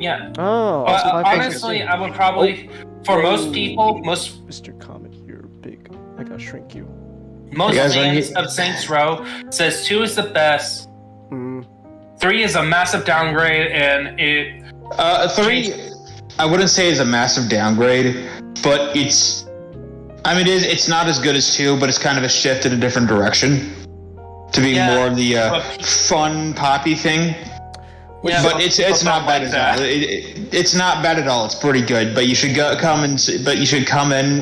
Yeah. Oh, honestly, I would probably, for most people, Mr. Comet, you're big. I gotta shrink you. Most fans of Saints Row says 2 is the best. 3 is a massive downgrade, and it. 3, I wouldn't say is a massive downgrade, but it's. I mean, it's not as good as 2, but it's kind of a shift in a different direction to be more of the fun poppy thing. Yeah, but it's not bad at all. It's not bad at all. It's pretty good, but you should come in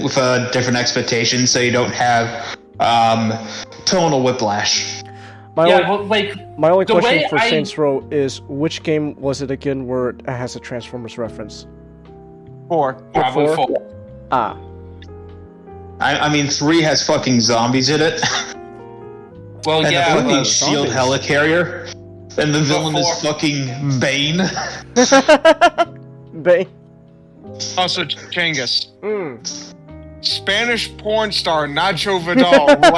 with a different expectation so you don't have tonal whiplash. My only question for Saints Row is, which game was it again where it has a Transformers reference? 4. Probably 4. Ah. I mean, 3 has fucking zombies in it. Well, and a fucking shield helicarrier. And the villain is fucking Bane. Bane. Also, Kangas. Spanish porn star Nacho Vidal, who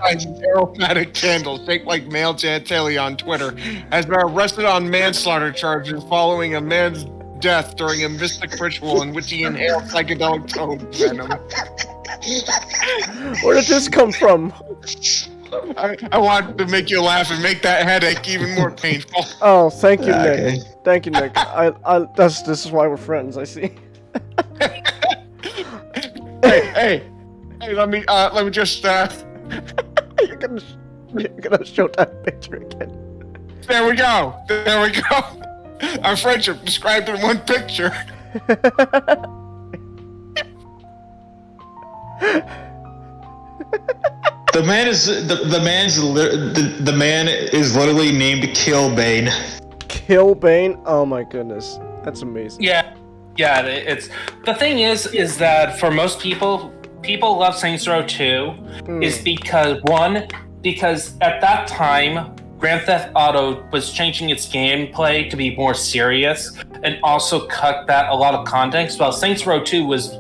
likes aromatic candles shaped like male genitalia on Twitter, has been arrested on manslaughter charges following a man's death during a mystic ritual in which he inhaled psychedelic toad venom. Where did this come from? I wanted to make you laugh and make that headache even more painful. Oh, thank you, Nick. Thank you, Nick. This is why we're friends. I see. Hey! Let me just. You're gonna show that picture again. There we go. Our friendship described in one picture. The man is literally named Killbane. Killbane? Oh my goodness, that's amazing. Yeah. It's the thing is that for most people love Saints Row 2 is because at that time Grand Theft Auto was changing its gameplay to be more serious and also cut back a lot of context. While Saints Row 2 was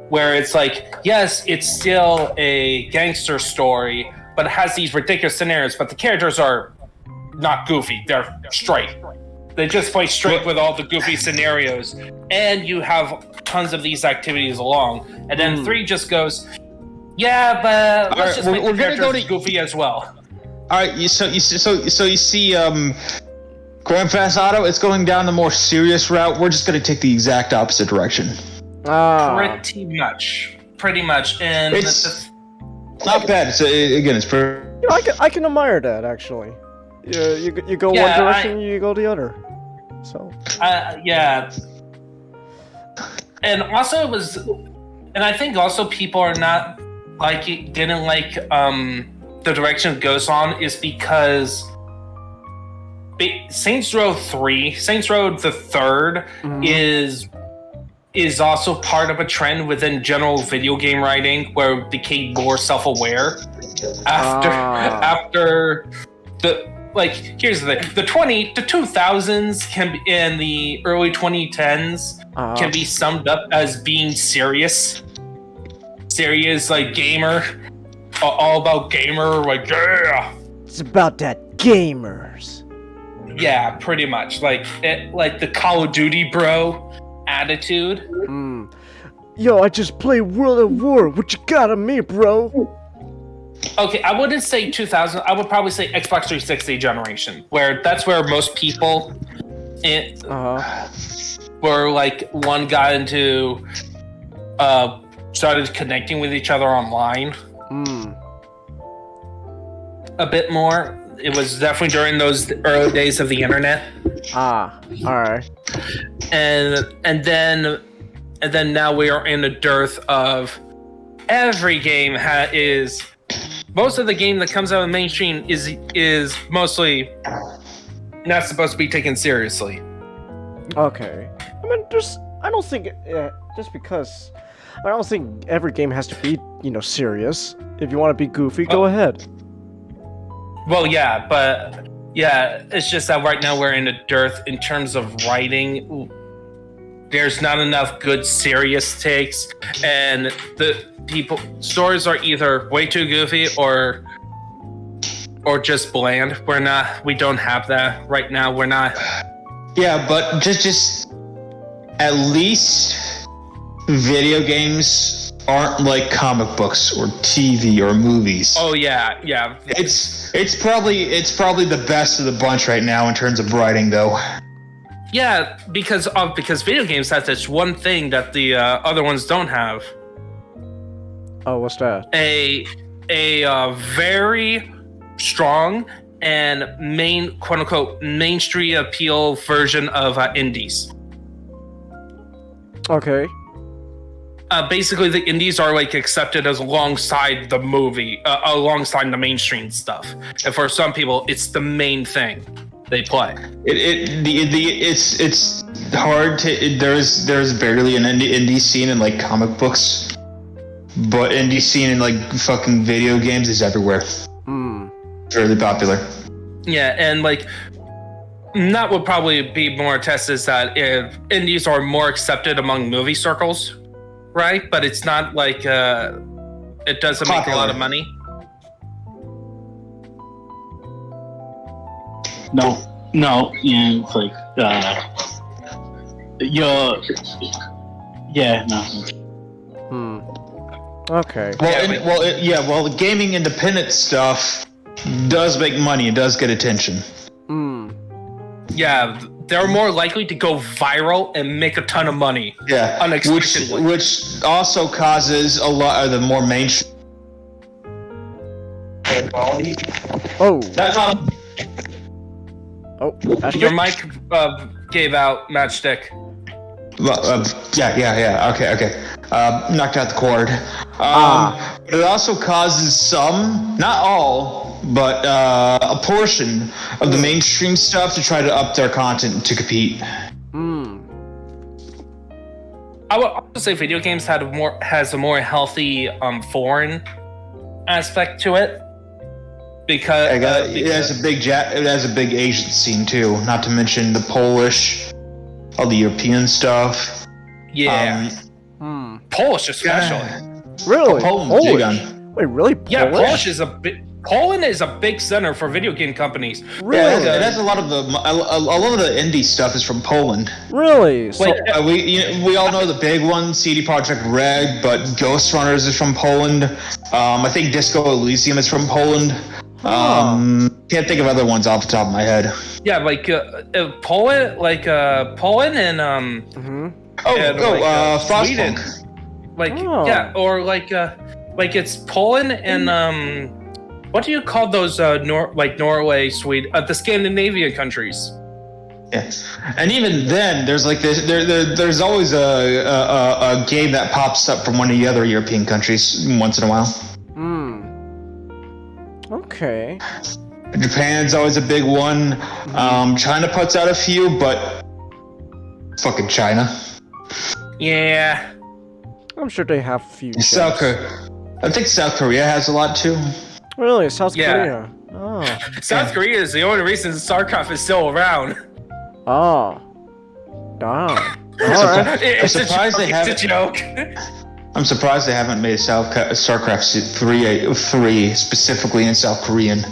where it's like, yes, it's still a gangster story, but it has these ridiculous scenarios, but the characters are not goofy, they're straight. They just play straight with all the goofy scenarios, and you have tons of these activities along. And then 3 just goes, yeah, but let's just make the characters goofy as well. All right, so you see, Grand Theft Auto, it's going down the more serious route. We're just going to take the exact opposite direction. Pretty much, and it's not bad. It's pretty. You know, I can admire that actually. You go one direction, you go the other. So. Yeah. And also it was, and I think also people are not didn't like the direction it goes on is because Saints Row 3, Saints Row the Third is also part of a trend within general video game writing where it became more self-aware after the here's the thing, the 2000s can be, in the early 2010s can be summed up as being serious like gamer, all about gamer, like yeah, it's about that gamers. Yeah, pretty much like the Call of Duty bro attitude. Yo, I just played World at War. What you got on me, bro? Okay, I wouldn't say 2000. I would probably say Xbox 360 generation, where that's where most people were like one got into started connecting with each other online a bit more. It was definitely during those early days of the internet. All right. And then now we are in a dearth of every game is most of the game that comes out of the mainstream is mostly not supposed to be taken seriously. Okay. I mean, I don't think just because I don't think every game has to be serious. If you want to be goofy, go ahead. Well, yeah, but yeah, it's just that right now we're in a dearth in terms of writing. There's not enough good serious takes, and the stories are either way too goofy or just bland. We don't have that right now. We're not. Yeah, but just at least video games aren't like comic books or TV or movies. Oh yeah. It's probably the best of the bunch right now in terms of writing, though. Yeah, because video games have this one thing that the other ones don't have. Oh, what's that? A very strong and quote unquote mainstream appeal version of indies. Okay. Basically, the indies are like accepted as alongside the movie, alongside the mainstream stuff. And for some people, it's the main thing they play. It's hard to. There's barely an indie scene in like comic books, but indie scene in like fucking video games is everywhere. It's really popular. Yeah, and like that would probably be more test is that if indies are more accepted among movie circles, right? But it's not like it doesn't make a lot of money. No, yeah, it's like no. Okay. Well, the gaming independent stuff does make money and does get attention. Yeah, they're more likely to go viral and make a ton of money. Yeah, unexpectedly. which also causes a lot of the more mainstream quality. Oh. That's not. Oh. Your mic gave out, Matchstick. Yeah. Okay. Knocked out the cord. But it also causes some, not all, but a portion of the mainstream stuff to try to up their content to compete. I would also say video games has a more healthy foreign aspect to it. Because it has a big Asian scene too, not to mention the Polish, all the European stuff. Yeah. Polish especially. Really? Poland's big Polish? on. Wait, really? Polish? Yeah, Poland is a big center for video game companies. Really? Yeah, it has a lot of the indie stuff is from Poland. Really? So, We all know the big one, CD Projekt Red, but Ghost Runners is from Poland. I think Disco Elysium is from Poland. Can't think of other ones off the top of my head. Yeah, like Poland, and Sweden. Or like it's Poland and what do you call those Norway, Sweden, the Scandinavian countries? Yes, and even then, there's like this. There's always a game that pops up from one of the other European countries once in a while. Okay. Japan's always a big one. China puts out a few, but fucking China. Yeah. I'm sure they have a few. South Korea. I think South Korea has a lot too. Really? South Korea? Oh. South Korea is the only reason StarCraft is still around. Oh. Damn. Alright. It's a joke. I'm surprised they haven't made StarCraft 3 specifically in South Korean.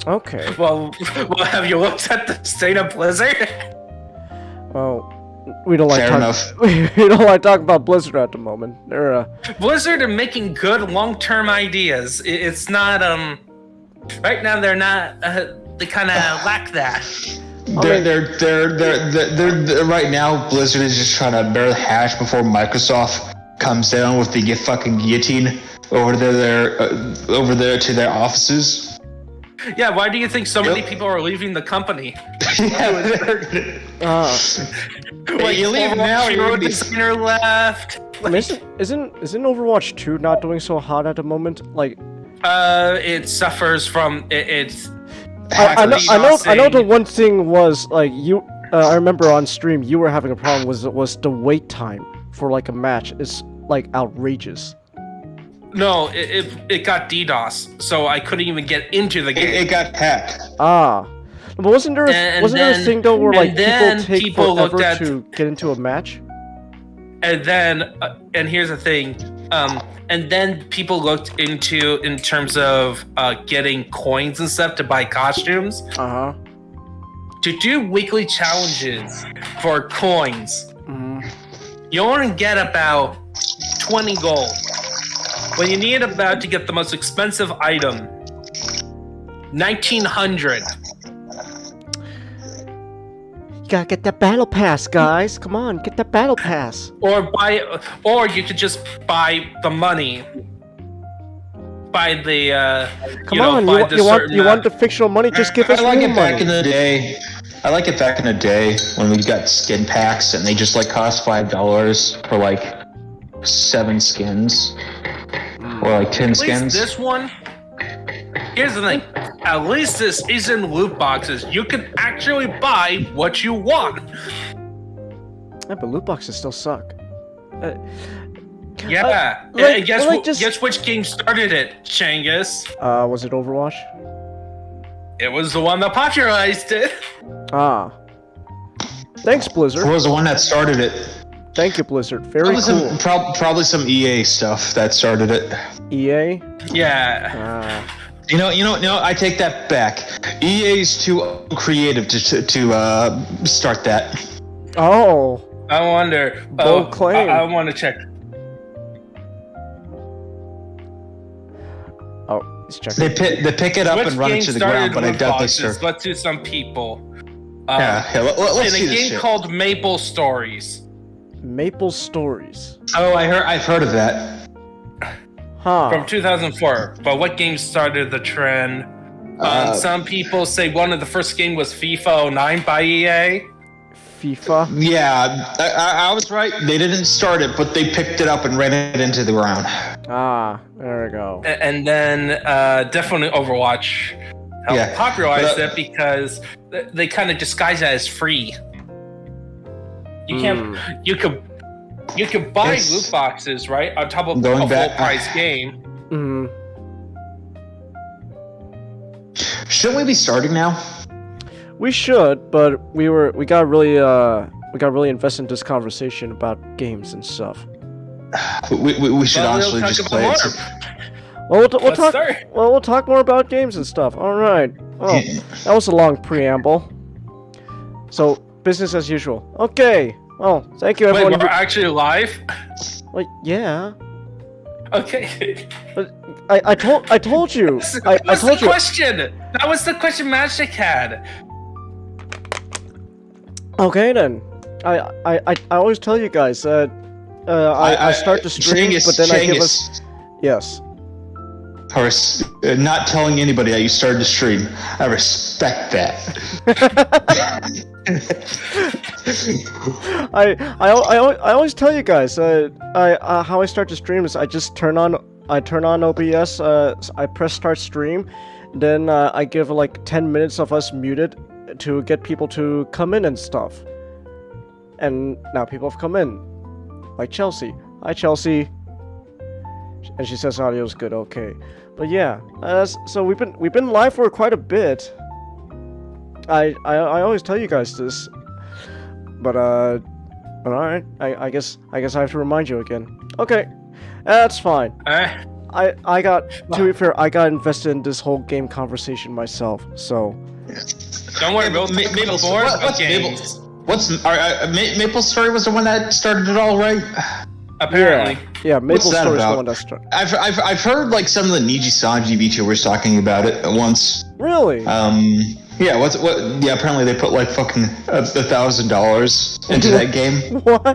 Okay. Well, have you looked at the state of Blizzard? Well, we don't like Fair enough. we don't like talking about Blizzard at the moment. They're Blizzard are making good long-term ideas. It's not right now they're not. They kind of lack that. They're right now. Blizzard is just trying to barely hash before Microsoft comes down with the fucking guillotine over there to their offices. Yeah, why do you think so many people are leaving the company? Like you leave now, hero designer left. Isn't Overwatch 2 not doing so hot at the moment? Like, it suffers from it's. I know the one thing was like you. I remember on stream you were having a problem was the wait time for like a match is like outrageous. No, it got DDoS, so I couldn't even get into the game. It got hacked. But wasn't there a thing though where like people take forever to get into a match? And then, and here's the thing, and then people looked into in terms of getting coins and stuff to buy costumes. to do weekly challenges for coins, Mm. you only get about 20 gold. When you need about to get the most expensive item, 1900. You gotta get that battle pass, guys. Come on, get that battle pass. Or you could just buy the money. Buy the Come on, you want the fictional money? Just give us I like real it back money. in the day. I like it back in the day when we got skin packs and they just like cost $5 for like 7 skins or like 10 At least skins. this one. Here's the thing. At least this isn't loot boxes. You can actually buy what you want. Yeah, but loot boxes still suck. Yeah. like- And guess, like just- guess which game started it, Changus? Was it Overwatch? It was the one that popularized it. Ah. Thanks, Blizzard. Who was the one that started it? Thank you, Blizzard. Very cool. Probably some EA stuff that started it. EA? Yeah. Ah. You know, I take that back. EA's too creative to start that. Oh. I wonder. Bold claim. I want to check. Oh, he's checking. They pick it up Which and run game it to the started ground, but I loot doubt they boxes? start. Let's do some people. Yeah, let's in see a this game shit. called Maple Stories. Maple Stories. Oh, I've heard of that. Huh. From 2004. But what game started the trend? Some people say one of the first game was FIFA 09 by EA. FIFA? Yeah, I was right. They didn't start it, but they picked it up and ran it into the ground. Ah, there we go. And then definitely Overwatch helped Yeah, popularize but, it because they kind of disguise it as free. You can't. You could buy It's- loot boxes, right, on top of a Going full back- price game. Hmm. Shouldn't we be starting now? We should, but we got really invested in this conversation about games and stuff. We should Well, honestly we'll just talk play about it. Well, we'll Let's talk. start. Well, we'll talk more about games and stuff. All right. Oh, that was a long preamble. So business as usual. Okay. Well, thank you Wait, everyone. we're actually live? Like, yeah. Okay. I told you. I What's told the you. question? That was the question Magic had. Okay then. I always tell you guys that I start the stream, but then I give us yes. Or not telling anybody that you started the stream. I respect that. I always tell you guys how I start the stream is I just turn on OBS. I press start stream, then I give like 10 minutes of us muted to get people to come in and stuff. And now people have come in, like Chelsea. Hi Chelsea. And she says audio's good. Okay, but yeah. So we've been live for quite a bit. I always tell you guys this, but all right. I guess I have to remind you again. Okay, that's fine. I got, to be fair, I got invested in this whole game conversation myself. So Don't worry, we'll talk Maple, more what's about Maple? games. Maple Story was the one that started it all, right? Apparently. yeah, Maple What's that Story's the about? one that started. I've heard like some of the Niji Sanji VTubers talking about it once. Really? Yeah. What? Yeah. Apparently they put like fucking $1,000 into that game. What?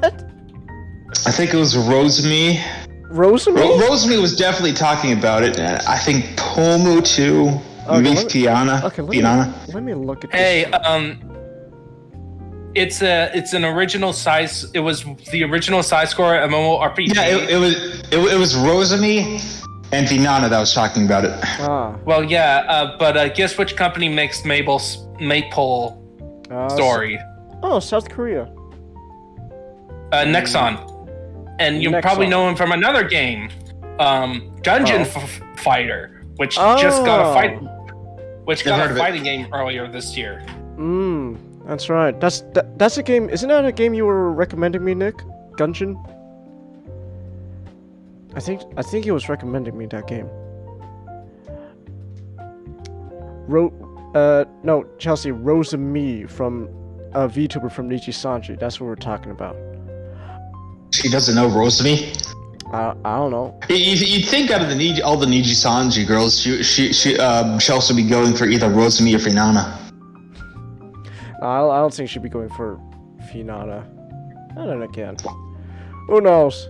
I think it was Rosemi. Rosemary? Rosemi was definitely talking about it. And I think Pomu too. Okay, Maybe let me- Fiona. Okay, Fiona. let me look at this. Hey, it's an original size. It was the original size score MMORPG. Yeah, it was Rosemi and Finana that was talking about it. Ah. Well, yeah, but guess which company makes Maple Story? Oh, South Korea. Nexon. And you Nexon. probably know him from another game, Dungeon Fighter, which just got a fight, which Never got heard a of it. fighting game earlier this year. That's right. That's a game. Isn't that a game you were recommending me, Nick? Gungeon? I think he was recommending me that game. No, Chelsea, Rosemi from VTuber from Nichi Sanji. That's what we're talking about. She doesn't know Rosemi. I don't know. You'd think out of all the Niji Sanji girls, she'll also be going for either Rosemi or Finana. I don't think she'd be going for Finana. I don't know, again. Who knows?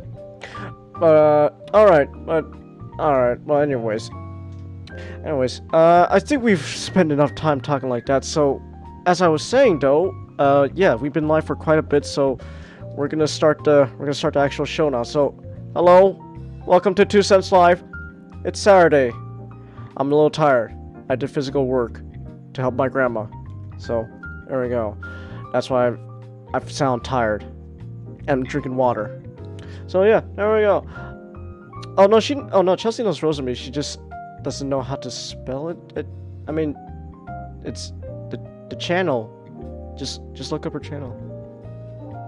Alright. Well, anyways, I think we've spent enough time talking like that. So, as I was saying, though, yeah, we've been live for quite a bit. So, we're gonna start the actual show now. So, hello, welcome to 2 Cents Live. It's Saturday. I'm a little tired. I did physical work to help my grandma. So, there we go. That's why I sound tired. And I'm drinking water. So yeah, there we go. Oh no, Chelsea knows Rosemi. She just doesn't know how to spell it. It's the channel. Just look up her channel.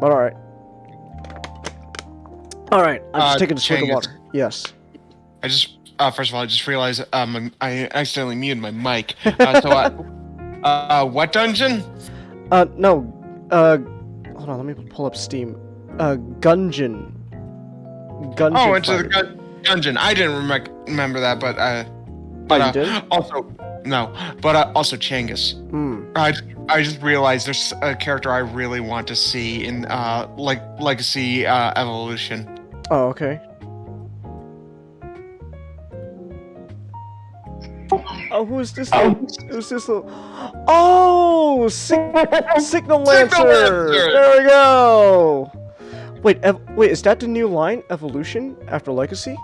But alright. I'm just taking a swig of water. Yes. I just first of all, I just realized I accidentally muted my mic. What dungeon? No. Hold on, let me pull up Steam. Gungeon. Oh, into the dungeon. I didn't remember that, but you did? Also Changus. I just realized there's a character I really want to see in Legacy Evolution. Oh, okay. Oh, who is this? Who's this? Oh, Signal Lancer. There we go. Wait, is that the new line? Evolution after Legacy?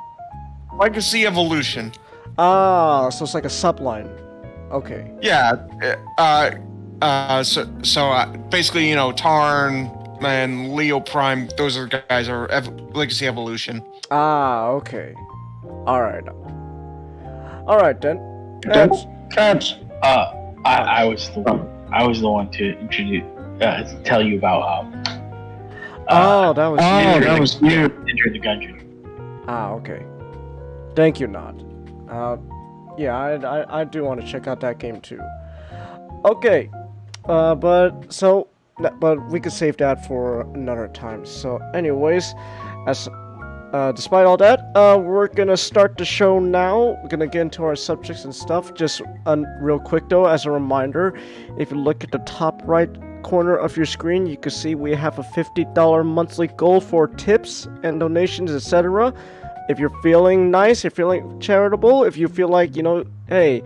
Legacy Evolution. Ah, so it's like a subline. Okay. Yeah. So basically, Tarn and Leo Prime, those guys are Legacy Evolution. Ah, okay. All right then. I was the one to introduce, tell you about. That was you. Enter the Gungeon. Ah, okay. Thank you, Nod. Yeah, I do want to check out that game too. Okay, but we could save that for another time. So, anyways, despite all that, we're gonna start the show now. We're gonna get into our subjects and stuff. Just real quick though, as a reminder, if you look at the top right corner of your screen, you can see we have a $50 monthly goal for tips and donations, etc. If you're feeling nice, you're feeling charitable, if you feel like, hey,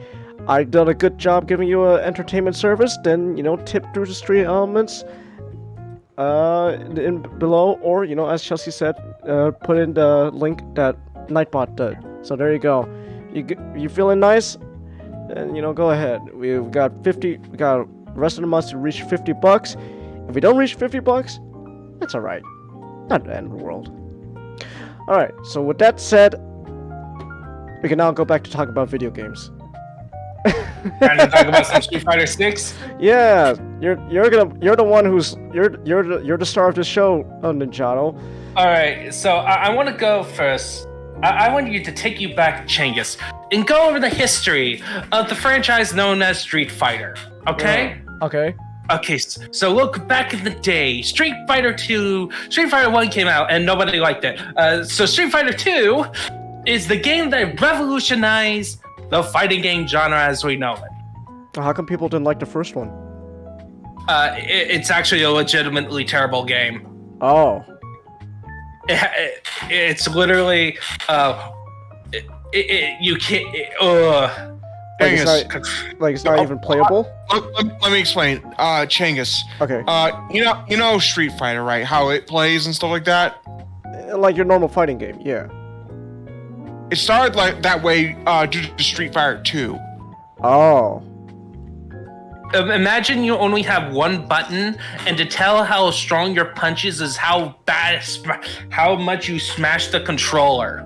I've done a good job giving you an entertainment service, then, tip through the street elements in below, or, as Chelsea said, put in the link that Nightbot did. So there you go. You feeling nice? Then, go ahead. We got the rest of the month to reach $50. If we don't reach $50, that's alright. Not the end of the world. Alright, so with that said, we can now go back to talk about video games. Trying to talk about some Street Fighter 6? Yeah, you're the one who's you're the star of the show, Ninjato. Alright, so I want to go first. I want you to take you back, Changus, and go over the history of the franchise known as Street Fighter. Okay? Okay. Okay, so look back in the day. Street Fighter 1 came out and nobody liked it. So Street Fighter 2 is the game that revolutionized the fighting game genre as we know it. How come people didn't like the first one? It's actually a legitimately terrible game. Oh. It's literally you can't. It's not even playable. Let me explain. Changus. Okay. You know Street Fighter, right? How it plays and stuff like that. Like your normal fighting game, yeah. It started like that way due to Street Fighter 2. Oh. Imagine you only have one button, and to tell how strong your punches is how much you smash the controller.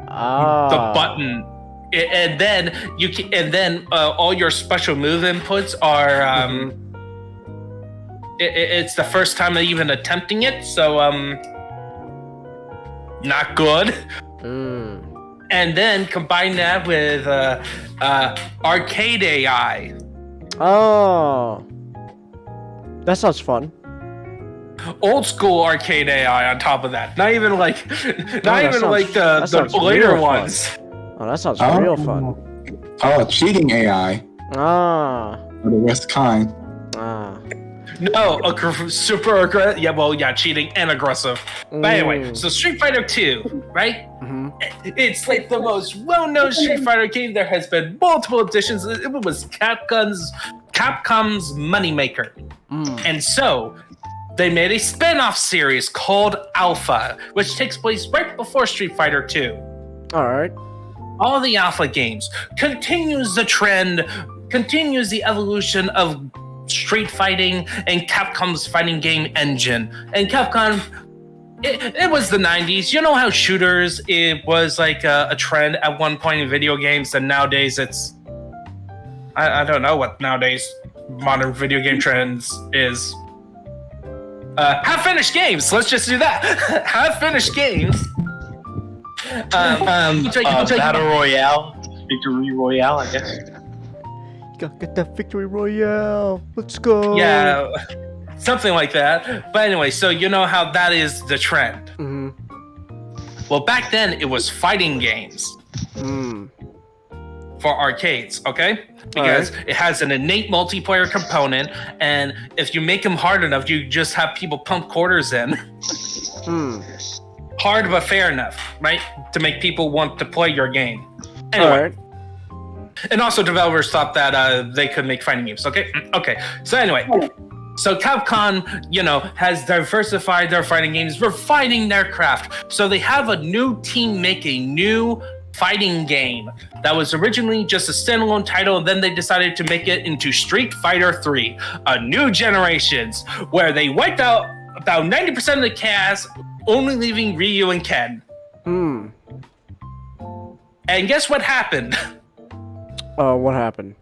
Ah. The button. And then all your special move inputs are it's the first time of even attempting it, so not good. And then combine that with arcade AI, Oh, that sounds fun. Old school arcade AI on top of that. Not even like, the later ones. Oh, that sounds real fun. Oh, cheating AI. Ah. Or the worst kind. Ah. No, super aggressive. Yeah, well, yeah, cheating and aggressive. But anyway, so Street Fighter 2, right? Mm-hmm. It's like the most well-known Street Fighter game. There has been multiple editions. It was Capcom's moneymaker. And so they made a spin-off series called Alpha, which takes place right before Street Fighter 2. All right. All the Alpha games continues the trend, continues the evolution of street fighting and Capcom's fighting game engine. And Capcom, it was the 90s. You know how shooters, it was like a trend at one point in video games, and nowadays it's... I don't know what nowadays modern video game trends is. Half-finished games. Let's just do that. Half-finished games. Battle Royale. Victory Royale, I guess. Gotta get that victory royale. Let's go. Yeah, something like that. But anyway, so you know how that is the trend. Mm-hmm. Well, back then it was fighting games for arcades, okay? Because it has an innate multiplayer component, and if you make them hard enough, you just have people pump quarters in. Hard but fair enough, right? To make people want to play your game. Anyway. And also developers thought that they could make fighting games, okay? Okay, so anyway. So Capcom, has diversified their fighting games, refining their craft. So they have a new team make a new fighting game that was originally just a standalone title, and then they decided to make it into Street Fighter 3, a new generations, where they wiped out about 90% of the cast, only leaving Ryu and Ken. And guess what happened? What happened?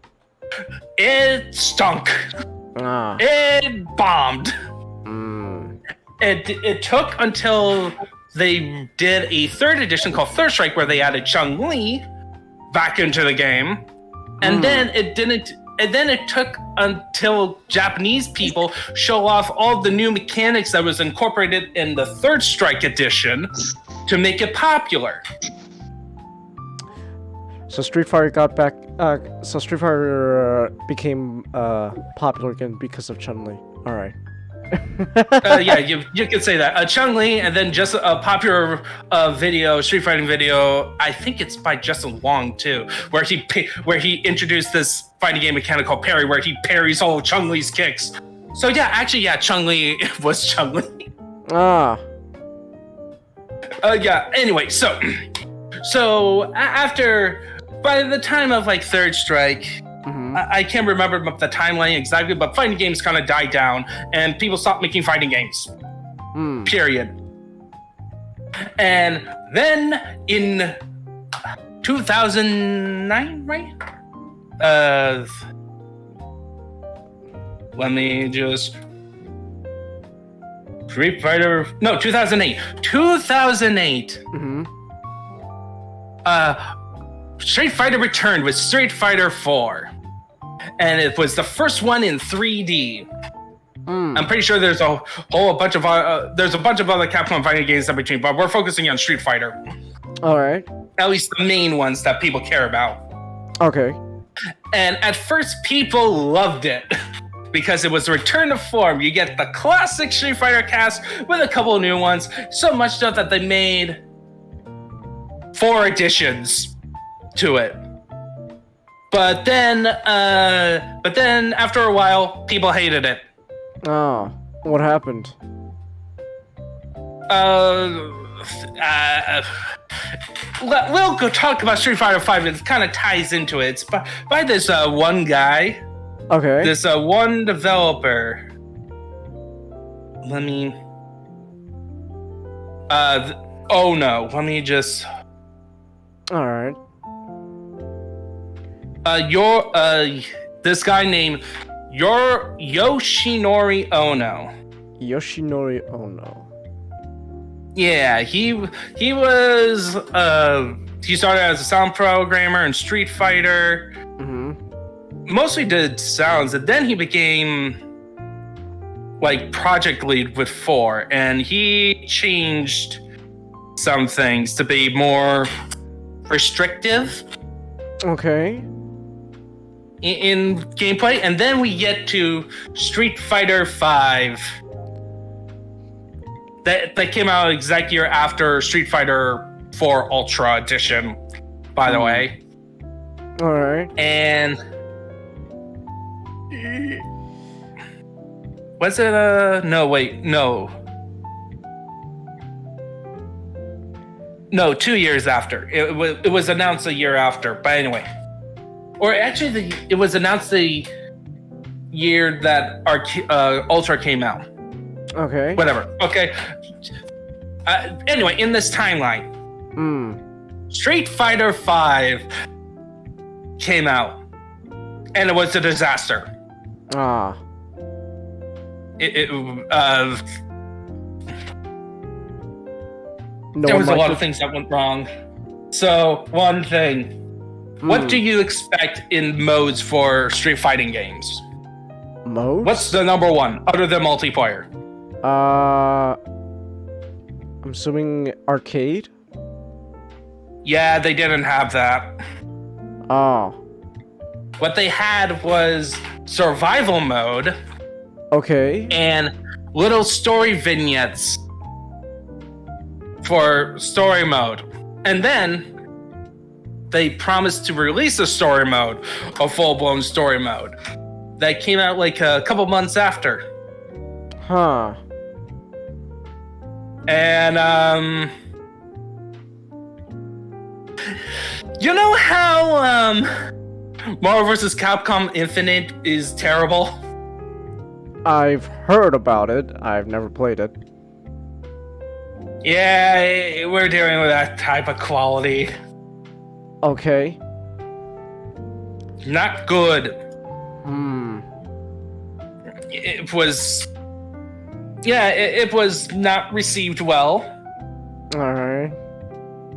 It stunk. It bombed. It took until they did a third edition called Third Strike, where they added Chun-Li back into the game, and then it didn't. And then it took until Japanese people show off all the new mechanics that was incorporated in the Third Strike edition to make it popular. So Street Fighter got back. So Street Fighter became popular again because of Chun-Li. All right. Yeah, you could say that. Chun-Li, and then just a popular street fighting video. I think it's by Justin Wong too, where he introduced this fighting game mechanic called parry, where he parries all of Chun-Li's kicks. So yeah, Chun-Li was Chun-Li. Yeah. Anyway, so after. By the time of like Third Strike, I can't remember the timeline exactly, but fighting games kind of died down and people stopped making fighting games. Period. And then in 2009, right? Let me just... Street Fighter... No, 2008. 2008. Street Fighter returned with Street Fighter 4, and it was the first one in 3D. I'm pretty sure there's a bunch of other Capcom fighting games in between, but we're focusing on Street Fighter. All right. At least the main ones that people care about. Okay. And at first, people loved it because it was a return to form. You get the classic Street Fighter cast with a couple of new ones. So much so that they made 4 editions to it. But then after a while, people hated it. Oh, what happened? We'll go talk about Street Fighter 5. It kind of ties into it. It's by this one guy. Okay. This one developer. Let me... oh no, let me just... Alright. This guy named Yoshinori Ono. Yoshinori Ono. Yeah, he was he started as a sound programmer in Street Fighter. mostly did sounds, and then he became like project lead with 4, and he changed some things to be more restrictive. Okay. In gameplay, and then we get to Street Fighter V. That came out exact year after Street Fighter 4 Ultra Edition, by the way. All right. And was it no, 2 years after. It was announced a year after, but anyway. Or actually, it was announced the year that Ultra came out. Okay. Whatever. Okay. Anyway, in this timeline, Street Fighter V came out, and it was a disaster. Ah. There was a lot of things that went wrong. So, one thing. What do you expect in modes for street fighting games? Modes? What's the number one, other than multiplayer? I'm assuming arcade? Yeah, they didn't have that. Oh. What they had was survival mode. Okay. And little story vignettes for story mode. And then they promised to release a story mode, a full-blown story mode. That came out like a couple months after. Huh. And, you know how, Marvel vs. Capcom Infinite is terrible? I've heard about it. I've never played it. Yeah, we're dealing with that type of quality. Okay. Not good. It was... Yeah, it was not received well. Alright.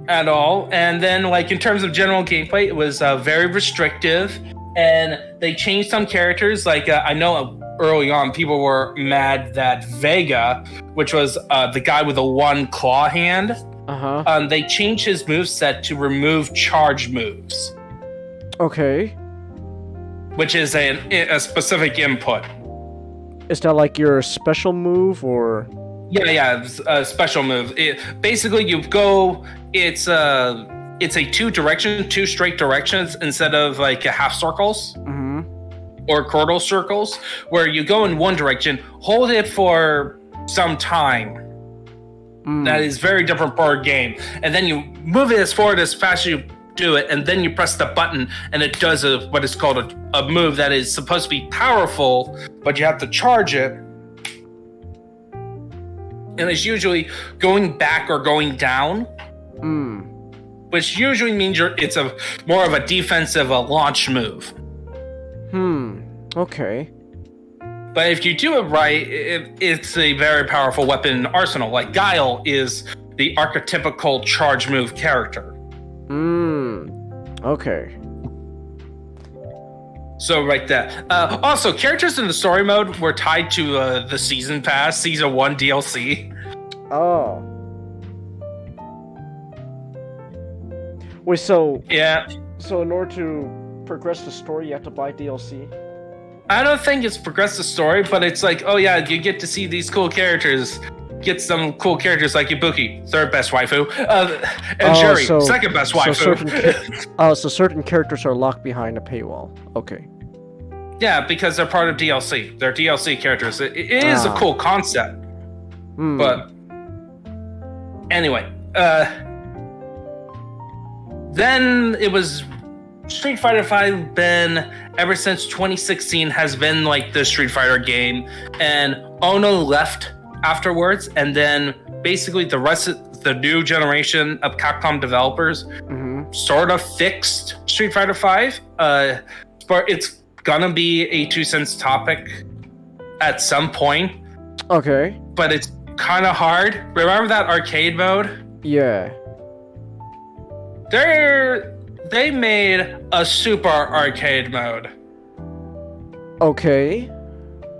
At all. And then, like, in terms of general gameplay, it was very restrictive. And they changed some characters. Like, I know early on, people were mad that Vega, which was the guy with the one claw hand, they changed his moveset to remove charge moves. Okay. Which is a specific input. Is that like your special move, or...? Yeah, it's a special move. Basically, you go... It's a two straight directions instead of like half circles. Or quarter circles, where you go in one direction, hold it for some time. That is very different per game. And then you move it as forward as fast as you do it, and then you press the button, and it does what is called a move that is supposed to be powerful, but you have to charge it. And it's usually going back or going down. Which usually means it's more of a defensive launch move. Okay. But if you do it right, it's a very powerful weapon arsenal. Like Guile is the archetypical charge move character. Okay. So right there. Also, characters in the story mode were tied to the season pass, season 1 DLC. Oh. Wait, so... Yeah. So in order to progress the story, you have to buy DLC? I don't think it's progress the story, but it's like, oh yeah, you get to see these cool characters. Get some cool characters like Ibuki, third best waifu, and Shuri, second best waifu. So certain characters are locked behind a paywall. Okay. Yeah, because they're part of DLC. They're DLC characters. It is a cool concept. But anyway, then it was Street Fighter V. Been ever since 2016 has been like the Street Fighter game, and Ono left afterwards, and then basically the rest of the new generation of Capcom developers sort of fixed Street Fighter V. But it's gonna be a 2 cents topic at some point. Okay. But it's kind of hard. Remember that arcade mode? Yeah. They made a super arcade mode. Okay.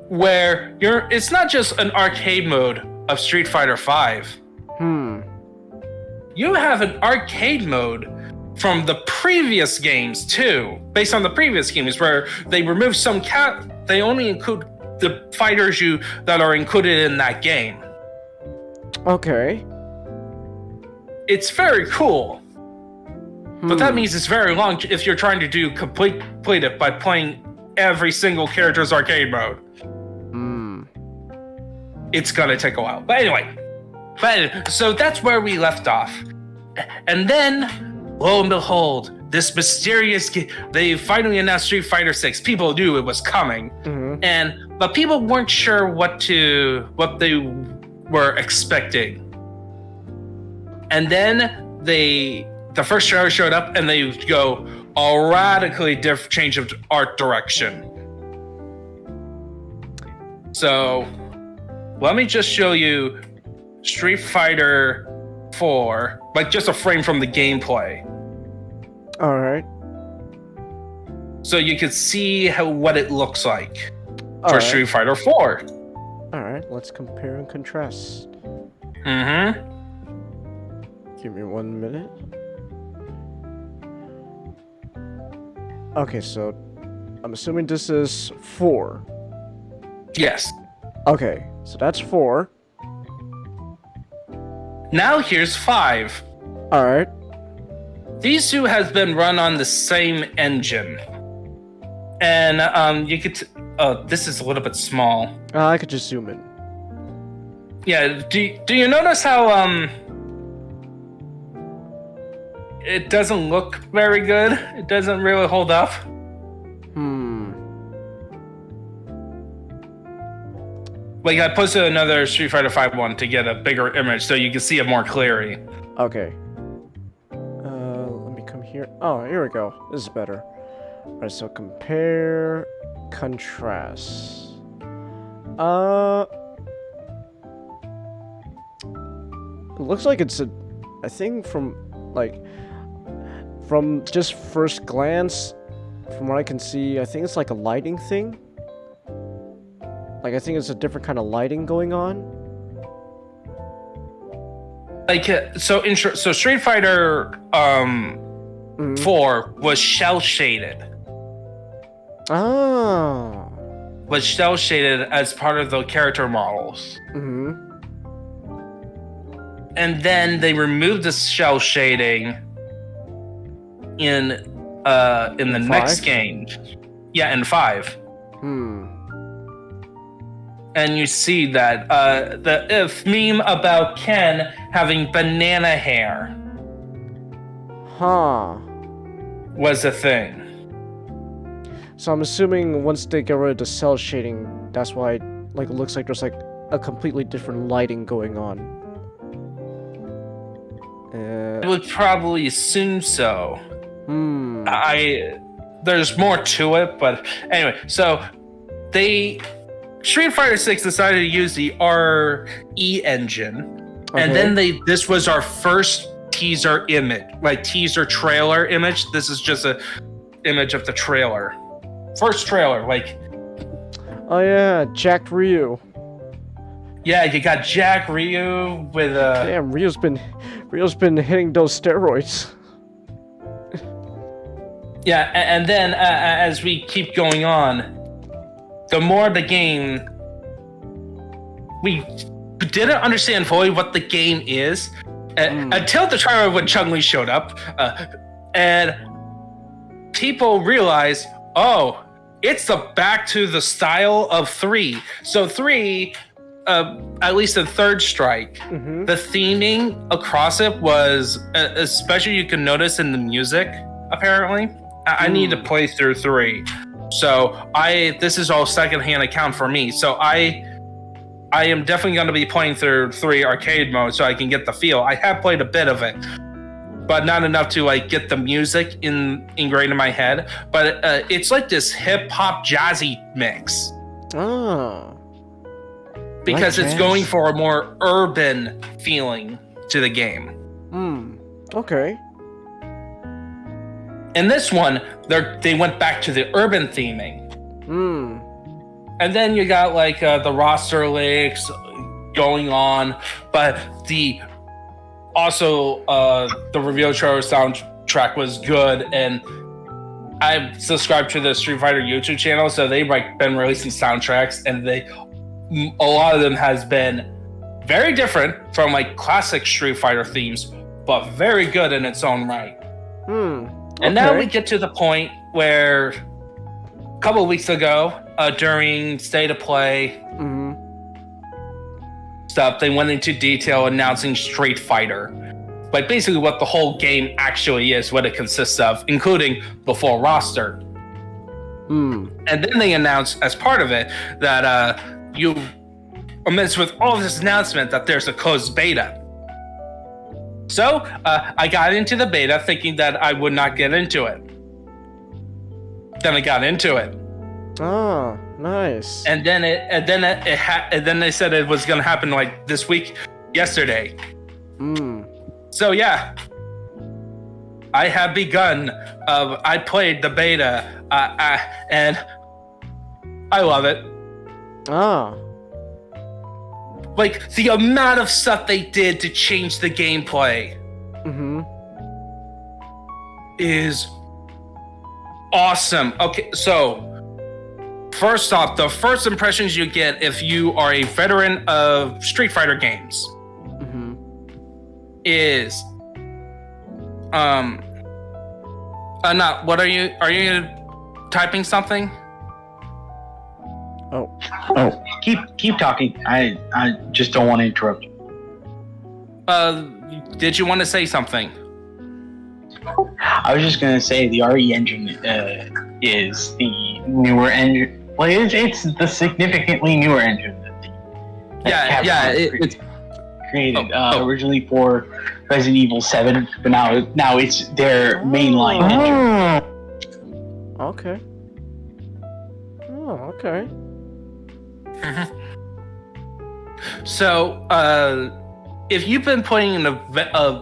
where it's not just an arcade mode of Street Fighter V. You have an arcade mode from the previous games too, based on the previous games, where they remove some they only include the fighters that are included in that game. Okay. It's very cool. But that means it's very long if you're trying to complete it by playing every single character's arcade mode. It's gonna take a while. But anyway, so that's where we left off. And then, lo and behold, this mysterious they finally announced Street Fighter 6. People knew it was coming. But people weren't sure what they were expecting. And then the first trailer showed up and they go a radically different change of art direction. So let me just show you Street Fighter 4, like just a frame from the gameplay. All right. So you can see what it looks like for Street Fighter 4. All right, let's compare and contrast. Give me 1 minute. Okay, so I'm assuming this is 4. Yes. Okay, so that's 4. Now here's 5. All right. These two have been run on the same engine. And you could... this is a little bit small. I could just zoom in. Yeah, do you notice how it doesn't look very good? It doesn't really hold up. Like, I posted another Street Fighter 5 one to get a bigger image so you can see it more clearly. Okay. Let me come here. Oh, here we go. This is better. Alright, so compare, contrast. It looks like it's I think from just first glance, from what I can see, I think it's like a lighting thing. Like, I think it's a different kind of lighting going on. Like, so Street Fighter 4 was shell shaded. Oh. Was shell shaded as part of the character models. And then they removed the shell shading in the next game. Yeah, in 5. And you see that the meme about Ken having banana hair was a thing. So I'm assuming once they get rid of the cell shading, that's why it looks like there's like a completely different lighting going on. I would probably assume so. There's more to it, but anyway, so Street Fighter 6 decided to use the RE engine, and then this was our first teaser image, like teaser trailer image. This is just a image of the trailer. First trailer, like. Oh yeah, Jack Ryu. Yeah, you got Jack Ryu with a. Damn, Ryu's been hitting those steroids. Yeah, and then as we keep going on, the more the game, we didn't understand fully what the game is until the trailer when Chun-Li showed up, and people realized, oh, it's back to the style of 3. So 3, at least the third strike, the theming across it was, especially you can notice in the music, apparently. I need to play through 3. So this is all secondhand account for me. So I am definitely going to be playing through 3 arcade mode so I can get the feel. I have played a bit of it, but not enough to get the music ingrained in my head. But it's like this hip hop jazzy mix. Oh. Because it's going for a more urban feeling to the game. Okay. In this one, they went back to the urban theming. and then you got like the roster leaks going on, but the reveal trailer soundtrack was good, and I've subscribed to the Street Fighter YouTube channel, so they've like been releasing soundtracks, and a lot of them has been very different from like classic Street Fighter themes, but very good in its own right. Okay. And now we get to the point where a couple of weeks ago, during State of Play stuff, they went into detail announcing Street Fighter. Like basically what the whole game actually is, what it consists of, including the full roster. And then they announced as part of it that amidst with all of this announcement that there's a closed beta. So I got into the beta thinking that I would not get into it. Then I got into it. Oh, nice. And then then they said it was going to happen like this week, yesterday. So yeah, I have begun. I played the beta, and I love it. Oh. Like the amount of stuff they did to change the gameplay is awesome. Okay, so first off, the first impressions you get if you are a veteran of Street Fighter games is not what are you typing something? Oh, keep talking. I just don't want to interrupt you. Did you want to say something? I was just gonna say the RE engine is the newer engine. Well, it's the significantly newer engine that it's created originally for Resident Evil 7, but now it's their mainline engine. Okay. Oh, okay. So, if you've been playing in a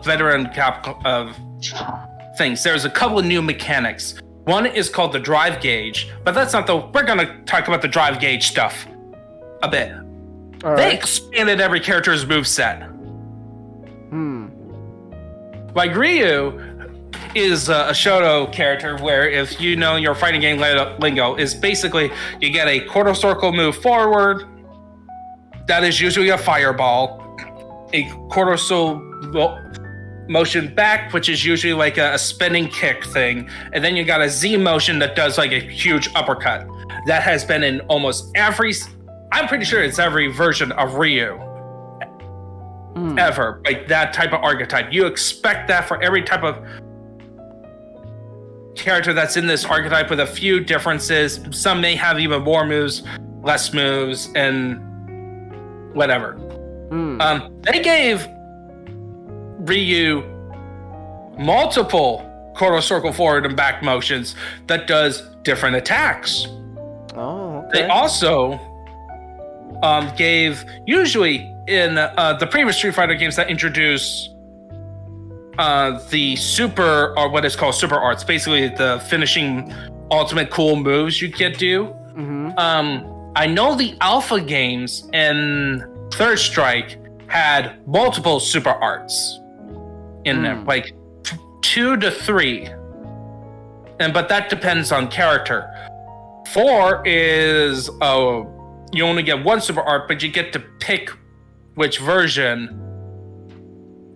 veteran of things, there's a couple of new mechanics. One is called the drive gauge, but that's not we're gonna talk about the drive gauge stuff a bit. They expanded every character's moveset. Like Ryu is a Shoto character where if you know your fighting game lingo is basically you get a quarter circle move forward, that is usually a fireball, a quarter circle motion back, which is usually like a spinning kick thing, and then you got a Z motion that does like a huge uppercut. That has been in almost I'm pretty sure it's every version of Ryu ever, like that type of archetype. You expect that for every type of character that's in this archetype, with a few differences. Some may have even more moves, less moves, and whatever. They gave Ryu multiple quarter circle forward and back motions that does different attacks. Oh, okay. They also gave, usually in the previous Street Fighter games that introduce the super, or what is called super arts, basically the finishing ultimate cool moves you can do. I know the alpha games and Third Strike had multiple super arts in them, like 2 to 3, but that depends on character. 4 is you only get one super art, but you get to pick which version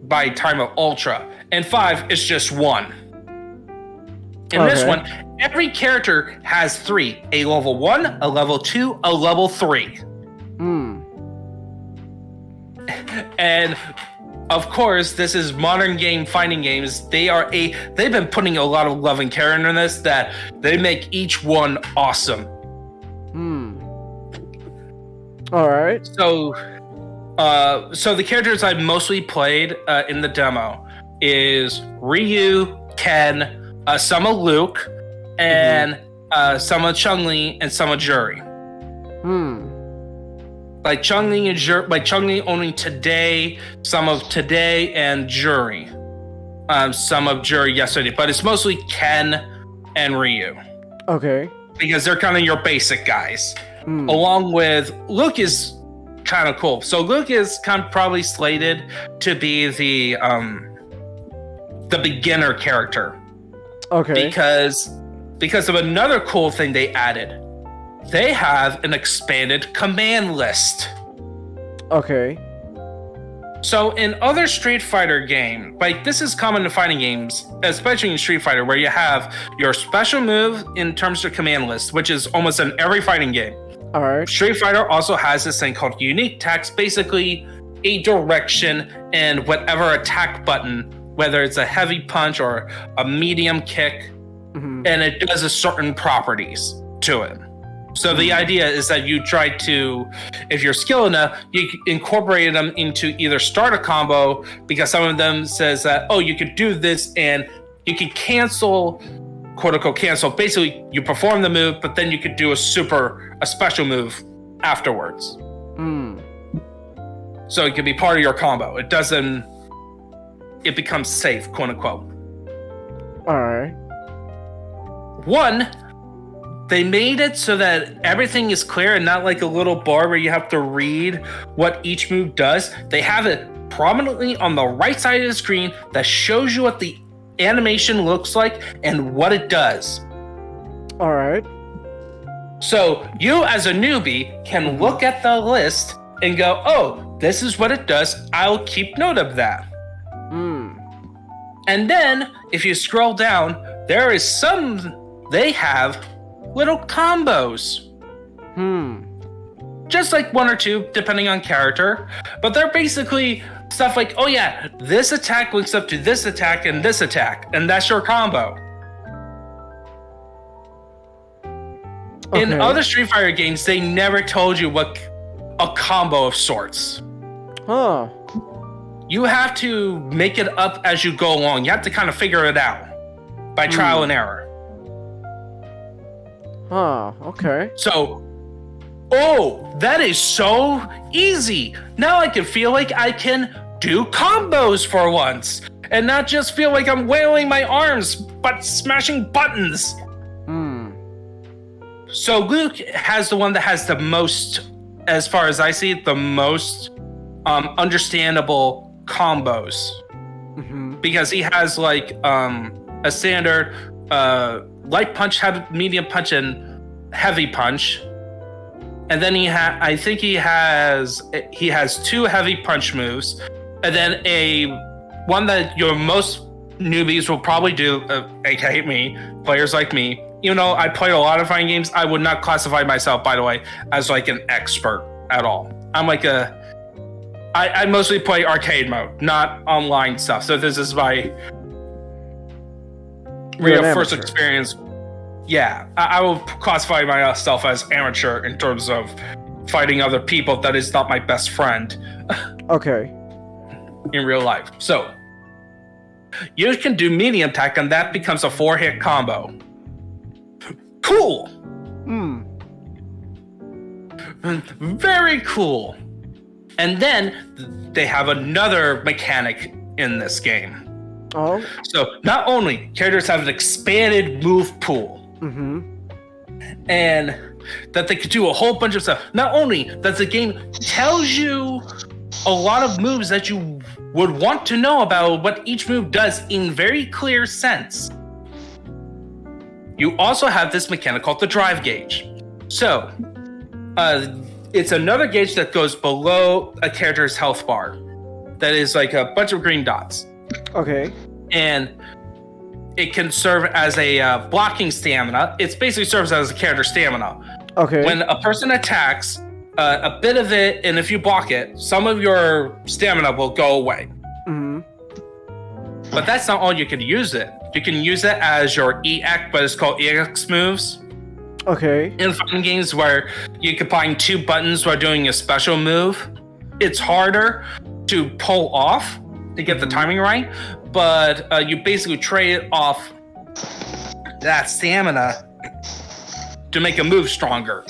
by time of Ultra. And 5 is just 1. In this one, every character has 3: a level 1, a level 2, a level 3. And of course, this is modern game fighting games. They've been putting a lot of love and care into this, that they make each one awesome. All right. So the characters I've mostly played in the demo is Ryu, Ken, some of Luke, and some of Chun-Li and some of Juri. Like Chun-Li and Chun-Li only today, some of today, and Juri. Some of Juri yesterday, but it's mostly Ken and Ryu. Okay. Because they're kind of your basic guys. along with Luke is kind of cool. So Luke is kind of probably slated to be the beginner character. Okay. Because of another cool thing they added. They have an expanded command list. Okay. So in other Street Fighter games, like this is common in fighting games, especially in Street Fighter, where you have your special move in terms of command list, which is almost in every fighting game. All right. Street Fighter also has this thing called unique attacks, basically a direction and whatever attack button, whether it's a heavy punch or a medium kick, and it does a certain properties to it. So the idea is that you try to, if you're skilled enough, you incorporate them into either start a combo, because some of them says that, oh, you could do this and you could cancel, quote unquote cancel. Basically, you perform the move, but then you could do a special move afterwards. So it can be part of your combo. It becomes safe, quote unquote. All right. One, they made it so that everything is clear and not like a little bar where you have to read what each move does. They have it prominently on the right side of the screen that shows you what the animation looks like and what it does. All right. So you as a newbie can look at the list and go, oh, this is what it does. I'll keep note of that. And then if you scroll down, they have little combos. Just like one or two, depending on character. But they're basically stuff like, oh yeah, this attack links up to this attack, and that's your combo. Okay. In other Street Fighter games, they never told you what a combo of sorts. Huh. You have to make it up as you go along. You have to kind of figure it out by trial and error. Huh, okay. So, that is so easy. Now I can feel like I can do combos for once and not just feel like I'm wailing my arms, but smashing buttons. So Luke has the one that has the most, as far as I see it, the most understandable combos. Because he has like a standard light punch, medium punch, and heavy punch. And then he has two heavy punch moves, and then one that your most newbies will probably do, aka me, players like me. You know, I played a lot of fighting games. I would not classify myself, by the way, as like an expert at all. I'm like I mostly play arcade mode, not online stuff. So this is my real first experience. Yeah, I will classify myself as amateur in terms of fighting other people. That is not my best friend. Okay. In real life. So, you can do medium attack, and that becomes a 4-hit combo. Cool! Very cool. And then, they have another mechanic in this game. Oh. So, not only characters have an expanded move pool, and that they could do a whole bunch of stuff. Not only that the game tells you a lot of moves that you would want to know about what each move does in very clear sense. You also have this mechanic called the drive gauge. So, it's another gauge that goes below a character's health bar. That is like a bunch of green dots. Okay. And it can serve as a blocking stamina. It basically serves as a character stamina. Okay. When a person attacks, a bit of it, and if you block it, some of your stamina will go away. But that's not all you can use it. You can use it as your EX, but it's called EX moves. Okay. In fighting games where you combine two buttons while doing a special move, it's harder to pull off to get the timing right, but you basically trade off that stamina to make a move stronger.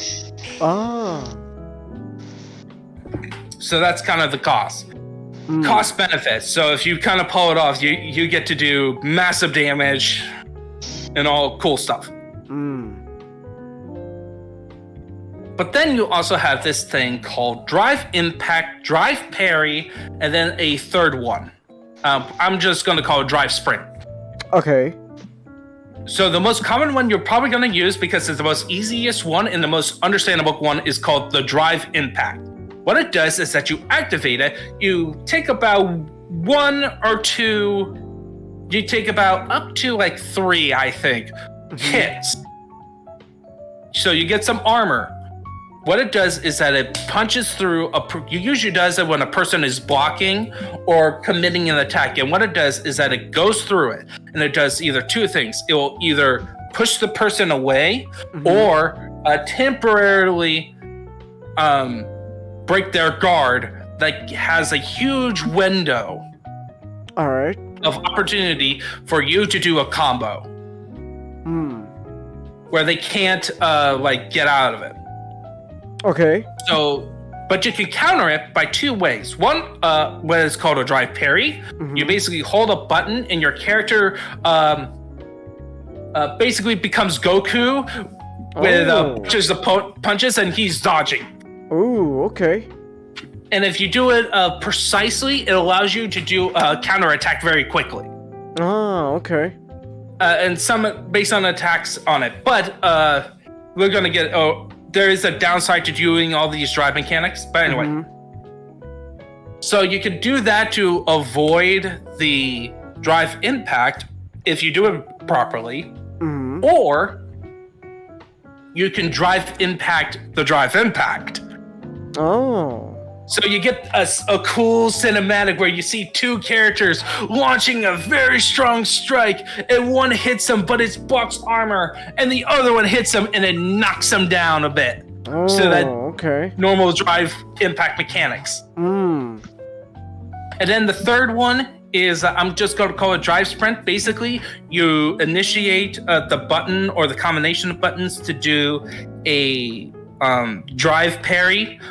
So that's kind of the cost. Cost benefits. So if you kind of pull it off, you get to do massive damage and all cool stuff. But then you also have this thing called drive impact, drive parry, and then a third one. I'm just going to call it drive sprint. Okay. So the most common one you're probably going to use, because it's the most easiest one and the most understandable one, is called the drive impact. What it does is that you activate it, you take about one or two, you take about up to like 3, I think, hits. So you get some armor. What it does is that it punches through you usually does it when a person is blocking or committing an attack. And what it does is that it goes through it, and it does either 2 things. It will either push the person away or temporarily break their guard that has a huge window All right. of opportunity for you to do a combo where they can't get out of it. Okay. So, but you can counter it by 2 ways. One, what is called a drive parry. You basically hold a button, and your character basically becomes Goku with just punches, and he's dodging. Ooh, okay. And if you do it precisely, it allows you to do a counter attack very quickly. Oh, okay. And some based on attacks on it. But we're gonna get. There is a downside to doing all these drive mechanics. But anyway, so you can do that to avoid the drive impact if you do it properly, or you can drive impact the drive impact. Oh. So you get a cool cinematic where you see 2 characters launching a very strong strike, and one hits them, but it blocks armor, and the other one hits them, and it knocks them down a bit. Oh, so that okay. normal drive impact mechanics. And then the third one is, I'm just going to call it drive sprint. Basically, you initiate the button or the combination of buttons to do a drive parry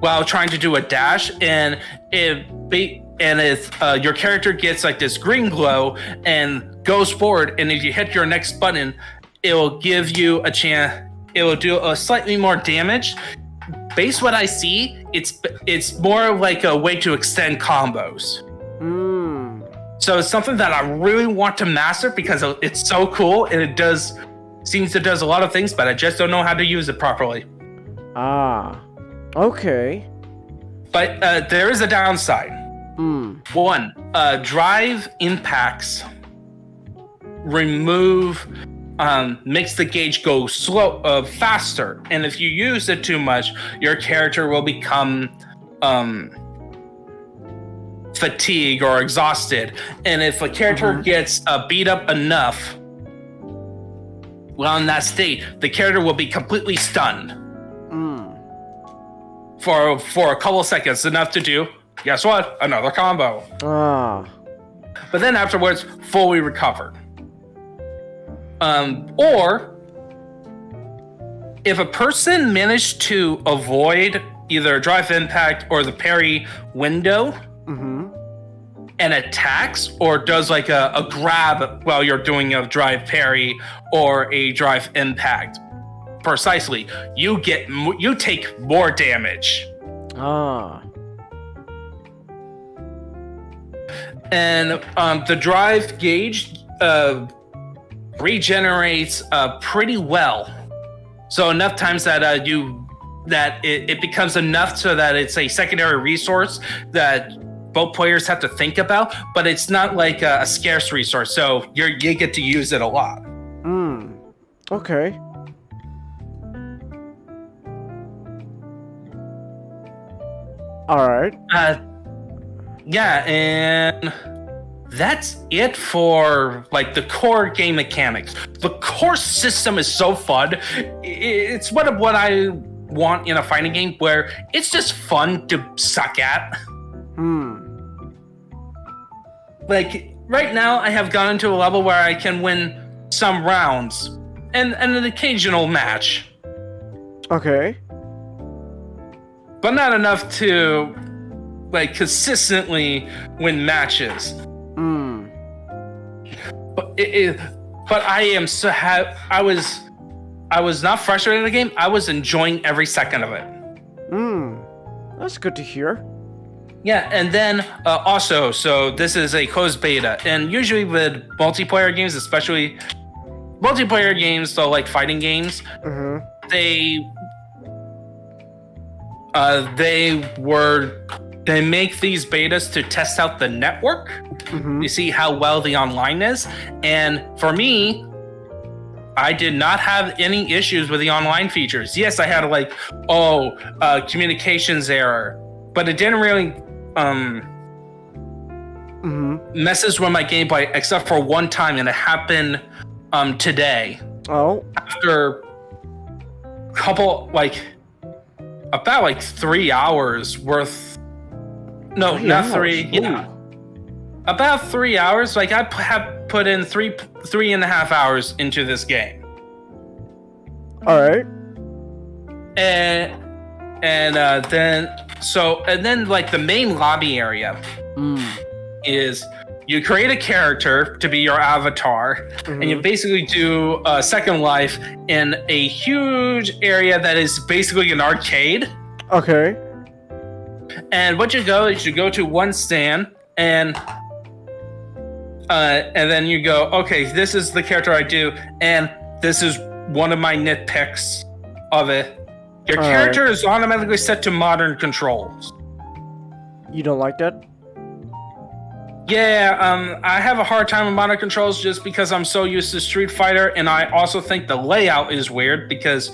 while trying to do a dash, and if your character gets like this green glow and goes forward, and if you hit your next button, it will give you a chance. It will do a slightly more damage. Based what I see, it's more like a way to extend combos. So it's something that I really want to master because it's so cool, and it seems to does a lot of things, but I just don't know how to use it properly. Ah. Okay. But there is a downside. One, drive impacts makes the gauge go faster, and if you use it too much, your character will become fatigued or exhausted. And if a character gets beat up enough while in that state, the character will be completely stunned. For a couple of seconds, enough to do, guess what? Another combo. But then afterwards, fully recovered. Or if a person managed to avoid either drive impact or the parry window and attacks or does like a grab while you're doing a drive parry or a drive impact, precisely, you take more damage. And the drive gauge regenerates pretty well. So enough times that it becomes enough so that it's a secondary resource that both players have to think about, but it's not like a scarce resource. So you get to use it a lot. Okay. All right. Yeah, and that's it for like the core game mechanics. The core system is so fun. It's what I want in a fighting game, where it's just fun to suck at. Like right now, I have gotten to a level where I can win some rounds and an occasional match. Okay. But not enough to like consistently win matches. But I am so I was I was not frustrated with the game. I was enjoying every second of it. That's good to hear. Yeah, and then also, so this is a closed beta, and usually with multiplayer games, especially multiplayer games, so like fighting games, they make these betas to test out the network. You see how well the online is, and for me, I did not have any issues with the online features. Yes, I had like communications error, but it didn't really messes with my gameplay except for one time, and it happened today. Oh. After a couple about 3 hours worth. No, not 3. Yeah. About 3 hours. Like I have put in 3.5 hours into this game. All right. And then like the main lobby area is you create a character to be your avatar, and you basically do a Second Life in a huge area that is basically an arcade. Okay. And what you go is you go to one stand, and then you go, okay, this is the character I do, and this is one of my nitpicks of it. Your character is automatically set to modern controls. You don't like that? Yeah, I have a hard time with modern controls just because I'm so used to Street Fighter, and I also think the layout is weird because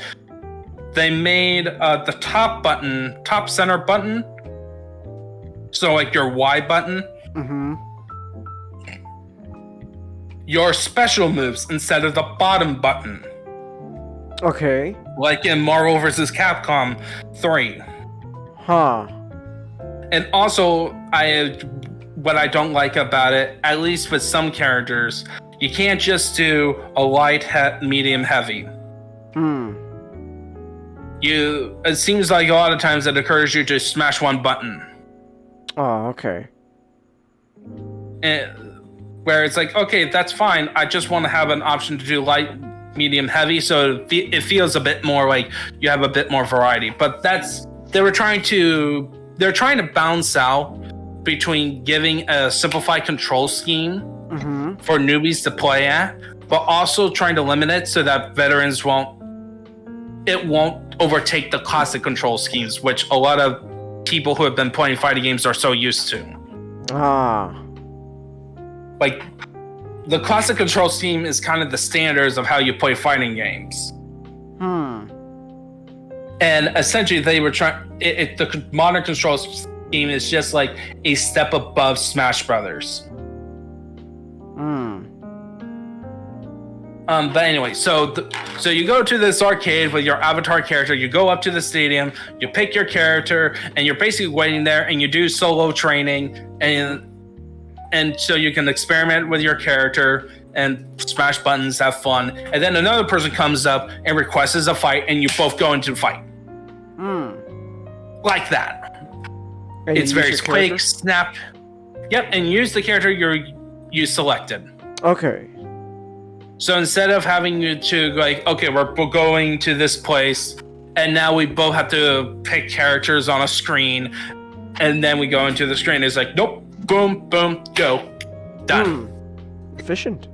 they made the top center button, so like your Y button, your special moves instead of the bottom button. Okay. Like in Marvel vs. Capcom 3. Huh. And also, what I don't like about it, at least with some characters, you can't just do a light, medium, heavy. It seems like a lot of times it occurs you to smash one button. Oh, okay. And where it's like, okay, that's fine. I just want to have an option to do light, medium, heavy, so it feels a bit more like you have a bit more variety. But they're trying to balance out between giving a simplified control scheme for newbies to play at, but also trying to limit it so that veterans won't overtake the classic control schemes, which a lot of people who have been playing fighting games are so used to. Like, the classic control scheme is kind of the standards of how you play fighting games. And essentially, they were the modern control scheme is just like a step above Smash Brothers. But anyway, so you go to this arcade with your avatar character. You go up to the stadium. You pick your character, and you're basically waiting there. And you do solo training, and so you can experiment with your character and smash buttons, have fun. And then another person comes up and requests a fight, and you both go into a fight. Like that. And it's very quick, snap. Yep, and use the character you selected. Okay. So instead of having you to like, okay, we're going to this place, and now we both have to pick characters on a screen, and then we go into the screen. It's like, nope, boom, boom, go, done. Efficient.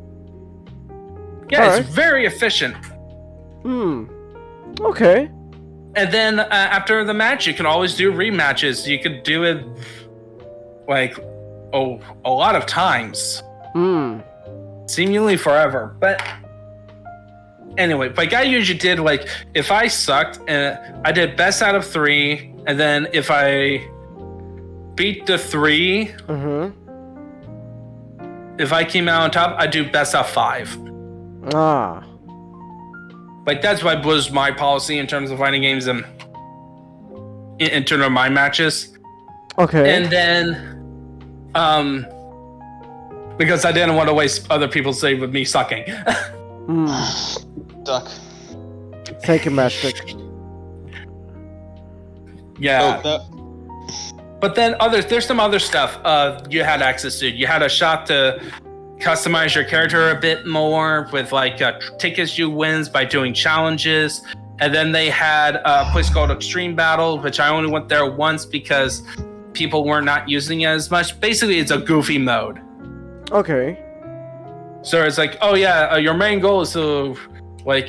Yeah, it's very efficient. Okay. And then after the match, you can always do rematches. You could do it like a lot of times. Seemingly forever. But anyway, like I usually did, like if I sucked, I did best out of 3, and then if I beat the 3, if I came out on top, I do best out of 5. Like that's what was my policy in terms of fighting games and in terms of my matches. Okay. And then because I didn't want to waste other people's save with me sucking. Duck. Thank you, Master. Yeah. But then there's some other stuff you had access to. You had a shot to customize your character a bit more with like tickets you wins by doing challenges. And then they had a place called Extreme Battle, which I only went there once because people were not using it as much. Basically, it's a goofy mode. Okay. So it's like, oh yeah, your main goal is to like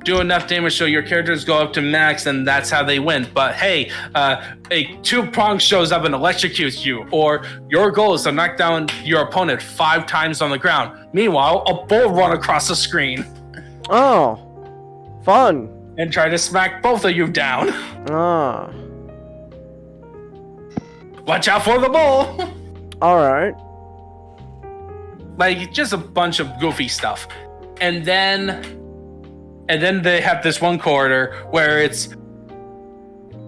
do enough damage so your characters go up to max, and that's how they win. But hey, a two-prong shows up and electrocutes you, or your goal is to knock down your opponent 5 times on the ground. Meanwhile, a bull run across the screen. Oh, fun. And try to smack both of you down. Ah. Watch out for the bull. All right. Like, just a bunch of goofy stuff. And then they have this one corridor where it's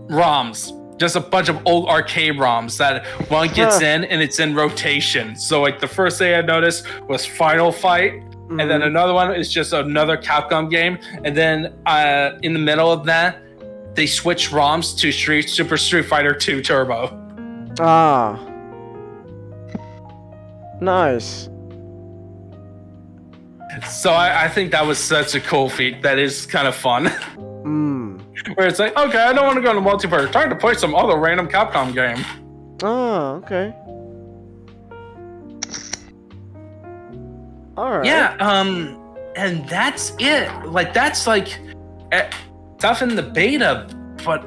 ROMs. Just a bunch of old arcade ROMs that one gets in and it's in rotation. So like the first thing I noticed was Final Fight. And then another one is just another Capcom game. And then in the middle of that, they switch ROMs to Super Street Fighter 2 Turbo. Ah. Nice. So I think that was such a cool feat. That is kind of fun. Where it's like, okay, I don't want to go to multiplayer. Time to play some other random Capcom game. Oh, okay. Alright. Yeah, and that's it. Like, that's like stuff in the beta, but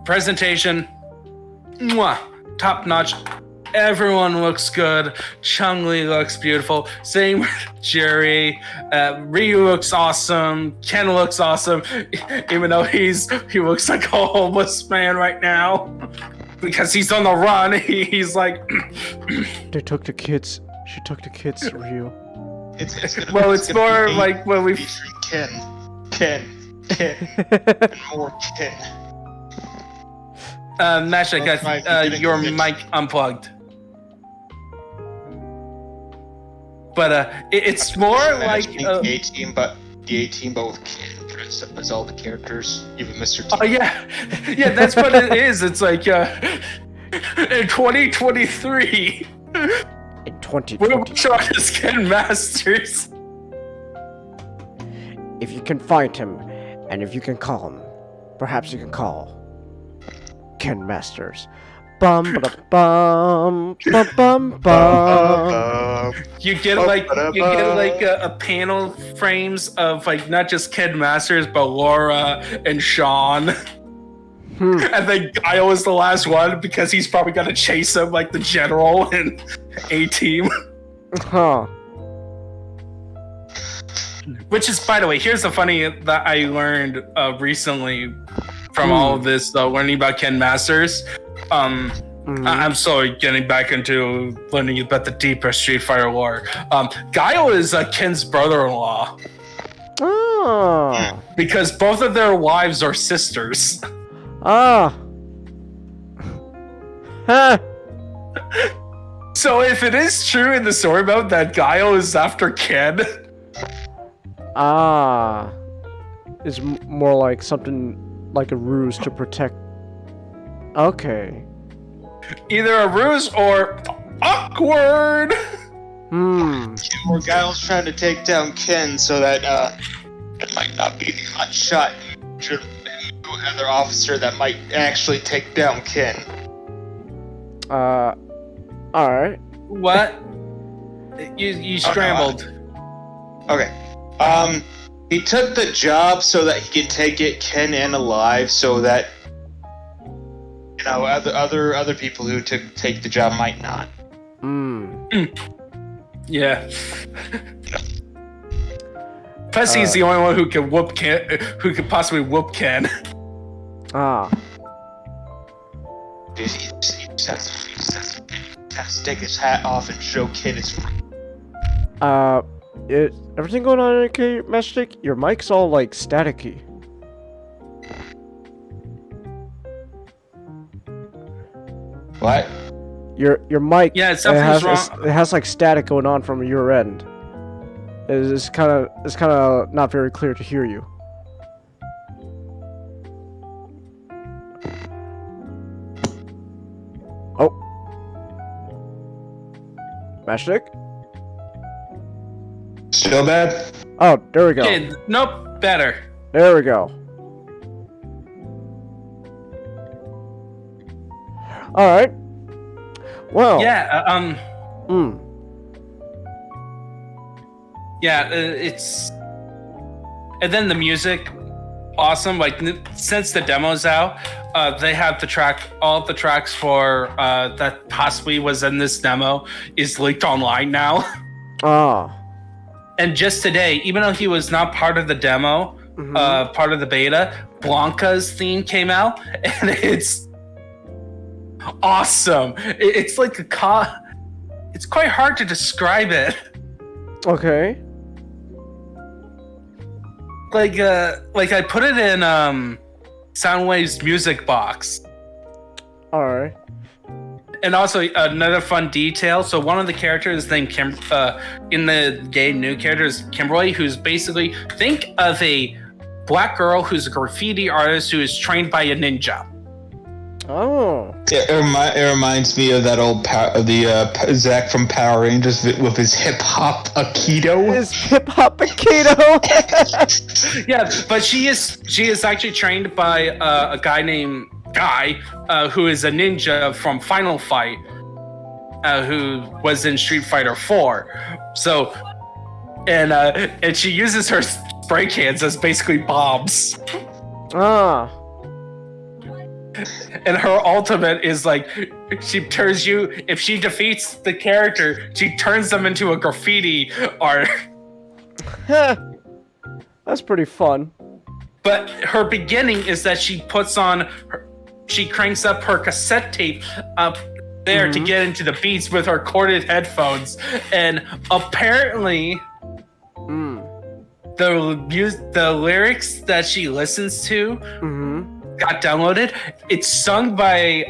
presentation, mwah, top notch. Everyone looks good. Chun-Li looks beautiful. Same with Jerry. Ryu looks awesome. Ken looks awesome, even though he looks like a homeless man right now because he's on the run. He's like, they took the kids. She took the kids, Ryu. It's more like when we Ken, and more Ken. Masha, guys, your mic unplugged. But it's more like the A-team, but with Ken dressed up as all the characters, even Mr. T. Oh yeah, that's what it is. It's like in 2023. In 2020. We're showing as Ken Masters. If you can find him, and if you can call him, perhaps you can call Ken Masters. Bum ba bum bum bum bum. You get like a panel frames of like not just Ken Masters but Laura and Sean. And then Guile is the last one because he's probably gonna chase him like the general in A-Team. Huh. Which is, by the way, here's the funny that I learned recently from all of this learning about Ken Masters. I'm sorry, getting back into learning about the deeper Street Fighter lore. Guile is Ken's brother-in-law. Oh. Because both of their wives are sisters. Ah. Huh. So if it is true in the story mode that Guile is after Ken... Ah. It's more like something like a ruse to protect... Okay. Either a ruse or awkward. Or Guile's trying to take down Ken so that it might not be the hot shot other officer that might actually take down Ken. Alright. What? You scrambled. Okay. He took the job so that he could get Ken in alive, so that other people who take the job might not. Yeah. Plus, he's the only one who can whoop Ken, who could possibly whoop Ken. Ah. Dude, he just has to take his hat off and show Ken his. Everything going on okay, Mastic? Your mic's all like staticky. What? Your mic. Yeah, something's wrong. It has like static going on from your end. It's kind of not very clear to hear you. Oh. Matchstick? Still bad? Oh, there we go. Okay, nope, better. There we go. Alright. Well. Yeah, Hmm. yeah, it's... And then the music, awesome. Like, since the demo's out, they have all the tracks for that possibly was in this demo is leaked online now. Ah. And just today, even though he was not part of the demo, part of the beta, Blanca's theme came out, and it's awesome. It's like it's quite hard to describe it. Okay. Like I put it in Soundwave's music box. Alright. And also another fun detail. So one of the characters named in the game, new character is Kimberly, who's basically think of a black girl who's a graffiti artist who is trained by a ninja. Oh. It reminds me of that old Zack from Power Rangers with his hip hop Aikido. His hip hop Aikido. Yeah, but she is actually trained by a guy named Guy, who is a ninja from Final Fight, who was in Street Fighter 4. So, and she uses her spray cans as basically bombs. Ah. And her ultimate is like, she turns you, if she defeats the character, she turns them into a graffiti art. That's pretty fun. But her beginning is that she cranks up her cassette tape up there to get into the beats with her corded headphones. And apparently, the lyrics that she listens to got downloaded. It's sung by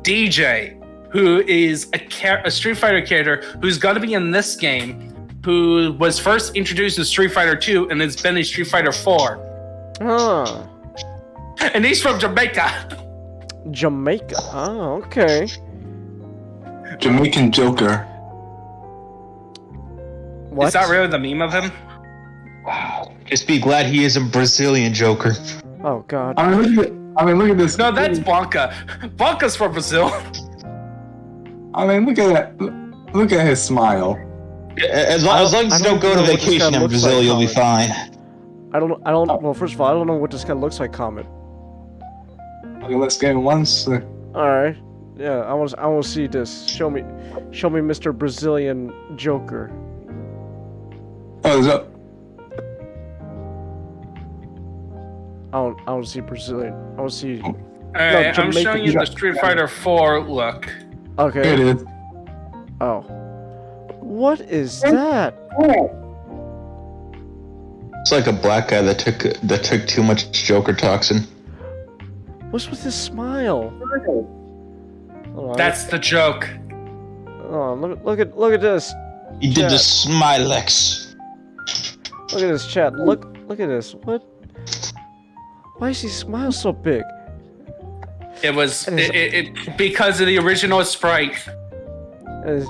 DJ, who is a Street Fighter character who's going to be in this game, who was first introduced in Street Fighter 2 and has been in Street Fighter 4. Huh. And he's from Jamaica. Jamaica. Oh, okay. Jamaican Joker. What? Is that really the meme of him? Just be glad he isn't Brazilian Joker. Oh God. I mean, look at this. No, that's Blanca. Blanca's from Brazil. I mean, look at that. Look at his smile. As long as you don't go to vacation in Brazil, you'll be fine. I don't. Well, first of all, I don't know what this guy looks like. Comment. Okay, let's get once. All right. Yeah, I want to see this. Show me, Mr. Brazilian Joker. Oh, is that? I don't see Brazilian. I want to see. Alright, I'm showing you the Street Fighter 4 look. Okay. Here it is. Oh. What is that? It's like a black guy that took too much Joker toxin. What's with his smile? Hold on. That's the joke. Hold on, look at this. He did the Smilex. Look at this chat. Look at this. What? Why is his smile so big? It was because of the original sprite. And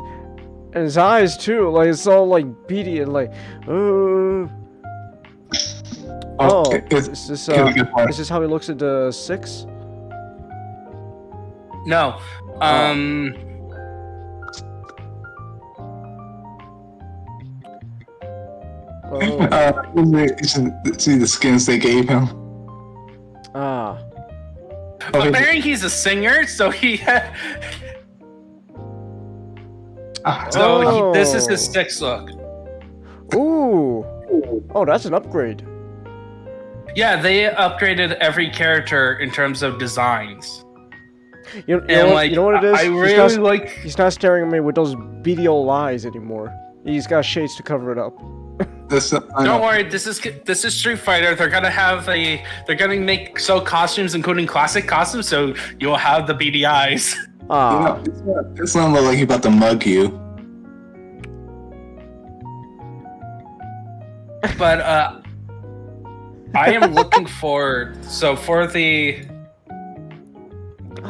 his eyes too. Like it's all like beady and like. Oh, is this how he looks at the 6? No. You should see the skins they gave him. Ah. Apparently he's a singer, so he had... this is his 6 look. Ooh. Oh, that's an upgrade. Yeah, they upgraded every character in terms of designs. You know what it is? I really like... He's not staring at me with those beady old eyes anymore. He's got shades to cover it up. Don't worry, this is Street Fighter. They're gonna make costumes, including classic costumes, so you'll have the beady eyes. Ah. It's not like he's about to mug you. But I am looking forward. So for the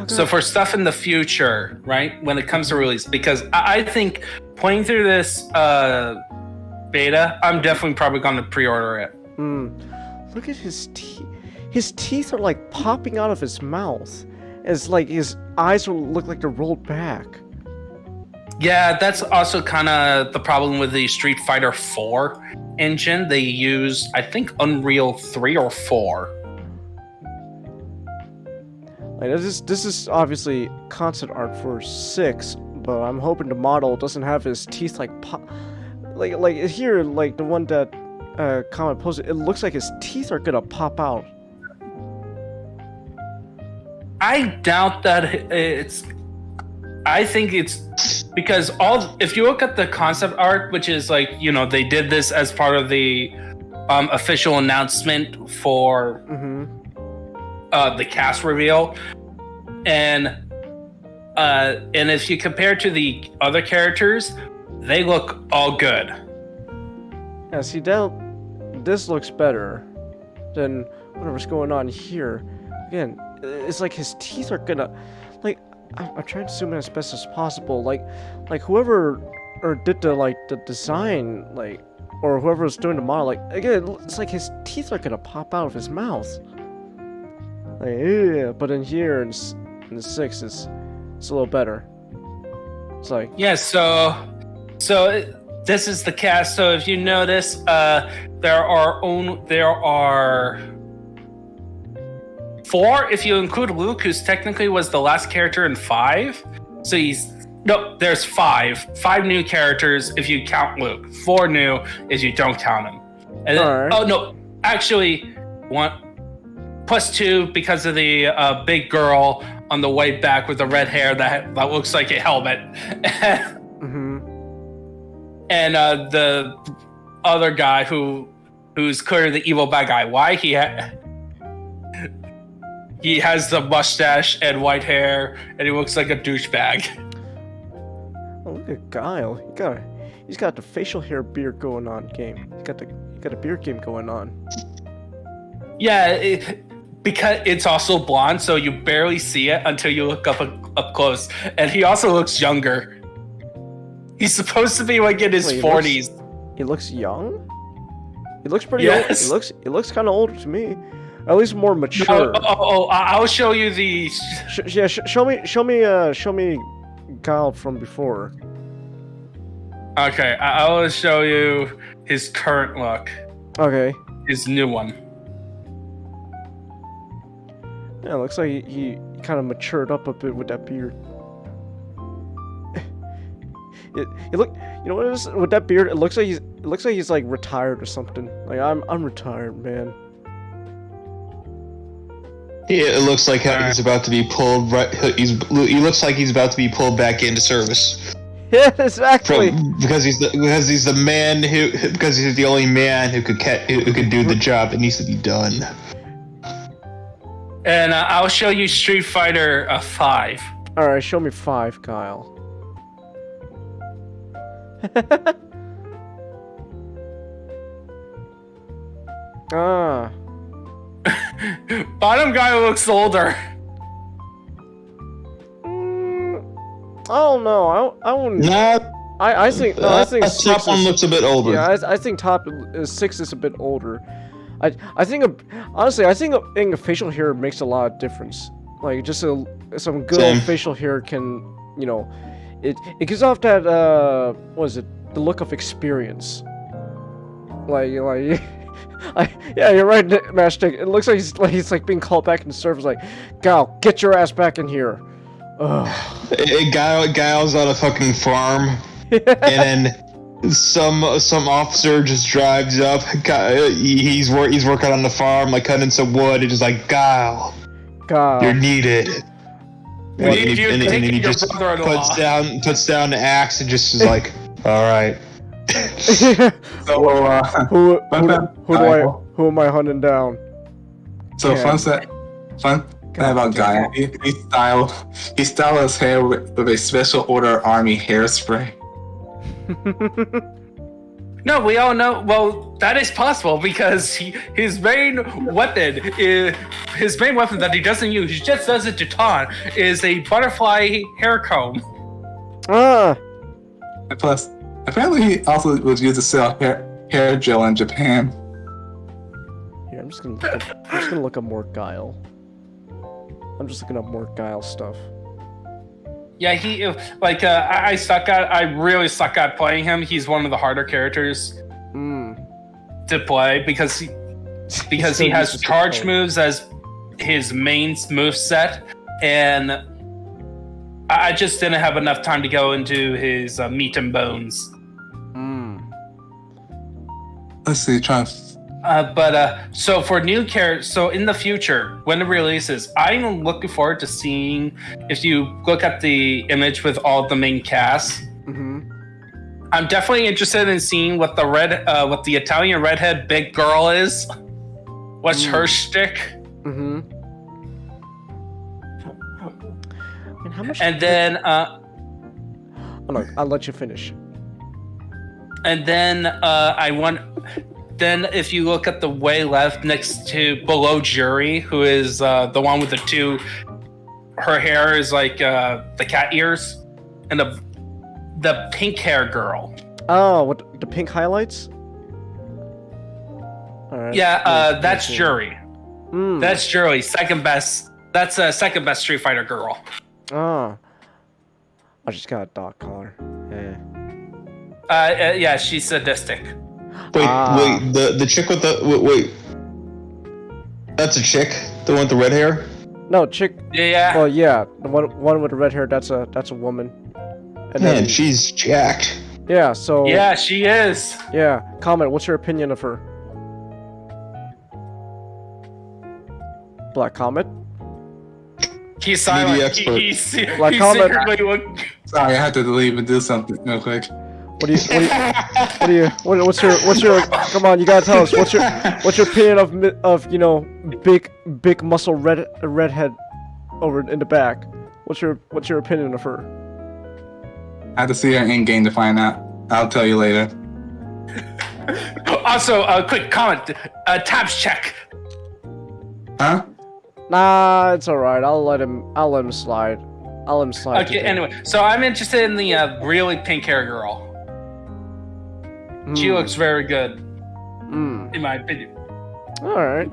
So for stuff in the future, right, when it comes to release, because I think playing through this beta, I'm definitely probably going to pre-order it. Look at his teeth. His teeth are like popping out of his mouth. It's like his eyes look like they're rolled back. Yeah, that's also kind of the problem with the Street Fighter 4 engine. They use, I think, Unreal 3 or 4. Like, this is obviously concept art for 6, but I'm hoping the model doesn't have his teeth like pop. Like here, like the one that comment posted, it looks like his teeth are gonna pop out. I doubt that it's. I think it's because if you look at the concept art, which is like, you know, they did this as part of the official announcement for the cast reveal, and if you compare to the other characters, they look all good. Yeah, see, this looks better than whatever's going on here. Again, it's like his teeth are gonna, like, I'm trying to zoom in as best as possible. Like whoever did the design, like, or whoever was doing the model, like, again, it's like his teeth are gonna pop out of his mouth. Like, yeah, but in here in the 6, it's a little better. It's like, yeah. So this is the cast. So if you notice, there are 4 if you include Luke, who's technically was the last character in 5. So there's 5 new characters if you count Luke. 4 new if you don't count him. And then, right. Oh no, actually 1 plus 2 because of the big girl on the way back with the red hair that looks like a helmet. And the other guy who's clearly the evil bad guy. Why he has the mustache and white hair, and he looks like a douchebag. Oh, look at Guile. He's got the facial hair beard going on game. He got a beard game going on. Yeah, because it's also blonde, so you barely see it until you look up close. And he also looks younger. He's supposed to be like in his 40s. He looks young? He looks pretty old. He looks kind of older to me. At least more mature. I'll show you the. Show me Guile from before. Okay, I will show you his current look. Okay. His new one. Yeah, it looks like he kind of matured up a bit with that beard. You know what it is with that beard? It looks like he's like retired or something. Like I'm retired, man. Yeah, it looks like he's about to be pulled. He looks like he's about to be pulled back into service. Yeah, exactly. Because he's the man because he's the only man who could do the job. It needs to be done. And I'll show you Street Fighter 5. All right, show me 5, Kyle. Bottom guy looks older. I don't know. I wouldn't. Nah. I think top one looks a bit older. Yeah, I think top 6 is a bit older. I think honestly, I think a facial hair makes a lot of difference. Like just some good old facial hair can, you know, it gives off that what is it? The look of experience. Like yeah, you're right, Mashstick. It looks like he's like being called back into service. Like, Guile, get your ass back in here. Guile's on a fucking farm, and then some officer just drives up. He's working on the farm, like cutting some wood. It's just like, Guile, you're needed. And then he just puts down the axe and just is like, all right. So, who am I hunting down? So fun thing about Guile. He styled his hair with a special order army hairspray. No, we all know. Well, That is possible because his main weapon that he doesn't use, he just does it to taunt, is a butterfly hair comb. Ah. And plus, apparently he also was used to sell hair gel in Japan. Here, I'm just gonna look up more Guile. I'm just looking up more Guile stuff. Yeah, he I really suck at playing him. He's one of the harder characters to play because he has charge moves as his main move set, and I just didn't have enough time to go into his meat and bones. Let's see, So for new characters, so in the future, when it releases, I'm looking forward to seeing, if you look at the image with all the main cast, I'm definitely interested in seeing what the Italian redhead big girl is. What's her shtick? And how much? And then, oh no, I'll let you finish. And then Then if you look at the way left next to below Jury, who is the one with the two, her hair is like the cat ears, and the pink hair girl. Oh, what the pink highlights? All right. Yeah, that's Jury. That's Jury, second best. That's a second best Street Fighter girl. Oh. I just got a dog collar. Yeah, she's sadistic. Wait, the chick with the wait. That's a chick, the one with the red hair. No, chick. Yeah. Well, yeah, the one with the red hair. That's a woman. And Man, she's jacked. Yeah. So. Yeah, she is. Yeah. Comment. What's your opinion of her? Black Comet. He's silent. He's secretly looking. Sorry, I had to leave and do something real quick. What's your come on, you gotta tell us what's your opinion of big muscle redhead over in the back. What's your opinion of her? I have to see her in game to find out. I'll tell you later. Also, a quick comment. Tabs check. Huh? Nah, it's all right. I'll let him slide. I'll let him slide. Okay. Anyway, so I'm interested in the really pink hair girl. She looks very good, in my opinion. All right.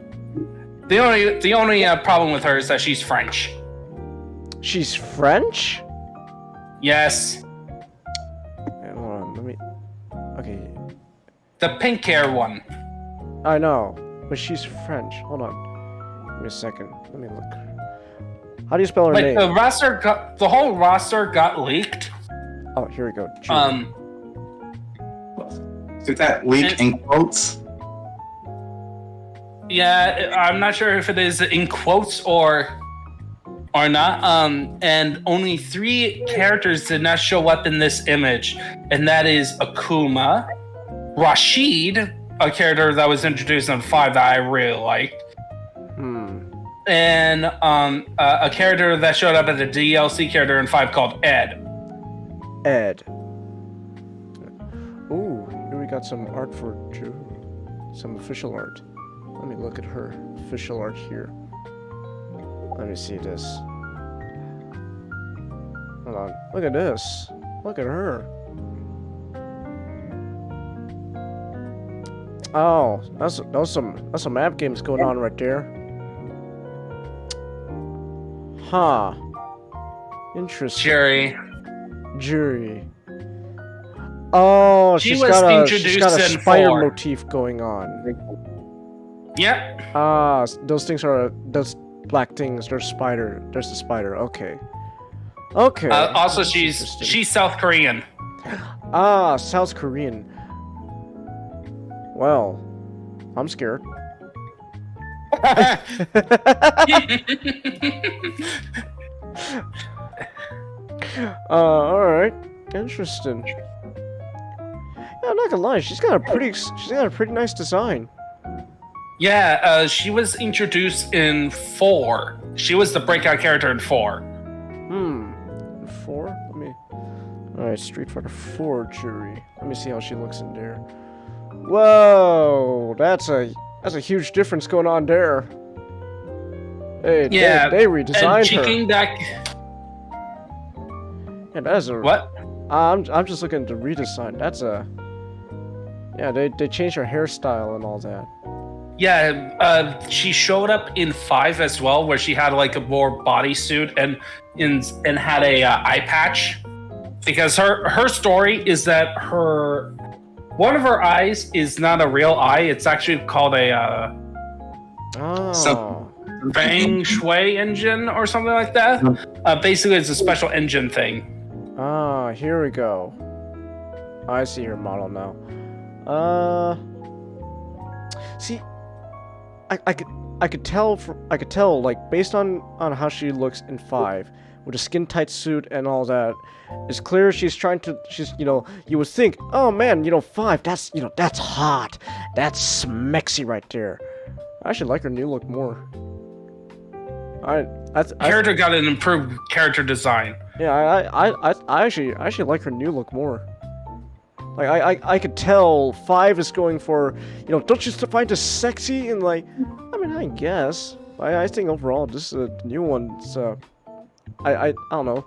The only problem with her is that she's French. She's French? Yes. Okay, hold on. Let me. Okay. The pink hair one. I know, but she's French. Hold on. Give me a second. Let me look. How do you spell her name? The whole roster got leaked. Oh, here we go. Is that leak in quotes? Yeah, I'm not sure if it is in quotes or not. And only 3 characters did not show up in this image, and that is Akuma, Rashid, a character that was introduced in 5 that I really liked, and a character that showed up as a DLC character in 5 called Ed. Ooh, here we got some art for Drew. Some official art. Let me look at her official art here. Let me see this. Hold on. Look at this. Look at her. Oh, that's some app games going on right there. Huh. Interesting. Jury. Oh, she's got a spider motif going on. Yep. Those things are those black things. There's the spider. Okay. Also, she's South Korean. South Korean. Well, I'm scared. All right. Interesting. Yeah, I'm not gonna lie. She's got a pretty nice design. Yeah, she was introduced in 4. She was the breakout character in 4. 4? All right, Street Fighter 4 Jury. Let me see how she looks in there. Whoa, that's a huge difference going on there. Hey, Yeah, they redesigned and she her. came back. Yeah, that's a What? I'm just looking at the redesign. That's a yeah. They changed her hairstyle and all that. Yeah, she showed up in 5 as well, where she had like a more bodysuit and had a eye patch, because her story is that one of her eyes is not a real eye. It's actually called a feng shui engine or something like that. Basically, it's a special engine thing. Ah, here we go. I see her model now. See, I could tell like based on how she looks in 5 with a skin tight suit and all that. It's clear she's you would think, oh man, 5, that's hot, that's smexy right there. I should like her new look more. Character got an improved character design. Yeah, I actually like her new look more. Like I could tell 5 is going for, don't you find this sexy? And like, I mean, I guess. I think overall this new one. I don't know.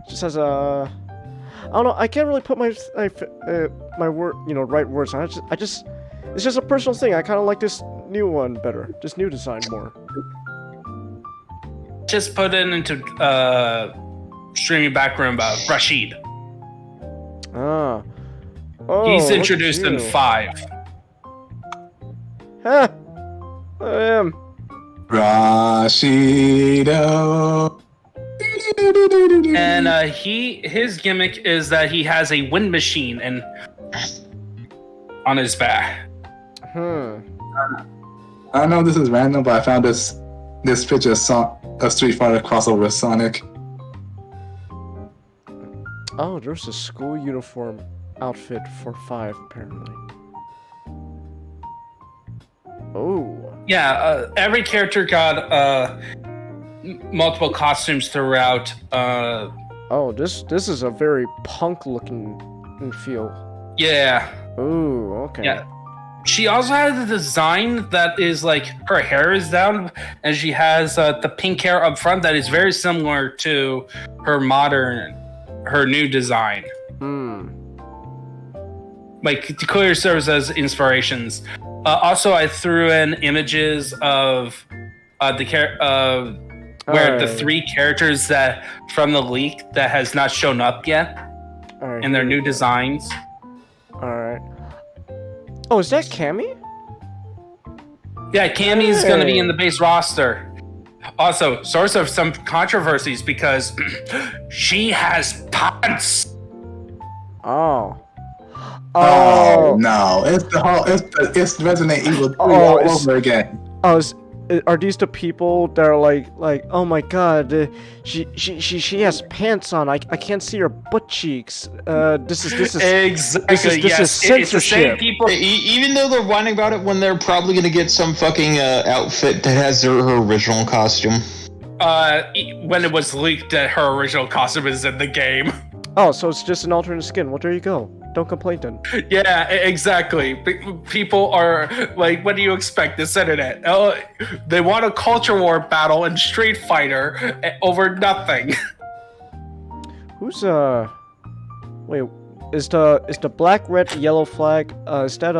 Just has a. I don't know. I can't really put my word, right words. It's just a personal thing. I kind of like this new one better. This new design more. Just put it into streaming background about Rashid. Ah. Oh, he's introduced in 5. Huh. I am. Rashido. And his gimmick is that he has a wind machine on his back. I know this is random, but I found this picture of Street Fighter crossover with Sonic. Oh, there's a school uniform outfit for 5 apparently. Oh. Yeah, every character got multiple costumes throughout. Oh, this is a very punk looking feel. Yeah. Ooh, okay. Yeah. She also has a design that is like her hair is down, and she has the pink hair up front that is very similar to her new design. Like, to clearly serves as inspirations. Also, I threw in images of where the 3 characters that from the leak that has not shown up yet in their new designs. All right. Oh, is that Cammy? Yeah, Cammy is going to be in the base roster. Also, source of some controversies because she has pants. Oh. Oh no! It's Resident Evil 3 all over again. Oh, are these the people that are like oh my god, she has pants on. I can't see her butt cheeks. This is exactly this is censorship. It's the same people. Even though they're whining about it when they're probably gonna get some fucking outfit that has her original costume. When it was leaked that her original costume is in the game. Oh, so it's just an alternate skin. Well, there you go. Don't complain then. Yeah, exactly. People are like, what do you expect? This internet. They want a culture war battle in Street Fighter over nothing. Who's wait, is the black, red, yellow flag? Is that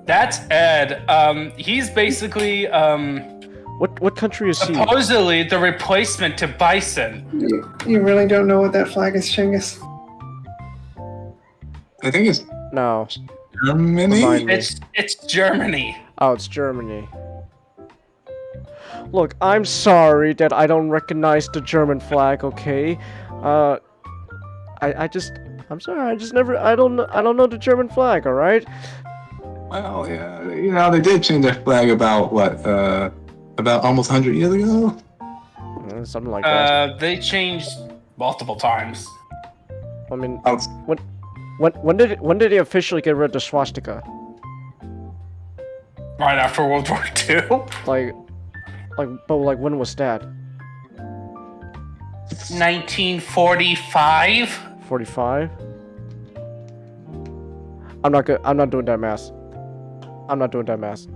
That's Ed. He's basically What country is he? Supposedly the replacement to Bison. You really don't know what that flag is, Chingus? I think it's No. Germany. It's Germany. Oh, it's Germany. Look, I'm sorry that I don't recognize the German flag, okay? I'm sorry, I don't know the German flag, alright? Well, yeah, they did change their flag about about almost 100 years ago? Something like that. They changed multiple times. I mean, when did they officially get rid of the swastika? Right after World War II? But when was that? 1945? 45? I'm not good. I'm not doing that math. I'm not doing that math.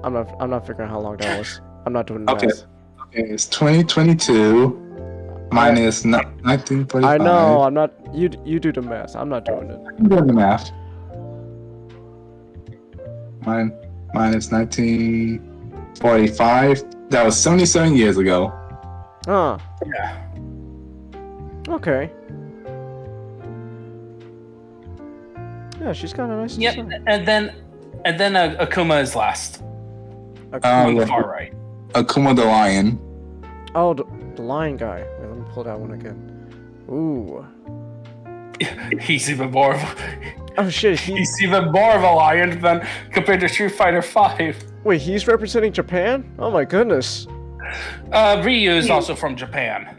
I'm not figuring how long that was. I'm not doing that math. Okay, it's 2022 minus 1945. I know. I'm not. You do the math. I'm not doing it. I'm doing the math. Minus 1945. That was 77 years ago. Huh. Yeah. Okay. Yeah, she's got a nice Yep. design. And then Akuma is last. On the far right. Akuma the Lion. Oh, the lion guy. Wait, let me pull that one again. Ooh. He's even more of Oh shit. he's even more of a lion than compared to Street Fighter V. Wait, he's representing Japan? Oh my goodness. Ryu is also from Japan.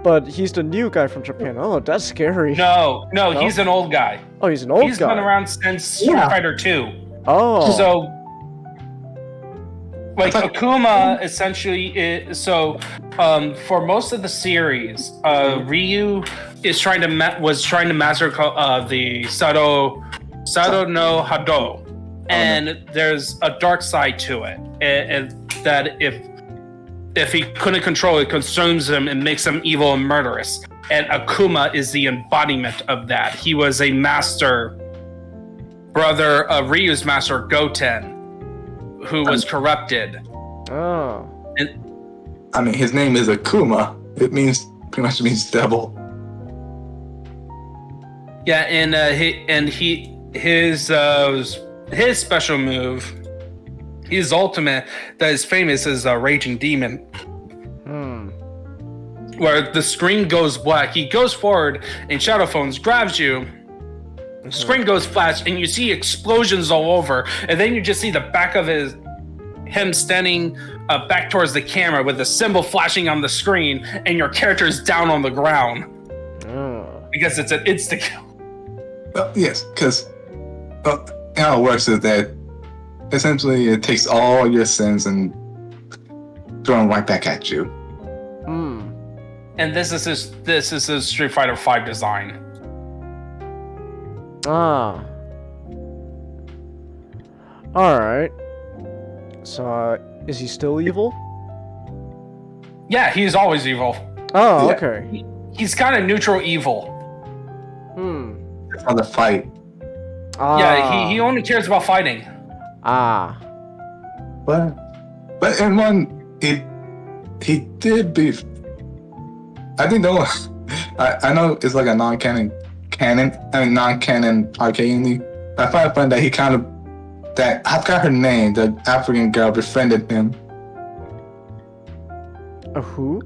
But he's the new guy from Japan. Oh, that's scary. No, he's an old guy. Oh, he's an old He's guy. been around since Street Fighter 2. Oh. So, like Akuma, essentially, for most of the series, Ryu is trying to master the Sado no Hado, and there's a dark side to it, and that if he couldn't control it, consumes him and makes him evil and murderous. And Akuma is the embodiment of that. He was a master, brother of Ryu's master Goten, who was corrupted. Oh. And I mean, his name is Akuma. It pretty much means devil. yeah, his special move, his ultimate that is famous is Raging Demon. Where the screen goes black, he goes forward and Shadow Phones grabs you. The screen goes flash and you see explosions all over, and then you just see the back of him standing back towards the camera with the symbol flashing on the screen, and your character is down on the ground because it's an insta kill. Well, yes, because how it works is that essentially it takes all your sins and throw them right back at you. And this is his Street Fighter V design. Ah. Alright. So, is he still evil? Yeah, he's always evil. Oh, Yeah. okay. He's kind of neutral evil. That's how the fight. Ah. Yeah, he only cares about fighting. Ah. But in one, he did beef. I think the one, I know it's like a non-canon arcade indie. I find it fun that he kind of, that I forgot her name, the African girl befriended him. Who?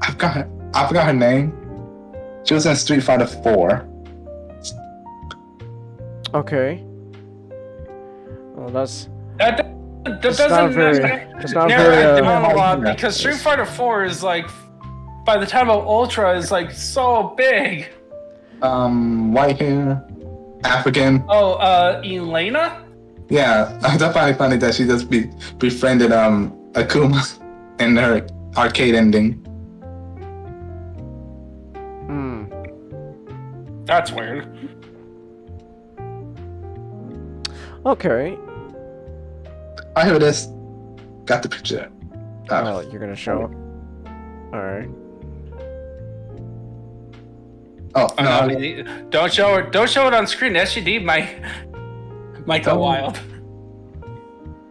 I forgot her name. She was in Street Fighter 4. Okay. Well, that's That not doesn't very. narrow It's not it very. down a lot, because Street Fighter 4 is like, by the time of Ultra, is like so big. White hair, African. Oh, Elena? Yeah, I find it funny that she just befriended Akuma in her arcade ending. That's weird. Okay. I heard this. Got the picture. Oh, you're gonna show it. All right. Oh Oh, no! no, don't show it on screen. SGD might go wild.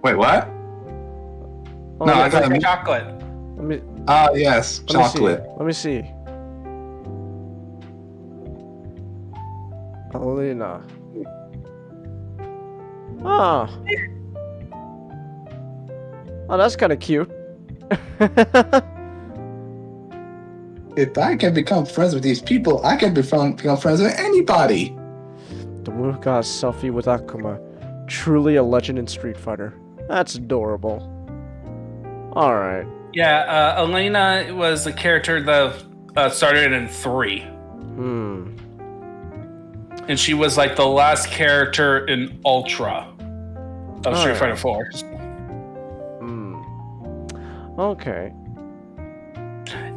Wait, what? Oh, No, yeah, I thought. Chocolate. Let me. Ah, yes, Let me chocolate. see. Let me see. Elena. Ah. Oh, that's kind of cute. If I can become friends with these people, I can become friends with anybody. The Muka selfie with Akuma. Truly a legend in Street Fighter. That's adorable. Alright. Yeah, Elena was the character that started in 3. And she was like the last character in Ultra of Street Fighter 4. Okay.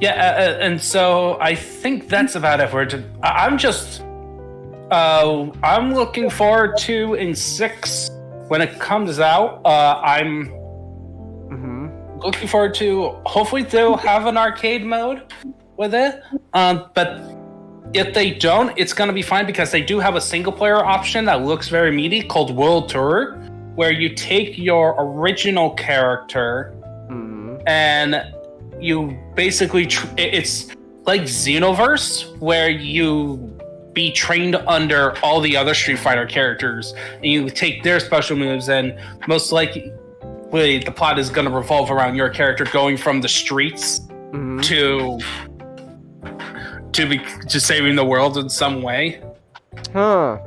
Yeah, and so I think that's about it. I'm just I'm looking forward to in 6 when it comes out. I'm looking forward to. Hopefully, they'll have an arcade mode with it. But if they don't, it's gonna be fine because they do have a single player option that looks very meaty called World Tour, where you take your original character and you basically it's like Xenoverse, where you be trained under all the other Street Fighter characters, and you take their special moves, and most likely the plot is going to revolve around your character going from the streets to saving the world in some way. Huh.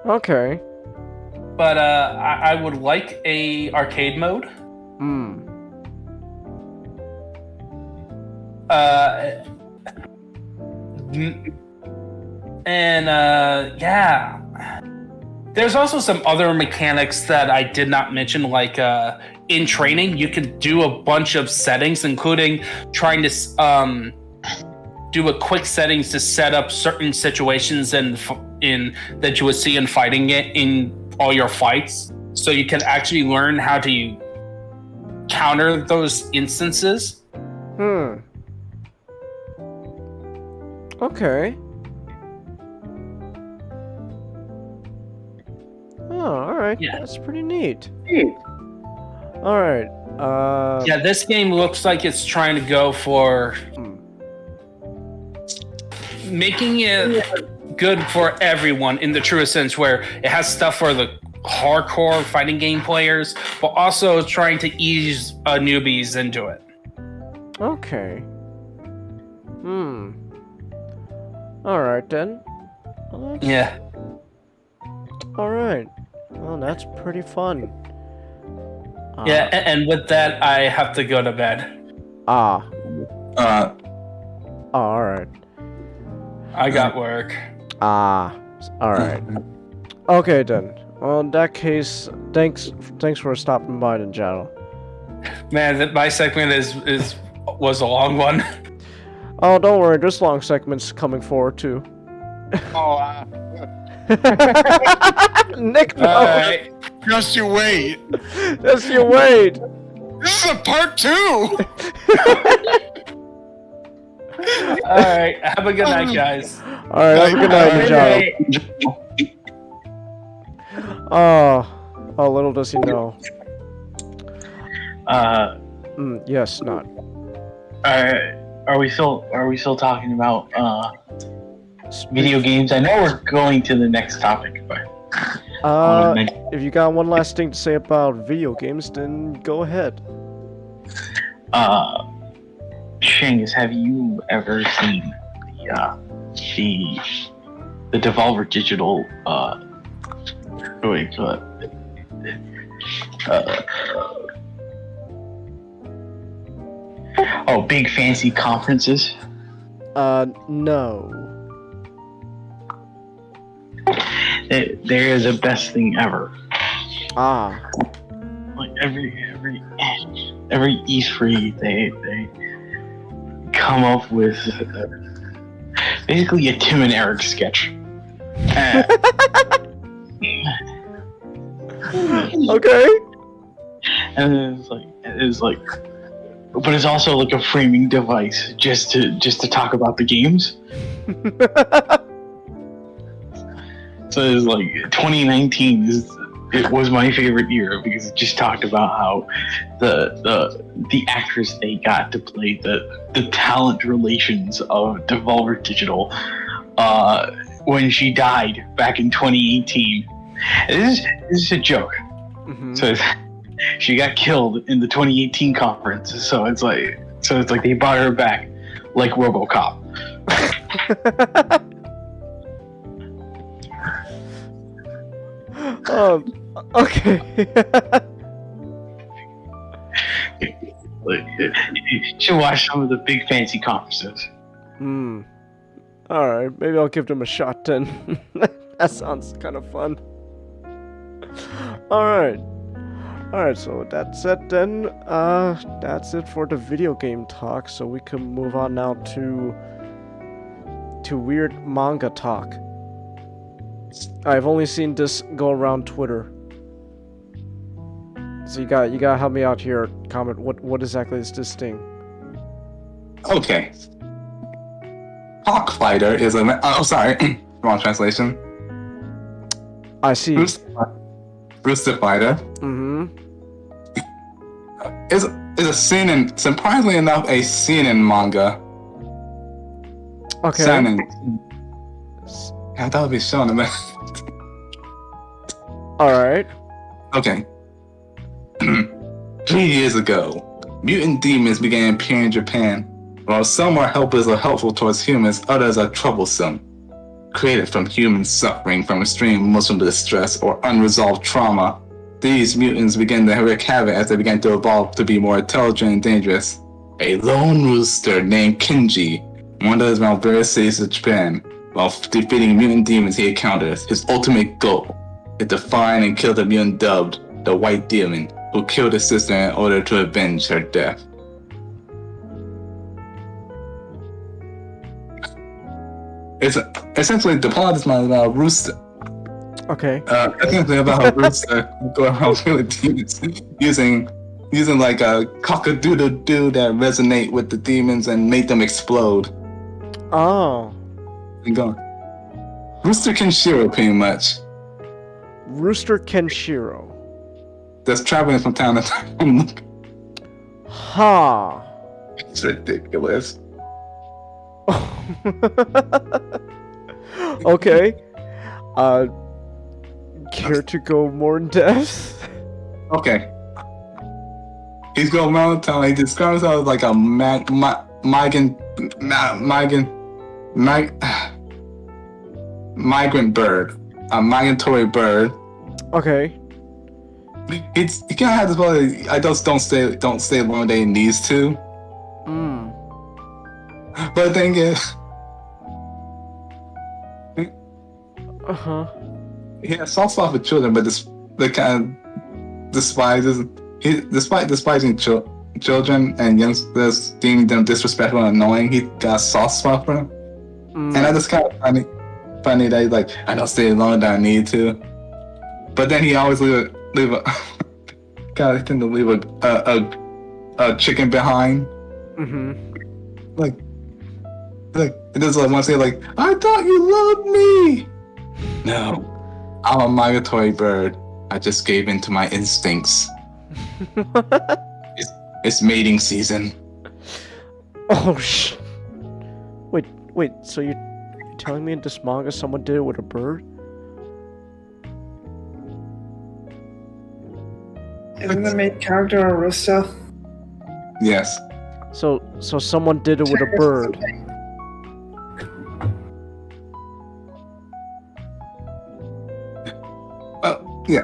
Okay. But I would like a arcade mode. Yeah. There's also some other mechanics that I did not mention, like in training, you can do a bunch of settings, including trying to do a quick settings to set up certain situations in that you would see in fighting it in all your fights, so you can actually learn how to counter those instances. Okay. Oh, alright. Yeah. That's pretty neat. Alright. Yeah, this game looks like it's trying to go for making it good for everyone in the truest sense, where it has stuff for the hardcore fighting game players, but also trying to ease newbies into it. Okay. Alright then. Well, Yeah. Alright. Well, that's pretty fun. Yeah, and with that, I have to go to bed. Alright. I got work. Alright. Okay then. Well, in that case, thanks for stopping by then, Jado. Man, my segment was a long one. Oh, don't worry, there's long segments coming forward too. Nick, no. Alright. Just you wait. Just you wait. This is a part 2. Alright, have a good night, guys. Alright, have a good night, Jado. Oh, little does he know. Yes, not. Are we still talking about video games? I know we're going to the next topic, but if you got one last thing to say about video games, then go ahead. Shangus, have you ever seen the Devolver Digital big fancy conferences? No. They're the best thing ever. Like every E3, they come up with basically a Tim and Eric sketch. Okay. And it's like, but it's also like a framing device just to talk about the games. So it's like 2019 it was my favorite year because it just talked about how the actors they got to play the talent relations of Devolver Digital when she died back in 2018. This is a joke. So she got killed in the 2018 conference. So it's like they brought her back like RoboCop. Okay. You should watch some of the big fancy conferences. Alright, maybe I'll give them a shot then. That sounds kind of fun. Alright, so that's it then. That's it for the video game talk, so we can move on now to weird manga talk. I've only seen this go around Twitter. So you gotta help me out here. Comment what exactly is this thing? Okay. Hawk Fighter is a. Oh, sorry, wrong translation. I see. Rooster Fighter. Mm-hmm. Is a seinen, surprisingly enough, a seinen manga. Okay. Seinen. I thought it'd be shown, man. All right. Okay. 3 years ago, mutant demons began appearing in Japan. While some are helpless or helpful towards humans, others are troublesome. Created from human suffering from extreme emotional distress or unresolved trauma, these mutants began to wreak havoc as they began to evolve to be more intelligent and dangerous. A lone rooster named Kenji wanders around various cities of Japan. While defeating mutant demons he encounters, his ultimate goal is to find and kill the mutant dubbed the White Demon, who killed his sister in order to avenge her death. It's essentially the plot is about a rooster. Okay. Essentially about a rooster going around killing demons using like a cock-a-doodle-doo that resonate with the demons and make them explode. Oh. And go. Rooster Kenshiro, pretty much. Rooster Kenshiro. That's traveling from town to town. Ha. It's ridiculous. Okay. Care to go more in depth? Okay. He's going around town. He describes himself as like a migrant bird, a migratory bird. Okay. He kind of has this quality. I just don't stay longer than he needs to. Mm. But the thing is, he has soft spot for children, but the kind of despite despising children and youngsters, deeming them disrespectful and annoying, he got a soft spot for them. And that is kind of funny that he's like, I don't stay longer than I need to. But then he always leave a kind of tend to leave a chicken behind. Mm-hmm. Like it does like once say like, I thought you loved me. No, I'm a migratory bird. I just gave in to my instincts. It's mating season. Oh Wait. So you're telling me in this manga someone did it with a bird? Isn't the main character a rooster? Yes. So someone did it with a bird. Yeah.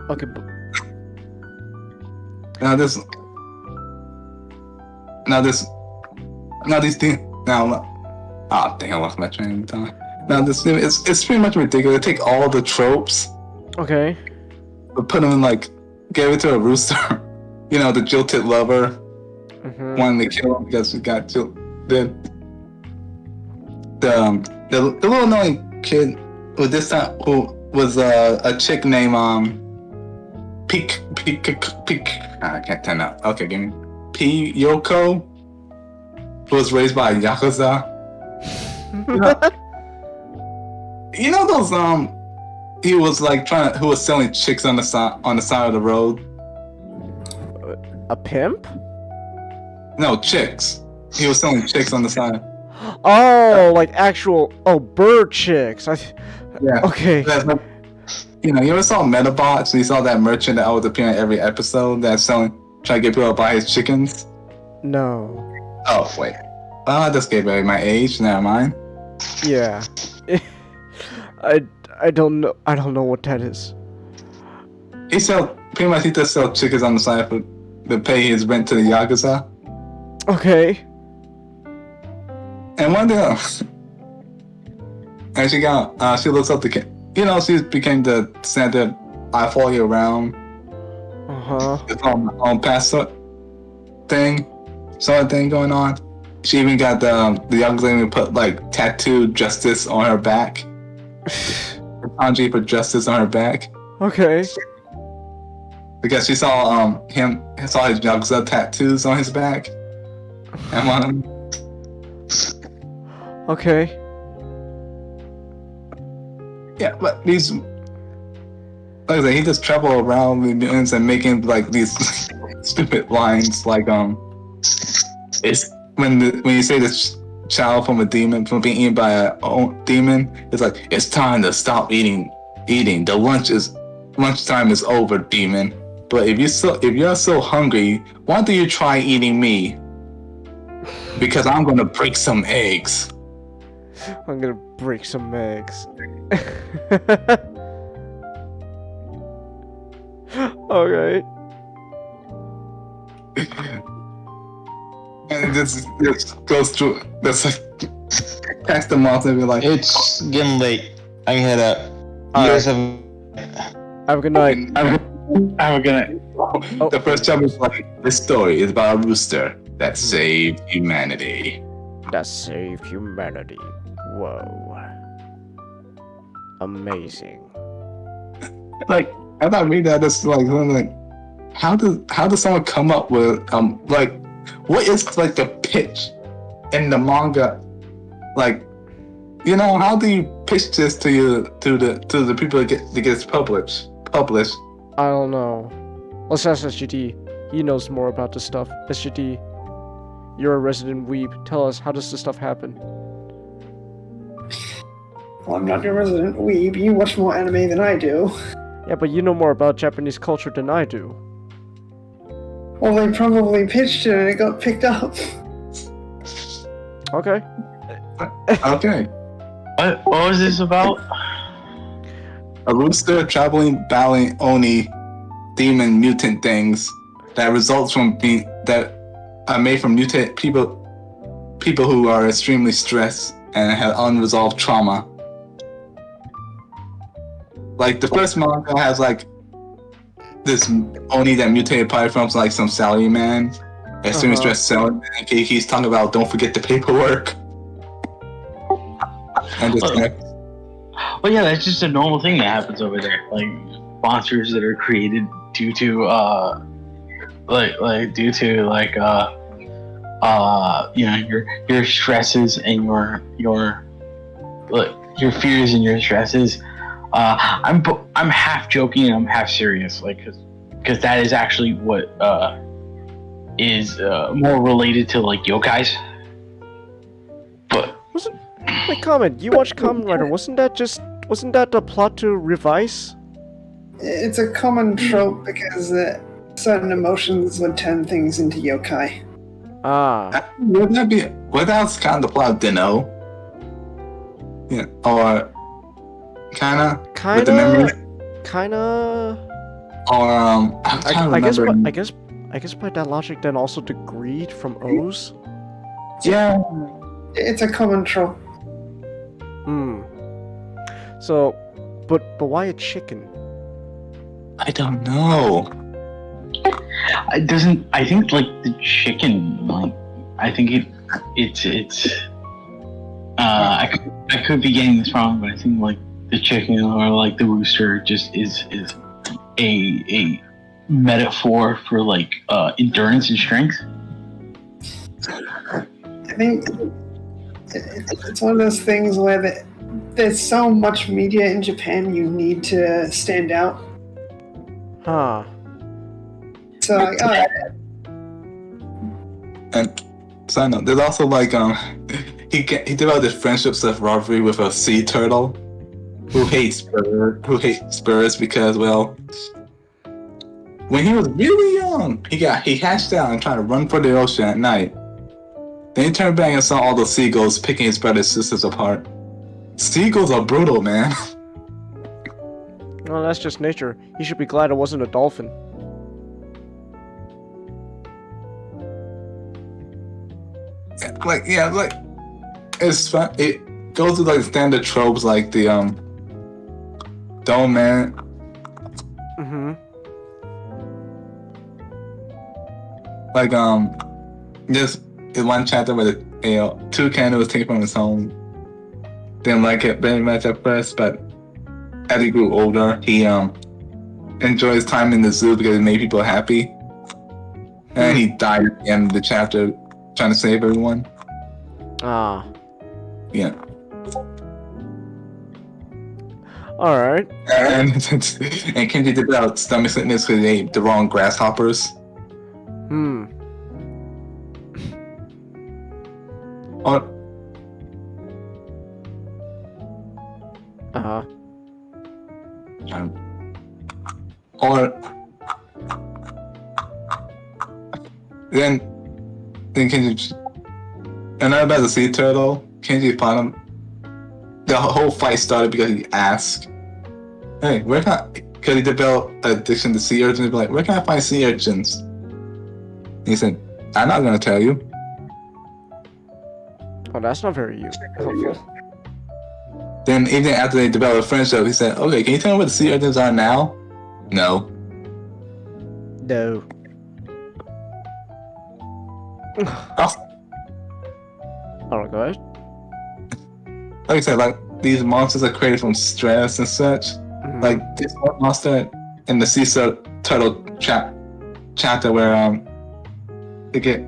Okay, but Now these things. Dang, I lost my train of thought. Now this thing, it's pretty much ridiculous. They take all the tropes, okay. but put them in like, give it to a rooster. You know, the jilted lover. Mm-hmm. Wanting to kill him because we got the little annoying kid who this time who was a chick named Peak. I can't tell now. Okay, give me P Yoko, who was raised by a yakuza. You know those he was like who was selling chicks on the side of the road. A pimp? No, chicks. He was selling chicks on the side. Oh, like actual bird chicks. Yeah. Okay. You know, you ever saw Metabots? You saw that merchant that always appear in every episode that's trying to get people to buy his chickens? No. Oh, wait. Well, I just gave away my age. Never mind. Yeah. I don't know. I don't know what that is. He just sell chickens on the side to pay his rent to the yakuza. Okay. And one day, and she looks up to kid. You know, she became the standard I follow you around. It's on past sort of thing going on. She even got the young lady who put like tattooed justice on her back. kanji for justice on her back. Okay. Because she saw his Yakuza tattoos on his back. And on him. Okay. Yeah, but these, like I said, he just travel around the mutants and making like these stupid lines, like it's when you say this child from a demon from being eaten by a demon, it's like it's time to stop eating. The lunchtime is over, demon. But if you're so hungry, why don't you try eating me? Because I'm gonna break some eggs. I'm gonna break some eggs. Okay. And this goes through. That's like past the month and be like, It's getting late. I can head up. All You guys right. Have a good night. Have a good night. Oh. The first chapter is like, this story is about a rooster that saved humanity. That saved humanity. Whoa. Amazing. Like, I thought reading that, it's like, how does someone come up with like, what is like the pitch in the manga? Like, how do you pitch this to the people that gets published? I don't know. Let's ask SGT. He knows more about this stuff. SGT, you're a resident weeb. Tell us, how does this stuff happen? Well, I'm not your resident weeb. You watch more anime than I do. Yeah, but you know more about Japanese culture than I do. Well, they probably pitched it and it got picked up. Okay. Okay. What was this about? A rooster traveling, battling Oni, demon, mutant things that results from that are made from mutant people who are extremely stressed and have unresolved trauma. Like the first manga has like this Oni that mutated probably from like some salary man, extremely stressed salary man. He's talking about don't forget the paperwork. And just Well, yeah, that's just a normal thing that happens over there. Like monsters that are created due to your stresses and your fears and your stresses. I'm half joking and I'm half serious, like because that is actually what is more related to like yokais. But Wait, comment. You watched Kamen Rider. Wasn't that the plot to Revise? It's a common trope because certain emotions would turn things into yokai. Ah. Would that's kind of the plot of Dino? Yeah, or kinda with the memories, kinda. or I guess by that logic, then also the greed from O's. Yeah. It's a common trope. So, but why a chicken? I don't know. it doesn't. I think like the chicken. Like I think it's. I could be getting this wrong, but I think like the chicken or like the rooster just is a metaphor for like endurance and strength. I think it's one of those things where there's so much media in Japan, you need to stand out. Huh. So, like, And side note, there's also like he developed this friendship rivalry with a sea turtle who hates birds because, well, when he was really young, he hatched out and tried to run for the ocean at night. Then he turned back and saw all the seagulls picking his brother's sisters apart. Seagulls are brutal, man. Well, that's just nature. You should be glad it wasn't a dolphin. Like it's fun. It goes with like standard tropes like the dome man. Like just in one chapter where the toucan was taken from his home. Didn't like it very much at first, but as he grew older, he enjoyed his time in the zoo because it made people happy. And he died at the end of the chapter trying to save everyone. Ah. Yeah. Alright. And Kenji developed stomach sickness because he ate the wrong grasshoppers. Or then Kenji, another about the sea turtle, Kenji found him. The whole fight started because he asked, "Hey, where can I?" Because he developed an addiction to sea urchins. He'd be like, "Where can I find sea urchins?" And he said, "I'm not gonna tell you." Oh, that's not very helpful. Then even after they developed a friendship, he said, "Okay, can you tell me where the sea urchins are now?" No. No. Alright, go ahead. Like I said, like these monsters are created from stress and such. Like this one monster in the sea turtle chapter where they get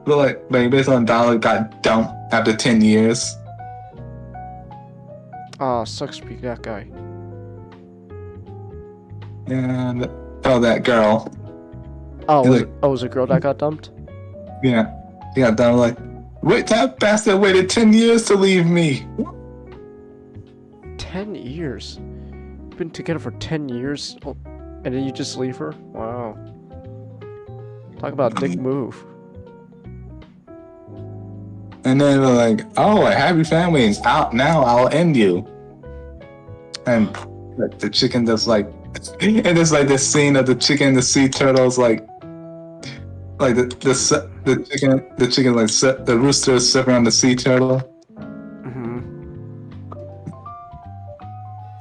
like based on dollar got dumped after 10 years. Ah, sucks to be that guy. And that girl. Oh, it was a girl that got dumped? Yeah. He got dumped like, wait, that bastard waited 10 years to leave me. 10 years? You've been together for 10 years? Oh, and then you just leave her? Wow. Talk about a dick move. And then they're like, oh, a happy family is out now, I'll end you. And the chicken just like, and there's like this scene of the chicken and the sea turtles like the chicken like the rooster is surfing on the sea turtle.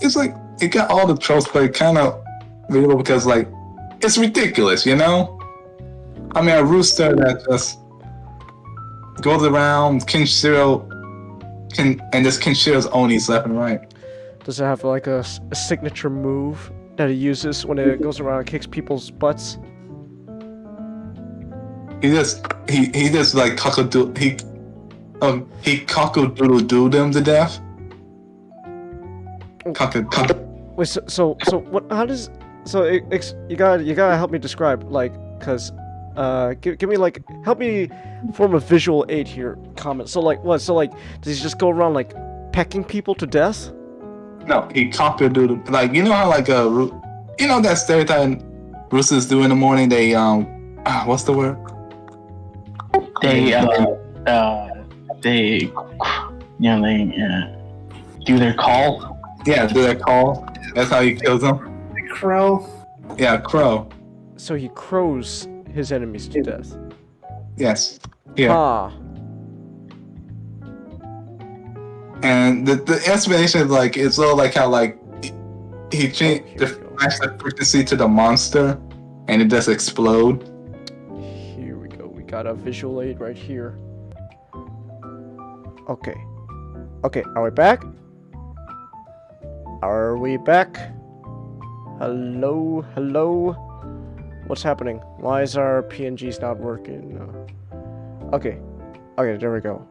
It's like it got all the tropes, but it kind of relatable because like it's ridiculous, you know. I mean, a rooster that just goes around and just Kenshiro's Onis left and right. Does it have like a signature move that he uses when it goes around and kicks people's butts? He just like he cockle-doodle-doo them to death. Wait, so what? How does you gotta help me describe, like, cause give me like, help me form a visual aid here. Comment. So like what? So like does he just go around like pecking people to death? No, he cockle-doodle, like, you know how like you know that stereotype roosters do in the morning. They what's the word? They do their call. Yeah, do their call. That's how he kills them. Crow. Yeah, crow. So he crows his enemies to death. Yes. Yeah. Ah. And the explanation is like it's all like how like he changed the frequency to the monster, and it does explode. Here we go. We got a visual aid right here. Okay. Okay. Are we back? Are we back? Hello? Hello? What's happening? Why is our PNGs not working? Okay. Okay, there we go.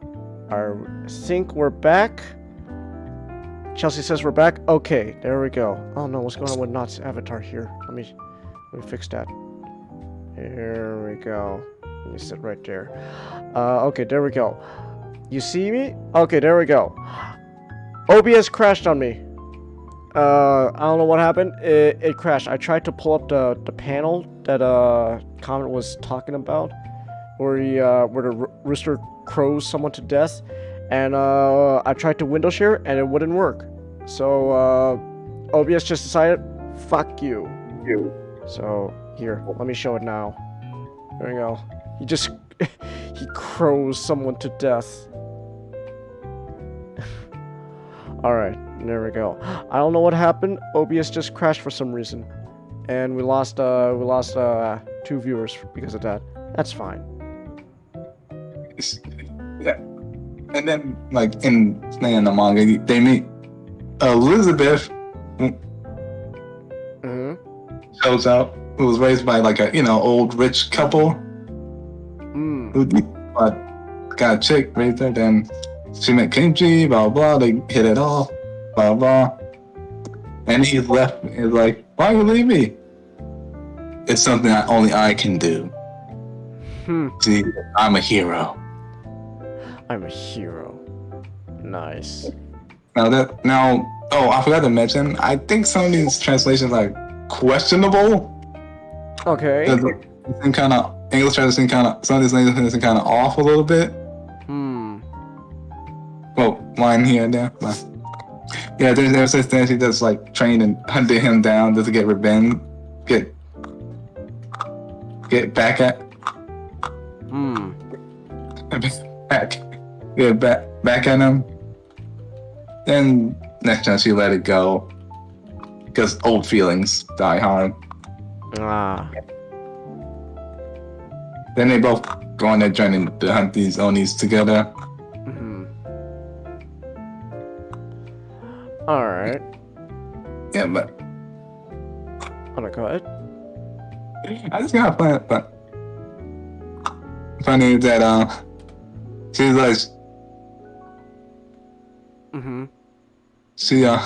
I think we're back. Chelsea says we're back. Okay, there we go. Oh no, what's going on with Not's avatar here? Let me fix that. Here we go. Let me sit right there. Okay, there we go. You see me? Okay, there we go. OBS crashed on me. I don't know what happened. It crashed. I tried to pull up the panel that Comment was talking about, where the rooster crows someone to death, and I tried to window share and it wouldn't work. So OBS just decided, fuck you. So here, let me show it now. There we go. He just he crows someone to death. All right. There we go. I don't know what happened. OBS just crashed for some reason, and we lost 2 viewers because of that. That's fine. Yeah. And then like in the manga, they meet Elizabeth shows up, who was raised by like a old rich couple who got a chick raised her. Then she met Kimchi, blah blah. They hit it off, blah blah. And he left. He's like, "Why you leave me?" It's something that only I can do. See, I'm a hero. I'm a hero. Nice. Oh, I forgot to mention. I think some of these translations are questionable. Okay. Kind of English translation, some of these English translation kind of off a little bit. Well, line here and there. But yeah, there's this thing she does like train and hunted him down just to get revenge, get back at. Back at him. Then next time she let it go because old feelings die hard. Then they both go on their journey to hunt these Onis together. All right. Yeah, but go ahead. I just got funny that she's like she well,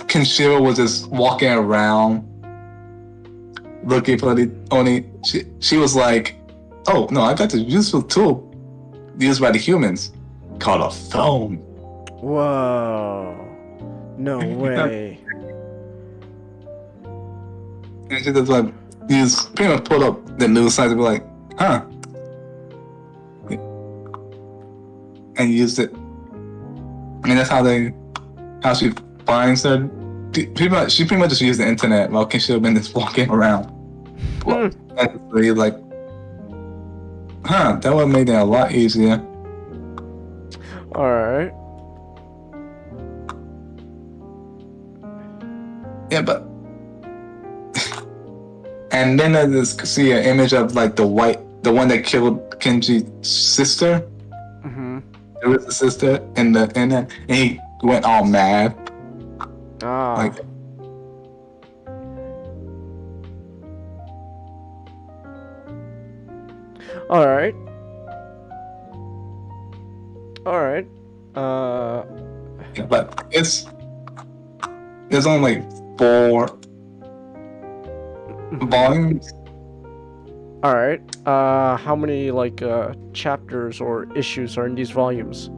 Kenshiro was just walking around looking for the Oni. She was like, "Oh no, I got this useful tool used by the humans called a phone." Whoa! No way! And she just like pretty much pulled up the news site to be like, "Huh," and used it. And that's how she finds her. She pretty much just used the internet while Kenshiro have been just walking around. And so he's like, "Huh, that would have made it a lot easier." All right. Yeah, but and then I just see an image of like the one that killed Kenji's sister. There was a sister and he went all mad. Like, all right. Yeah, but there's only like 4 volumes. All right. How many chapters or issues are in these volumes?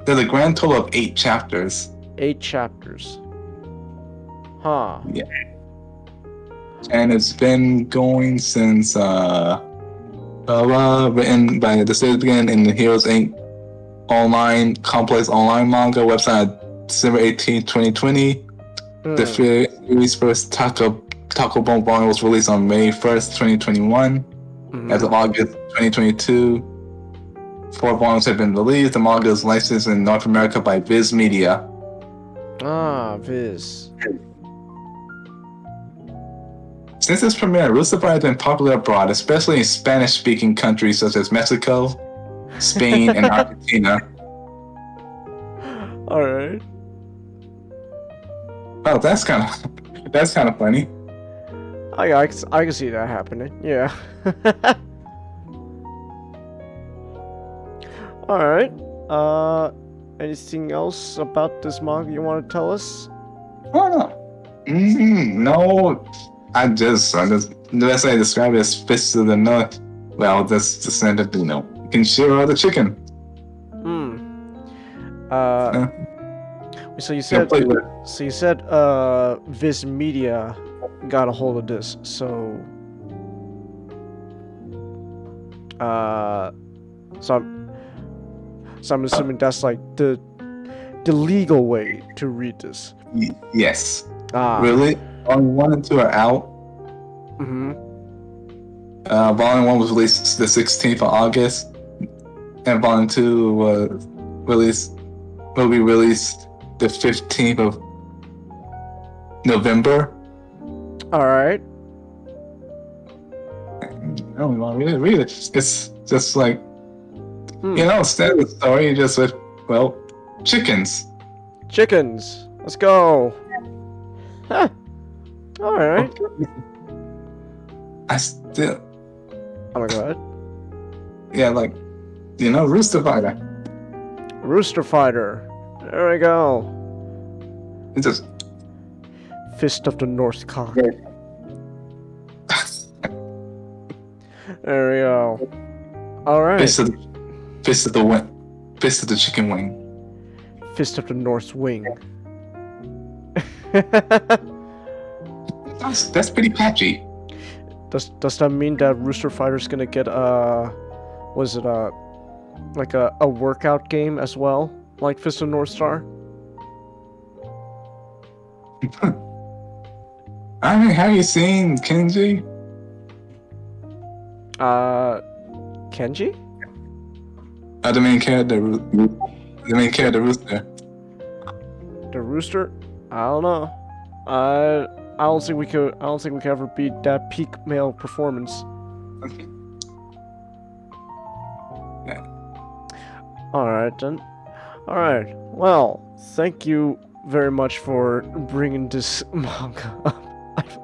There's a grand total of 8 chapters. 8 chapters. Huh. Yeah. And it's been going since written by the series began in the Heroes Inc. online complex online manga website December 18, 2020. The series first Takobon volume was released on May 1st, 2021. As of August 2022, 4 volumes have been released. The manga is licensed in North America by Viz Media. Viz. Since its premiere, Rooster Fighter has been popular abroad, especially in Spanish-speaking countries such as Mexico, Spain, and Argentina. All right. Oh, that's kind of funny. I can see that happening. Yeah. All right. Anything else about this manga you want to tell us? No. I just the best way to describe it is fists to the nut. Well, that's the standard, Kenshiro the chicken. So you said Viz Media got a hold of this. So I'm assuming that's like the legal way to read this. Yes. Really? Volume 1 and 2 are out. Volume 1 was released the 16th of August, and Volume 2 will be released the 15th of November. All right. I don't want to read it. It's just like standard story, just with Well, chickens. Chickens. Let's go. Huh. All right. I still, Oh my god. yeah, like, Rooster Fighter. Rooster Fighter. There we go. It just, Fist of the North Cock. There we go. All right. fist of the wing, fist of the chicken wing. Fist of the North Wing. That's pretty patchy. Does that mean that Rooster Fighter's gonna get was it like a workout game as well, like Fist of North Star? I mean, have you seen Kenji? Kenji? The main character, Rooster. The Rooster? I don't know. I don't think we could ever beat that peak male performance. Yeah. Alright then. Alright. Well, thank you very much for bringing this manga up.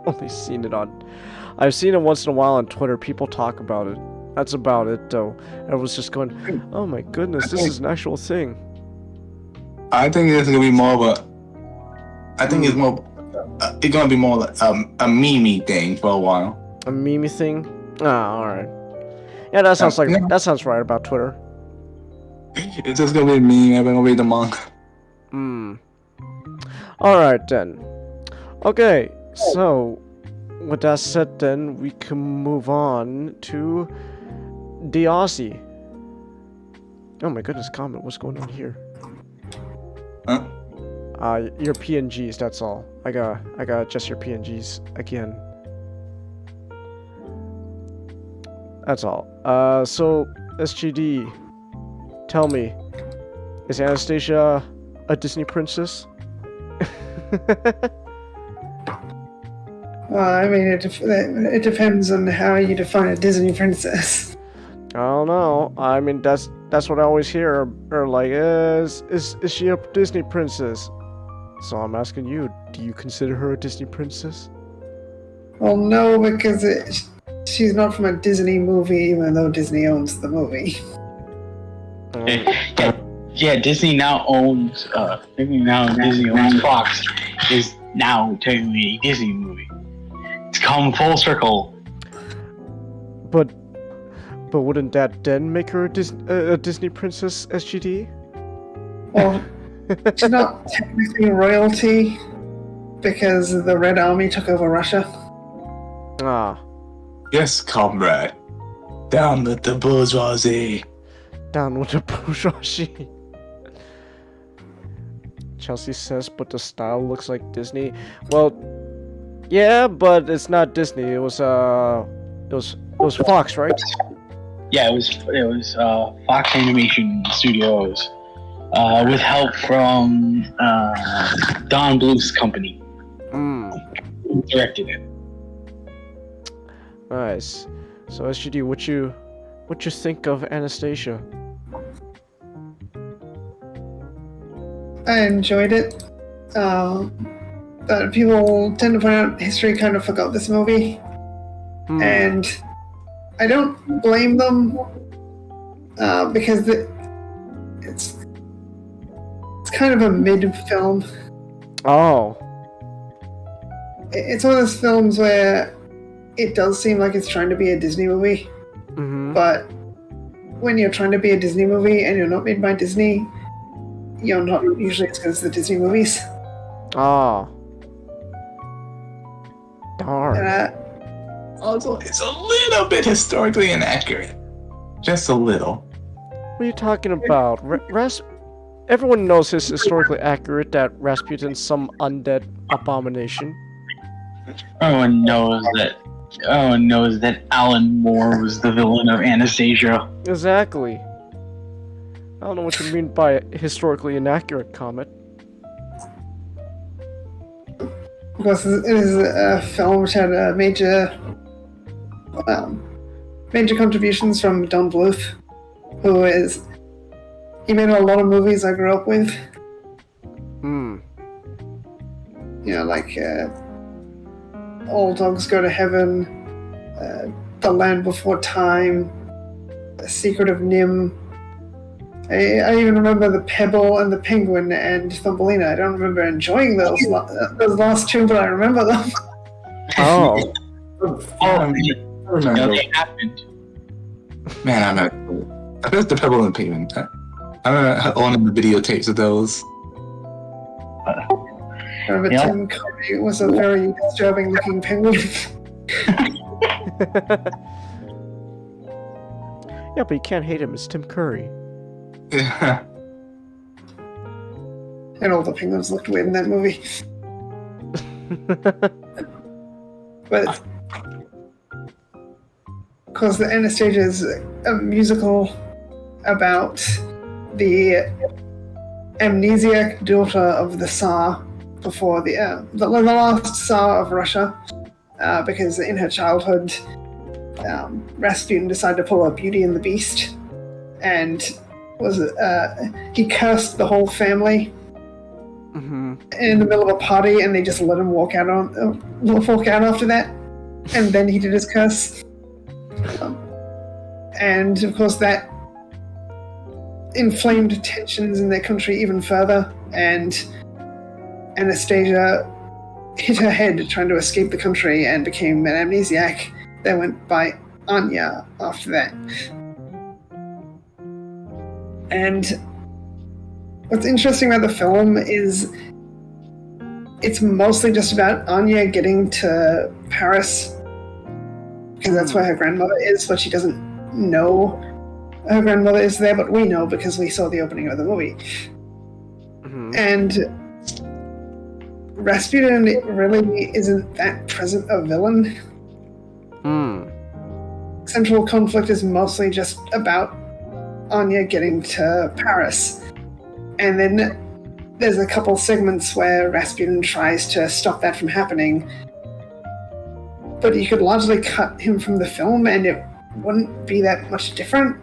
I've seen it once in a while on Twitter. People talk about it. That's about it though. I was just going, oh my goodness, this is an actual thing. I think it's gonna be more of a. I think it's more. It's gonna be more like a meme thing for a while. A meme thing? Ah, alright. Yeah, that sounds that sounds right about Twitter. It's just gonna be a meme. I'm gonna read the manga. Alright then. Okay, so with that said then, we can move on to the Aussie. Oh my goodness, comment, what's going on here? Huh? Your PNGs, that's all. I got just your PNGs again. That's all. So SGD, tell me, is Anastasia a Disney princess? Well, I mean, it depends on how you define a Disney princess. I don't know. I mean, that's what I always hear. Or like, is she a Disney princess? So I'm asking you, do you consider her a Disney princess? Well, no, because she's not from a Disney movie, even though Disney owns the movie. Yeah, Disney now owns. Disney owns Fox. Is now technically a Disney movie. It's come full circle. But wouldn't that then make her a Disney princess, SGD? Well, she's not technically royalty because the Red Army took over Russia. Ah. Yes, comrade. Down with the bourgeoisie. Down with the bourgeoisie. Chelsea says, but the style looks like Disney. Well, yeah, but it's not Disney. It was Fox, right? Yeah, it was Fox Animation Studios, with help from Don Bluth's company. Who directed it. Nice. So SGD, what you think of Anastasia? I enjoyed it. But people tend to point out history kind of forgot this movie. And I don't blame them because it's kind of a mid-film. Oh. It's one of those films where it does seem like it's trying to be a Disney movie. But when you're trying to be a Disney movie and you're not made by Disney, you're not usually as good as the Disney movies. Oh. Darn. Also, it's a little bit historically inaccurate. Just a little. What are you talking about? Everyone knows it's historically accurate that Rasputin's some undead abomination. Everyone knows that Alan Moore was the villain of Anastasia. Exactly. I don't know what you mean by historically inaccurate, Comet. Because it is a film which had major contributions from Don Bluth, who is he made a lot of movies I grew up with. Hmm. You know, like All Dogs Go to Heaven, The Land Before Time, The Secret of Nim. I even remember The Pebble and the Penguin and Thumbelina. I don't remember enjoying those last two, but I remember them. Oh. They happened. Man, I missed the Pebble and the Penguin. I remember owning the videotapes of those. I remember Tim Curry was a very disturbing looking penguin. Yeah, but you can't hate him. It's Tim Curry. Yeah. And all the penguins looked weird in that movie. But because the Anastasia is a musical about the amnesiac daughter of the Tsar before the last Tsar of Russia, because in her childhood, Rasputin decided to pull a Beauty and the Beast, and he cursed the whole family in the middle of a party, and they just let him walk out after that, and then he did his curse, and of course that inflamed tensions in their country even further, and Anastasia hit her head trying to escape the country and became an amnesiac that went by Anya after that. And what's interesting about the film is it's mostly just about Anya getting to Paris, because that's where her grandmother is, but she doesn't know her grandmother is there, but we know because we saw the opening of the movie. And Rasputin really isn't that present a villain. Central conflict is mostly just about Anya getting to Paris. And then there's a couple segments where Rasputin tries to stop that from happening. But you could largely cut him from the film and it wouldn't be that much different.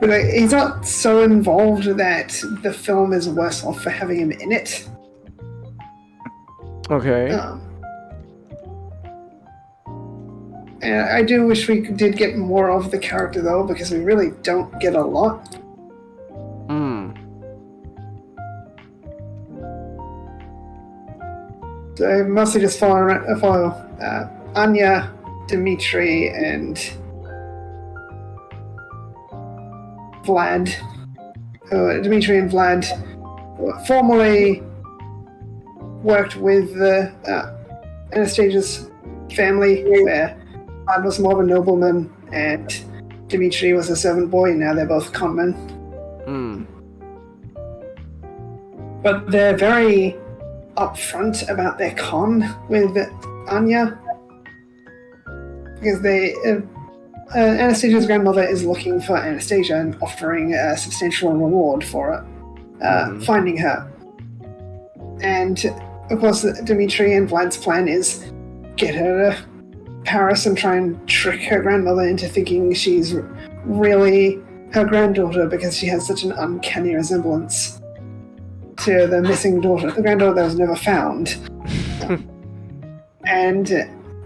But he's not so involved that the film is worse off for having him in it. Okay. And I do wish we did get more of the character, though, because we really don't get a lot. So I mostly just follow Anya, Dmitri, and Vlad. Dmitri and Vlad formerly worked with Anastasia's family, where Vlad was more of a nobleman and Dmitri was a servant boy. Now they're both conmen. But they're very upfront about their con with Anya, because Anastasia's grandmother is looking for Anastasia and offering a substantial reward for finding her. And of course, Dmitri and Vlad's plan is get her to Paris and try and trick her grandmother into thinking she's really her granddaughter, because she has such an uncanny resemblance to the missing daughter, the granddaughter that was never found. And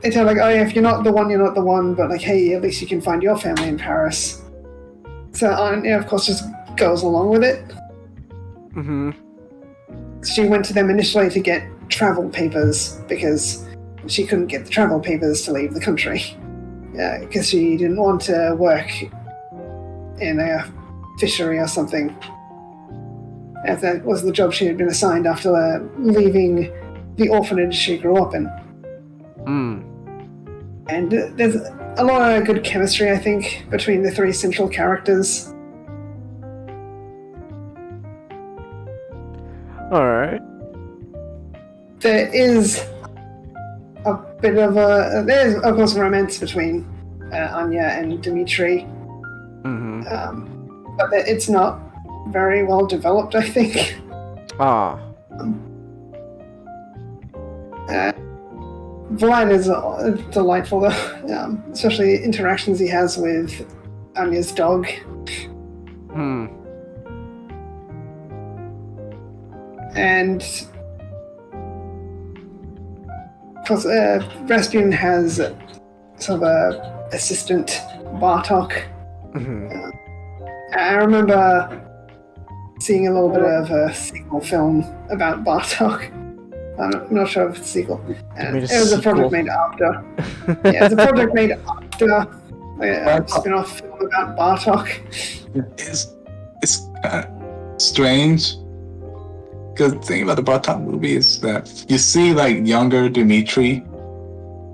they tell, like, oh yeah, if you're not the one, you're not the one, but like, hey, at least you can find your family in Paris. So Anya, of course, just goes along with it. She went to them initially to get travel papers, because she couldn't get the travel papers to leave the country. Because she didn't want to work in a fishery or something. As that was the job she had been assigned after leaving the orphanage she grew up in. And there's a lot of good chemistry, I think, between the three central characters. Alright. There is a bit of there's of course romance between Anya and Dmitri. But it's not very well developed, I think. Vlad is delightful, especially interactions he has with Anya's dog. And of course, Rasputin has sort of a assistant, Bartok. I remember seeing a little bit of a sequel film about Bartok. I'm not sure if it's a sequel. It was a project made after. Yeah, it was a project made after a spin-off film about Bartok. It's kind of strange. Because the thing about the Bartok movie is that you see like younger Dmitri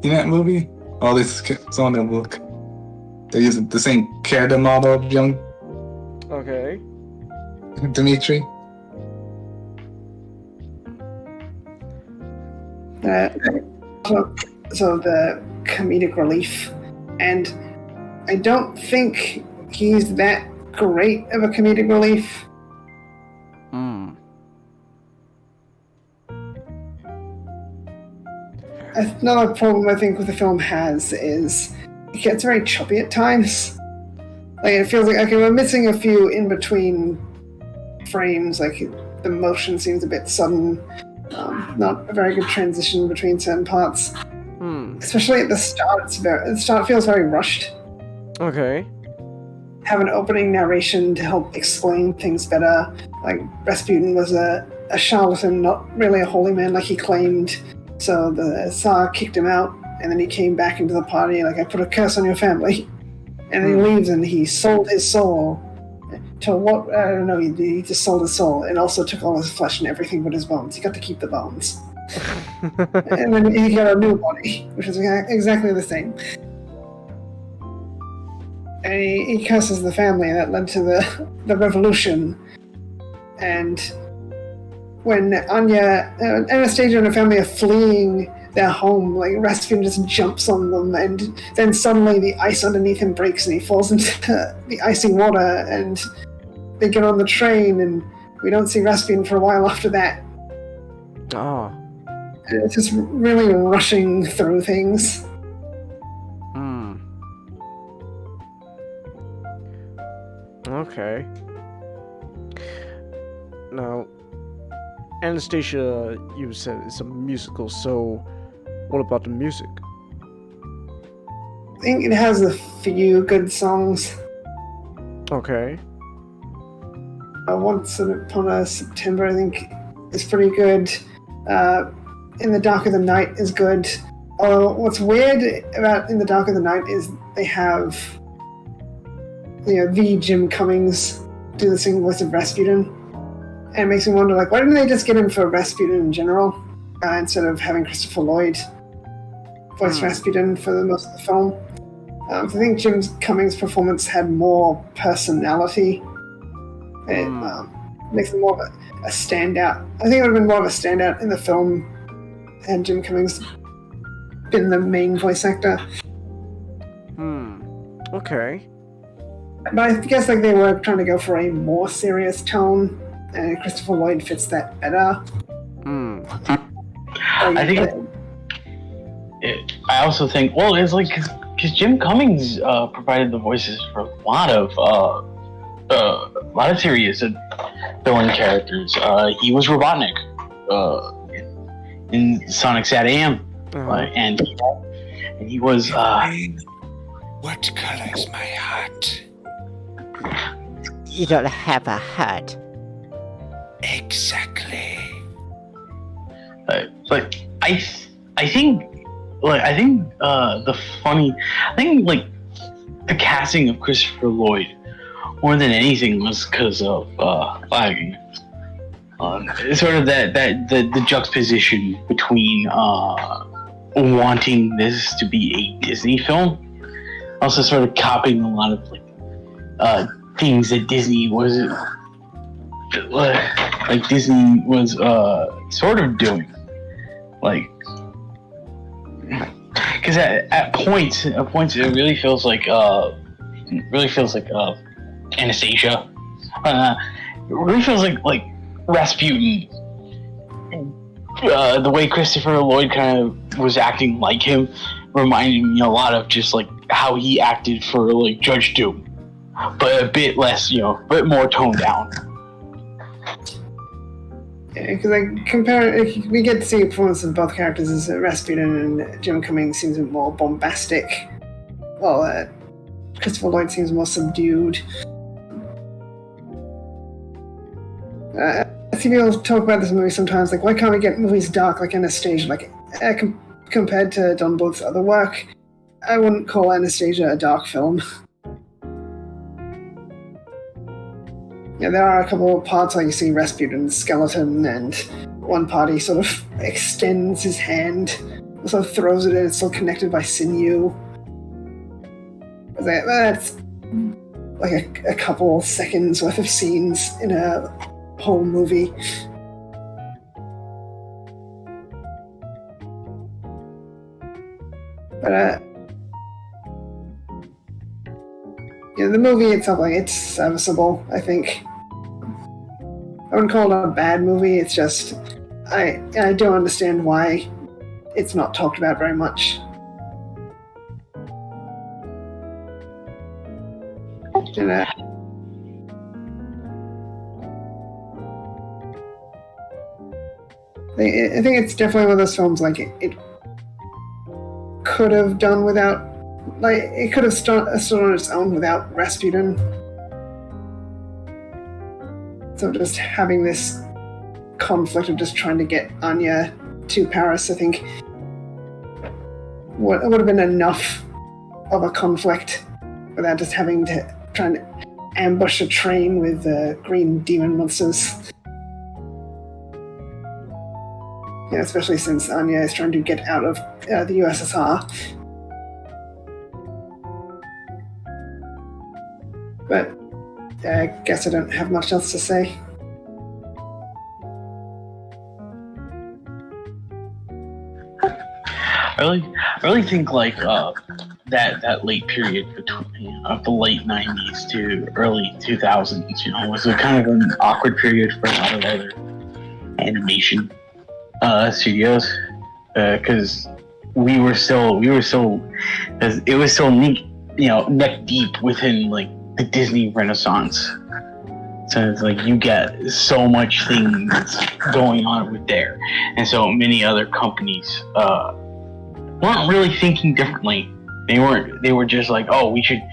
in that movie. All these some of them look. They're using the same character model of young. Okay. Dmitri. So the comedic relief, and I don't think he's that great of a comedic relief. Another problem I think with the film has is it gets very choppy at times. Like it feels like okay, we're missing a few in between frames. Like the motion seems a bit sudden. Not a very good transition between certain parts. Especially at the start, the start feels very rushed. Okay. Have an opening narration to help explain things better. Like Rasputin was a charlatan, not really a holy man like he claimed. So the Tsar kicked him out, and then he came back into the party like, I put a curse on your family. And then he leaves and he sold his soul. To what? I don't know, he just sold his soul and also took all his flesh and everything but his bones. He got to keep the bones. And then he got a new body, which is exactly the same. And he curses the family, and that led to the revolution. And when Anastasia and her family are fleeing their home, like Rasputin just jumps on them, and then suddenly the ice underneath him breaks and he falls into the icy water, and they get on the train, and we don't see Rasputin for a while after that. Oh. And it's just really rushing through things. Okay. Now, Anastasia, you said it's a musical, so what about the music? I think it has a few good songs. Okay. Once Upon a September, I think, is pretty good. In the Dark of the Night is good. Although what's weird about In the Dark of the Night is they have, the Jim Cummings do the singing voice of Rasputin. And it makes me wonder, like, why didn't they just get him for Rasputin in general, instead of having Christopher Lloyd voice Rasputin for the most of the film? I think Jim Cummings' performance had more personality. It makes him more of a standout. I think it would have been more of a standout in the film had Jim Cummings been the main voice actor. Okay. But I guess like they were trying to go for a more serious tone, and Christopher Lloyd fits that better. I think. I also think. Well, it's like because Jim Cummings provided the voices for a lot of serious villain characters. He was Robotnik in Sonic SatAM, and he was. What color is my heart? You don't have a heart. Exactly. I think the casting of Christopher Lloyd more than anything was because of sort of the juxtaposition between wanting this to be a Disney film, also sort of copying a lot of things that Disney was sort of doing, because at points it really feels like Anastasia. It really feels like Rasputin the way Christopher Lloyd kind of was acting like him reminded me a lot of just like how he acted for like Judge Doom, but a bit less, a bit more toned down. Yeah, because we get to see a performance of both characters as Rasputin and Jim Cummings seems more bombastic, while Christopher Lloyd seems more subdued. I see people talk about this movie sometimes, like, why can't we get movies dark like Anastasia? Like, compared to Don Bluth's other work, I wouldn't call Anastasia a dark film. Yeah, there are a couple of parts where you see Rasputin's skeleton, and one part he sort of extends his hand, sort of throws it in, it's still connected by sinew. That's like a couple seconds worth of scenes in a whole movie. But the movie itself, like, it's serviceable, I think. I wouldn't call it a bad movie, it's just I don't understand why it's not talked about very much. And, I think it's definitely one of those films, like, it could have done without, like, it could have stood on its own without Rasputin. So just having this conflict of just trying to get Anya to Paris, I think, would have been enough of a conflict without just having to try and ambush a train with green demon monsters. Yeah, especially since Anya is trying to get out of the USSR. But I guess I don't have much else to say. I really think like that late period between the late '90s to early 2000s, was a kind of an awkward period for a lot of other animation studios, because it was so neat, neck deep within like the Disney Renaissance. So it's like you get so much things going on with there, and so many other companies weren't really thinking differently. They were just like, oh, we should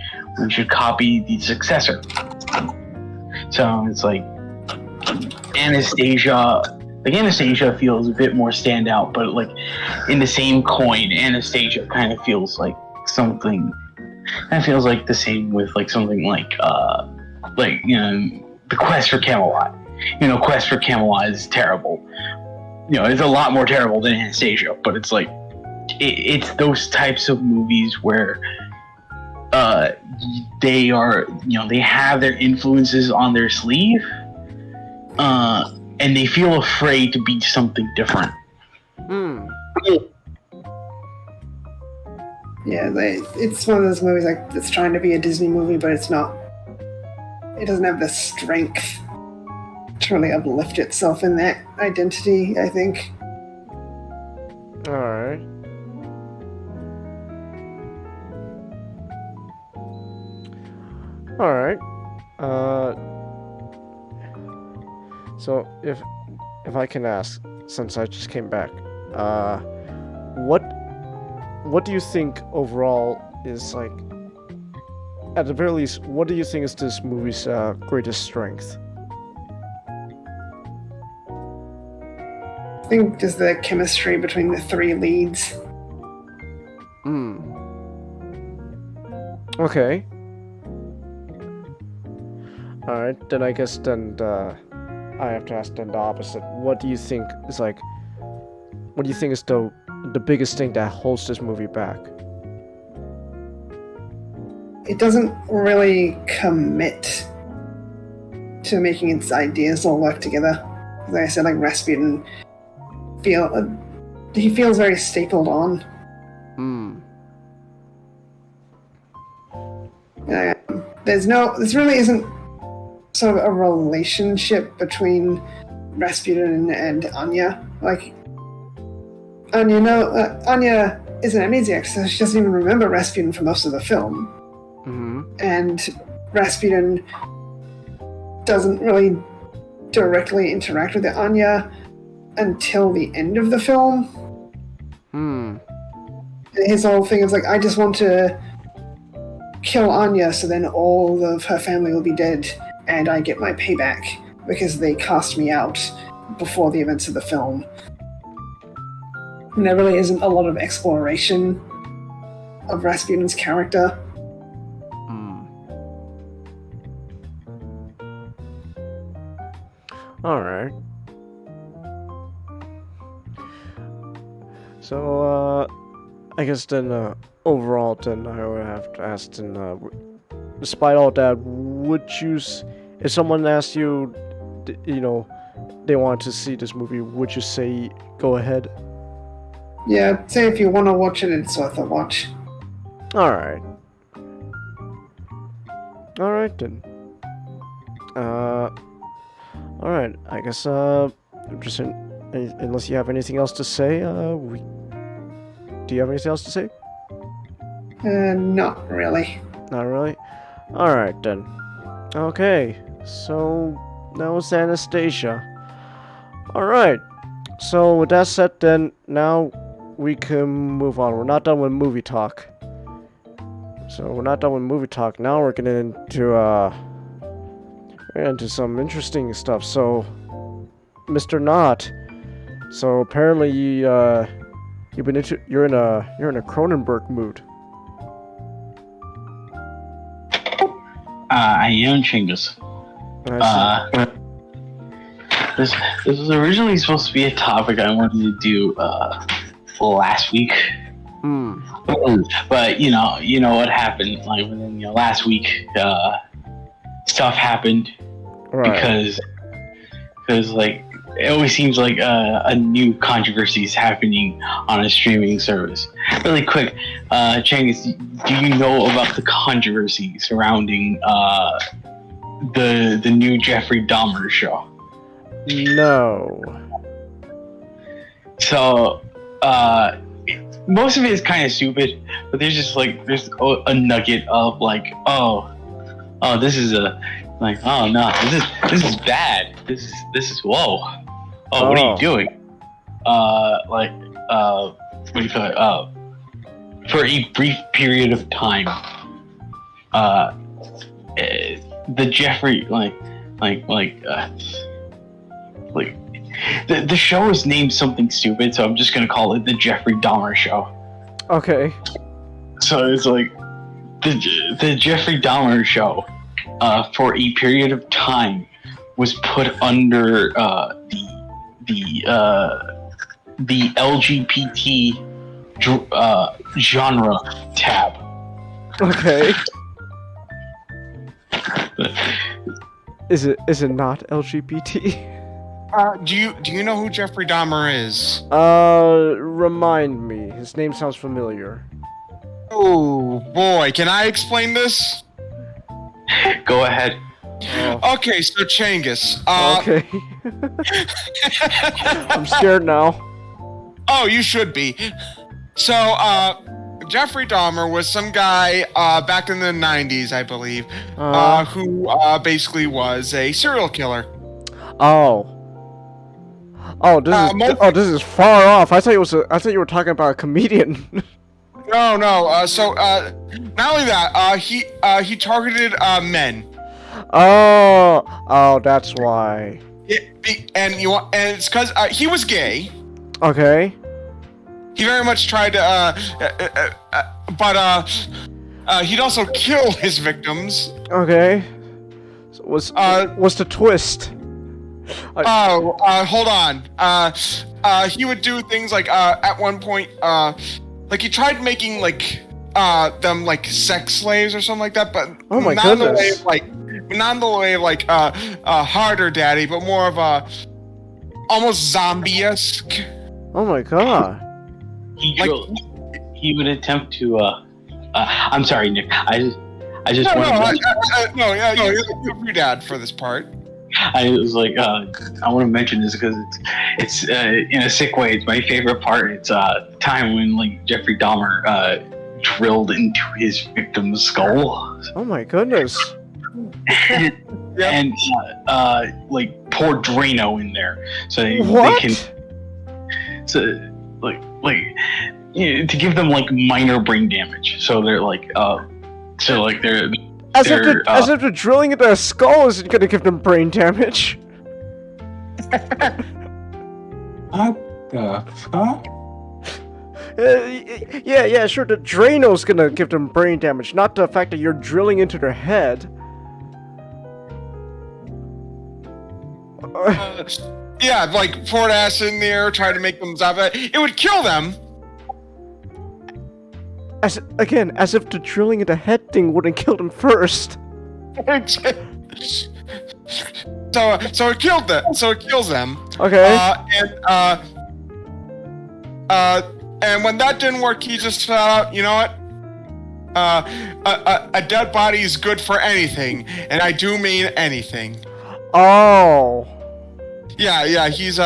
copy the successor. So it's like Anastasia feels a bit more standout, but like in the same coin, Anastasia kind of feels like something. That feels like the same with like something like the Quest for Camelot. Quest for Camelot is terrible. It's a lot more terrible than Anastasia, but it's like it's those types of movies where they are, they have their influences on their sleeve, and they feel afraid to be something different. Yeah, it's one of those movies like it's trying to be a Disney movie, but it's not. It doesn't have the strength to really uplift itself in that identity, I think. Alright. Alright. So if I can ask, since I just came back, what do you think overall is, like, at the very least, what do you think is this movie's greatest strength? I think just the chemistry between the three leads. Okay. Alright, then I guess I have to ask then the opposite. What do you think is the biggest thing that holds this movie back? It doesn't really commit to making its ideas all work together. Like I said, like Rasputin, he feels very stapled on. This really isn't sort of a relationship between Rasputin and Anya. Like, Anya is an amnesiac, so she doesn't even remember Rasputin for most of the film. Mm-hmm. And Rasputin doesn't really directly interact with Anya until the end of the film. His whole thing is like, I just want to kill Anya so then all of her family will be dead and I get my payback because they cast me out before the events of the film. And there really isn't a lot of exploration of Rasputin's character. Alright. So, I guess then, overall, then I would have to ask, then, despite all that, would you, if someone asked you, you know, they wanted to see this movie, would you say go ahead? Yeah, I'd say if you want to watch it, it's worth a watch. Alright. Alright then. Alright, I guess, just unless you have anything else to say, do you have anything else to say? Not really. Not really? Alright then. Okay, so that was Anastasia. Alright, so with that said then, now we can move on. We're not done with movie talk. So we're not done with movie talk. Now we're getting into some interesting stuff. So, Mr. Knott. So apparently you're in a Cronenberg mood. I am Chingus. This was originally supposed to be a topic I wanted to do last week. But you know what happened, like within last week, stuff happened. Right. Because like it always seems like a new controversy is happening on a streaming service. Really quick, Chingus, do you know about the controversy surrounding the new Jeffrey Dahmer show? No. So, most of it is kind of stupid, but there's a nugget of like, oh, this is no, this is bad. This is whoa. Oh, what are you doing? What do you call it? For a brief period of time, the Jeffrey the show is named something stupid, so I'm just gonna call it the Jeffrey Dahmer show. Okay. So it's like the Jeffrey Dahmer show, for a period of time, was put under the LGBT genre tab. Okay. Is it not LGBT? Do you know who Jeffrey Dahmer is? Remind me. His name sounds familiar. Oh boy, can I explain this? Go ahead. Okay, so Chingus. Okay. I'm scared now. Oh, you should be. So, Jeffrey Dahmer was some guy back in the 90s, I believe, who basically was a serial killer. This is far off. I thought you were talking about a comedian. No. So, not only that, he targeted men. Oh, that's why. And it's because he was gay. Okay. He very much tried to, but he'd also kill his victims. Okay. So what's the twist? Hold on. He would do things like, at one point, like he tried making them like sex slaves or something like that, but oh my not goodness. Not in the way of harder daddy, but more of a almost zombie-esque. Oh my god. He would attempt to. I'm sorry, Nick. I just No, you're your dad for this part. I was like, I want to mention this because it's in a sick way. It's my favorite part. It's the time when like Jeffrey Dahmer drilled into his victim's skull. Oh my goodness. And like pour Drano in there so they can to give them like minor brain damage. So they're like as if the drilling into a skull isn't gonna give them brain damage. What the fuck? Yeah, sure. The Drano's gonna give them brain damage, not the fact that you're drilling into their head. Yeah, like pour acid in there, try to make them stop it. It would kill them. As if the drilling into head thing wouldn't kill them first. So it killed them. So it kills them. Okay. And when that didn't work, he just thought, you know what? A dead body is good for anything, and I do mean anything. Oh. Yeah. He's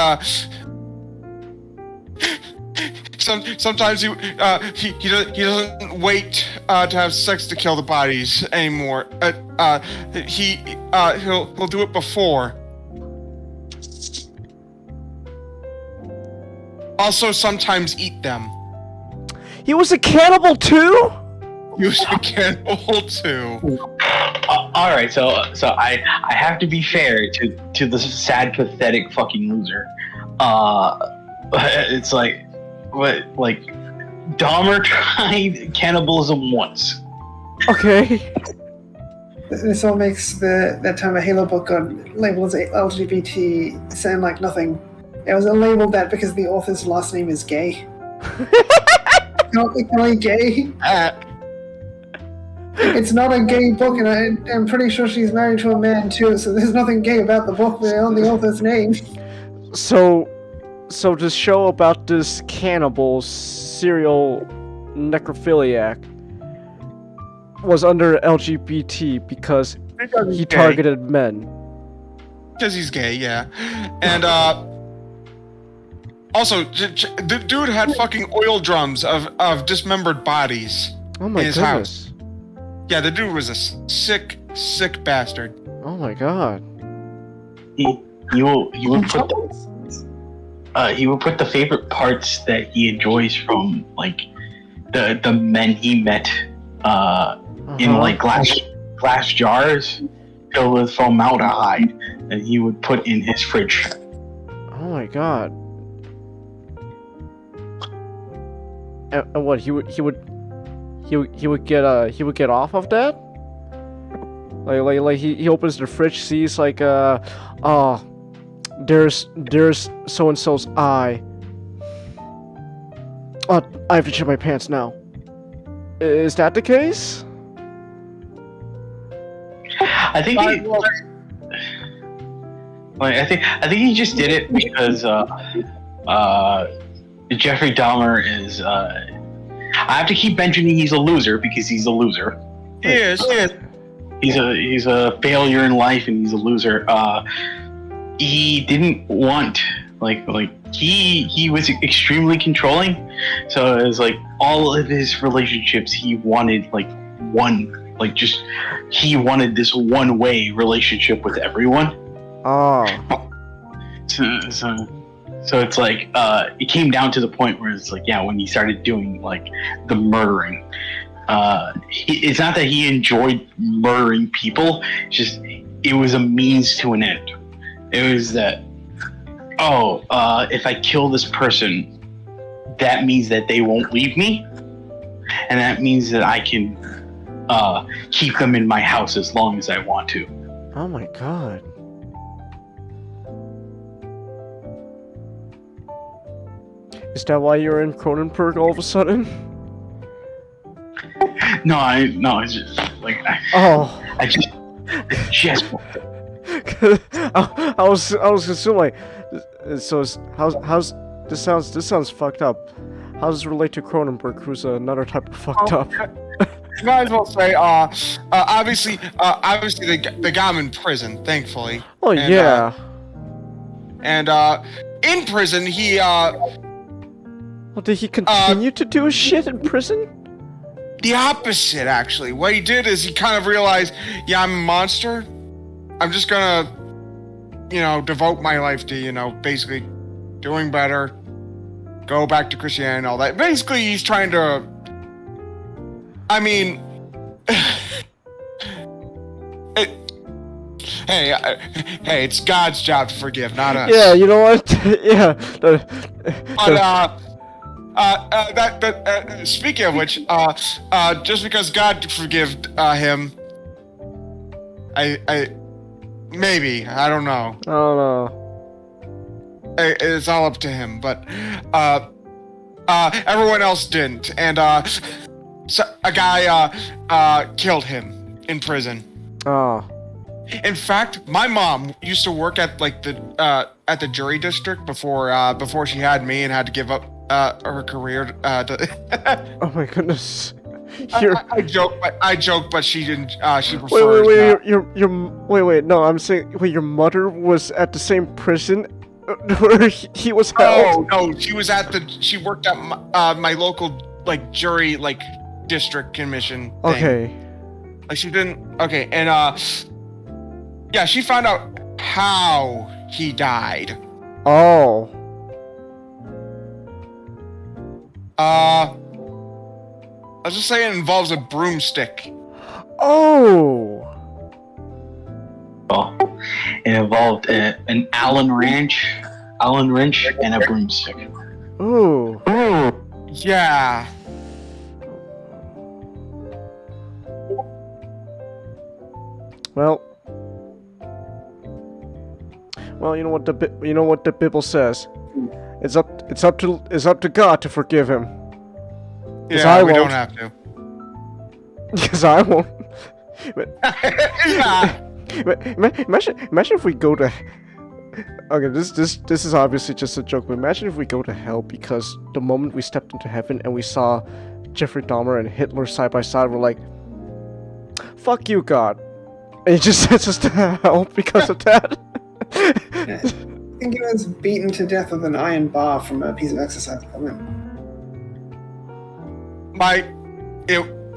sometimes he doesn't wait to have sex to kill the bodies anymore. He'll do it before. Also, sometimes eat them. He was a cannibal too? He was a cannibal too. All right, so I have to be fair to the sad, pathetic fucking loser. It's like Dahmer tried cannibalism once. Okay. This all makes that time a Halo book got labeled as LGBT sound like nothing. It was labeled that because the author's last name is gay. Not really gay. It's not a gay book, and I'm pretty sure she's married to a man too, so there's nothing gay about the book on the author's name. So this show about this cannibal serial necrophiliac was under LGBT because he targeted men. Because he's gay, yeah. And also, the dude had fucking oil drums of dismembered bodies Oh my in his goodness. house. Yeah, the dude was a sick bastard. Oh my god. He will put the favorite parts that he enjoys from like the men he met in like glass jars filled with formaldehyde, and he would put in his fridge. Oh my god. And what he would get off of that? Like he opens the fridge, sees like there's so and so's eye. Oh, I have to check my pants now. Is that the case? I think he just did it because Jeffrey Dahmer is. I have to keep mentioning he's a loser because he's a loser. He is. He's a failure in life and he's a loser. He didn't want he was extremely controlling. So it was like all of his relationships he wanted he wanted this one way relationship with everyone. Oh. So it's like it came down to the point where it's like, yeah, when he started doing like the murdering, it's not that he enjoyed murdering people, it's just it was a means to an end. It was that, if I kill this person, that means that they won't leave me, and that means that I can keep them in my house as long as I want to. Oh my god. Is that why you're in Cronenberg all of a sudden? No, it's just like I just I was assuming like, so how's this sounds fucked up. How does it relate to Cronenberg, who's another type of fucked up? might as well say, obviously, they got him in prison, thankfully. Oh, And, yeah. And in prison, he Well, did he continue to do his shit in prison? the opposite, actually. What he did is he kind of realized, yeah, I'm a monster. I'm just gonna, devote my life to, basically doing better, go back to Christianity and all that. Basically, he's trying to. I mean, hey, it's God's job to forgive, not us. Yeah, you know what? Yeah. Speaking of which, just because God forgive him, I don't know. I don't know. It's all up to him, but everyone else didn't, and so a guy killed him in prison. Oh. In fact, my mom used to work at the jury district before she had me and had to give up her career. Oh my goodness. I joke, but she didn't. She preferred. Wait. No, I'm saying. Wait, your mother was at the same prison where he was held. Oh no, she worked at my local jury district commission thing. Okay. She didn't. Okay, and yeah, she found out how he died. Oh. Let's just say it involves a broomstick. Oh. Well, it involved an Allen wrench, and a broomstick. Ooh. Yeah. Well, you know what the Bible says. It's up to God to forgive him. Yeah, we don't have to. Because I won't. Yeah. Imagine if we go to. Okay, this is obviously just a joke, but imagine if we go to hell because the moment we stepped into heaven and we saw Jeffrey Dahmer and Hitler side by side, we're like, "Fuck you, God," and he just sends us to hell because of that. I think he was beaten to death with an iron bar from a piece of exercise equipment.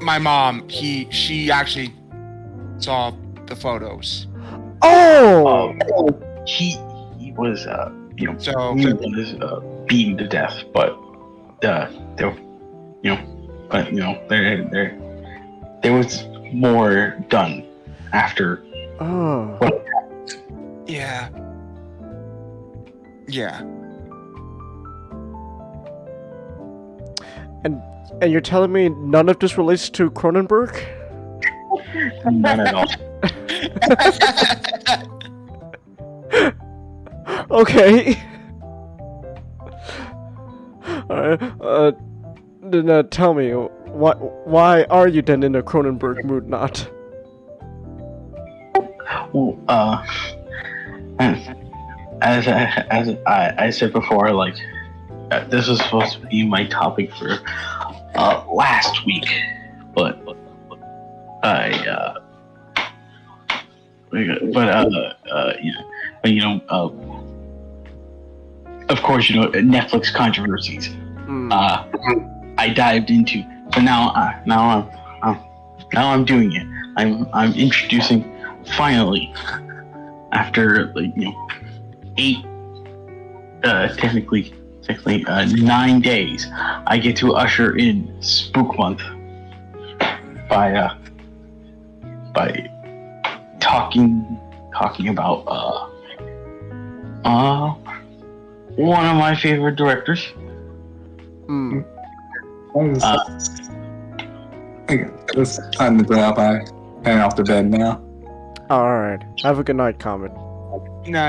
My mom, she actually saw the photos. Oh! He was, So he was beaten to death, but there was more done after. Oh. yeah. And you're telling me none of this relates to Cronenberg? None at all. Okay. Alright, then tell me, why are you then in a Cronenberg mood not? Well, as I said before, this was supposed to be my topic for last week, but of course, Netflix controversies. I dived into, so now I'm doing it. I'm introducing, finally, after technically 9 days, I get to usher in Spook Month by talking about one of my favorite directors. It's time to grab my hand off the bed now. Alright, have a good night, Comet. No.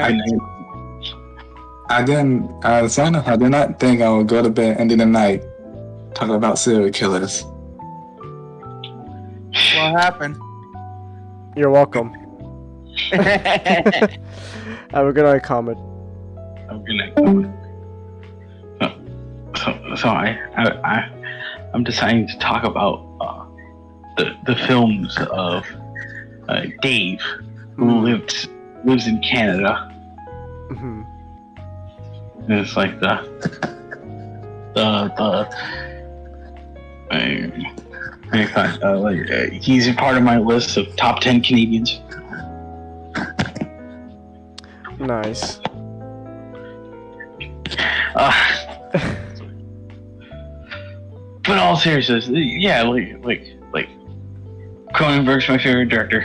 I did not think I would go to bed end of the night talking about serial killers. What happened? You're welcome. Have a good night, Comet. Have a good night. So I'm deciding to talk about the films of Dave, who lives in Canada. Mm-hmm. It's like he's a part of my list of top 10 Canadians. Nice. But in all seriousness, yeah, like Cronenberg's my favorite director,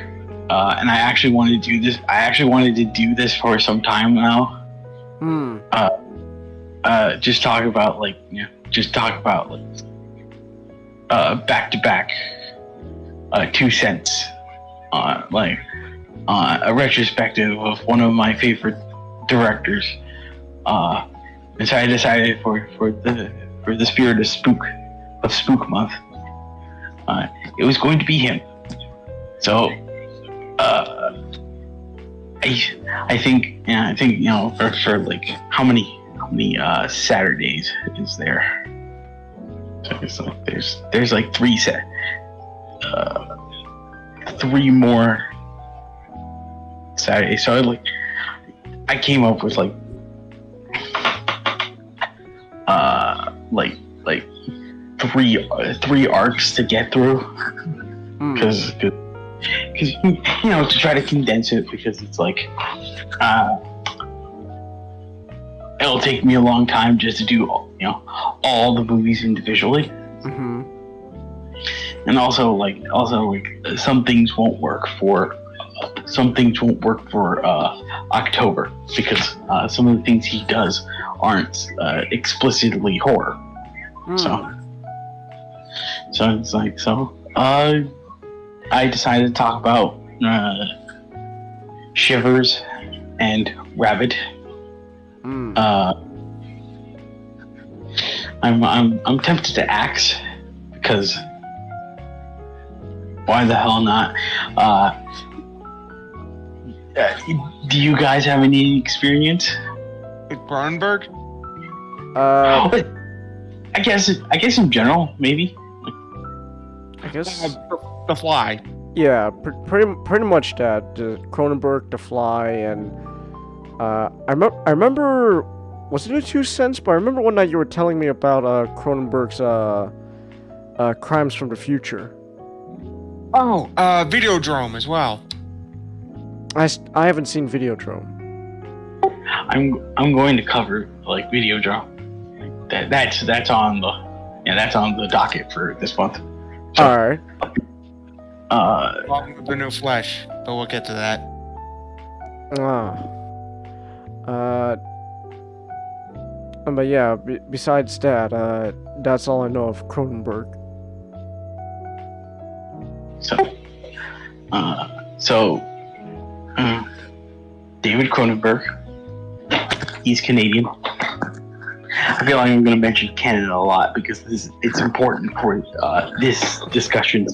and I actually wanted to do this. I actually wanted to do this for some time now. Just talk about back to back 2 cents on a retrospective of one of my favorite directors. And so I decided for the spirit of Spook Month, it was going to be him. So I think for like how many Saturdays is there? So it's like there's like 3 more Saturdays. So I came up with like 3 arcs to get through, because to try to condense it, because it's like it'll take me a long time just to do all the movies individually. And also some things won't work for October, because some of the things he does aren't explicitly horror. So it's like I decided to talk about Shivers and Rabid. I'm tempted to axe, because why the hell not? Do you guys have any experience with Cronenberg? I guess in general, maybe. I guess The Fly. Yeah, pretty much that. Cronenberg, The Fly, and I remember. Was it a 2 cents? But I remember one night you were telling me about Cronenberg's Crimes from the Future. Oh, Videodrome as well. I haven't seen Videodrome. I'm going to cover like Videodrome. That's on the docket for this month. So, all right. Along with the new Flesh, but we'll get to that. But yeah, besides that, that's all I know of Cronenberg. So, David Cronenberg, he's Canadian. I feel like I'm going to mention Canada a lot because it's important for this discussion.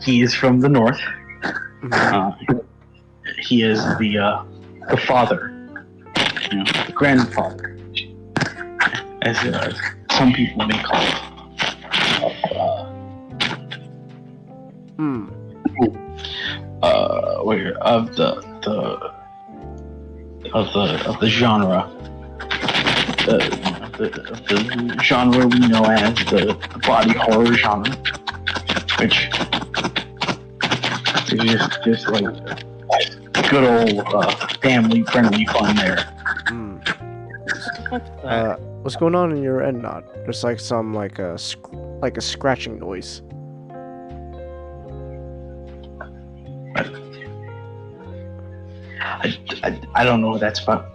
He is from the north. He is the father, the grandfather, as some people may call it. Of the genre, the genre we know as the body horror genre, which is just like good old family friendly fun there. What's going on in your end, Not? There's like some like a scratching noise. I don't know what that's about.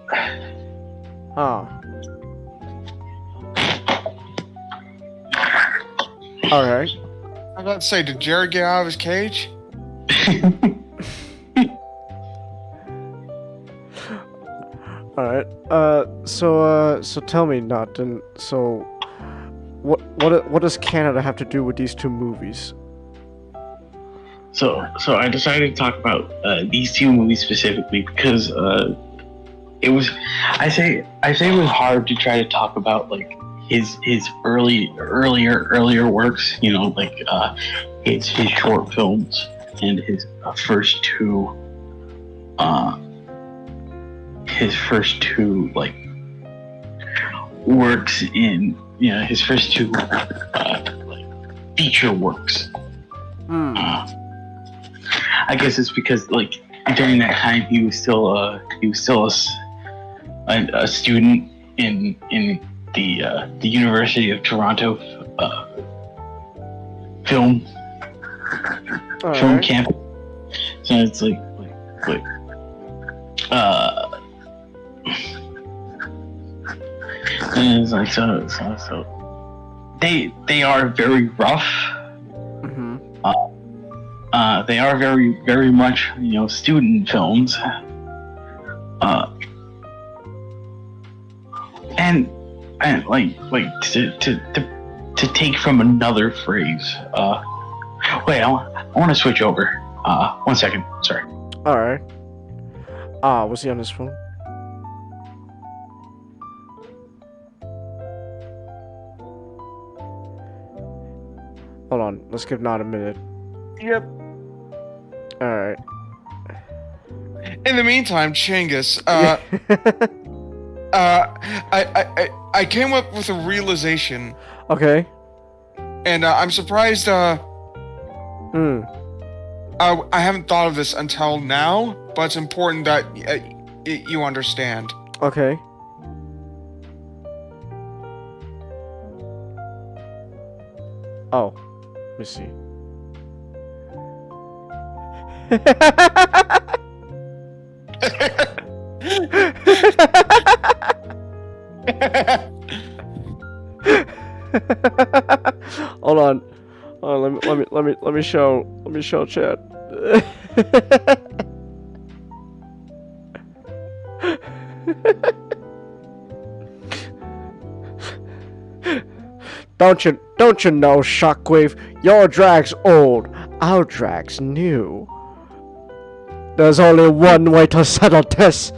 Alright. I was about to say, did Jared get out of his cage? Alright. So tell me, Not, and so what does Canada have to do with these 2 movies? So I decided to talk about these 2 movies specifically because it was. I say it was hard to try to talk about like his earlier works, you know, like his short films and his first two like works in, you know, his first two like feature works. I guess it's because like during that time he was still a student in the University of Toronto film camp. So it's like and it's like so they are very rough. They are very much, you know, student films. And like to take from another phrase. Wait, I want to switch over. 1 second. Sorry. All right. Was he on his phone? Hold on. Let's give Nod a minute. Yep. All right. In the meantime, Changus, I came up with a realization, Okay. and I'm surprised. I haven't thought of this until now, but it's important that you understand. Okay. Oh, let me see. Hold on. Let me show chat. Don't you know, Shockwave? Your drag's old, our drag's new. There's only one way to settle this.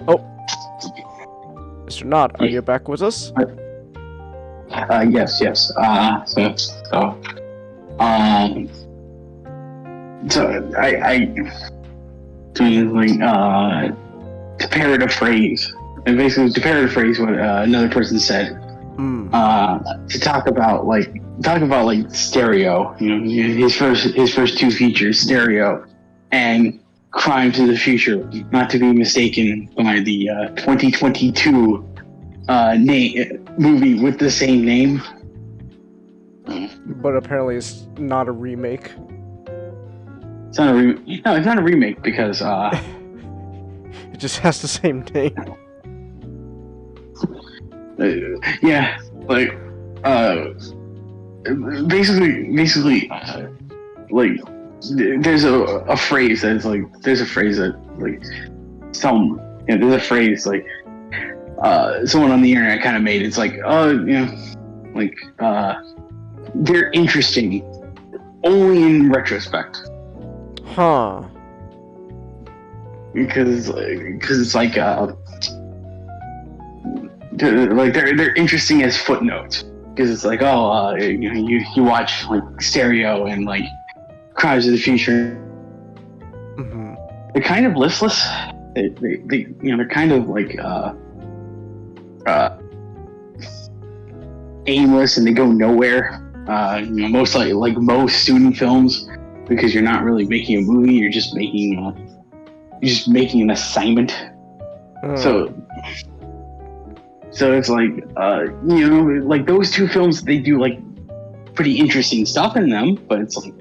Oh, Mr. Nod, are you back with us? Yes. So I doing like to parrot a phrase, and basically to parrot a phrase what another person said. To talk about like Stereo, you know, his first two features, Stereo and Crimes of the Future, not to be mistaken by the 2022 movie with the same name. But apparently it's not a remake. It's not a no, it's not a remake because it just has the same name. Yeah, like basically like there's a phrase that's like there's a phrase that someone on the internet kind of made. It's like, they're interesting only in retrospect. Huh. Because it's like they're interesting as footnotes. Because it's like, you watch like Stereo and like Crimes of the Future. Mm-hmm. They're kind of listless. They're kind of like aimless, and they go nowhere. Most like most student films, because you're not really making a movie. You're just making an assignment. So it's like like those two films, they do like pretty interesting stuff in them, but it's like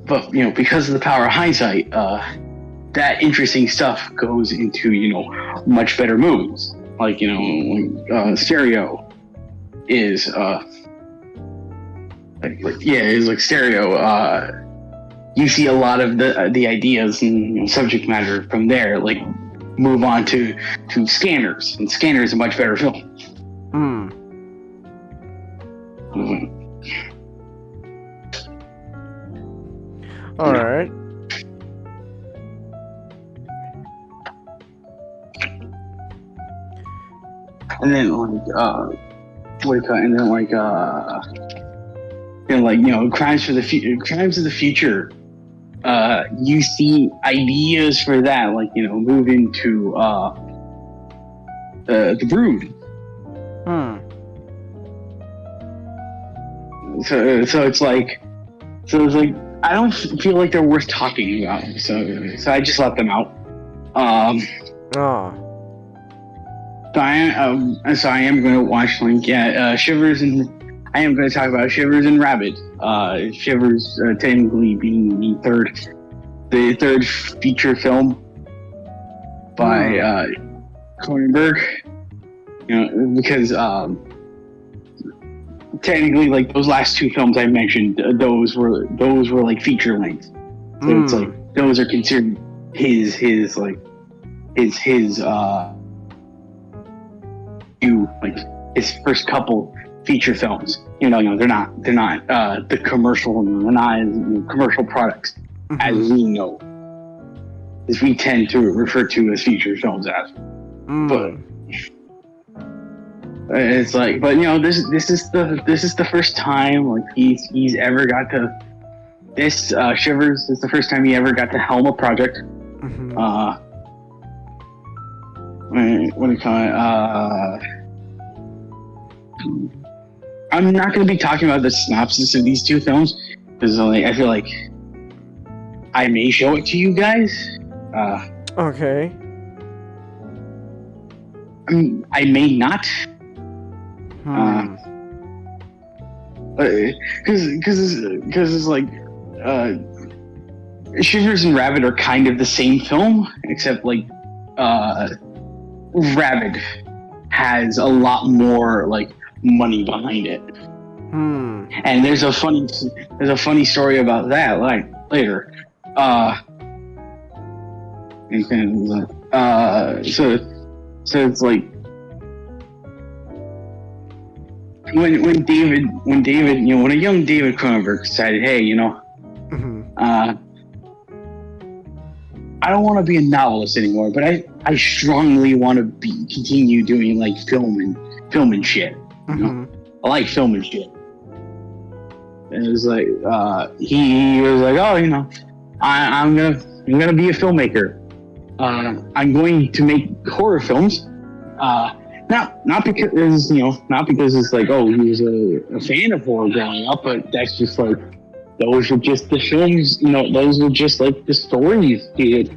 but because of the power of hindsight, that interesting stuff goes into much better movies. Like Stereo is Stereo. You see a lot of the ideas and subject matter from there. Like move on to Scanners, and Scanners is a much better film. All right. and then what do you call it? And then crimes of the future. You see ideas for that, move into the Brood. So it's like I don't feel like they're worth talking about. So I just let them out. So I am going to watch Shivers, and I am going to talk about Shivers and Rabid. Shivers technically being the third feature film by Cronenberg. Because technically, like those last two films I mentioned, those were like feature length. So it's like those are considered his first couple feature films. They're not the commercial, they're not commercial products as we know, as we tend to refer to as feature films as. But it's like, this is the first time he's ever got to. This Shivers is the first time he ever got to helm a project. What do you call it? I'm not going to be talking about the synopsis of these two films because I feel like I may show it to you guys. Okay. I may not. Because it's like Shivers and Rabid are kind of the same film, except Rabid has a lot more money behind it. And there's a funny story about that later. So it's like when a young David Cronenberg decided, hey, I don't want to be a novelist anymore, but I strongly want to continue doing film and shit. I like film and shit. And it was like he was like, oh, I'm gonna be a filmmaker. I'm going to make horror films. Not because it's like, oh, he was a fan of horror growing up, but that's just those were just the films, those were just the stories he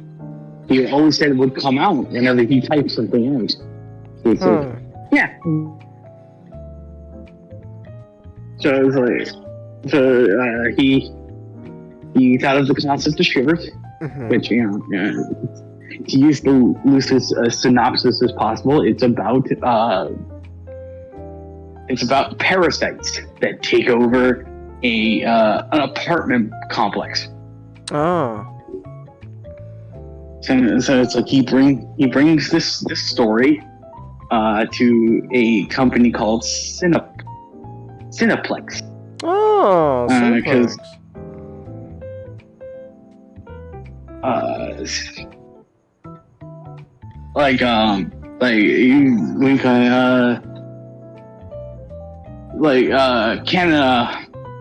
always said would come out whenever he typed something out. So it's yeah. So it was he thought of the concept of Shivers, which to use the loosest synopsis as possible, it's about parasites that take over an apartment complex. Oh. So it's like he brings this story to a company called Cineplex. Oh, Cineplex.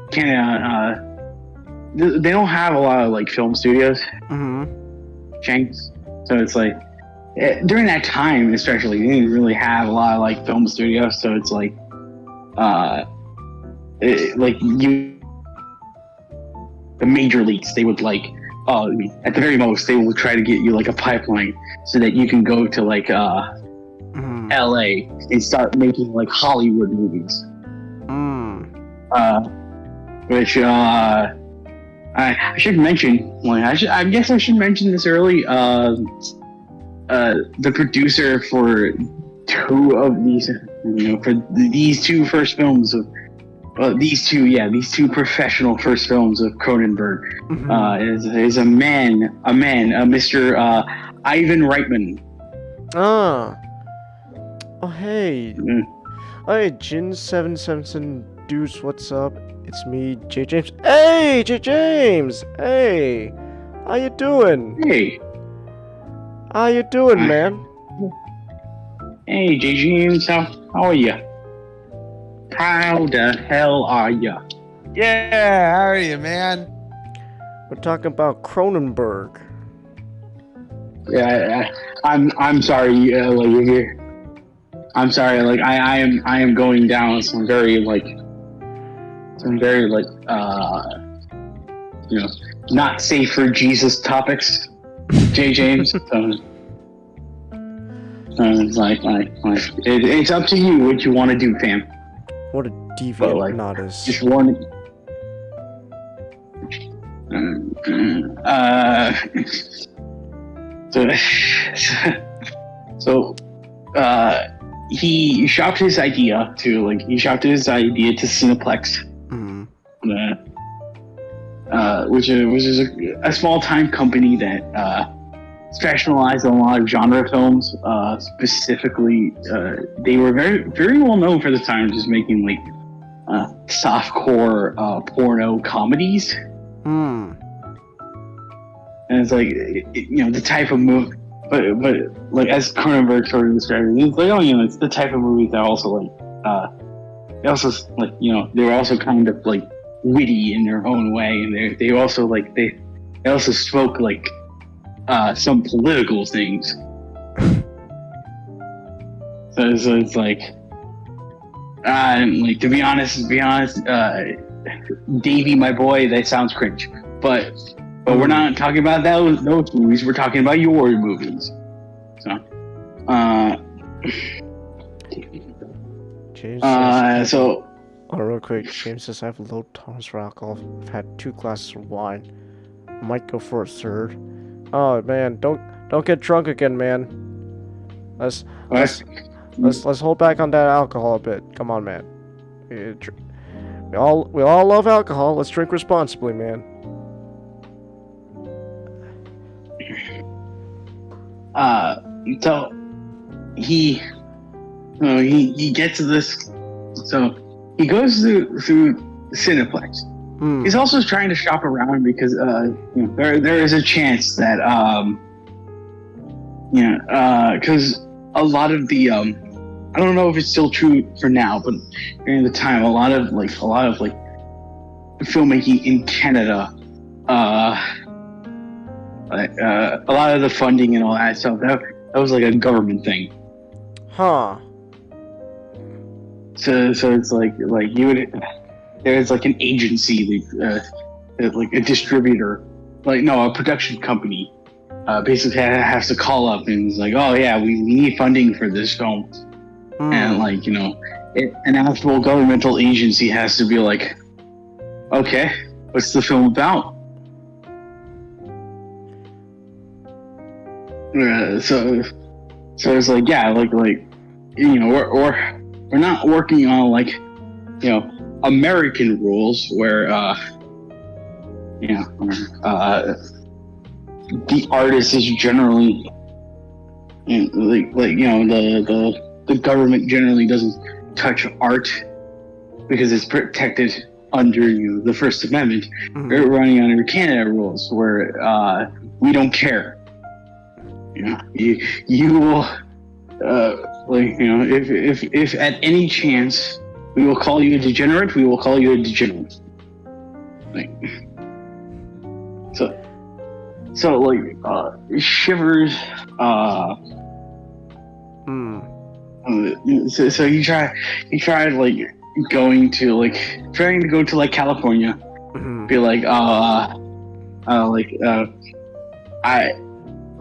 Canada, they don't have a lot of film studios. Shanks. So it's during that time, especially, they didn't really have a lot of film studios. So it's the major leagues, they would at the very most, they will try to get you a pipeline so that you can go to LA and start making Hollywood movies. Which I should mention. I guess I should mention this early. The producer for two of these, for these two first films of these two professional first films of Cronenberg, is a Mr. Ivan Reitman. Oh, hey. Hey, Jin777 dudes, what's up? It's me, J. James. Hey, J. James! Hey! How you doing? Hey! How you doing, man? Hey, J. James, how How are you? How the hell are you? Yeah, how are you, man? We're talking about Cronenberg. Yeah, I'm sorry. I'm sorry. Like I am going down some very not safe for Jesus topics, J. James. It's up to you what you want to do, fam. What a deviant nodus. Just warning. He shopped his idea to Cineplex, which is a small time company that specialized in a lot of genre films. Specifically, they were very very well known for the time, just making softcore porno comedies. And it's the type of movie, but as Cronenberg sort of described it, it's the type of movie that also they were also kind of witty in their own way, and they also spoke some political things. So it's to be honest, Davey, my boy, that sounds cringe, but we're not talking about those movies. We're talking about your movies. So, James says, real quick, James says I have low tolerance for alcohol. I've had 2 glasses of wine. I might go for a third. Oh man, don't get drunk again, man. Let's hold back on that alcohol a bit. Come on, man. We all love alcohol. Let's drink responsibly, man. So he gets to this. So he goes through Cineplex. He's also trying to shop around because there is a chance that because a lot of the I don't know if it's still true for now, but during the time, a lot of filmmaking in Canada, a lot of the funding and all that stuff that was a government thing. Huh. So it's you would. There's an agency, a distributor, a production company, basically has to call up and it's oh yeah, we need funding for this film, and an actual governmental agency has to be okay, what's the film about? So it's we're not working on American rules where the artist is generally the government generally doesn't touch art because it's protected under the First Amendment. We're running under Canada rules where we don't care. You will if at any chance we will call you a degenerate, we will call you a degenerate. Shivers. So he tried trying to go to California. Be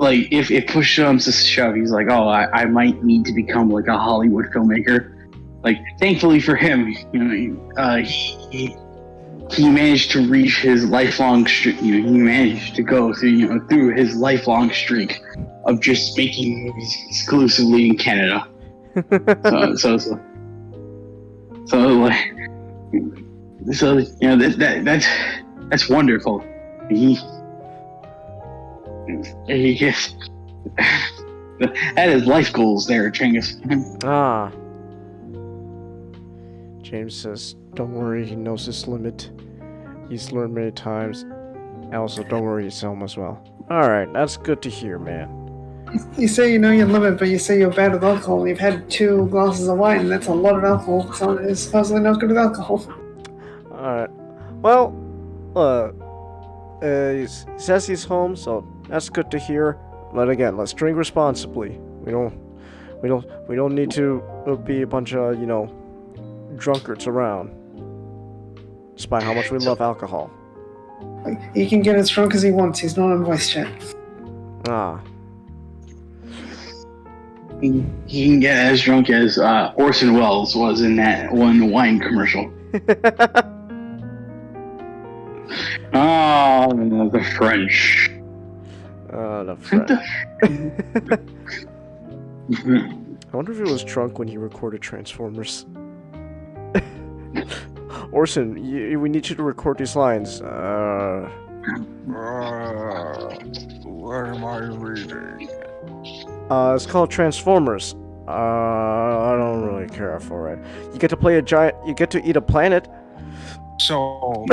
if push comes to shove, he's I might need to become a Hollywood filmmaker. Thankfully for him, he managed to reach his lifelong streak. He managed to go through his lifelong streak of just making movies exclusively in Canada. That's wonderful. He gets that is life goals there, Chingus. James says, don't worry, he knows his limit. He's learned many times. And also, don't worry, he's home as well. Alright, that's good to hear, man. You say you know your limit, but you say you're bad with alcohol. You've had 2 glasses of wine, and that's a lot of alcohol. Someone is supposedly not good with alcohol. Alright. Well, he says he's home, so that's good to hear. But again, let's drink responsibly. We don't need to be a bunch of, drunkards around. Despite how much we love alcohol. He can get as drunk as he wants. He's not on voice chat. Ah. He can get as drunk as Orson Welles was in that one wine commercial. Oh, the French. The French. I wonder if he was drunk when he recorded Transformers. Orson, we need you to record these lines. What am I reading? It's called Transformers. I don't really care for it. You get to play a giant. You get to eat a planet. So.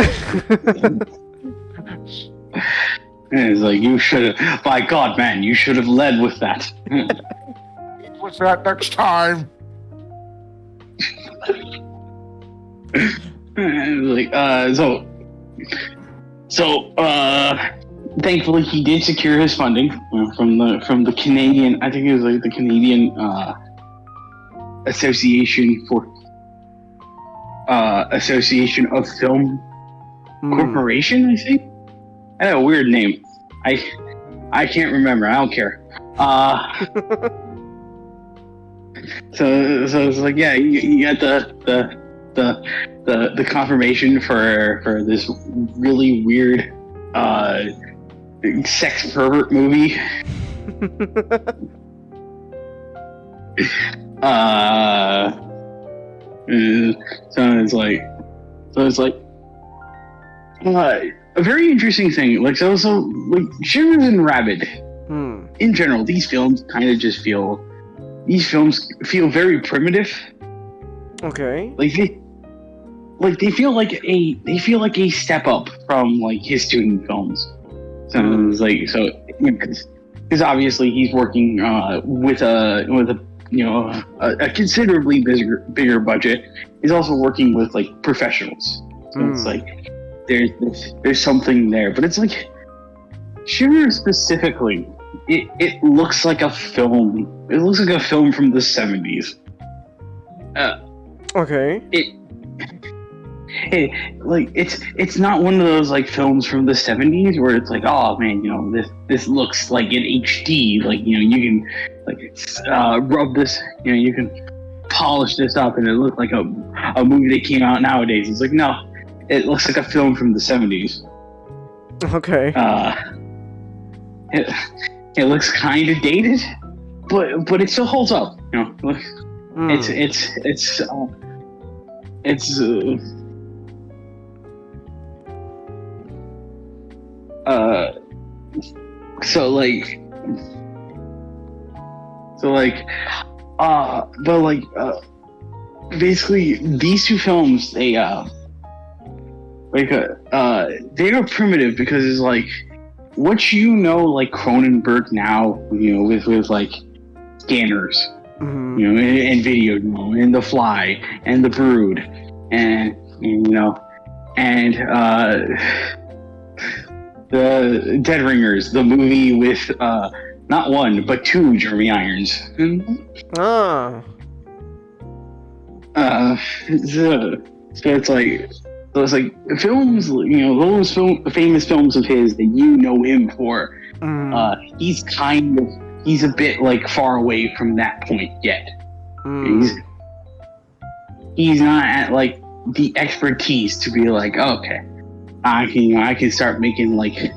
It's like, you should have. By God, man, you should have led with that. What's that next time? Thankfully he did secure his funding from the Canadian, I think it was like the Canadian Association of Film Corporation, I think. I had a weird name. I can't remember. I don't care. So it's like, yeah, you got the confirmation for this really weird sex pervert movie. So it's like a very interesting thing. Like so like Shivers and Rabid. In general, these films kind of just feel. These films feel very primitive. Okay. They feel like a step up from like his student films. So it's like because obviously he's working with a considerably bigger budget. He's also working with like professionals. So it's like there's something there, but it's like Shivers specifically. It looks like a film. It looks like a film from the 70s. Okay. It's not one of those like films from the 70s where it's like, oh man, this looks like in HD. Like you can like rub this. You can polish this up and it looks like a movie that came out nowadays. It's like no, it looks like a film from the 70s. Okay. It looks kind of dated, but it still holds up. Basically these two films they are primitive because it's like. What like Cronenberg now, with like scanners, and video, and The Fly, and The Brood, and the Dead Ringers, the movie with not one but 2 Jeremy Irons. So it's like. Those like films, those famous films of his that him for. He's a bit like far away from that point yet. He's not at like the expertise to be like, oh, okay, I can start making like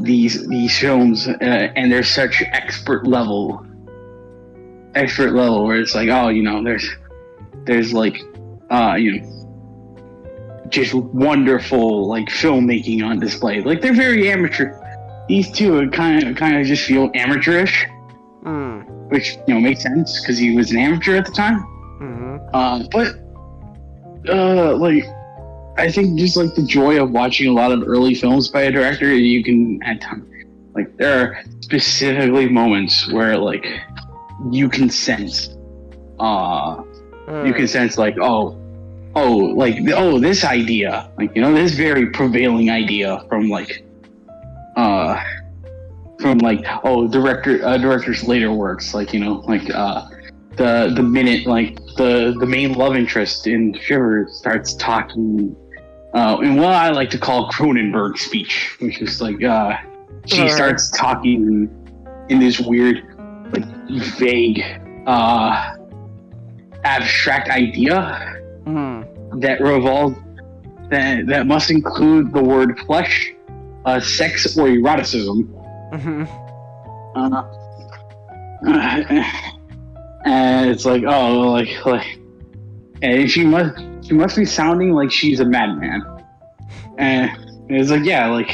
these films, and they're such expert level where it's like, oh, there's like just wonderful like filmmaking on display. Like they're very amateur. These two are kind of just feel amateurish, which makes sense because he was an amateur at the time. Like I think just like the joy of watching a lot of early films by a director, you can at times like there are specifically moments where like you can sense like this idea, like, you know, this very prevailing idea from director's later works, like, you know, like the minute like the main love interest in Shivers starts talking in what I like to call Cronenberg speech, which is like she starts talking in this weird, like, vague abstract idea that revolves that must include the word flesh, sex, or eroticism. And it's like, oh, like, and she must be sounding like she's a madman. And it's like, yeah, like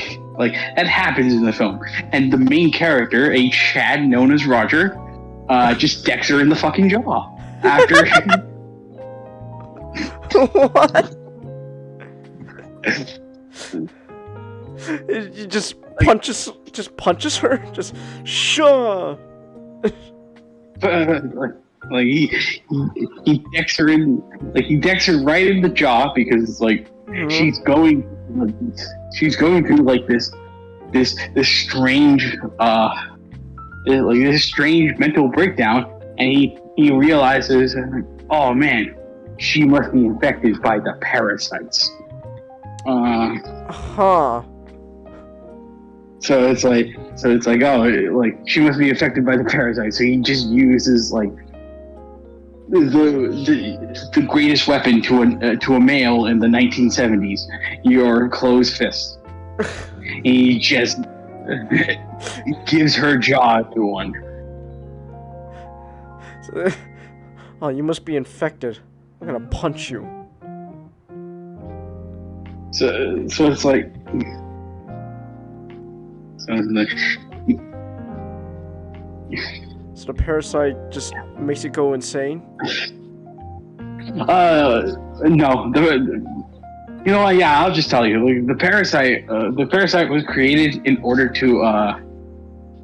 that happens in the film. And the main character, a Chad known as Roger, just decks her in the fucking jaw after. What? He just punches her. Just sure. Like he decks her in, like he decks her right in the jaw because like she's going through like this strange this strange mental breakdown, and he realizes, oh man, she must be infected by the parasites. So it's like, oh, like she must be affected by the parasite. So he just uses like the greatest weapon to a male in the 1970s, your closed fist. He just gives her jaw to one. Oh, you must be infected. I'm gonna punch you. So it's like. So the parasite just makes it go insane? No. You know what? Yeah, I'll just tell you. Like, the parasite was created in order to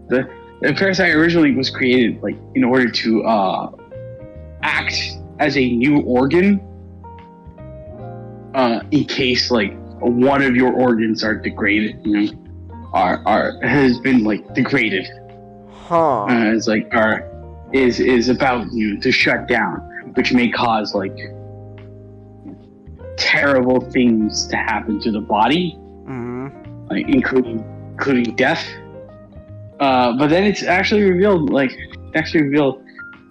the parasite originally was created like in order to act as a new organ in case like one of your organs are degraded, you know. Has been like degraded. It's like is about, you know, to shut down, which may cause like terrible things to happen to the body, like including death. But then it's actually revealed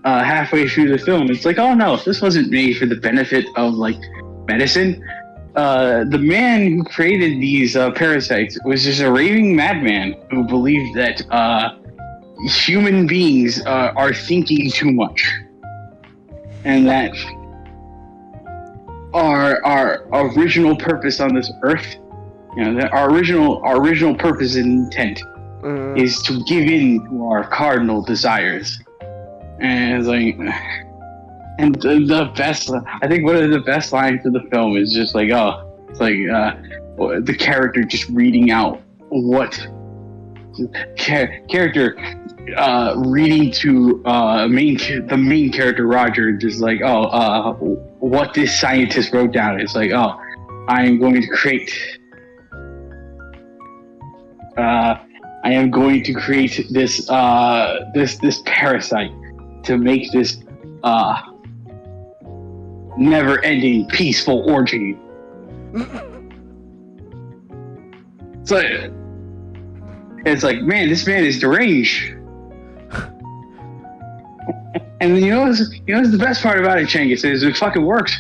halfway through the film. It's like, oh no, this wasn't made for the benefit of like medicine. The man who created these parasites was just a raving madman who believed that human beings are thinking too much, and that our original purpose on this earth, you know, that our original purpose and intent is to give in to our cardinal desires. And it's like. And the best, I think one of the best lines of the film is just like, oh, it's like the character just reading out what character reading to the main character Roger, just like, oh, what this scientist wrote down. It's like, oh, I am going to create this this parasite to make this never-ending peaceful orgy. It's like, man, this man is deranged. And you know what's the best part about it, Chengis, is it fucking works.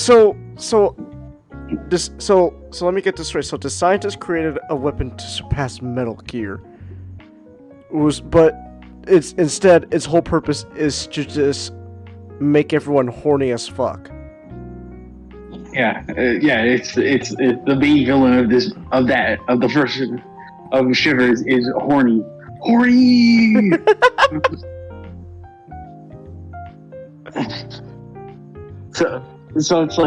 So let me get this straight. So the scientist created a weapon to surpass Metal Gear. But its whole purpose is to just make everyone horny as fuck. Yeah, it's the main villain of the first of Shivers is horny. So it's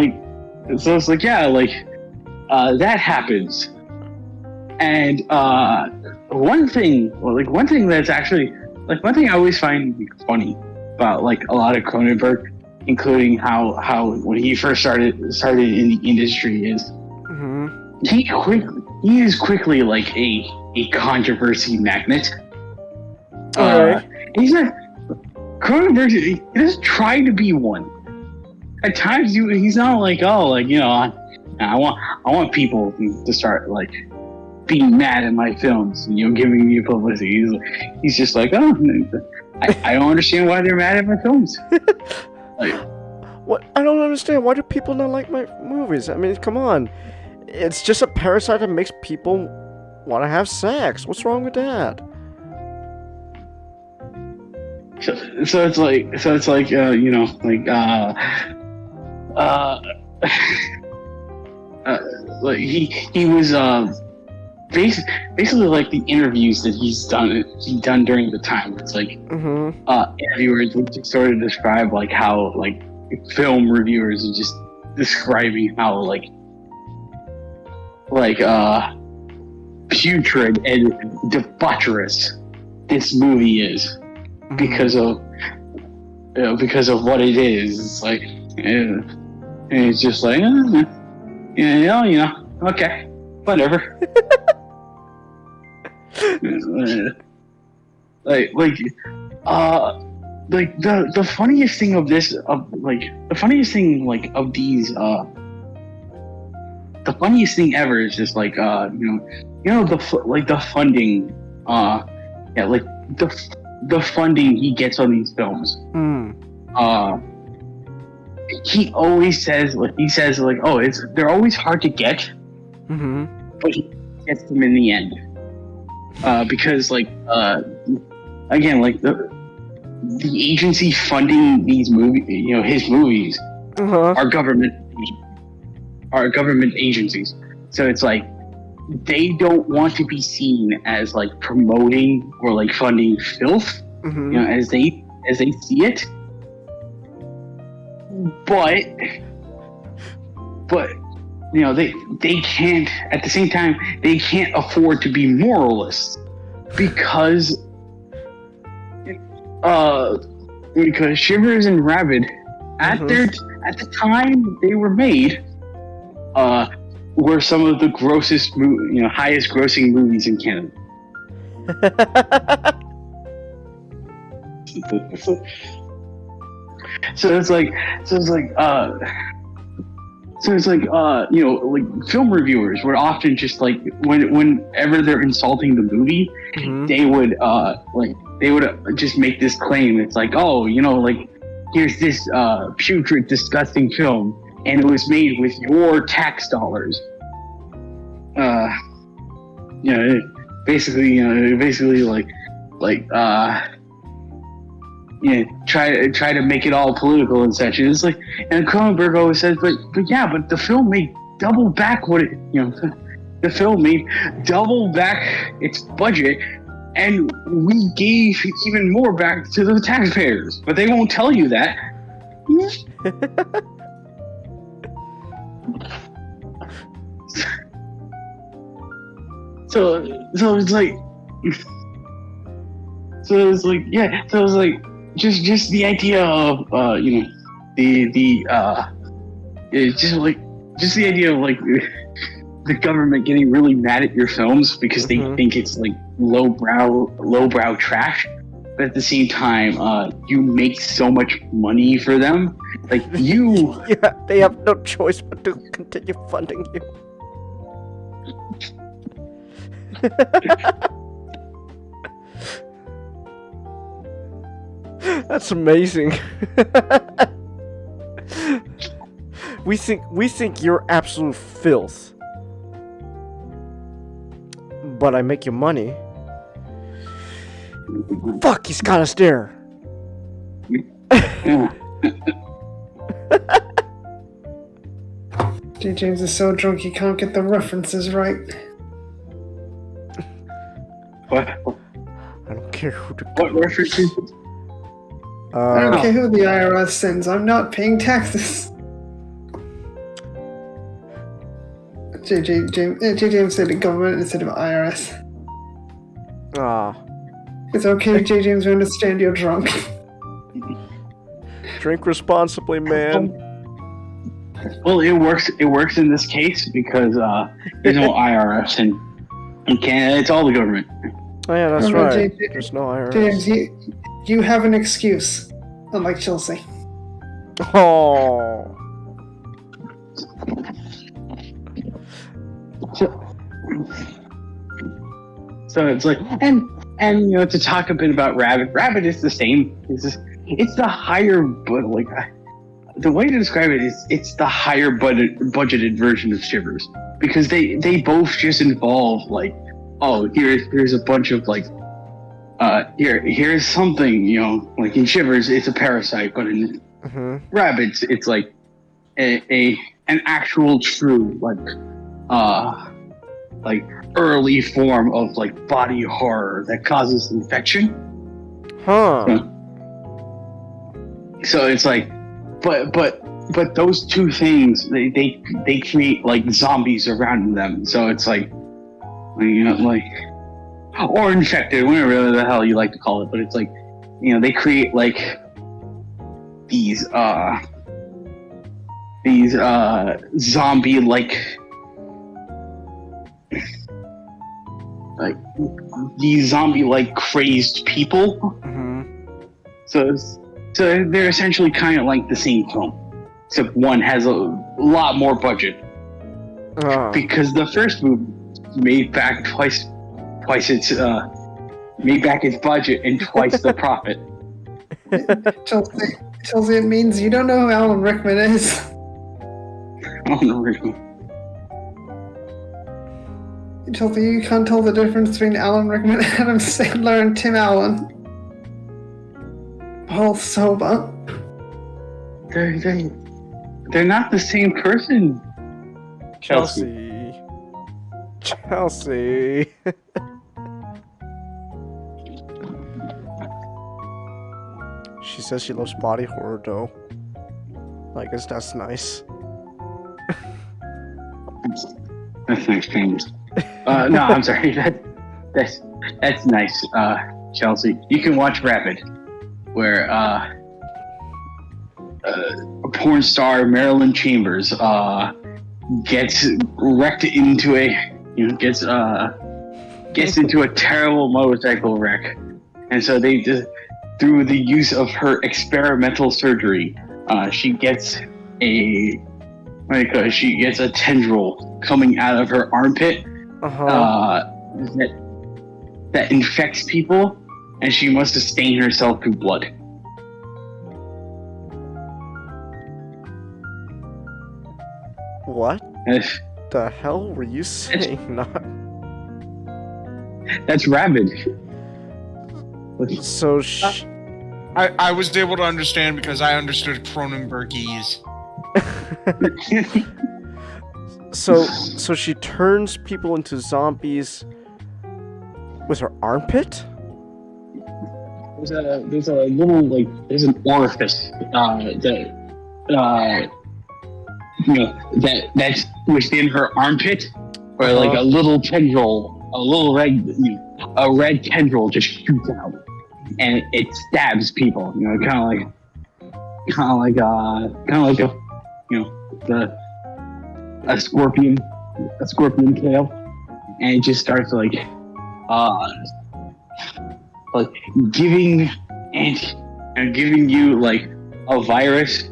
like, yeah, like that happens. And one thing that's actually one thing I always find funny about a lot of Cronenberg, including how when he first started in the industry is he is quickly a controversy magnet. He's not Cronenberg. He doesn't try to be one. At times, he's not I want people to start being mad at my films, giving me publicity. He's just I don't understand why they're mad at my films. What? I don't understand. Why do people not like my movies? I mean, come on. It's just a parasite that makes people want to have sex. What's wrong with that? So it's he was basically the interviews that he's done during the time. It's interviewers would sort of describe how film reviewers are just describing how putrid and debaucherous this movie is because of what it is. It's just okay, whatever. The funniest thing of this the funniest thing ever is just the funding the funding he gets on these films. He always says they're always hard to get, but he gets them in the end. Because the agency funding these movies, his movies, are government agencies. So it's they don't want to be seen as promoting or funding filth, as they see it. But they can't, at the same time, they can't afford to be moralists because Shivers and Rabid at the time they were made were some of the grossest highest grossing movies in Canada. Film reviewers would often just whenever they're insulting the movie, they would just make this claim. It's here's this putrid, disgusting film, and it was made with your tax dollars. Try to make it all political and such. And it's and Cronenberg always says, but the film made double back the film made double back its budget, and we gave even more back to the taxpayers. But they won't tell you that. So just the idea of the idea of the government getting really mad at your films because they think it's lowbrow trash, but at the same time you make so much money for them, they have no choice but to continue funding you. That's amazing. We think you're absolute filth, but I make you money. Fuck, he's got us there. J. James is so drunk he can't get the references right. What? I don't care who to. What references? I don't care who the IRS sends. I'm not paying taxes. James said government instead of IRS. Ah. It's okay, J. James, we understand you're drunk. Drink responsibly, man. Well, it works. It works in this case because there's no IRS in Canada. It's all the government. Oh yeah, that's right. There's no IRS. James, you have an excuse, unlike Chelsea. Oh. So it's like, and you know, to talk a bit about Rabid. Rabid is the same. It's the higher, but like the way to describe it is, it's the higher budgeted version of Shivers, because they both just involve like, oh, here's a bunch of like, here's something, you know, like in Shivers it's a parasite, but in Rabid it's like an actual true like early form of like body horror that causes infection. So it's like, but those two things they create like zombies around them. So it's like, you know, like, or infected, whatever the hell you like to call it. But it's like, you know, they create like these zombie like these zombie like crazed people. So they're essentially kind of like the same film, except one has a lot more budget. Because the first movie made back twice its budget and twice the profit. Chelsea, it means you don't know who Alan Rickman is. Alan Rickman. Chelsea, you can't tell the difference between Alan Rickman, Adam Sandler, and Tim Allen. Both sober. They're not the same person. Chelsea. She says she loves body horror, though. I guess that's nice. That's nice, James. No, I'm sorry. That's nice, Chelsea. You can watch Rabid, where a porn star Marilyn Chambers gets wrecked into gets into a terrible motorcycle wreck, and so they just, through the use of her experimental surgery, she gets a tendril coming out of her armpit that infects people, and she must sustain herself through blood. What the hell were you saying? That's Rabid. So I was able to understand because I understood Cronenbergese. So she turns people into zombies with her armpit? There's a little there's an orifice that's within her armpit, where like a little tendril, a red tendril just shoots out, and it stabs people. You know, kind of like a scorpion tail, and it just starts like giving you like a virus.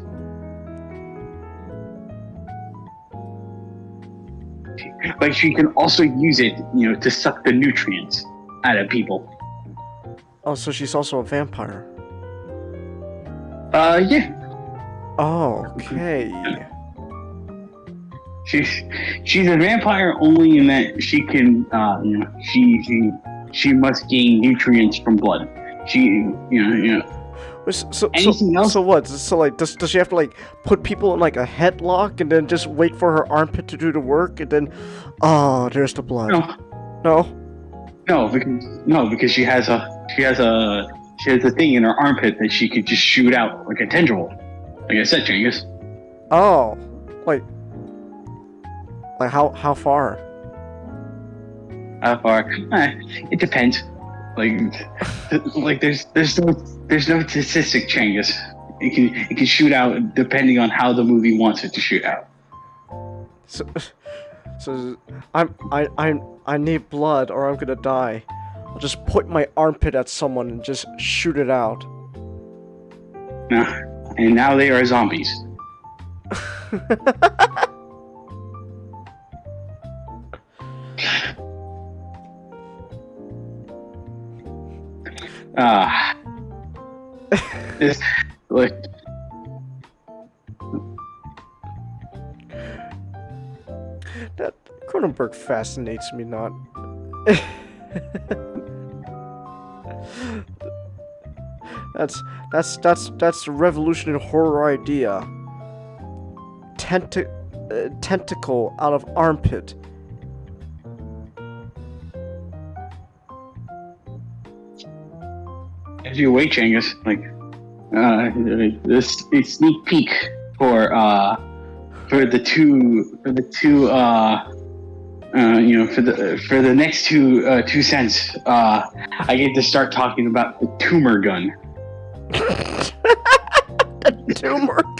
Like she can also use it, you know, to suck the nutrients out of people. Oh, so she's also a vampire. Yeah. Oh, okay. She's a vampire only in that she can, she must gain nutrients from blood. So what? So like, does she have to like put people in like a headlock and then just wait for her armpit to do the work and then, oh, there's the blood. No, because she has a thing in her armpit that she could just shoot out like a tendril. Like I said, Genghis. Oh, like, Like how far? How far? It depends. Like there's no statistic changes. It can shoot out depending on how the movie wants it to shoot out. So I need blood or I'm gonna die. I'll just point my armpit at someone and just shoot it out. And now they are zombies. It's like that Cronenberg fascinates me not. That's a revolutionary horror idea. Tentacle out of armpit. As you wait, Changus, this a sneak peek for the next 2 cents. I get to start talking about the tumor gun. The tumor gun.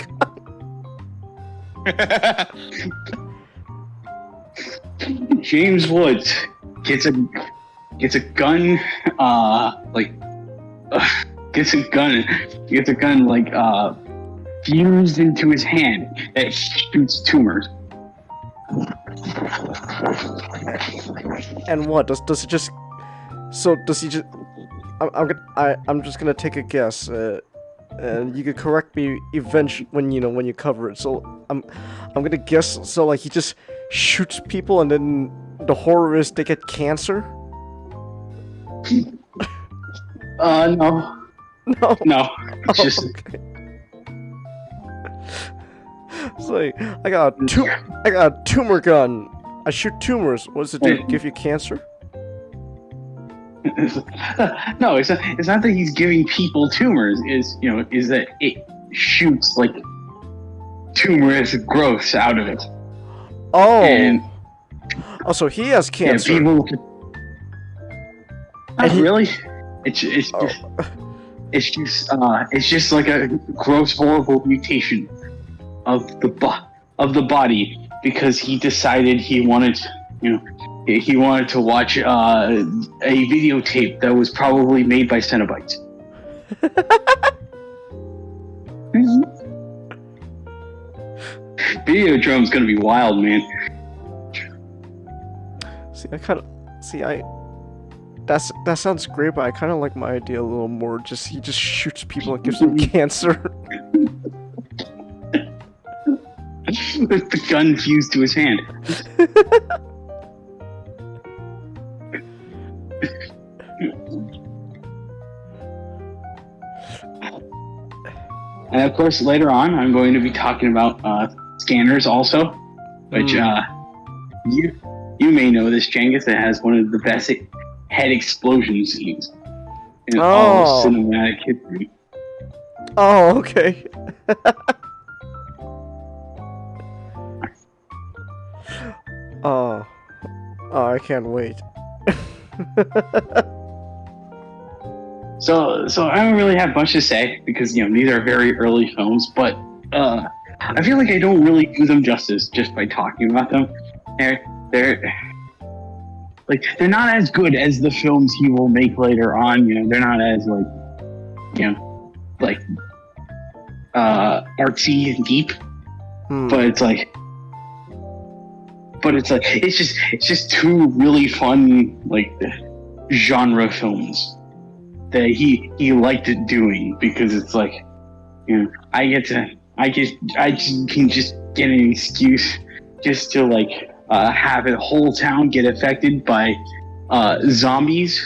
James Woods gets a gun. Gets a gun fused into his hand that shoots tumors. And what does it just? So does he just? I'm just gonna take a guess, and you could correct me eventually when you cover it. So I'm gonna guess. So like he just shoots people, and then the horror is they get cancer. No. No. It's just. Okay. It's like I got a tumor gun. I shoot tumors. What does it do? Give you cancer? No, it's not that he's giving people tumors. Is that it shoots like tumorous growths out of it. Oh. And, so he has cancer. Yeah, people. Not really. It's just like a gross, horrible mutation of the body because he decided he wanted to watch a videotape that was probably made by Cenobites. Videodrome's gonna be wild, man. That sounds great, but I kind of like my idea a little more. He just shoots people and gives them cancer. With the gun fused to his hand. And of course, later on, I'm going to be talking about scanners also, which you may know this, Jengus, that has one of the best head explosion scenes in all of cinematic history. Oh, okay. Oh, I can't wait. So I don't really have much to say because these are very early films, but I feel like I don't really do them justice just by talking about them. They're not as good as the films he will make later on. They're not as artsy and deep, but it's just two really fun genre films that he liked it doing because it's I can just get an excuse just to have a whole town get affected by zombies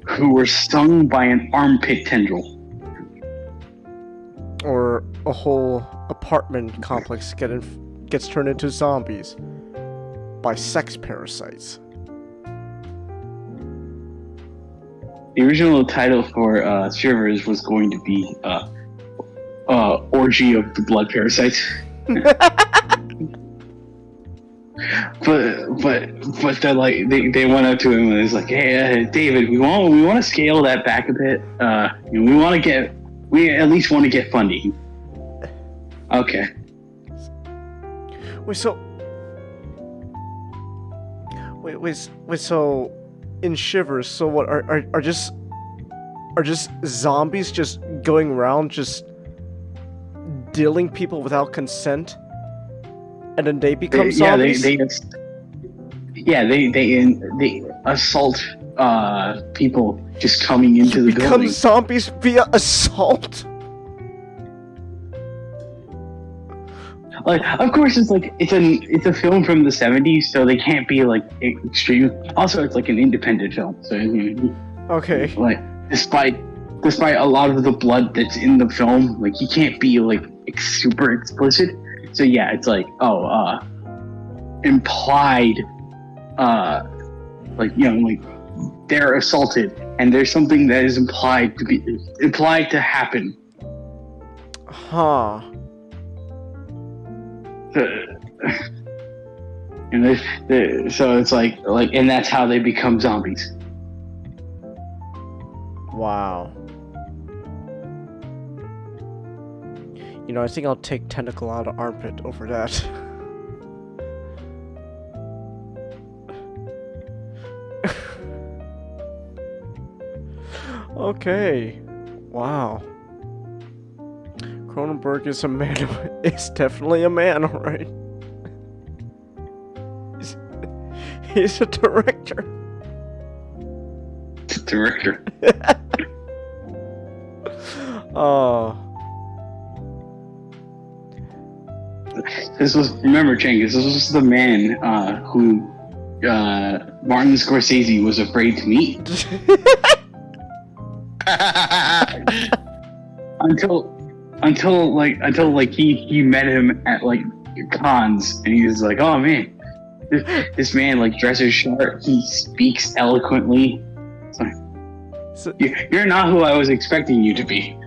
who were stung by an armpit tendril. Or a whole apartment complex gets turned into zombies by sex parasites. The original title for Shivers was going to be Orgy of the Blood Parasites. but they're like they went up to him and it's like, hey, David, we want to scale that back a bit. We at least want to get funding. Okay. Wait, so in Shivers, so what are just zombies just going around just dealing people without consent, and then they become zombies? They assault people just coming into the building. Become zombies via assault? Like, of course, it's a film from the 70s, so they can't be like extreme. Also, it's like an independent film, so okay. Like, despite a lot of the blood that's in the film, like, you can't be like super explicit. So yeah, it's like implied, like, you know, like they're assaulted, and there's something that is implied to happen. Huh. And so it's like, and that's how they become zombies. Wow. You know, I think I'll take tentacle out of armpit over that. Okay. Wow. Cronenberg is a man. Is definitely a man, alright. He's a director. Director. Oh. Remember, Cengiz, this was the man who Martin Scorsese was afraid to meet. until he met him at like cons, and he was like, oh man, this man like dresses sharp, he speaks eloquently. So, you're not who I was expecting you to be.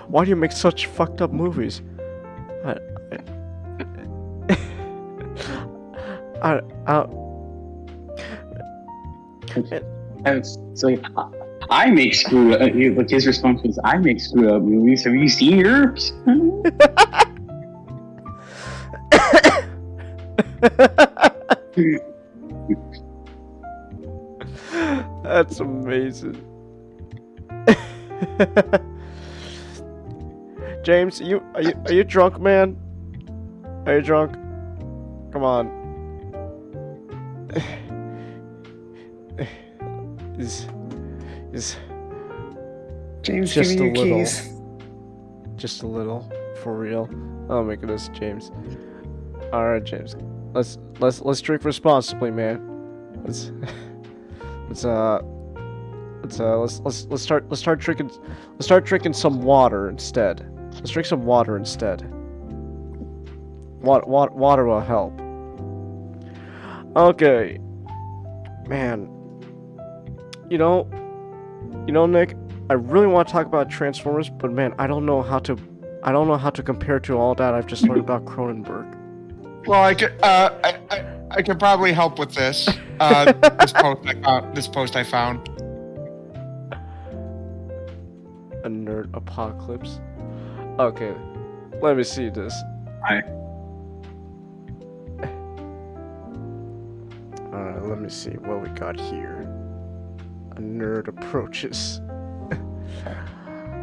Why do you make such fucked up movies? It's like, I make screwed up. Like, his response was, I make screwed up movies. Have you seen yours? That's amazing. James, are you drunk, man? Are you drunk? Come on. Is James, just give me a your little. keys. Just a little, for real. Oh my goodness, James. All right, James. Let's drink responsibly, man. Let's start drinking some water instead. Let's drink some water instead. Water will help. Okay, man. You know, Nick, I really want to talk about Transformers, but man, I don't know how to compare to all that I've just learned about Cronenberg. Well, I could probably help with this. This post I found. A nerd apocalypse. Okay, let me see this. Alright, let me see what we got here. A nerd approaches.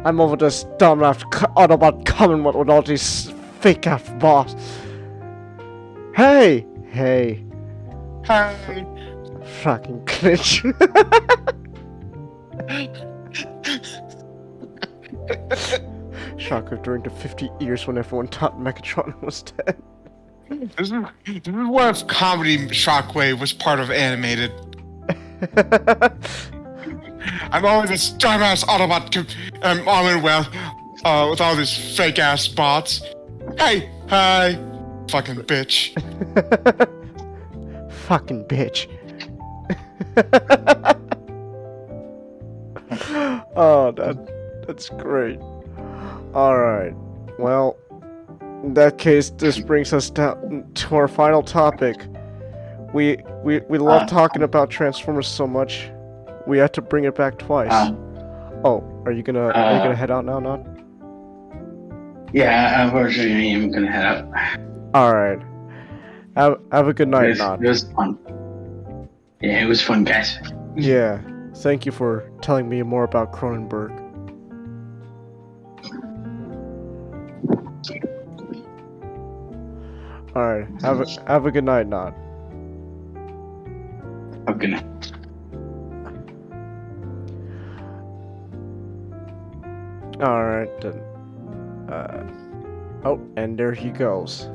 I'm over this dumbass Autobot Commonwealth with all these fake ass boss. Hey! Hi. Fucking glitch. Shocker during the 50 years when everyone thought Megatron was dead. This is what if comedy Shockwave was part of animated. I'm always this dumbass Autobot Commonwealth with all these fake ass bots. Hey, hi, fucking bitch. Fucking bitch. Oh, that's great. Alright, well, In that case, this brings us down to our final topic. We love talking about Transformers so much, we had to bring it back twice. Oh, are you gonna head out now, Nod? Yeah, unfortunately, I'm gonna head out. All right. Have a good night, Nod. It was fun. Yeah, it was fun, guys. Yeah. Thank you for telling me more about Cronenberg. All right. Have a good night, Nod. Have a good night. All right then. Oh, and there he goes.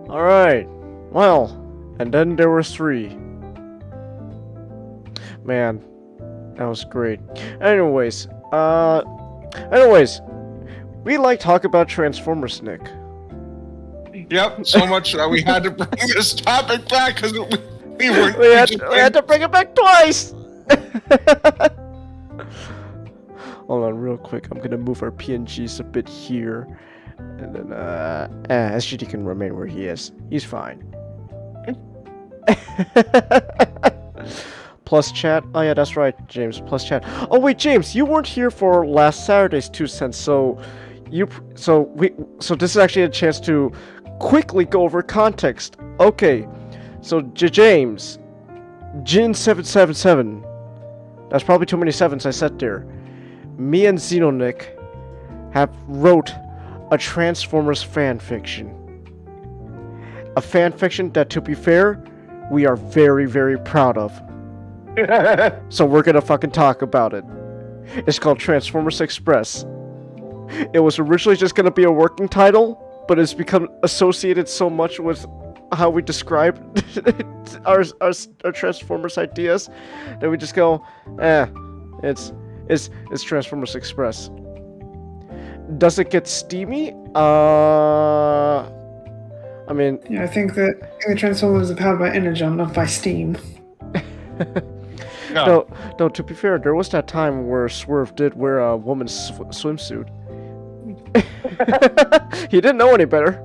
All right. Well, and then there were 3. Man, that was great. Anyways, we like talk about Transformers, Nick. Yep, so much that we had to bring this topic back because we had to bring it back twice. Hold on, real quick. I'm gonna move our PNGs a bit here, and then SGD can remain where he is. He's fine. Plus chat. Oh yeah, that's right, James. Plus chat. Oh wait, James, you weren't here for last Saturday's 2 cents, so this is actually a chance to quickly go over context. Okay, so James, Jin777. That's probably too many sevens I said there. Me and Xenonic have wrote a Transformers fanfiction. A fanfiction that, to be fair, we are very, very proud of. So we're gonna fucking talk about it. It's called Transformers Express. It was originally just gonna be a working title, but it's become associated so much with how we describe our Transformers ideas that we just go, it's Transformers Express. Does it get steamy? I mean... Yeah, I think the Transformers are powered by Energon, not by steam. No, to be fair, there was that time where Swerve did wear a woman's swimsuit. He didn't know any better.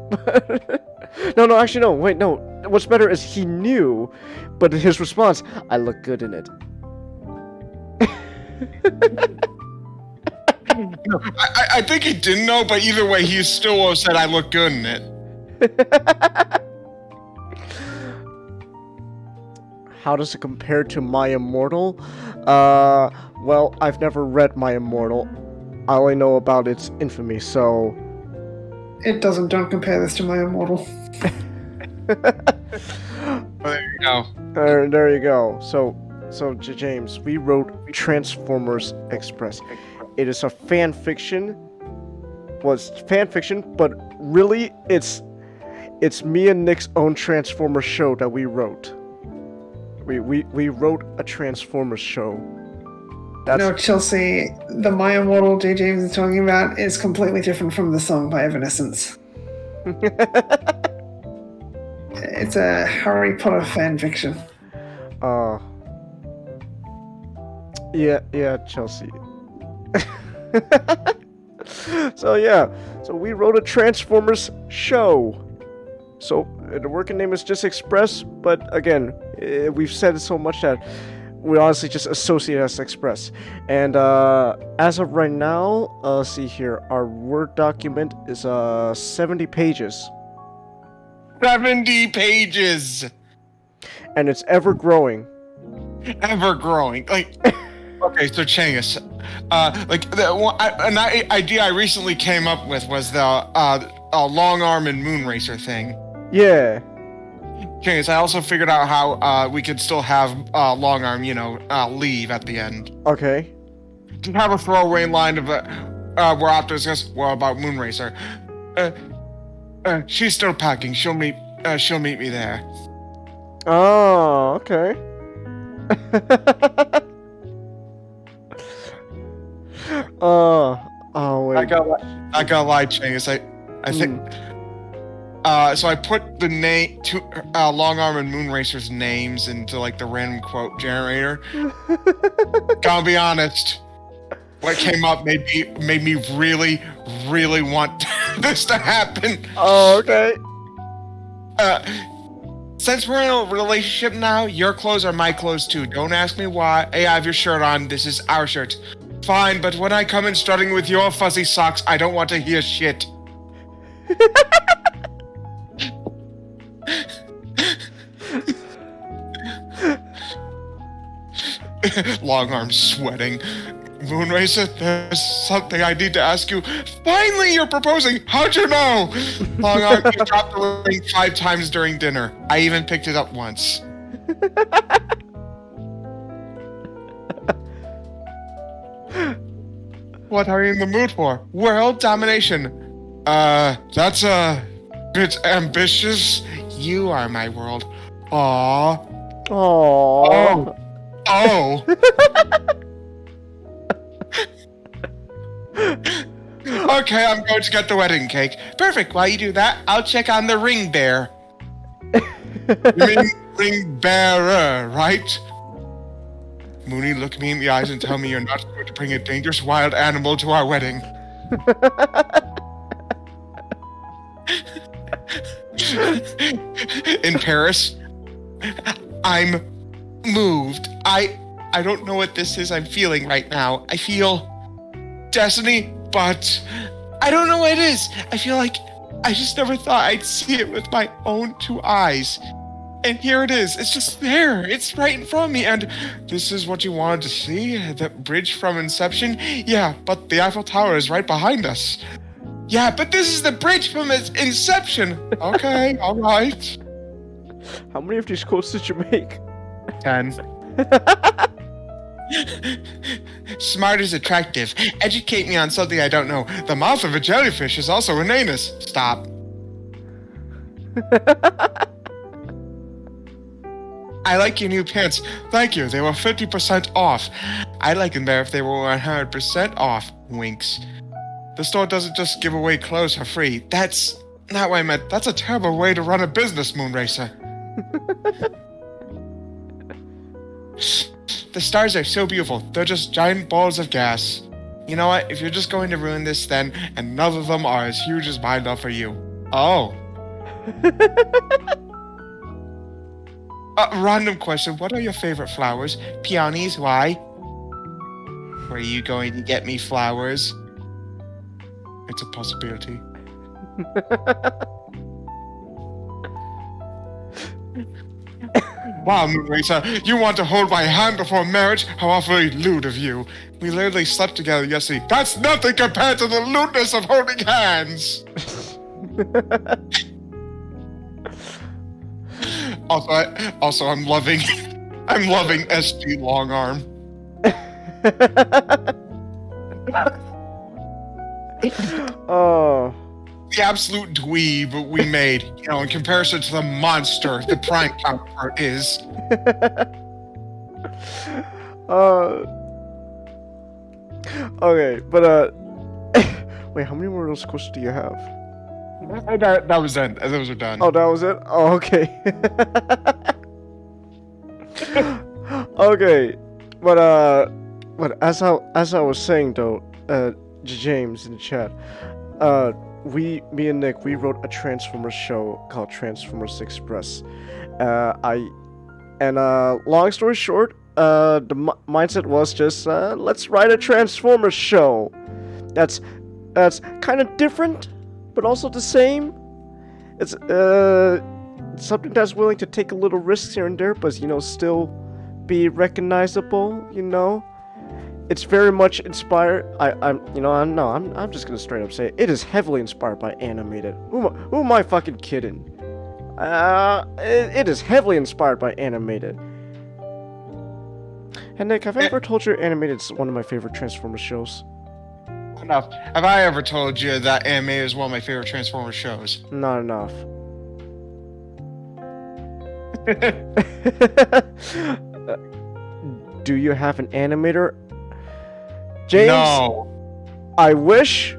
No, actually, no. Wait, no. What's better is he knew, but his response, I look good in it. No, I think he didn't know, but either way, he still would have said, I look good in it. How does it compare to My Immortal? Well, I've never read My Immortal. I only know about its infamy, so... It doesn't. Don't compare this to My Immortal. There you go. There you go. So James, we wrote Transformers Express. It is a fan fiction. Well, it's fan fiction, but really, it's me and Nick's own Transformers show that we wrote. We wrote a Transformers show. No, Chelsea, the My Immortal J. James is talking about is completely different from the song by Evanescence. It's a Harry Potter fan fiction. Yeah, Chelsea. So we wrote a Transformers show. So the working name is just Express, but again, we've said it so much that we honestly just associate it as Express. And as of right now, let's see here, our Word document is 70 pages. 70 pages! And it's ever growing. Ever growing. Like, okay, so Changus, an idea I recently came up with was the Long Arm and Moon Racer thing. Yeah. Changus, I also figured out how we could still have Long Arm, leave at the end. Okay. Just have a throwaway line of where Optimus goes, "What about Moon Racer? She's still packing. She'll meet me there." Oh, okay. Oh wait. I gotta lie, Changus. I think. So I put the Long Arm and Moon Racer's names into like the random quote generator. Gotta be honest, what came up made me really, really want this to happen. Oh, okay. Since we're in a relationship now, your clothes are my clothes too. Don't ask me why. Hey, I have your shirt on. This is our shirt. Fine, but when I come in strutting with your fuzzy socks, I don't want to hear shit. Long arms sweating. Moonracer, there's something I need to ask you. Finally, you're proposing. How'd you know? Long arm, you dropped the ring 5 times during dinner. I even picked it up once. What are you in the mood for? World domination. That's a bit ambitious. You are my world. Aww. Aww. Oh. Okay, I'm going to get the wedding cake. Perfect. While you do that, I'll check on the ring bearer. You mean ring bearer, right? Mooney, look me in the eyes and tell me you're not going to bring a dangerous wild animal to our wedding. In Paris, I'm moved. I don't know what this is I'm feeling right now. I feel destiny, but I don't know what it is. I feel like I just never thought I'd see it with my own 2 eyes. And here it is. It's just there. It's right in front of me. And this is what you wanted to see? The bridge from Inception? Yeah, but the Eiffel Tower is right behind us. Yeah, but this is the bridge from Inception. Okay, all right. How many of these quotes did you make? 10. Smart is attractive. Educate me on something I don't know. The mouth of a jellyfish is also an anus. Stop. I like your new pants. Thank you. They were 50% off. I'd like them better if they were 100% off. Winks. The store doesn't just give away clothes for free. That's not what I meant. That's a terrible way to run a business, Moonracer. The stars are so beautiful. They're just giant balls of gas. You know what? If you're just going to ruin this then, and none of them are as huge as my love for you. Oh. Random question. What are your favorite flowers? Peonies? Why? Were you going to get me flowers? It's a possibility. Wow, Moonracer, you want to hold my hand before marriage? How awfully lewd of you. We literally slept together yesterday. That's nothing compared to the lewdness of holding hands. Also, I'm loving SD Longarm. Oh. The absolute dweeb we made, in comparison to the monster the prime counterpart is. Okay, but wait, how many more of those questions do you have? That was it. Those are done. Oh, that was it? Oh, okay. Okay, but as I was saying though, James in the chat, me and Nick, we wrote a Transformers show called Transformers Express. Long story short, the mindset was just let's write a Transformers show. That's kind of different, but also the same. It's something that's willing to take a little risks here and there, but still be recognizable. It's very much inspired. I'm just gonna straight up say it is heavily inspired by animated. Who am I fucking kidding? It is heavily inspired by animated. And Nick, have I ever told you animated is one of my favorite Transformers shows? Enough. Have I ever told you that anime is one of my favorite Transformers shows? Not enough. Do you have an animator? James? No. I wish.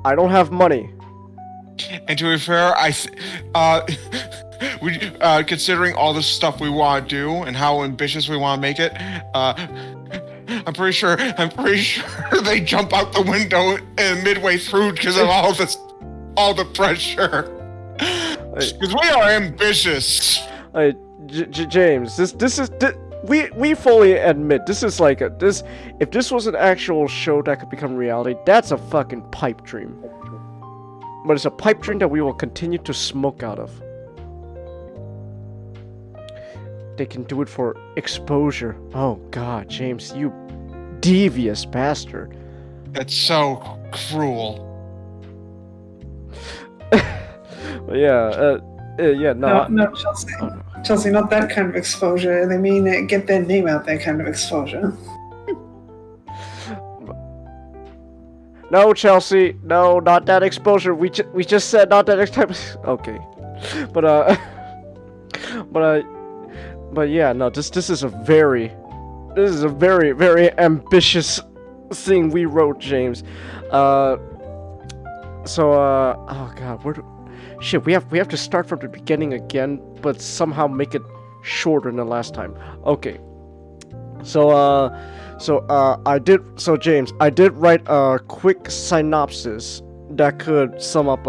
I don't have money. And to be fair, considering all the stuff we want to do and how ambitious we want to make it, I'm pretty sure they jump out the window midway through because of all this all the pressure. Because we are ambitious. James, we fully admit this is like this. If this was an actual show that could become reality, that's a fucking pipe dream. But it's a pipe dream that we will continue to smoke out of. They can do it for exposure. Oh God, James, you devious bastard. That's so cruel. Yeah, no. No, Chelsea. Oh, no. Chelsea, not that kind of exposure. They mean get their name out there kind of exposure. No, Chelsea. No, not that exposure. We just said not that type of... Okay. But yeah, no, this is a very ambitious thing we wrote, James. Oh God, shit, we have to start from the beginning again, but somehow make it shorter than last time. Okay. James, I did write a quick synopsis that could sum up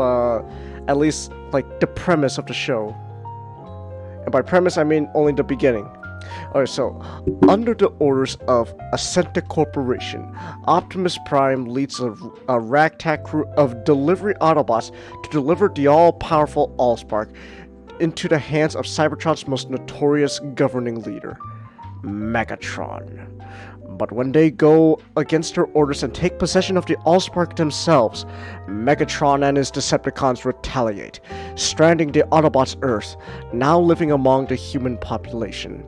at least like the premise of the show. And by premise I mean only the beginning. Alright, so under the orders of Ascenta Corporation, Optimus Prime leads a ragtag crew of delivery Autobots to deliver the all-powerful Allspark into the hands of Cybertron's most notorious governing leader, Megatron. But when they go against their orders and take possession of the Allspark themselves, Megatron and his Decepticons retaliate, stranding the Autobots' Earth, now living among the human population.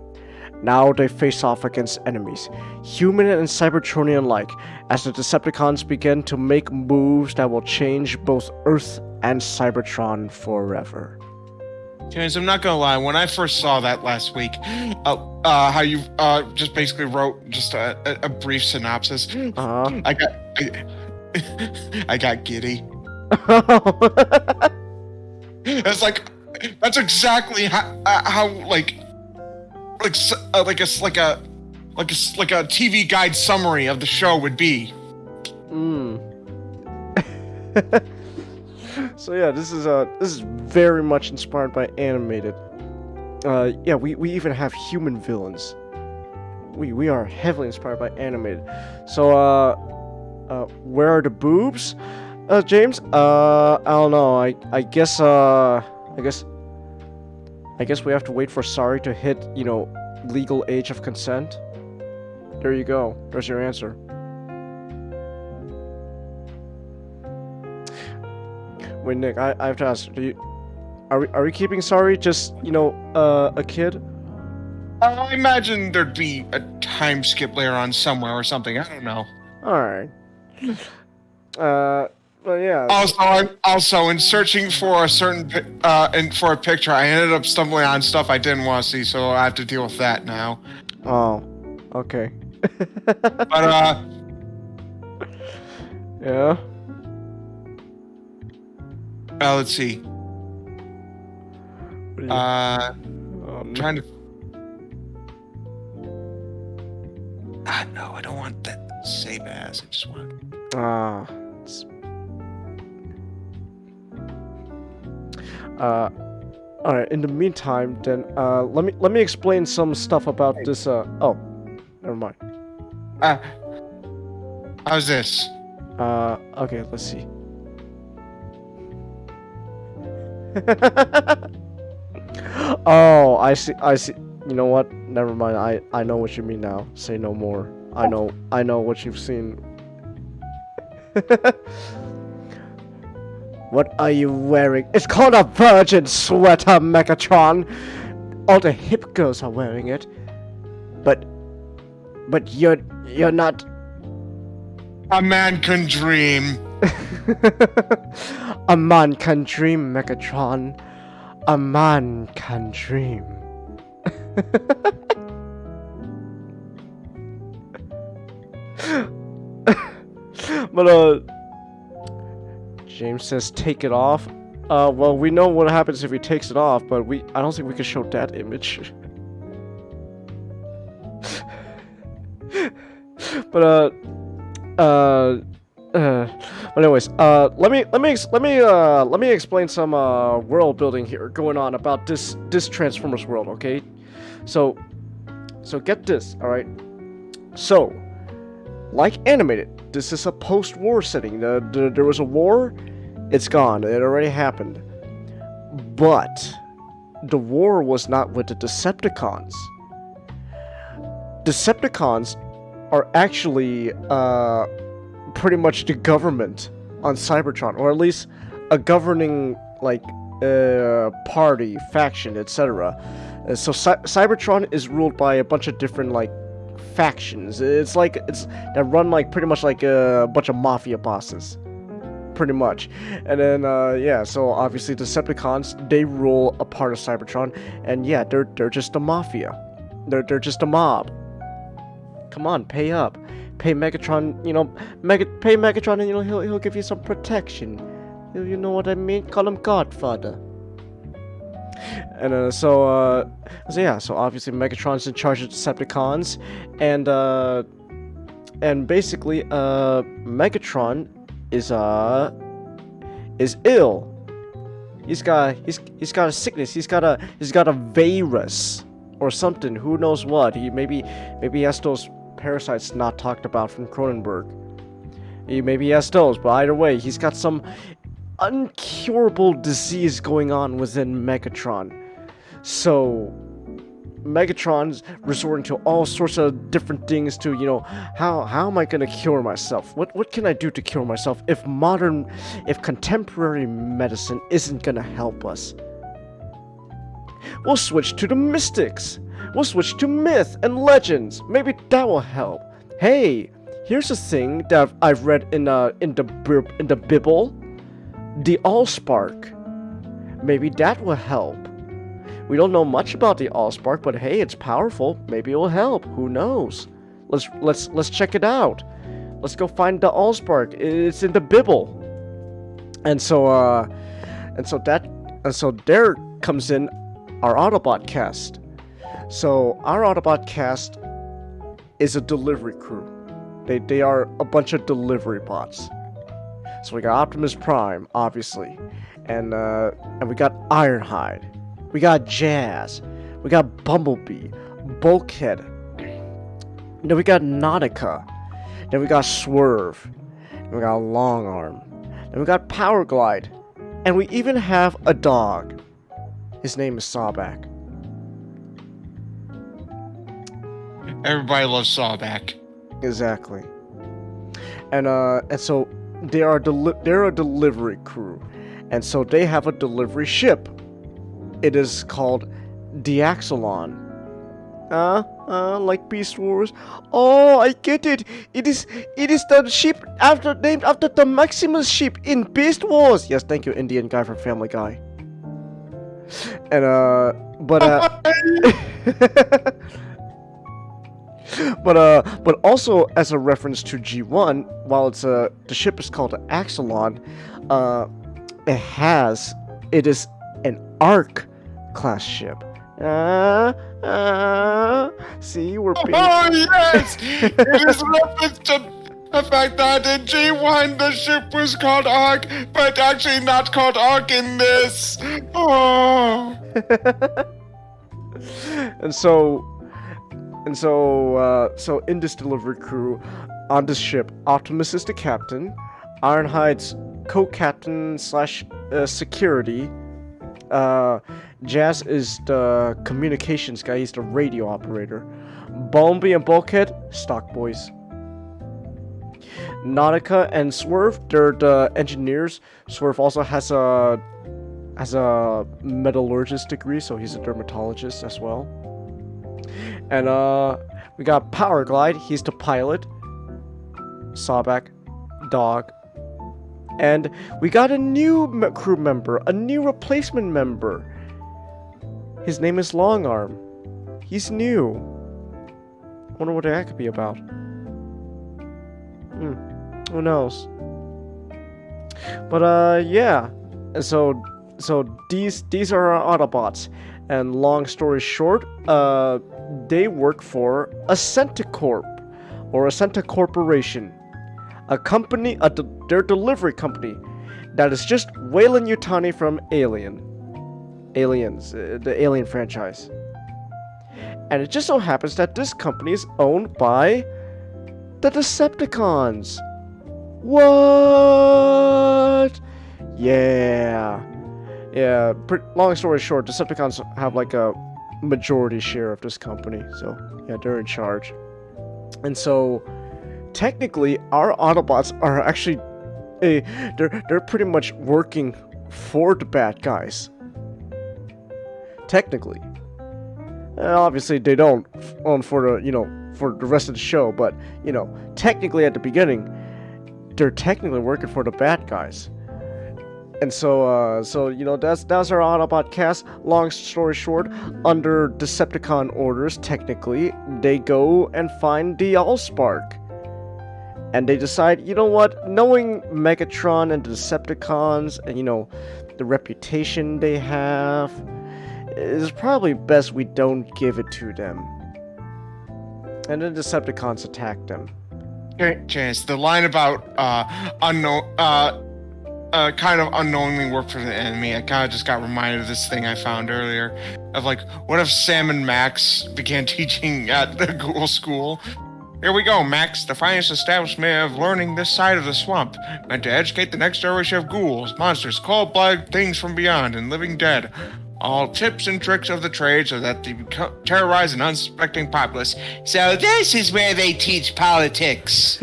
Now they face off against enemies, human and Cybertronian alike, as the Decepticons begin to make moves that will change both Earth and Cybertron forever. James, I'm not gonna lie. When I first saw that last week, how you just basically wrote just a brief synopsis, I got giddy. It's like that's exactly how like a TV guide summary of the show would be. So yeah, this is very much inspired by animated. Yeah, we even have human villains. We are heavily inspired by animated. So where are the boobs, James? I don't know. I guess we have to wait for Sorry to hit, legal age of consent. There you go. There's your answer. Wait, Nick, I have to ask, are we keeping Sorry just, a kid? I imagine there'd be a time skip later on somewhere or something. I don't know. Alright. Well, yeah. Also, in searching for a certain for a picture, I ended up stumbling on stuff I didn't want to see, so I have to deal with that now. Oh, okay. But yeah. Let's see. Trying to. No, I don't want that save as. I just want. Alright, in the meantime, then, let me explain some stuff about this, oh, never mind. How's this? Okay, let's see. Oh, I see. You know what? Never mind, I know what you mean now. Say no more. I know what you've seen. What are you wearing? It's called a virgin sweater, Megatron. All the hip girls are wearing it. But you're not. A man can dream. A man can dream, Megatron. A man can dream. But James says take it off. Well, we know what happens if he takes it off, but I don't think we can show that image. But anyways, let me explain some world building here going on about this Transformers world, okay? So get this, all right? So, like animated, this is a post-war setting. There was a war, it's gone. It already happened. But the war was not with the Decepticons. Decepticons are actually pretty much the government on Cybertron, or at least a governing party, faction, etc. So Cybertron is ruled by a bunch of different factions. It's that run pretty much like a bunch of mafia bosses, pretty much. And then so obviously Decepticons, they rule a part of Cybertron, and yeah, they're just a mafia. They're just a mob. Come on, pay up. Pay Megatron, pay Megatron, and he'll give you some protection. You know what I mean? Call him Godfather. And so obviously Megatron's in charge of Decepticons, and basically Megatron is ill. He's got a sickness. He's got a virus or something. Who knows what? Maybe he has those parasites not talked about from Cronenberg. Maybe he has those, but either way, he's got some uncurable disease going on within Megatron. So Megatron's resorting to all sorts of different things to, how am I gonna cure myself? What can I do to cure myself if contemporary medicine isn't gonna help us? We'll switch to the mystics. We'll switch to myth and legends. Maybe that will help. Hey, here's a thing that I've read in the Bible. The Allspark. Maybe that will help. We don't know much about the Allspark, but hey, it's powerful. Maybe it will help. Who knows? Let's check it out. Let's go find the Allspark. It's in the Bible. And so there comes in our Autobot cast. So our Autobot cast is a delivery crew. They are a bunch of delivery bots. So we got Optimus Prime, obviously, and we got Ironhide, we got Jazz, we got Bumblebee, Bulkhead, then we got Nautica, then we got Swerve, then we got Longarm, then we got Powerglide, and we even have a dog. His name is Sawback. Everybody loves Sawback. Exactly. And so they're a delivery crew, and so they have a delivery ship. It is called the Axelon. Like Beast Wars. Oh, I get it. It is the ship named after the Maximus ship in Beast Wars. Yes, thank you, Indian guy from Family Guy. And but also as a reference to G1, while the ship is called Axelon, it is an Ark class ship. See, we're being... Oh yes! It is reference to the fact that in G1 the ship was called Ark, but actually not called Ark in this. Oh. So in this delivery crew, on this ship, Optimus is the captain, Ironhide's co-captain / security, Jazz is the communications guy, he's the radio operator, Bumblebee and Bulkhead, stock boys. Nautica and Swerve, they're the engineers. Swerve also has a metallurgist degree, so he's a dermatologist as well. And we got Powerglide, he's the pilot. Sawback, dog. And we got a new crew member, a new replacement member. His name is Longarm. He's new. Wonder what that could be about. Who knows? But yeah. So these are our Autobots. And long story short, they work for a Centacorp, or a Centacorporation. their delivery company that is just Weyland Yutani from Aliens, the Alien franchise. And it just so happens that this company is owned by the Decepticons. What? Yeah. Yeah, long story short, Decepticons have like a majority share of this company. So, yeah, they're in charge. And so, technically, our Autobots are actually... they're pretty much working for the bad guys. Technically. Obviously, they don't for the rest of the show, but, technically at the beginning, they're technically working for the bad guys. And so that's our Autobot cast. Long story short, under Decepticon orders, technically, they go and find the Allspark. And they decide, you know what, knowing Megatron and the Decepticons, and, the reputation they have, it's probably best we don't give it to them. And then Decepticons attack them. Chance, the line about kind of unknowingly work for the enemy, I kind of just got reminded of this thing I found earlier. Of like, what if Sam and Max began teaching at the Ghoul School? Here we go, Max, the finest establishment of learning this side of the swamp, meant to educate the next generation of ghouls, monsters, cold-blooded things from beyond, and living dead. All tips and tricks of the trade so that they terrorize an unsuspecting populace. So this is where they teach politics.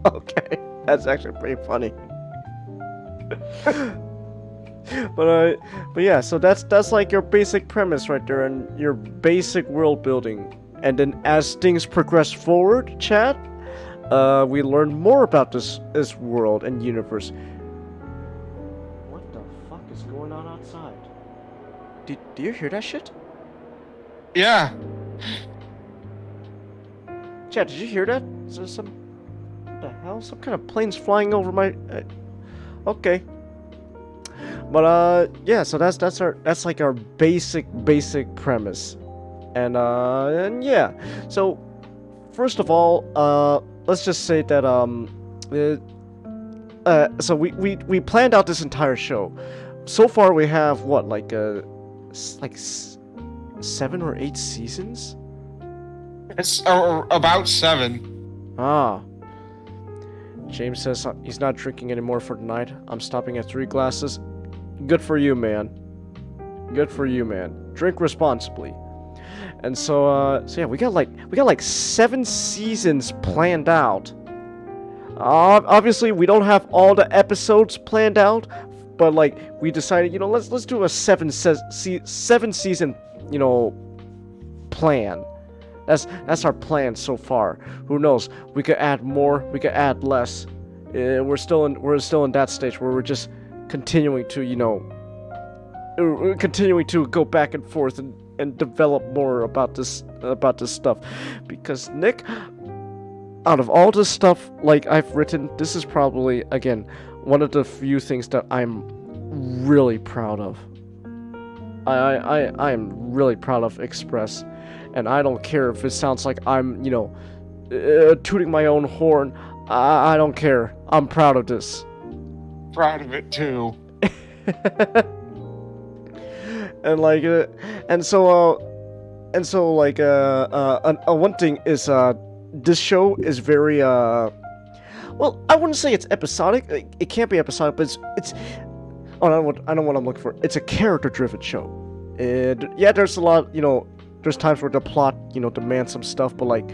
Okay, that's actually pretty funny. But yeah, so that's like your basic premise right there, and your basic world building. And then as things progress forward, chat, we learn more about this world and universe. What the fuck is going on outside? Do you hear that shit? Yeah. Chat, did you hear that? Is there some... What the hell? Some kind of planes flying over my... Okay. But, yeah, so that's like our basic premise. And yeah. So, first of all, let's just say that, so we planned out this entire show. So far we have, what, like 7 or 8 seasons? It's about 7. Ah. James says he's not drinking anymore for tonight. I'm stopping at 3 glasses. Good for you, man. Good for you, man. Drink responsibly. And so yeah, we got like 7 seasons planned out. Obviously, we don't have all the episodes planned out, but like we decided, let's do a 7 season, plan. That's our plan so far. Who knows? We could add more. We could add less. We're still in that stage where we're just continuing to go back and forth and develop more about this stuff, because Nick, out of all this stuff like I've written, this is probably again one of the few things that I'm really proud of. I am really proud of Express. And I don't care if it sounds like I'm, tooting my own horn. I don't care. I'm proud of this. Proud of it too. And like, one thing is, this show is very, well, I wouldn't say it's episodic. It can't be episodic, but it's. Oh, I know what I'm looking for. It's a character-driven show. Yeah, there's a lot, There's times where the plot, demands some stuff, but like,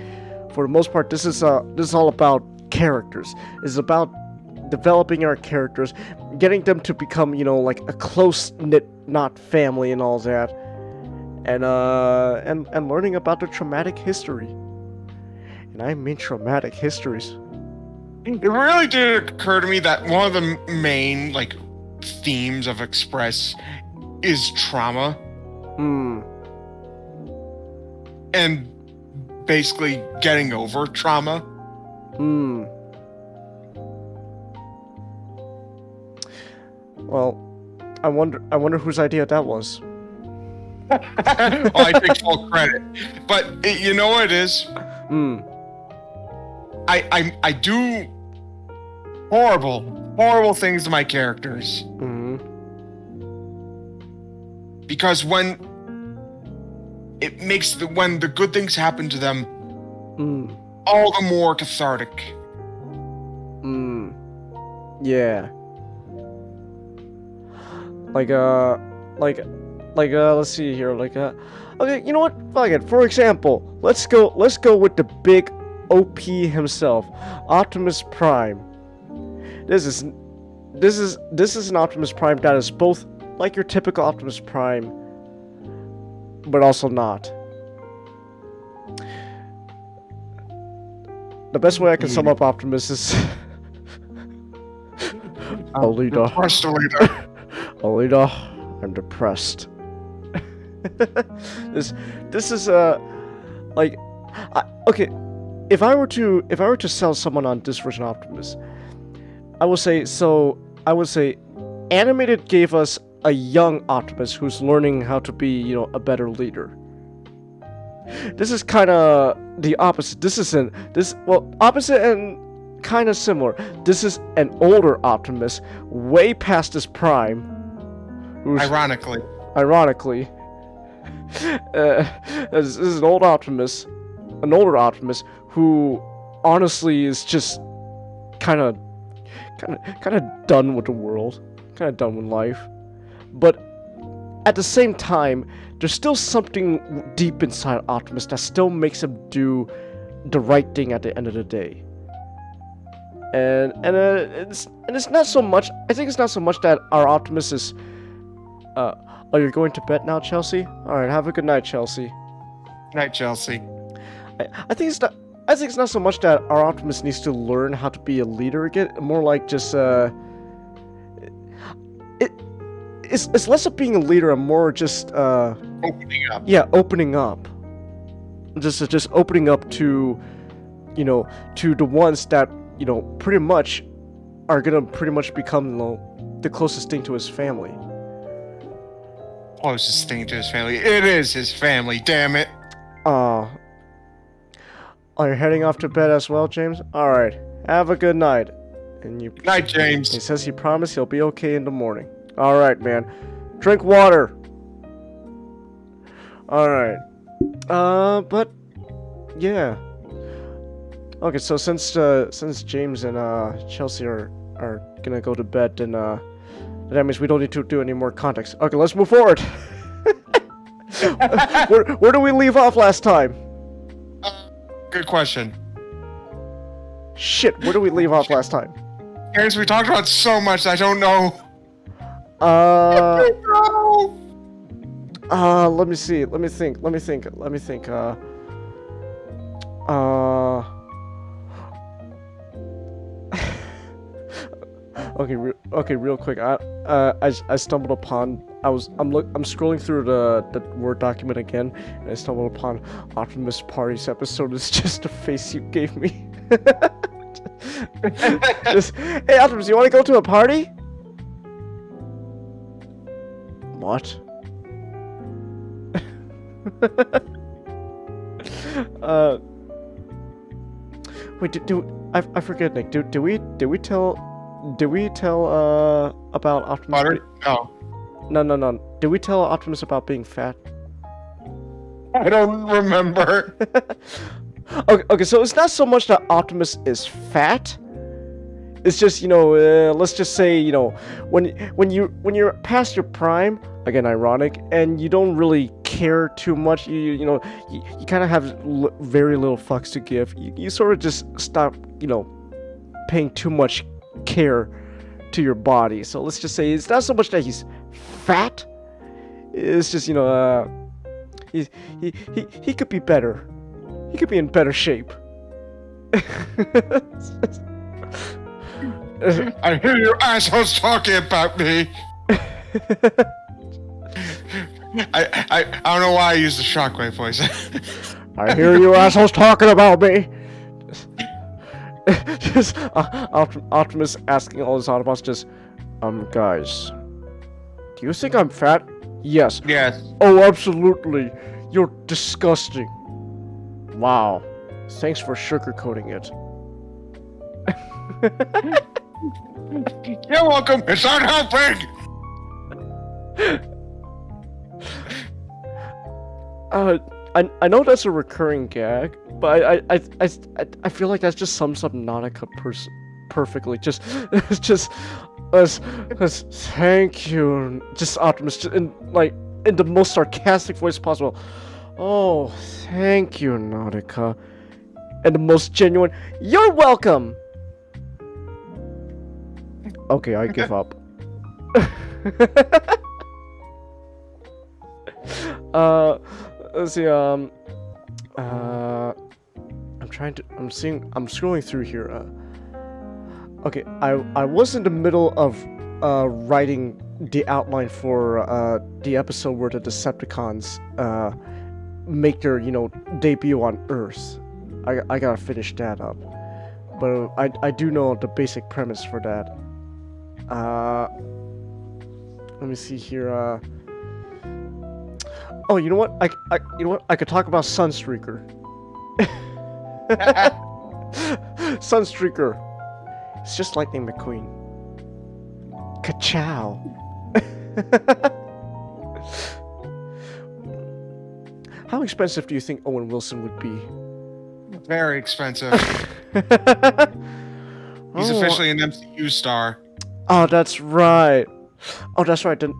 for the most part, this is all about characters. It's about developing our characters, getting them to become, like a close-knit, not family and all that, and learning about their traumatic history. And I mean traumatic histories. It really did occur to me that one of the main, like, themes of Express is trauma. And basically getting over trauma. Well, I wonder whose idea that was. Well, I take full credit, but you know what it is? I do horrible things to my characters. Because when the good things happen to them, all the more cathartic. Yeah. Let's see here. Okay, you know what? Fuck it. For example, let's go with the big OP himself, Optimus Prime. This is an Optimus Prime that is both like your typical Optimus Prime, but also not. The best way I can sum up Optimus is Alita. Alita, I'm depressed. This is okay. If I were to sell someone on this version of Optimus, I would say Animated gave us a young Optimus who's learning how to be, a better leader. This is kind of the opposite. Opposite and kind of similar. This is an older Optimus, way past his prime. Ironically. This is an older Optimus who honestly is just kind of done with the world, kind of done with life. But at the same time, there's still something deep inside Optimus that still makes him do the right thing at the end of the day. And it's not so much. I think it's not so much that our Optimus is. Oh, you're going to bed now, Chelsea? All right, have a good night, Chelsea. Night, Chelsea. I think it's not so much that our Optimus needs to learn how to be a leader again. More like just it's less of being a leader and more just opening up. Yeah, opening up. Just opening up to, to the ones that pretty much are gonna pretty much become the closest thing to his family. Closest thing to his family. It is his family. Damn it. Are you heading off to bed as well, James? All right. Have a good night. Night, James. He says he promised he'll be okay in the morning. All right, man. Drink water. All right. But yeah. Okay, so since James and Chelsea are gonna go to bed, then that means we don't need to do any more context. Okay, let's move forward. Where do we leave off last time? Good question. Shit, where do we leave off last time? James, we talked about so much, I don't know. Let me see. Let me think. Okay, real quick. I stumbled upon. I'm scrolling through the Word document again, and I stumbled upon Optimus Party's episode. It's just the face you gave me. Hey Optimus, you want to go to a party? What? Wait, I forget, Nick. Did we tell about Optimus? Butter? No. Did we tell Optimus about being fat? I don't remember. Okay, so it's not so much that Optimus is fat. It's just, let's just say, when you're past your prime, again, ironic, and you don't really care too much, you kind of have very little fucks to give. You sort of just stop, paying too much care to your body. So let's just say it's not so much that he's fat. It's just, he could be better. He could be in better shape. I hear you assholes talking about me. I don't know why I used the shockwave voice. I hear you assholes talking about me. Just Optimus asking all his Autobots, guys, do you think I'm fat? Yes. Yes. Oh, absolutely. You're disgusting. Wow. Thanks for sugarcoating it. You're welcome. It's not helping. I know that's a recurring gag, but I feel like that just sums up Nautica perfectly. Just as thank you, just Optimus, in the most sarcastic voice possible. Oh, thank you, Nautica, and the most genuine. You're welcome. Okay, I give up. Let's see, I'm scrolling through here, okay, I was in the middle of, writing the outline for, the episode where the Decepticons, make their, debut on Earth. I gotta finish that up. But, I do know the basic premise for that. Let me see here, oh, you know what? I could talk about Sunstreaker. Sunstreaker. It's just Lightning McQueen. Ka-chow. How expensive do you think Owen Wilson would be? Very expensive. He's officially an MCU star. Oh, that's right. Then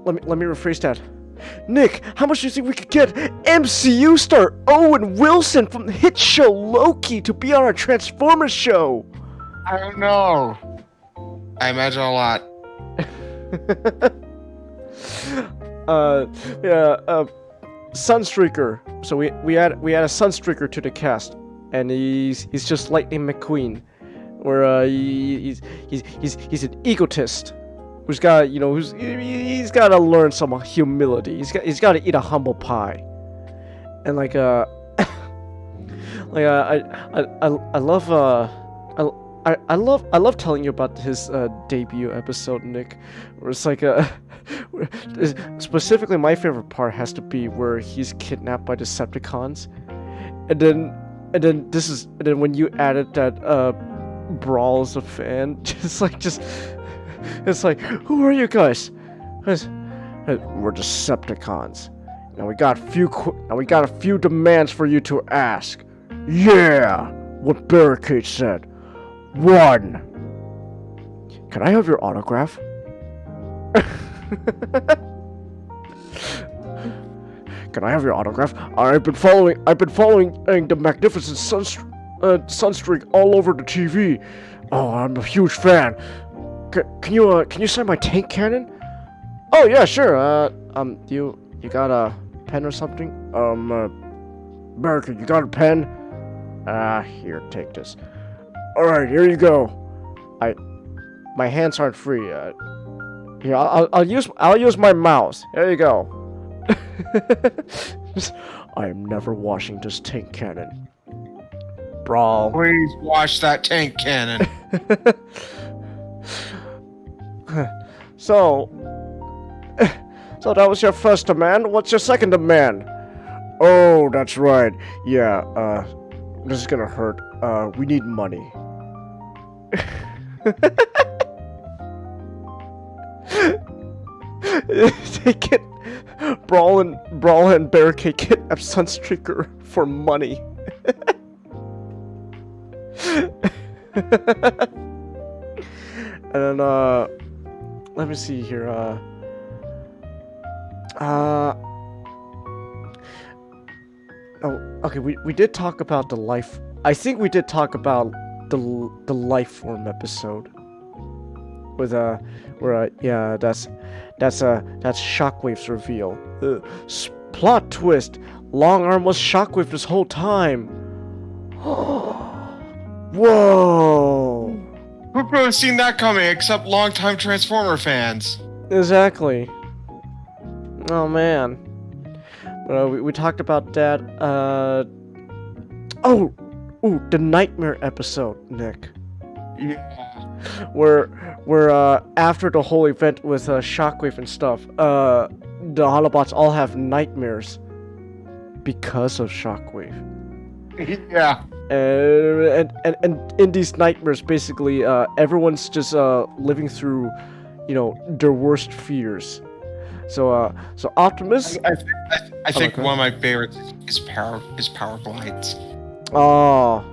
let me rephrase that. Nick, how much do you think we could get MCU star Owen Wilson from the hit show Loki to be on our Transformers show? I don't know. I imagine a lot. Sunstreaker. So we add a Sunstreaker to the cast, and he's just Lightning McQueen, where he's an egotist. Who's got, he's got to learn some humility. He's got to eat a humble pie, and I love telling you about his debut episode, Nick. Where it's specifically my favorite part has to be where he's kidnapped by Decepticons, and then when you added that Brawl as a fan, it's like, who are you guys? We're Decepticons. Now we got a few demands for you to ask. Yeah, what Barricade said. 1. Can I have your autograph? Can I have your autograph? I've been following the magnificent Sunstreak all over the TV. Oh, I'm a huge fan. Can you sign my tank cannon? Oh yeah, sure. You got a pen or something? America, you got a pen? Here, take this. All right, here you go. My hands aren't free. Here, I'll use my mouse. There you go. I am never washing this tank cannon. Brawl. Please wash that tank cannon. So that was your first demand. What's your second demand? Oh, that's right. Yeah, this is gonna hurt. We need money. They get Brawl and Barricade kidnap Sunstreaker for money. And then let me see here. Oh, okay. We did talk about the life. I think we did talk about the life form episode. With yeah, that's Shockwave's reveal. Plot twist. Long Arm was Shockwave this whole time. Whoa. Who could have seen that coming except longtime Transformer fans? Exactly. Oh man. We talked about that. The Nightmare episode, Nick. Yeah. Where after the whole event with Shockwave and stuff, the Holobots all have nightmares because of Shockwave. Yeah. And in these nightmares, basically, everyone's just living through, their worst fears. So Optimus. I think one of my favorites is power glides. Oh,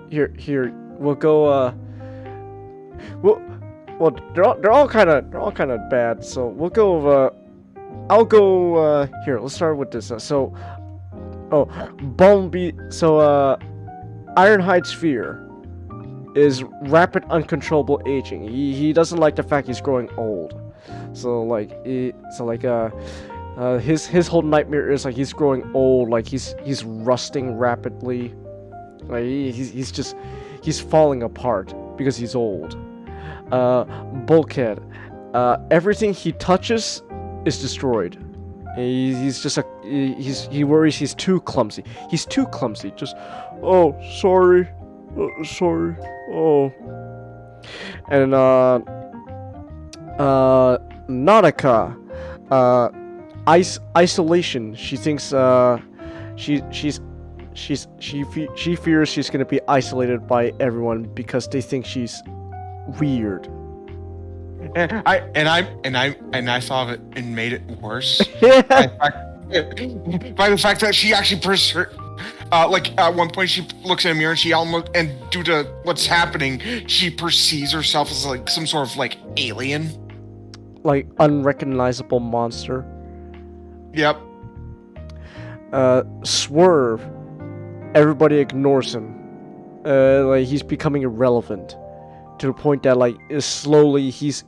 here we'll go. Well, they're all kind of bad. So we'll go. I'll go. Here, let's start with this. Bumblebee. So Ironhide's fear is rapid, uncontrollable aging. He doesn't like the fact he's growing old. His whole nightmare is like he's growing old, like he's rusting rapidly, like he's falling apart because he's old. Bulkhead, everything he touches is destroyed. He worries he's too clumsy. He's too clumsy. Just, oh, sorry. Sorry. Oh. And, Nautica. Isolation. She thinks, she fears she's gonna be isolated by everyone because they think she's weird. And I thought of it and made it worse. Yeah. By the fact that she actually like at one point she looks in a mirror and due to what's happening, she perceives herself as like some sort of like alien. Like unrecognizable monster. Yep. Swerve. Everybody ignores him. Like he's becoming irrelevant. To the point that like slowly he's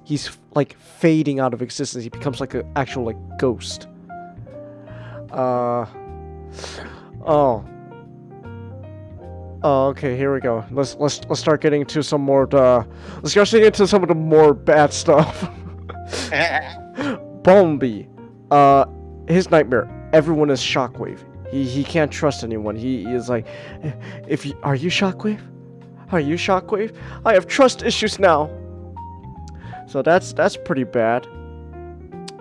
like fading out of existence. He becomes like an actual like ghost. Okay, here we go. Let's start getting into some more let's start getting into some of the more bad stuff. Bumblebee. His nightmare. Everyone is Shockwave. He can't trust anyone. He is like, are you Shockwave? Are you Shockwave? I have trust issues now. So that's pretty bad.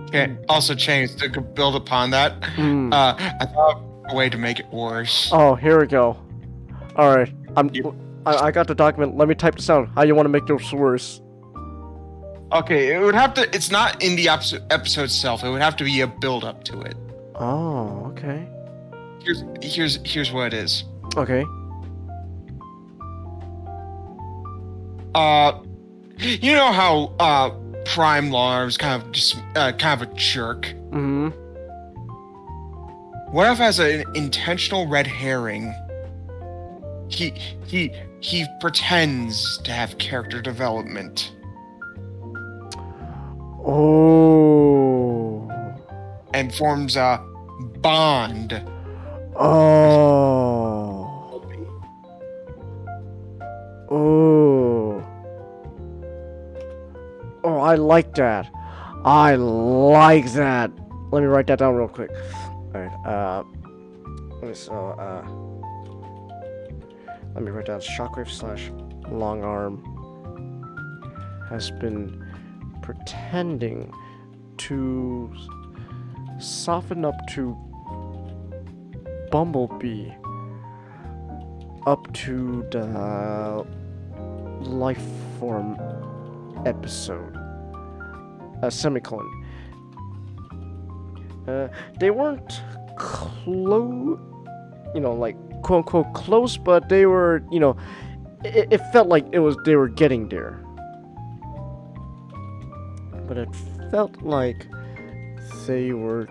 Okay. Also, Chains, to build upon that, I thought of a way to make it worse. Oh, here we go. All right, I got the document. Let me type this out. How you want to make this worse? Okay, it would have to. It's not in the episode itself. It would have to be a build up to it. Oh, okay. Here's what it is. Okay. You know how Prime Larv's kind of a jerk. Mm-hmm. What if, as an intentional red herring, he pretends to have character development? Oh. And forms a bond. Oh. Oh. Oh, I like that. I like that. Let me write that down real quick. Alright, let me write down Shockwave / Longarm has been pretending to soften up to Bumblebee up to the life form episode. Semicolon. They weren't like quote unquote close, but they were, it felt like they were getting there. But it felt like they were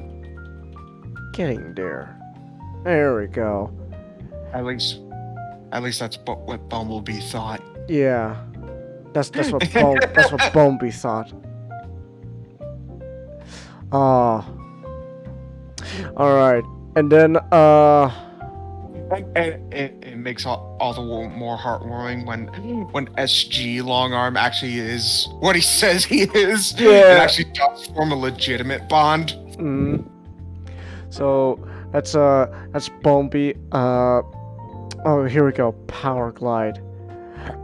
getting there. There we go. At least that's what Bumblebee thought. Yeah, that's what that's what Bumblebee thought. All right, and then it makes all the more heartwarming when SG Longarm actually is what he says he is. Yeah. And actually does form a legitimate bond. So that's Bumblebee. Oh, here we go. Power glide.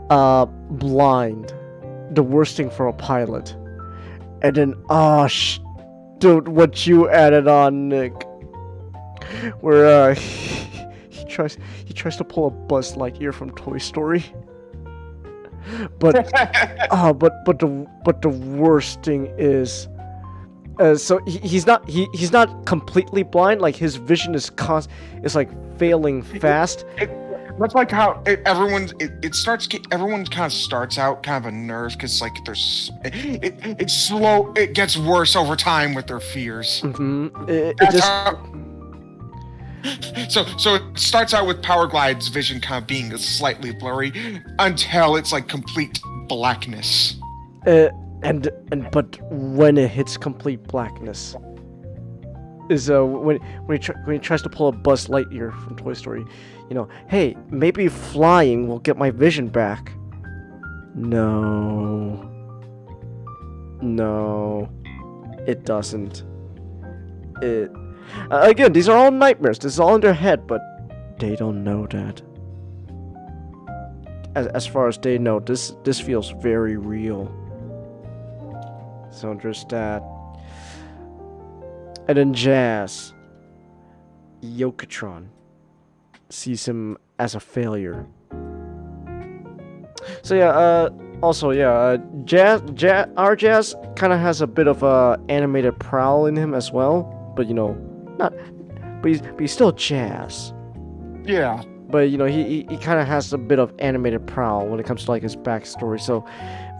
Blind. The worst thing for a pilot. And then what you added on, Nick. Where he tries to pull a Buzz Lightyear from Toy Story. But but the worst thing is, so he's not completely blind. Like his vision is like failing fast. That's like how everyone kind of starts out kind of a nerve because like it's slow. It gets worse over time with their fears. So it starts out with Power Glide's vision kind of being slightly blurry until it's like complete blackness. But when it hits complete blackness is when he tries to pull a Buzz Lightyear from Toy Story. You know, hey, maybe flying will get my vision back. No, it doesn't. Again, these are all nightmares. This is all in their head, but they don't know that. As far as they know, this feels very real. So there's that. And then Jazz, Yokotron sees him as a failure. So yeah, our Jazz kind of has a bit of a animated prowl in him as well, but you know, but he's still Jazz. Yeah. But you know, he kind of has a bit of animated prowl when it comes to like his backstory. So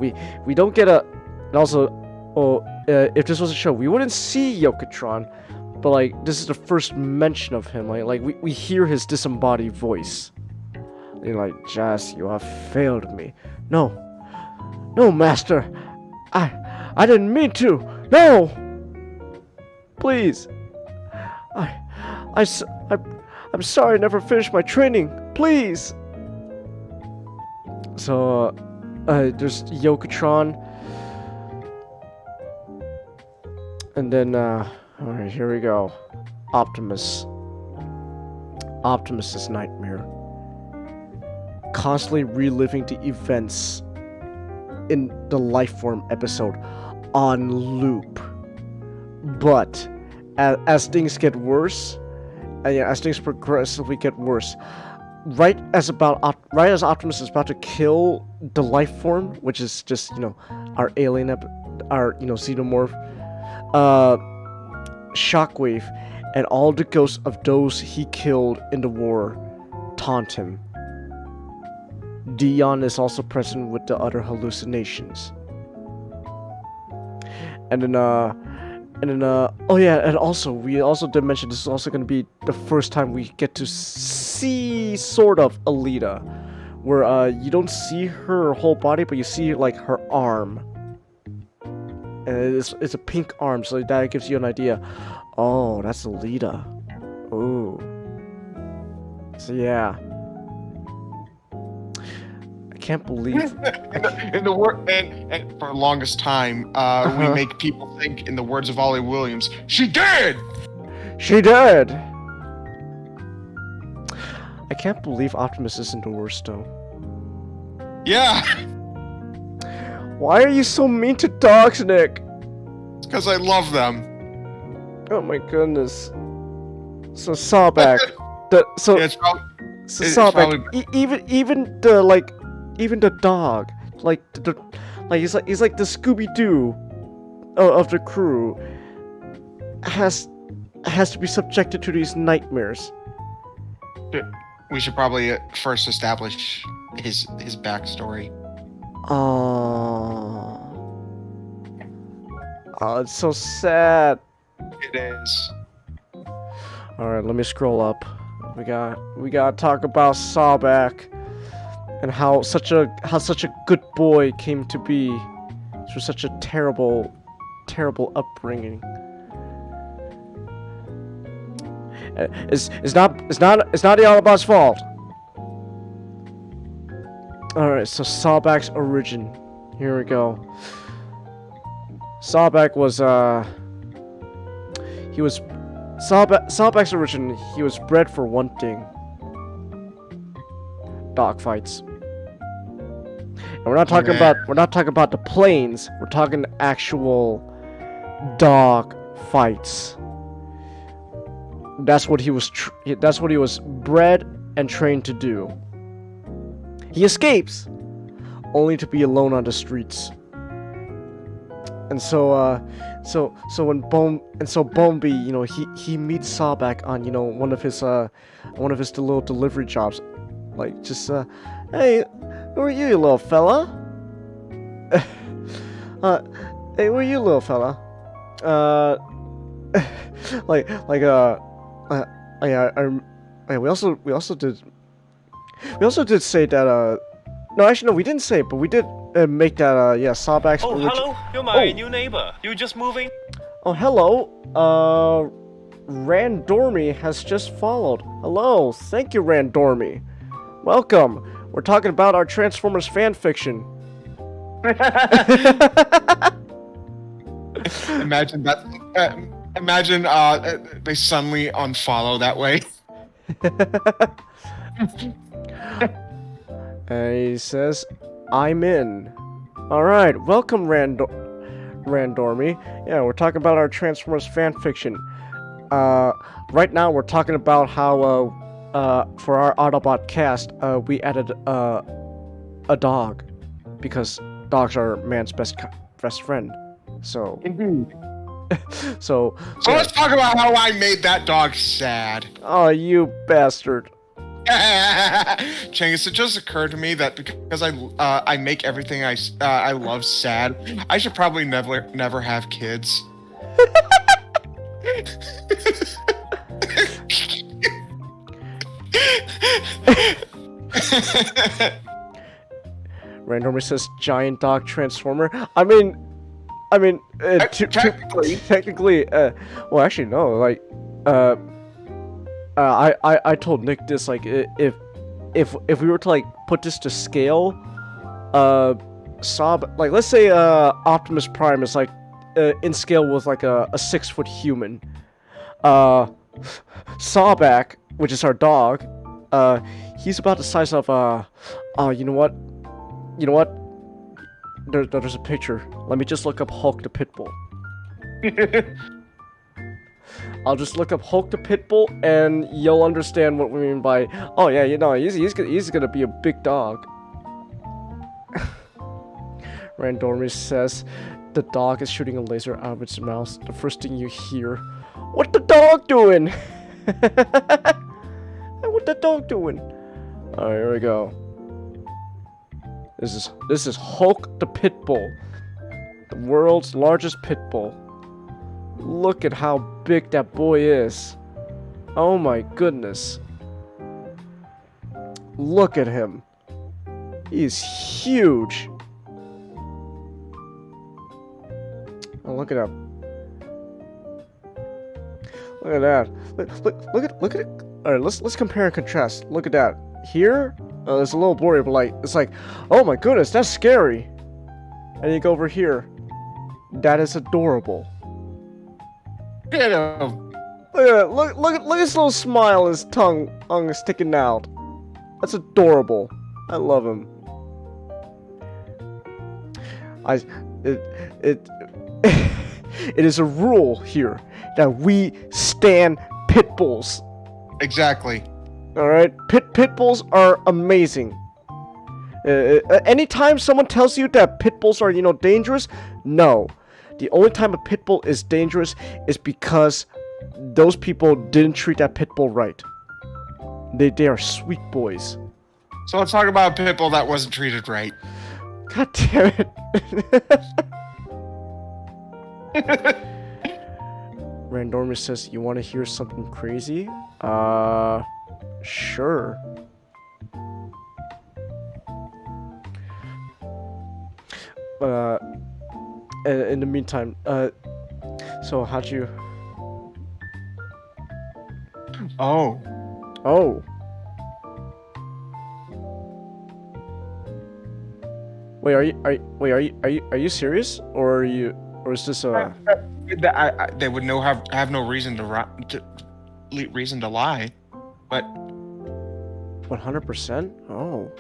we don't get a, and also, if this was a show, we wouldn't see Yokotron. But like, this is the first mention of him. Like we hear his disembodied voice. You're like, Jazz, you have failed me. No, master. I didn't mean to. No. Please. I'm sorry I never finished my training. Please. So, there's Yokotron. And then, alright, here we go. Optimus's nightmare. Constantly reliving the events in the Lifeform episode on loop. But as things get worse, as things progressively get worse, right as Optimus is about to kill the Lifeform, which is just, you know, our alien, our, you know, xenomorph, Shockwave, and all the ghosts of those he killed in the war taunt him. Dion is also present with the other hallucinations. And then, oh yeah, and also, we also did mention this is also going to be the first time we get to see, sort of, Alita. Where, you don't see her whole body, but you see, like, her arm. And it's a pink arm, so that gives you an idea. Oh, that's Alita. Ooh. So yeah. I can't believe... in the word, and for the longest time, we make people think, in the words of Ollie Williams, she did! She did! I can't believe Optimus isn't the worst, though. Yeah! Why are you so mean to dogs, Nick? It's because I love them. Oh my goodness. So Sawback. Sawback. Even the dog, he's like the Scooby-Doo of the crew, has to be subjected to these nightmares. We should probably first establish his backstory. Oh, it's so sad. It is. All right, let me scroll up. We gotta talk about Sawback and how such a good boy came to be through such a terrible upbringing. It's not the Autobots' fault. Alright, so Sawback's origin. Here we go. Sawback was Sawback's origin, he was bred for one thing. Dogfights. And we're not talking about the planes, we're talking actual dog fights. That's what he was bred and trained to do. He escapes, only to be alone on the streets. And so Bombi, you know, he meets Sawback on, you know, one of his little delivery jobs, like just hey, who are you little fella? Hey, who are you little fella? We also did say that no, actually no, we didn't say it, but we did make that Sawback's hello, you're my new neighbor. You just moving? Oh, hello. Randormy has just followed. Hello, thank you, Randormy. Welcome. We're talking about our Transformers fanfiction. Imagine that. Imagine they suddenly unfollow that way. And he says, I'm in. Alright, welcome Randormy. Yeah, we're talking about our Transformers fanfiction. Right now we're talking about how for our Autobot cast, we added a dog. Because dogs are man's best friend. So Indeed. So let's talk about how I made that dog sad. Oh, you bastard. Changis, it just occurred to me that because I make everything I love sad, I should probably never have kids. Randomly says giant dog transformer. I mean, technically, well, actually, no. Like, I told Nick this. Like, if we were to like put this to scale, like let's say Optimus Prime is like in scale with like a 6-foot human. Sawback, which is our dog, he's about the size of you know what? There's a picture. Let me just look up Hulk the Pitbull. I'll just look up Hulk the Pitbull, and you'll understand what we mean by. Oh yeah, you know, he's gonna be a big dog. Randormy says, the dog is shooting a laser out of its mouth. The first thing you hear, what the dog doing? What the dog doing? All right, here we go. This is Hulk the Pitbull, the world's largest pitbull. Look at how big that boy is. Oh my goodness. Look at him. He's huge. Oh, look at him. Look at that. Look at it. All right, let's compare and contrast. Look at that. Here, there's a little blurry, but like it's like, oh my goodness, that's scary. And you go over here. That is adorable. Get him. Look at his little smile, his tongue sticking out. That's adorable. I love him. It is a rule here that we stan pit bulls. Exactly. All right, pit bulls are amazing. Anytime someone tells you that pit bulls are, you know, dangerous, no. The only time a pit bull is dangerous is because those people didn't treat that pit bull right. They are sweet boys. So let's talk about a pit bull that wasn't treated right. God damn it. Randormy says, you want to hear something crazy? Sure. In the meantime, so how'd you... Oh. Wait, are you serious? Or is this a... They would have no reason reason to lie, but 100%? Oh.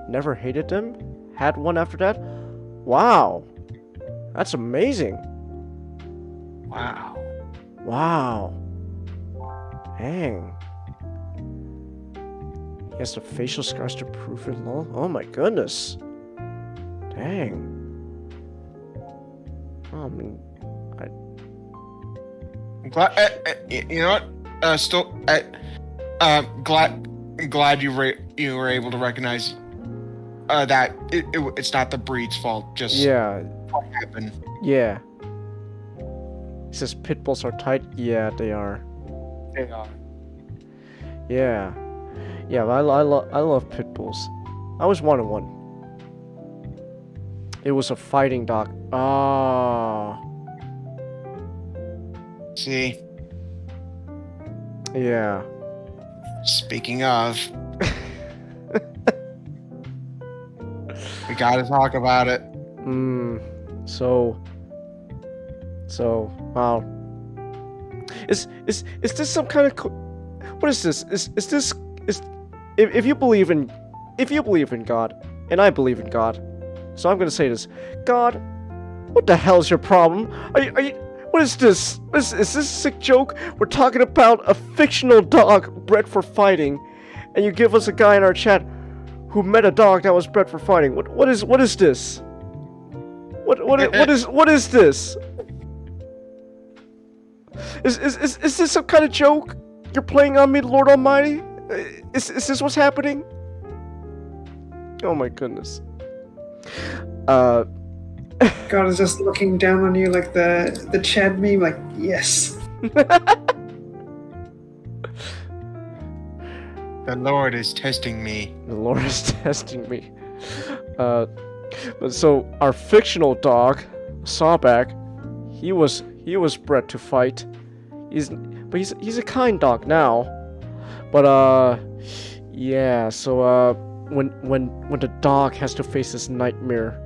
Never hated them? Had one after that? Wow. That's amazing. Wow. Wow. Dang. He has the facial scars to prove it, lol. Oh my goodness. Dang. Oh, I mean, I'm glad. You know what? Glad you were able to recognize that it's not the breed's fault. Just yeah. what happened. Yeah. He says pit bulls are tight. Yeah, they are. They are. Yeah. Yeah, but I love pit bulls. I was 1-1. It was a fighting dog. Ah. See. Yeah. Speaking of, we gotta talk about it. So, wow. Is this some kind of what is this? Is this if you believe in God, and I believe in God, so I'm gonna say this. God, what the hell's your problem? Are you what is this? Is this a sick joke? We're talking about a fictional dog bred for fighting, and you give us a guy in our chat who met a dog that was bred for fighting. What is this? What is this? Is this some kind of joke? You're playing on me, Lord Almighty? Is this what's happening? Oh my goodness. God is just looking down on you like the Chad meme, like, yes. The Lord is testing me. The Lord is testing me. So our fictional dog, Sawback, he was bred to fight. He's a kind dog now. But yeah. So when the dog has to face this nightmare.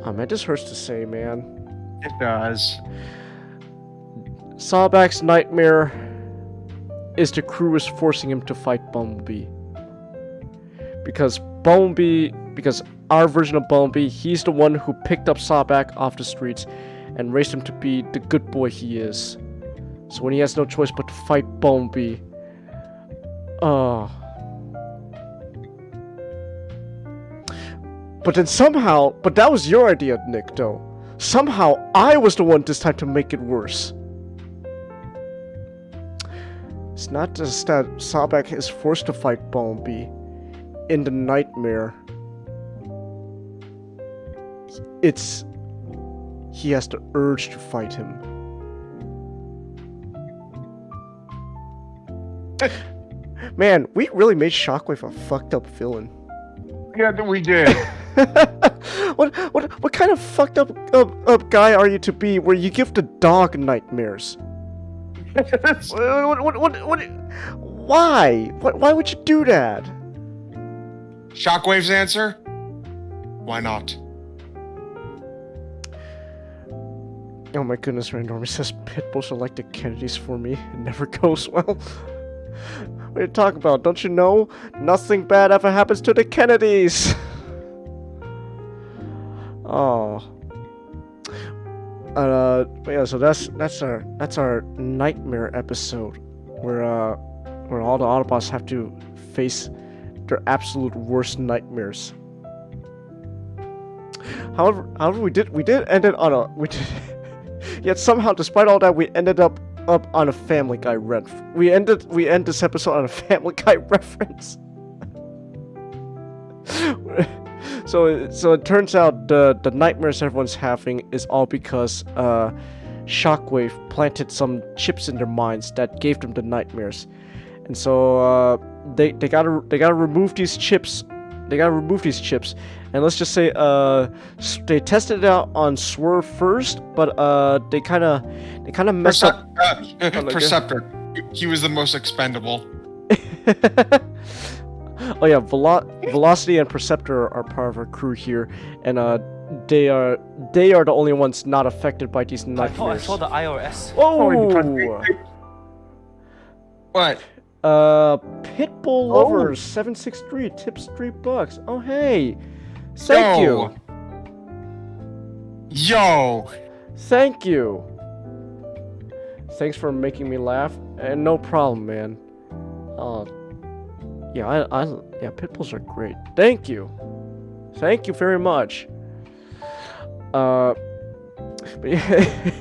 Man, this hurts to say, man. It does. Sawback's nightmare is the crew is forcing him to fight Bumblebee. Because our version of Bumblebee, he's the one who picked up Sawback off the streets and raised him to be the good boy he is. So when he has no choice but to fight Bumblebee, But that was your idea, Nick, though. Somehow, I was the one this time to make it worse. It's not just that Sawback is forced to fight Bumblebee in the nightmare. He has the urge to fight him. Man, we really made Shockwave a fucked up villain. Yeah, we did. What kind of fucked up guy are you to be where you give the dog nightmares? Why? Why would you do that? Shockwave's answer? Why not? Oh my goodness, Randorm says Pitbulls are like the Kennedys for me. It never goes well. What are you talking about? Don't you know? Nothing bad ever happens to the Kennedys! Oh. Yeah, so that's our nightmare episode where all the Autobots have to face their absolute worst nightmares. However, we did end it on a yet somehow, despite all that, we ended up on a Family Guy we end this episode on a Family Guy reference. So it turns out the nightmares everyone's having is all because Shockwave planted some chips in their minds that gave them the nightmares, and so they gotta remove these chips. They gotta remove these chips, and let's just say they tested it out on Swerve first, but they kind of messed up. Perceptor, he was the most expendable. Oh yeah, Velocity and Perceptor are part of our crew here, and they are the only ones not affected by these nightmares. I saw the IRS. Oh! What? Pitbull Lovers 763 tips $3. Oh hey, thank you. Yo! Thank you. Thanks for making me laugh, and no problem, man. Yeah, yeah, pit bulls are great. Thank you very much. But yeah,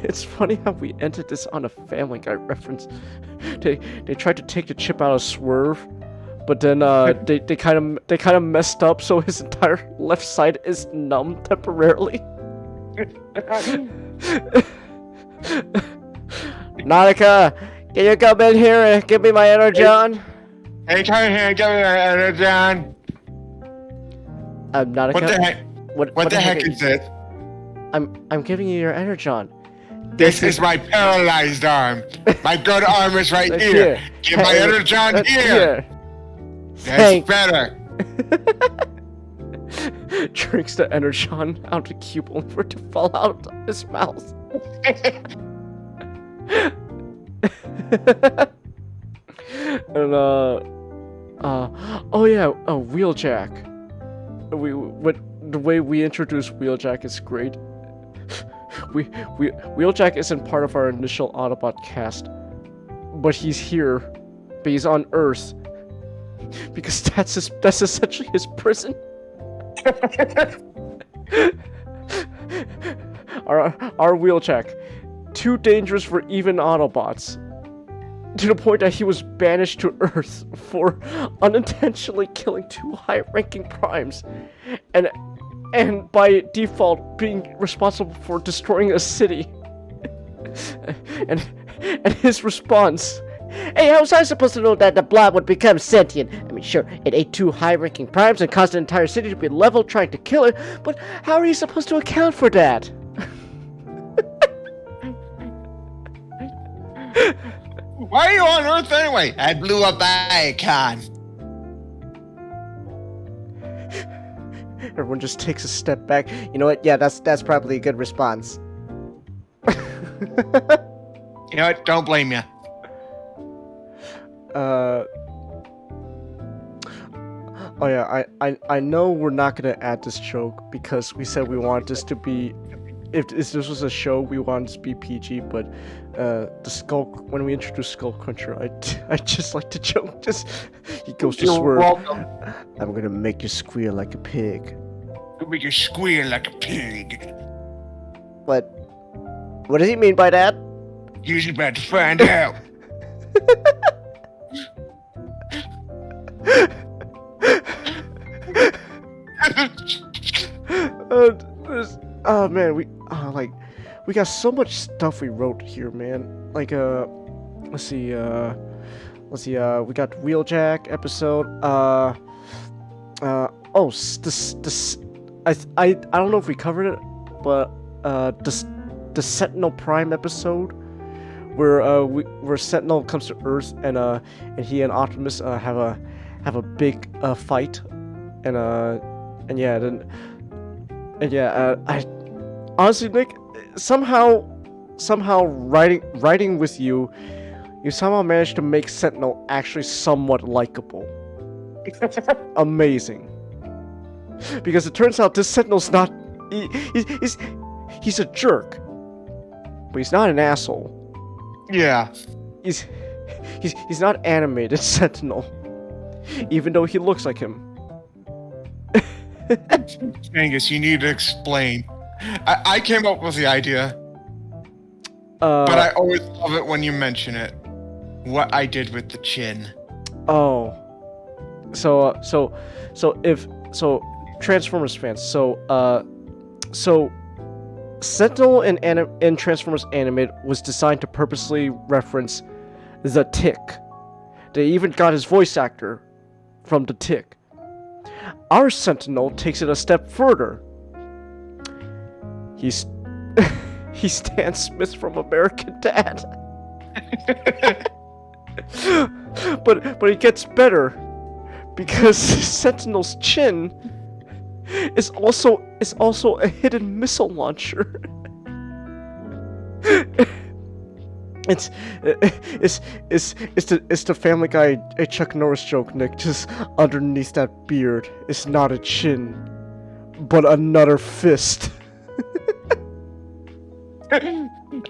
it's funny how we ended this on a Family Guy reference. They tried to take the chip out of Swerve, but then they kind of messed up, so his entire left side is numb temporarily. Nautica, can you come in here and give me my energon? Hey, come in here and give me my energon. Nautica. What the heck? What the heck is this? I'm giving you your energon. This is my paralyzed arm. My good arm is right here. Give my energon here. That's better. Drinks the energon out the cube only for it to fall out of his mouth. And oh yeah, Wheeljack. The way we introduce Wheeljack is great. Wheeljack isn't part of our initial Autobot cast, but he's here, but he's on Earth because that's essentially his prison. Our Wheeljack, too dangerous for even Autobots, to the point that he was banished to Earth for unintentionally killing 2 high-ranking primes, and by default being responsible for destroying a city. and his response, "Hey, how was I supposed to know that the blob would become sentient? I mean, sure, it ate 2 high-ranking primes and caused an entire city to be leveled trying to kill it, but how are you supposed to account for that?" Why are you on Earth anyway? I blew up Icon. Everyone just takes a step back. You know what? Yeah, that's probably a good response. You know what? Don't blame you. Oh yeah, I know we're not gonna add this joke because we said we want this to be, if this was a show, we wanted it to be PG, but when we introduce Skull Cruncher, I just like to joke. He goes to Swerve. Welcome. I'm gonna make you squeal like a pig. Make you squeal like a pig. What does he mean by that? You're about to find out. Oh man, we got so much stuff we wrote here, man. Like let's see, we got Wheeljack episode. I don't know if we covered it, but the Sentinel Prime episode, where Sentinel comes to Earth and he and Optimus have a big fight, and I honestly, Nick, somehow writing with you somehow managed to make Sentinel actually somewhat likable. Amazing. Because it turns out this Sentinel's not, he's a jerk, but he's not an asshole. Yeah. He's not animated Sentinel, even though he looks like him. Angus, you need to explain. I came up with the idea, but I always love it when you mention it. What I did with the chin. Oh, so Transformers fans. So Sentinel in Transformers Animated was designed to purposely reference the Tick. They even got his voice actor from the Tick. Our Sentinel takes it a step further. He Stan Smith from American Dad. but it gets better because Sentinel's chin is also a hidden missile launcher. It's the Family Guy Chuck Norris joke, Nick. Just underneath that beard, it's not a chin, but another fist.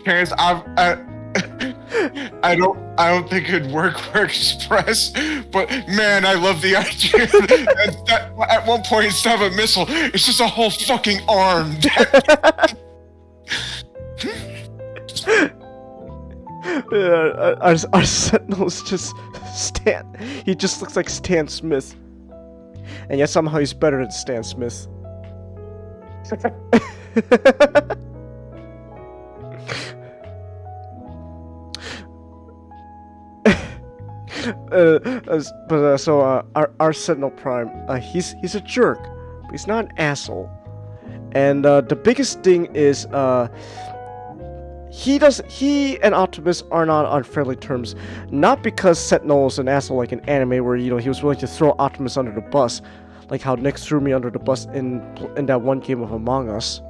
Terrence, I don't think it'd work for Express, but man, I love the idea that at one point instead of a missile, it's just a whole fucking arm. Our Sentinel's just Stan. He just looks like Stan Smith, and yet somehow he's better than Stan Smith. Our Sentinel Prime, he's a jerk, but he's not an asshole. And the biggest thing is he and Optimus are not on friendly terms, not because Sentinel is an asshole like an anime where he was willing to throw Optimus under the bus, like how Nick threw me under the bus in that one game of Among Us.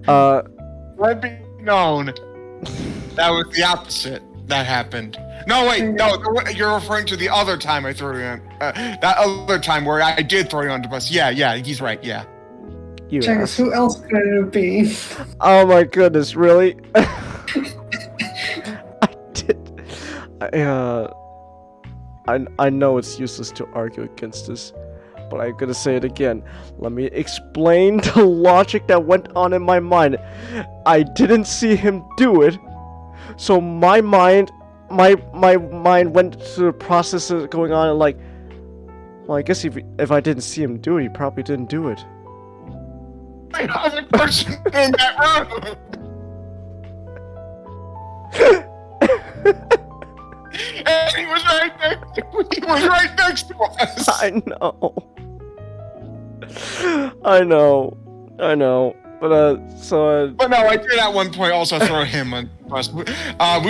Let be known, that was the opposite that happened. No, wait, no, you're referring to the other time I threw you on. That other time where I did throw you on the bus. Yeah, he's right, yeah. Jenkins, who else could it have been? Oh my goodness, really? I know it's useless to argue against this, but I'm gonna say it again. Let me explain the logic that went on in my mind. I didn't see him do it, so my mind went through the process of going on and like, well, I guess if I didn't see him do it, he probably didn't do it. Another person in that room. And he was right next to us. I know. But no, I did at one point also throw him on the bus. We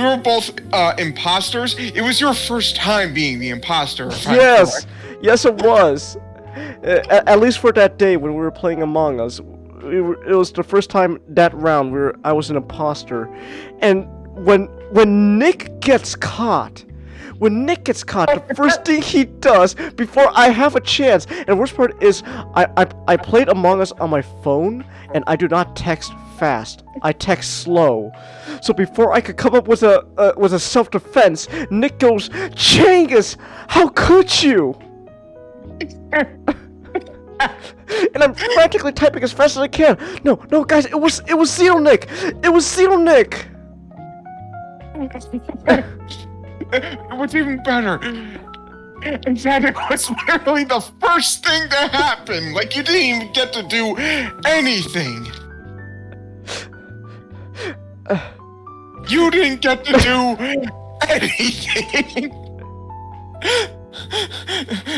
were both imposters. It was your first time being the imposter. Yes, it was. At least for that day when we were playing Among Us. It was the first time that round where I was an imposter, and when Nick gets caught, the first thing he does before I have a chance, and the worst part is I played Among Us on my phone, and I do not text fast. I text slow. So before I could come up with a self-defense, Nick goes, "Changus, how could you?" And I'm frantically typing as fast as I can. No, guys, it was Zero Nick. It was Zero Nick. What's even better is that it was literally the first thing to happen. Like, you didn't even get to do anything. You didn't get to do anything.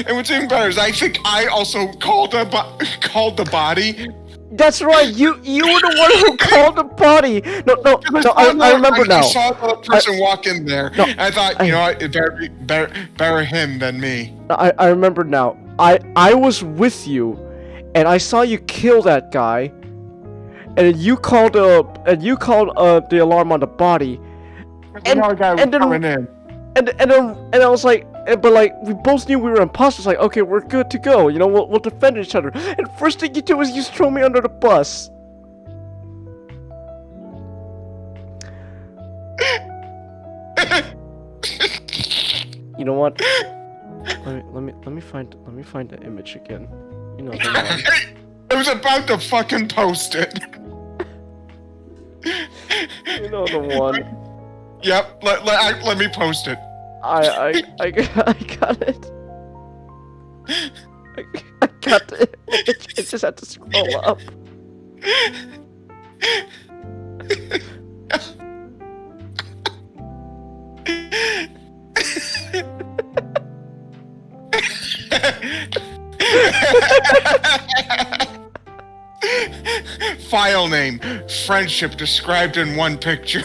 And what's even better is I think I also called the body. That's right. You were the one who called the body. No. I remember now. I saw the person walk in there. No, and I thought, it better be better him than me. I remember now. I was with you, and I saw you kill that guy, and you called the alarm on the body. And then I was like, but like we both knew we were imposters. Like, okay, we're good to go. We'll defend each other. And first thing you do is you throw me under the bus. You know what? Let me find the image again. The one. I was about to fucking post it. The one. Yep. Let me post it. I got it. I got it. I just had to scroll up. File name: friendship described in one picture.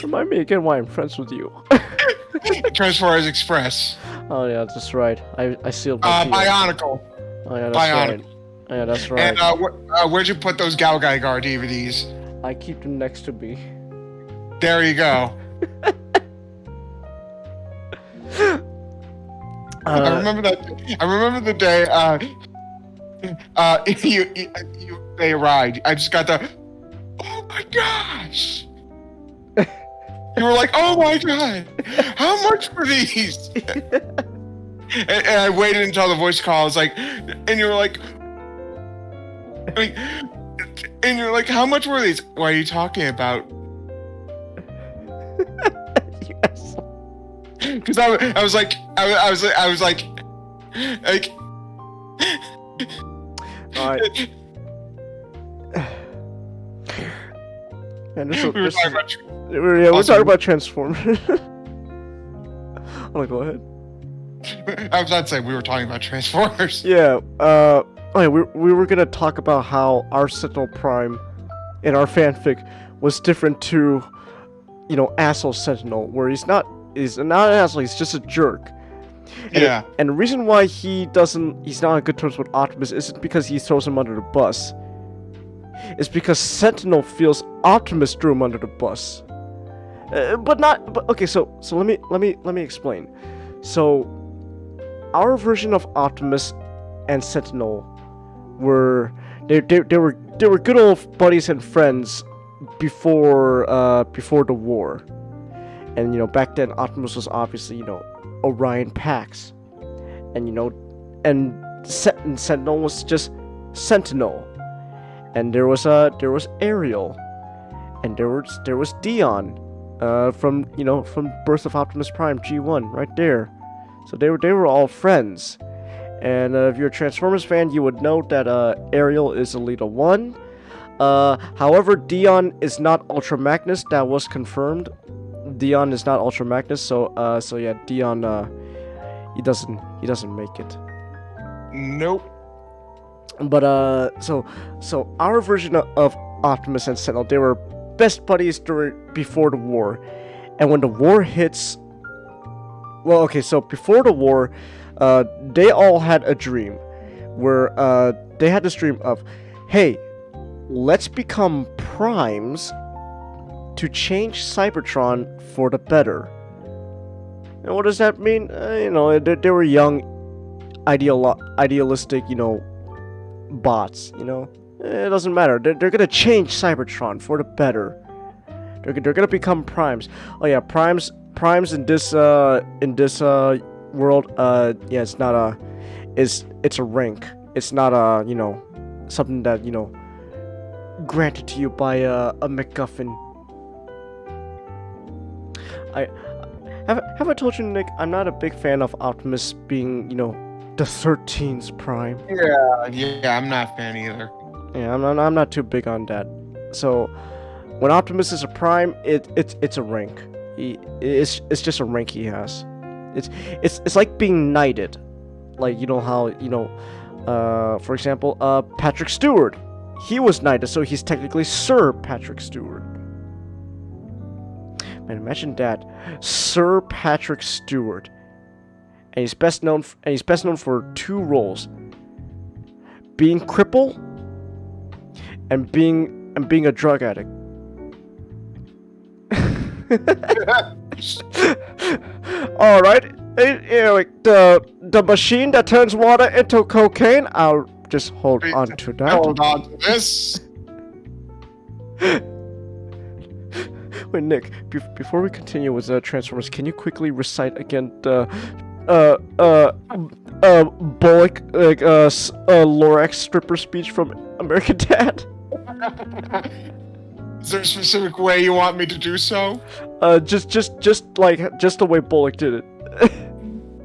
Remind me again why I'm friends with you. Transformers Express. Oh yeah, that's right. I sealed my deal. Bionicle. Oh yeah, that's Bionicle. right. Oh, yeah, that's right. And where'd you put those Galgaigar DVDs? I keep them next to me. There you go. I remember that. I remember the day. They arrived. I just got the. Oh my gosh! You were like, oh my god, how much for these? And I waited until the voice call was like, and you were like, and you're like, how much were these? What are you talking about? Yes. Because I was like, Alright. Man, we're talking about Transformers. Oh, go ahead. I was about to say we were talking about Transformers. Yeah. We were gonna talk about how our Sentinel Prime in our fanfic was different to, asshole Sentinel, where he's not an asshole, he's just a jerk. Yeah. And the reason why he's not on good terms with Optimus isn't because he throws him under the bus. It's because Sentinel feels Optimus threw him under the bus. Okay, so let me explain. So our version of Optimus and Sentinel were good old buddies and friends before the war. And back then Optimus was obviously Orion Pax, and Sentinel was just Sentinel, and there was Ariel, and there was Dion, from Birth of Optimus Prime G1 right there. So they were all friends. And if you're a Transformers fan, you would know that Ariel is Elita 1. However, Dion is not Ultra Magnus. That was confirmed. Dion is not Ultra Magnus, so yeah, Dion, he doesn't make it. Nope. But so our version of Optimus and Sentinel, they were best buddies before the war, and when the war hits, so before the war, they all had a dream, where they had this dream of, hey, let's become primes to change Cybertron for the better. And what does that mean? They were young, idealistic, bots. It doesn't matter. They're gonna change Cybertron for the better. They're gonna become primes. Oh yeah, primes in this world. It's not it's a rank. It's not something that granted to you by a MacGuffin. Have I told you, Nick? I'm not a big fan of Optimus being the 13th Prime. Yeah, I'm not a fan either. Yeah, I'm not too big on that. So when Optimus is a Prime, it's a rank. It's just a rank he has. It's like being knighted, like how for example, Patrick Stewart, he was knighted, so he's technically Sir Patrick Stewart. Man, imagine that, Sir Patrick Stewart, and he's best known for two roles: being cripple and being a drug addict. All right, the machine that turns water into cocaine. I'll just hold on to that. Hold on to this. Wait, Nick. Before we continue with Transformers, can you quickly recite again the Bullock Lorax stripper speech from American Dad? Is there a specific way you want me to do so? Just the way Bullock did it.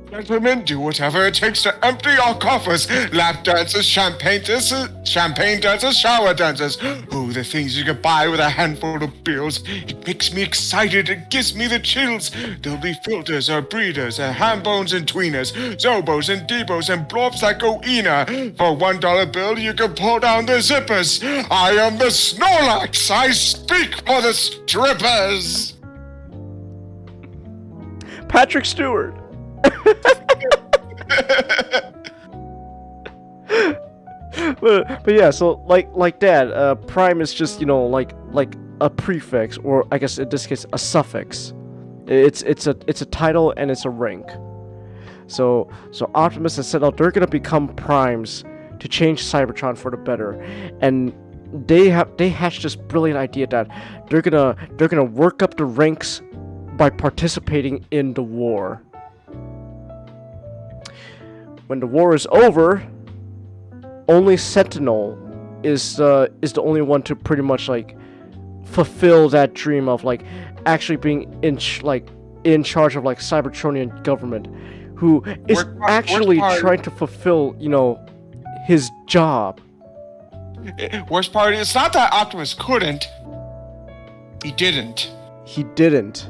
Gentlemen, do whatever it takes to empty your coffers. Lap dances, champagne dances, shower dances. Oh, the things you can buy with a handful of bills. It makes me excited. It gives me the chills. There'll be filters or breeders and ham bones and tweeners, zobos and debos and blobs that go Ina. For $1 bill, you can pull down the zippers. I am the Snorlax. I speak for the strippers. Patrick Stewart. but yeah, so like that, Prime is just like a prefix, or I guess in this case a suffix. It's a title and it's a rank. So Optimus and Sentinel, they're gonna become primes to change Cybertron for the better, and they hatched this brilliant idea that they're gonna work up the ranks by participating in the war. When the war is over, only Sentinel is the only one to pretty much like fulfill that dream of like actually being in charge of like Cybertronian government, who is actually trying to fulfill, you know, his job. Worst part is, it's not that Optimus couldn't. He didn't. He didn't.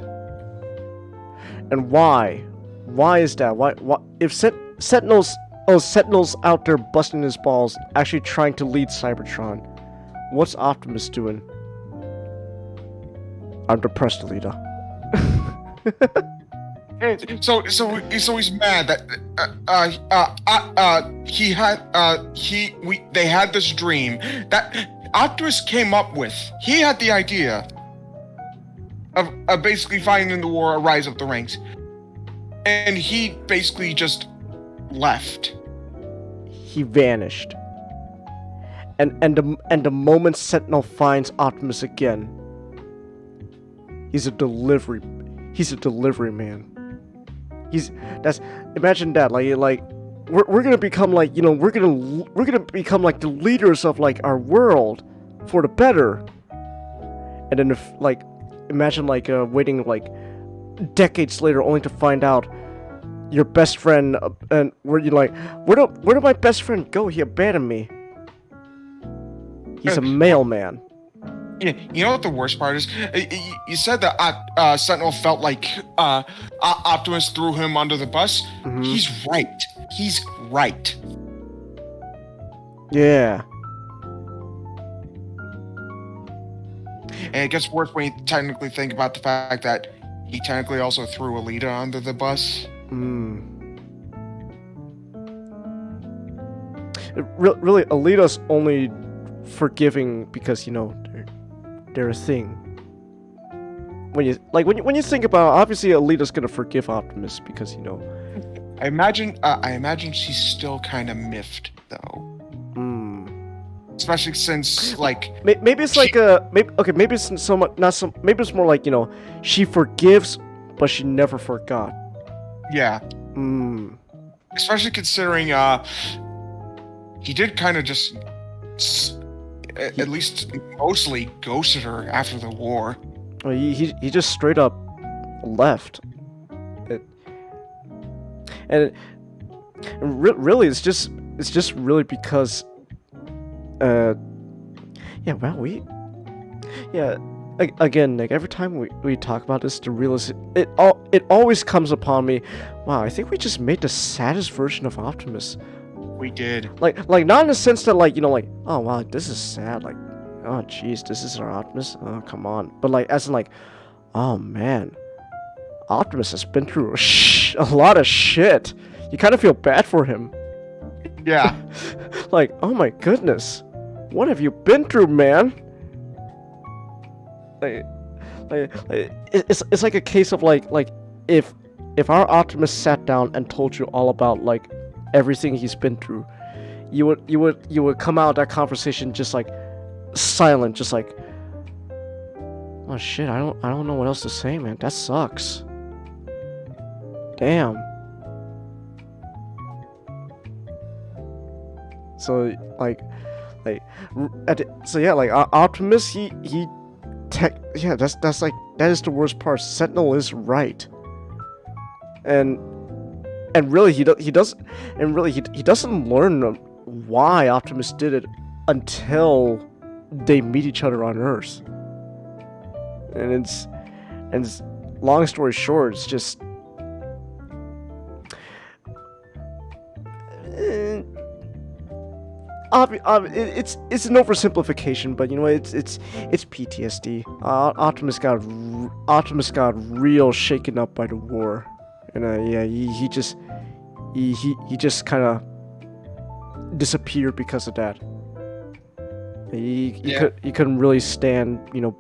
And why? Why is that? Why if Sentinel's out there busting his balls, actually trying to lead Cybertron, what's Optimus doing? I'm depressed, Alita. So he's mad that they had this dream that Optimus came up with. He had the idea of basically finding the war, a rise up the ranks, and he basically just left. He vanished. And the moment Sentinel finds Optimus again, he's a delivery man. Imagine that, like we're gonna become like, you know, we're gonna become like the leaders of like our world for the better. And then imagine waiting like decades later only to find out your best friend and where did my best friend go? He abandoned me. He's a mailman. Yeah, you know what the worst part is? You said that Sentinel felt like Optimus threw him under the bus. Mm-hmm. He's right. He's right. Yeah. And it gets worse when you technically think about the fact that he technically also threw Alita under the bus. Really, Alita's only forgiving because, you know, they're a thing. When you think about it, obviously Alita's gonna forgive Optimus because, you know. I imagine she's still kind of miffed though. Especially since maybe it's maybe it's so much maybe it's more like, you know, she forgives but she never forgot. Yeah. Especially considering he did kind of just at least mostly ghosted her after the war. Well, he just straight up left. Really it's just really because again, like every time we talk about this, the realization it always comes upon me. Wow, I think we just made the saddest version of Optimus. We did. Like not in the sense that, like, you know, like, oh wow, this is sad, like, oh jeez, this is our Optimus, oh come on, but like as in like, oh man, Optimus has been through a lot of shit. You kind of feel bad for him. Yeah. Like, oh my goodness, what have you been through, man? It's like a case of like if our Optimus sat down and told you all about like everything he's been through, you would come out of that conversation just like silent, just like, oh shit, I don't know what else to say, man. That sucks. Damn. So Optimus, that is the worst part. Sentinel is right, and really he doesn't learn why Optimus did it until they meet each other on Earth, and it's long story short, it's just it's an oversimplification, but you know, it's PTSD. Optimus got real shaken up by the war, and he just kind of disappeared because of that. He couldn't really stand, you know,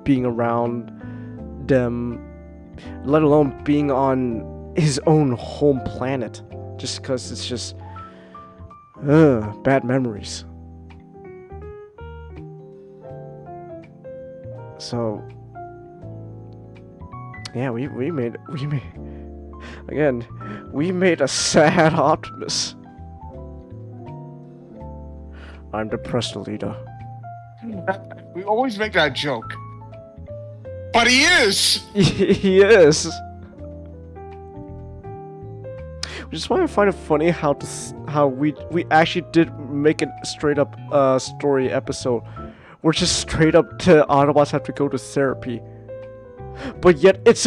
being around them, let alone being on his own home planet, just because it's just bad memories. So yeah, we made a sad Optimus. I'm depressed, Alita. We always make that joke. But he is! He is! Which is why I find it funny how we actually did make a straight up story episode. We're just straight up to Autobots have to go to therapy. But yet it's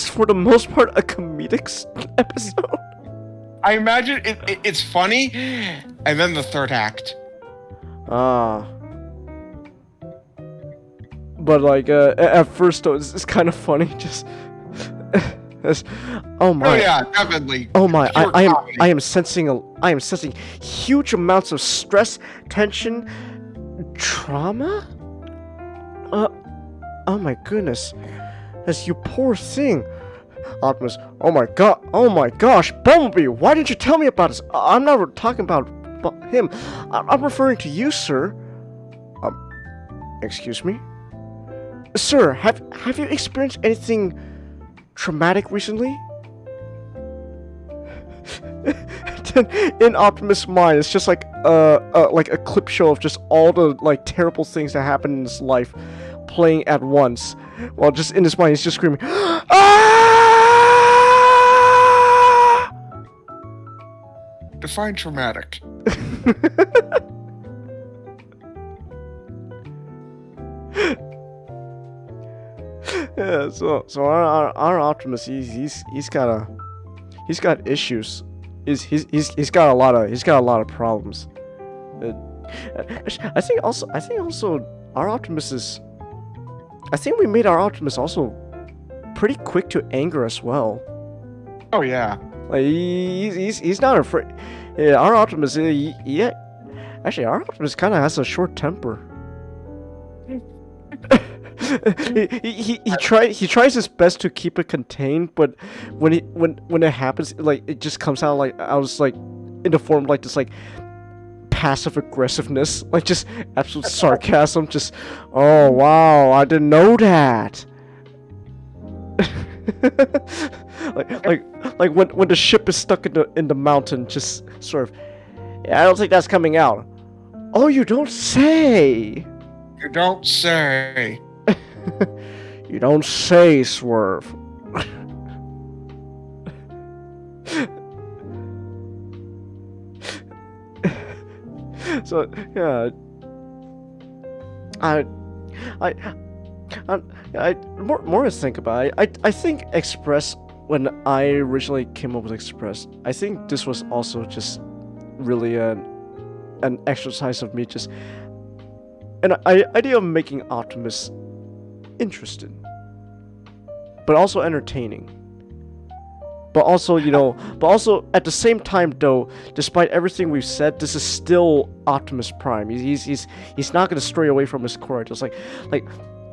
for the most part a comedic episode. I imagine it's funny, and then the third act. But like at first though, it's kind of funny. Just oh my. Oh yeah, definitely. Oh my! I am sensing huge amounts of stress, tension, trauma. Oh my goodness! As you poor thing, Optimus. Oh my gosh, Bumblebee! Why didn't you tell me about this? I'm not talking about him. I'm referring to you, sir. Excuse me, sir. Have you experienced anything traumatic recently? In Optimus' mind, it's just like a clip show of just all the like terrible things that happen in his life playing at once. While just in his mind, he's just screaming, "Ah!" Define traumatic. Yeah, so our Optimus, he's got issues. He's got a lot of problems. I think also our Optimus is. I think we made our Optimus also pretty quick to anger as well. Oh yeah. Like he's not afraid. Yeah, our Optimus. Yeah, actually, our Optimus kind of has a short temper. he tries his best to keep it contained, but when it happens, like it just comes out like I was like in the form of like this like passive aggressiveness, like just absolute sarcasm. Just oh wow, I didn't know that. like when the ship is stuck in the mountain, just sort of. Yeah, I don't think that's coming out. Oh, you don't say. You don't say. You don't say, Swerve. So yeah, more to think about it. I think Express, when I originally came up with Express, I think this was also just really an exercise of me just an idea of making Optimus interesting, but also entertaining. But also, at the same time, though, despite everything we've said, this is still Optimus Prime. He's not gonna stray away from his core. Just like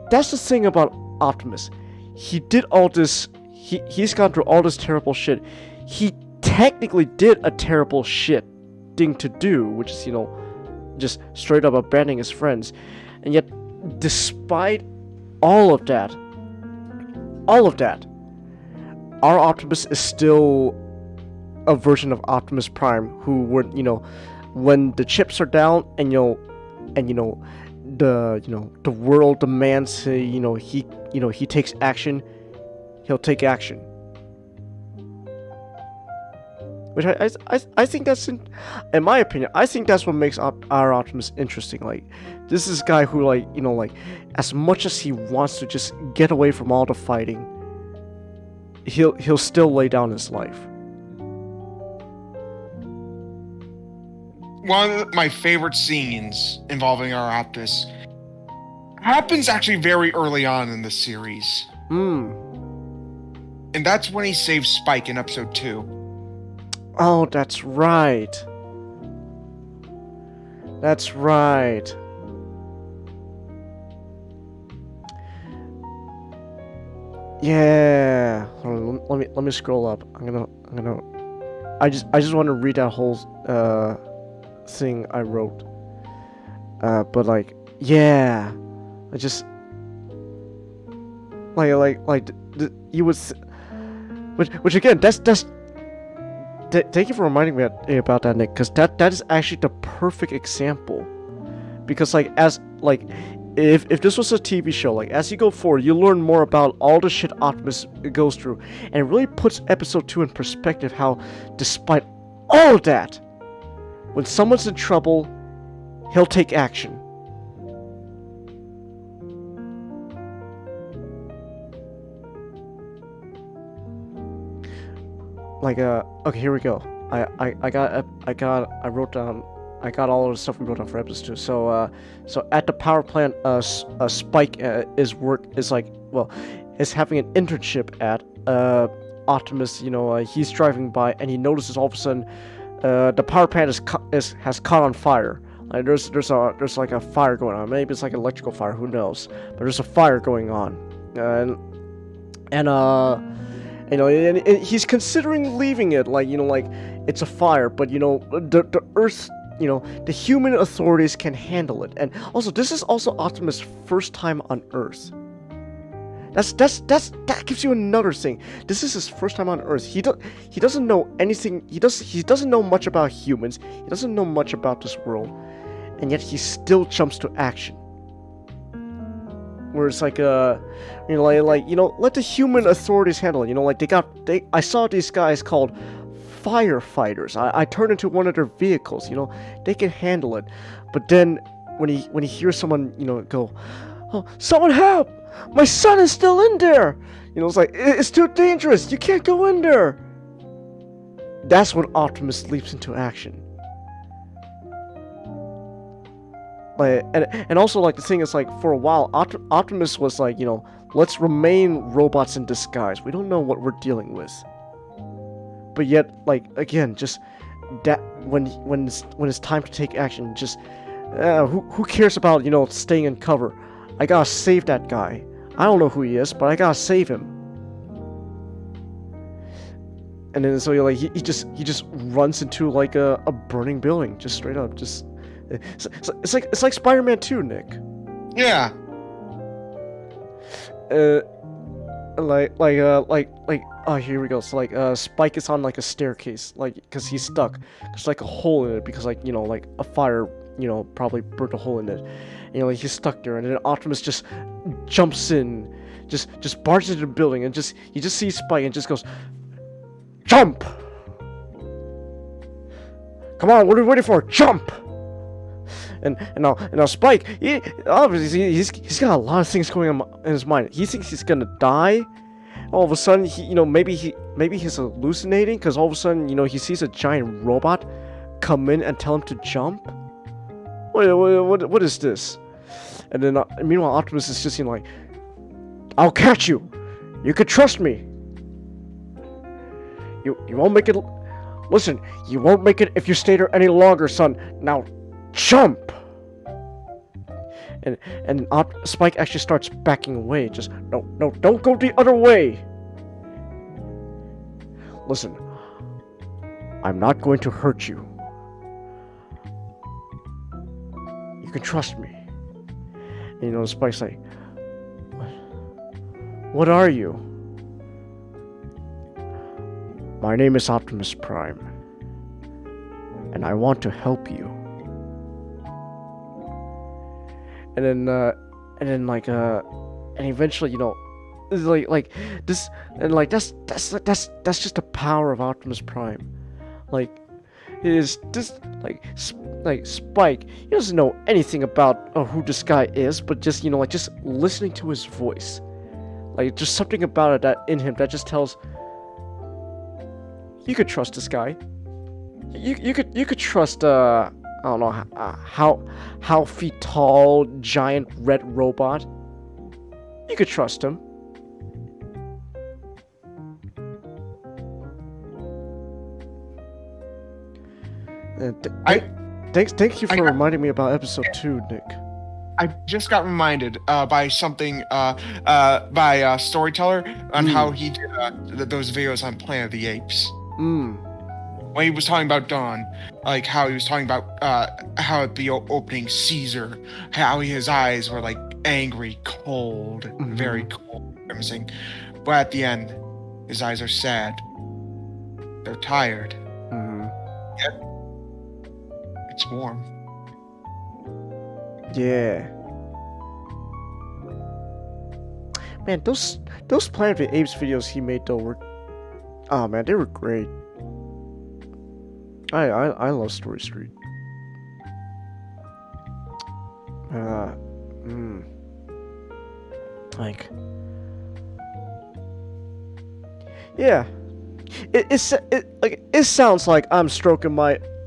that's the thing about Optimus. He did all this. He's gone through all this terrible shit. He technically did a terrible shit thing to do, which is just straight up abandoning his friends, and yet, despite all of that, our Optimus is still a version of Optimus Prime who would, when the chips are down and the world demands he takes action, he'll take action. Which I think that's in my opinion, I think that's what makes our Optimus interesting. Like, this is a guy who as much as he wants to just get away from all the fighting, he'll still lay down his life. One of my favorite scenes involving our Optimus happens actually very early on in the series. And that's when he saves Spike in episode 2. Oh, that's right. That's right. Yeah. Hold on, let me scroll up. I just want to read that whole thing I wrote. But like, yeah, I just you would, which again, that's. Thank you for reminding me about that, Nick, because that is actually the perfect example. Because like if this was a TV show, like as you go forward, you learn more about all the shit Optimus goes through, and it really puts episode 2 in perspective. How, despite all of that, when someone's in trouble, he'll take action. Like okay, here we go. I wrote down. I got all of the stuff we wrote down for episode 2. So at the power plant, Spike is having an internship at Optimus. He's driving by and he notices all of a sudden the power plant has caught on fire. Like there's like a fire going on. Maybe it's like an electrical fire. Who knows? But there's a fire going on, and he's considering leaving it, like it's a fire, but the Earth, the human authorities can handle it. And also, this is also Optimus' first time on Earth. That gives you another thing. This is his first time on Earth. He doesn't know anything. He doesn't know much about humans. He doesn't know much about this world, and yet he still jumps to action. Where it's like let the human authorities handle it. I saw these guys called firefighters. I turned into one of their vehicles. They can handle it. But then when he hears someone go, "Oh, someone help! My son is still in there!" It's like, it's too dangerous. You can't go in there. That's when Optimus leaps into action. And also, like, the thing is, like, for a while, Optimus was like, let's remain robots in disguise. We don't know what we're dealing with. But yet, like, again, just that when it's time to take action, just who cares about staying in cover? I gotta save that guy. I don't know who he is, but I gotta save him. And then so he just runs into like a burning building, just straight up, just. It's like Spider-Man 2, Nick. Yeah. Oh, here we go. So Spike is on like a staircase, like because he's stuck. There's like a hole in it because like a fire probably burnt a hole in it. And he's stuck there, and then Optimus just jumps in, just barges into the building, and he just sees Spike and just goes, "Jump! Come on, what are we waiting for? Jump!" And now Spike, obviously he's got a lot of things going on in his mind. He thinks he's gonna die. All of a sudden, maybe he's hallucinating because all of a sudden, he sees a giant robot come in and tell him to jump. What is this? And then meanwhile, Optimus is just like, "I'll catch you. You can trust me. You won't make it. Listen, you won't make it if you stay there any longer, son. Now, jump!" And Spike actually starts backing away. Just no, don't go the other way. Listen, I'm not going to hurt you. You can trust me. And, Spike's like, what are you? My name is Optimus Prime, and I want to help you. And then eventually, like this, and like that's just the power of Optimus Prime. Like, it is just like Spike. He doesn't know anything about who this guy is, but just just listening to his voice, like there's something about it that in him that just tells you could trust this guy. You could trust I don't know how feet tall giant red robot. You could trust him. Thank you for reminding me about episode 2, Nick. I just got reminded by something by Storyteller on how he did those videos on Planet of the Apes. When he was talking about Dawn, like how he was talking about how at the opening Caesar, how his eyes were like angry, cold, very cold, crimson. But at the end, his eyes are sad. They're tired. Yet, it's warm. Yeah. Man, those Planet of the Apes videos he made though were, oh man, they were great. I love Story Street. Like, yeah, it sounds like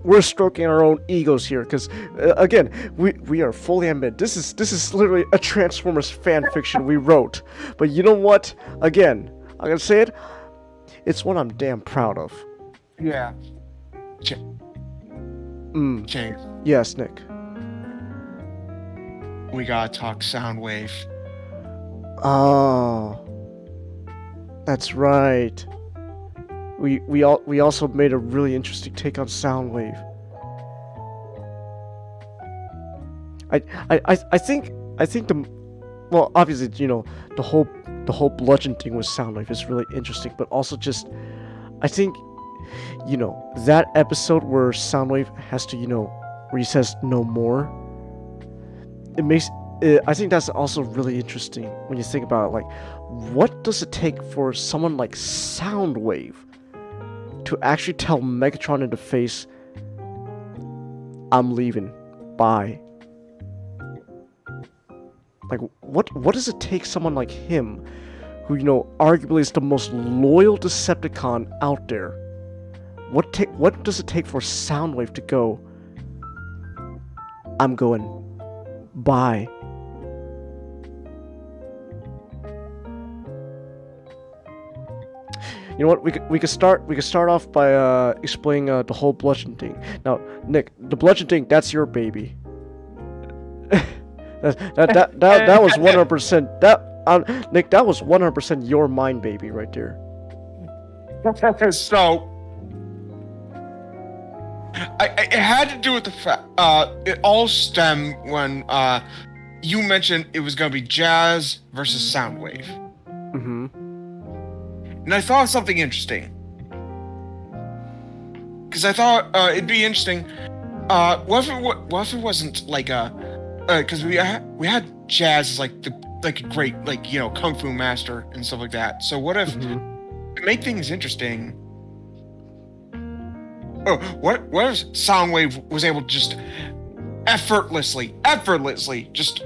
we're stroking our own egos here, because again, we are fully admit this is literally a Transformers fan fiction we wrote. But you know what? Again, I'm gonna say it. It's one I'm damn proud of. Yeah. James. Yes, Nick. We gotta talk Soundwave. Oh, that's right. We also made a really interesting take on Soundwave. I think well, obviously, you know, the whole bludgeon thing with Soundwave is really interesting, but also just I think, you know, that episode where Soundwave has to, you know, where he says no more, I think that's also really interesting when you think about it. Like, what does it take for someone like Soundwave to actually tell Megatron in the face, I'm leaving, bye? Like, what does it take someone like him, who, you know, arguably is the most loyal Decepticon out there, what does it take for Soundwave to go, I'm going, bye? You know what? We could start off by explaining the whole bludgeon thing. Now, Nick, the bludgeon thing, that's your baby. that was 100%. Nick, that was 100% your mind baby right there. So, it had to do with the fact it all stemmed when you mentioned it was gonna be Jazz versus Soundwave. And I thought of something interesting. Because I thought it'd be interesting. What if it wasn't like because we had Jazz as like a great, like, you know, kung fu master and stuff like that. So what if to make things interesting? Oh, what if Soundwave was able to just effortlessly just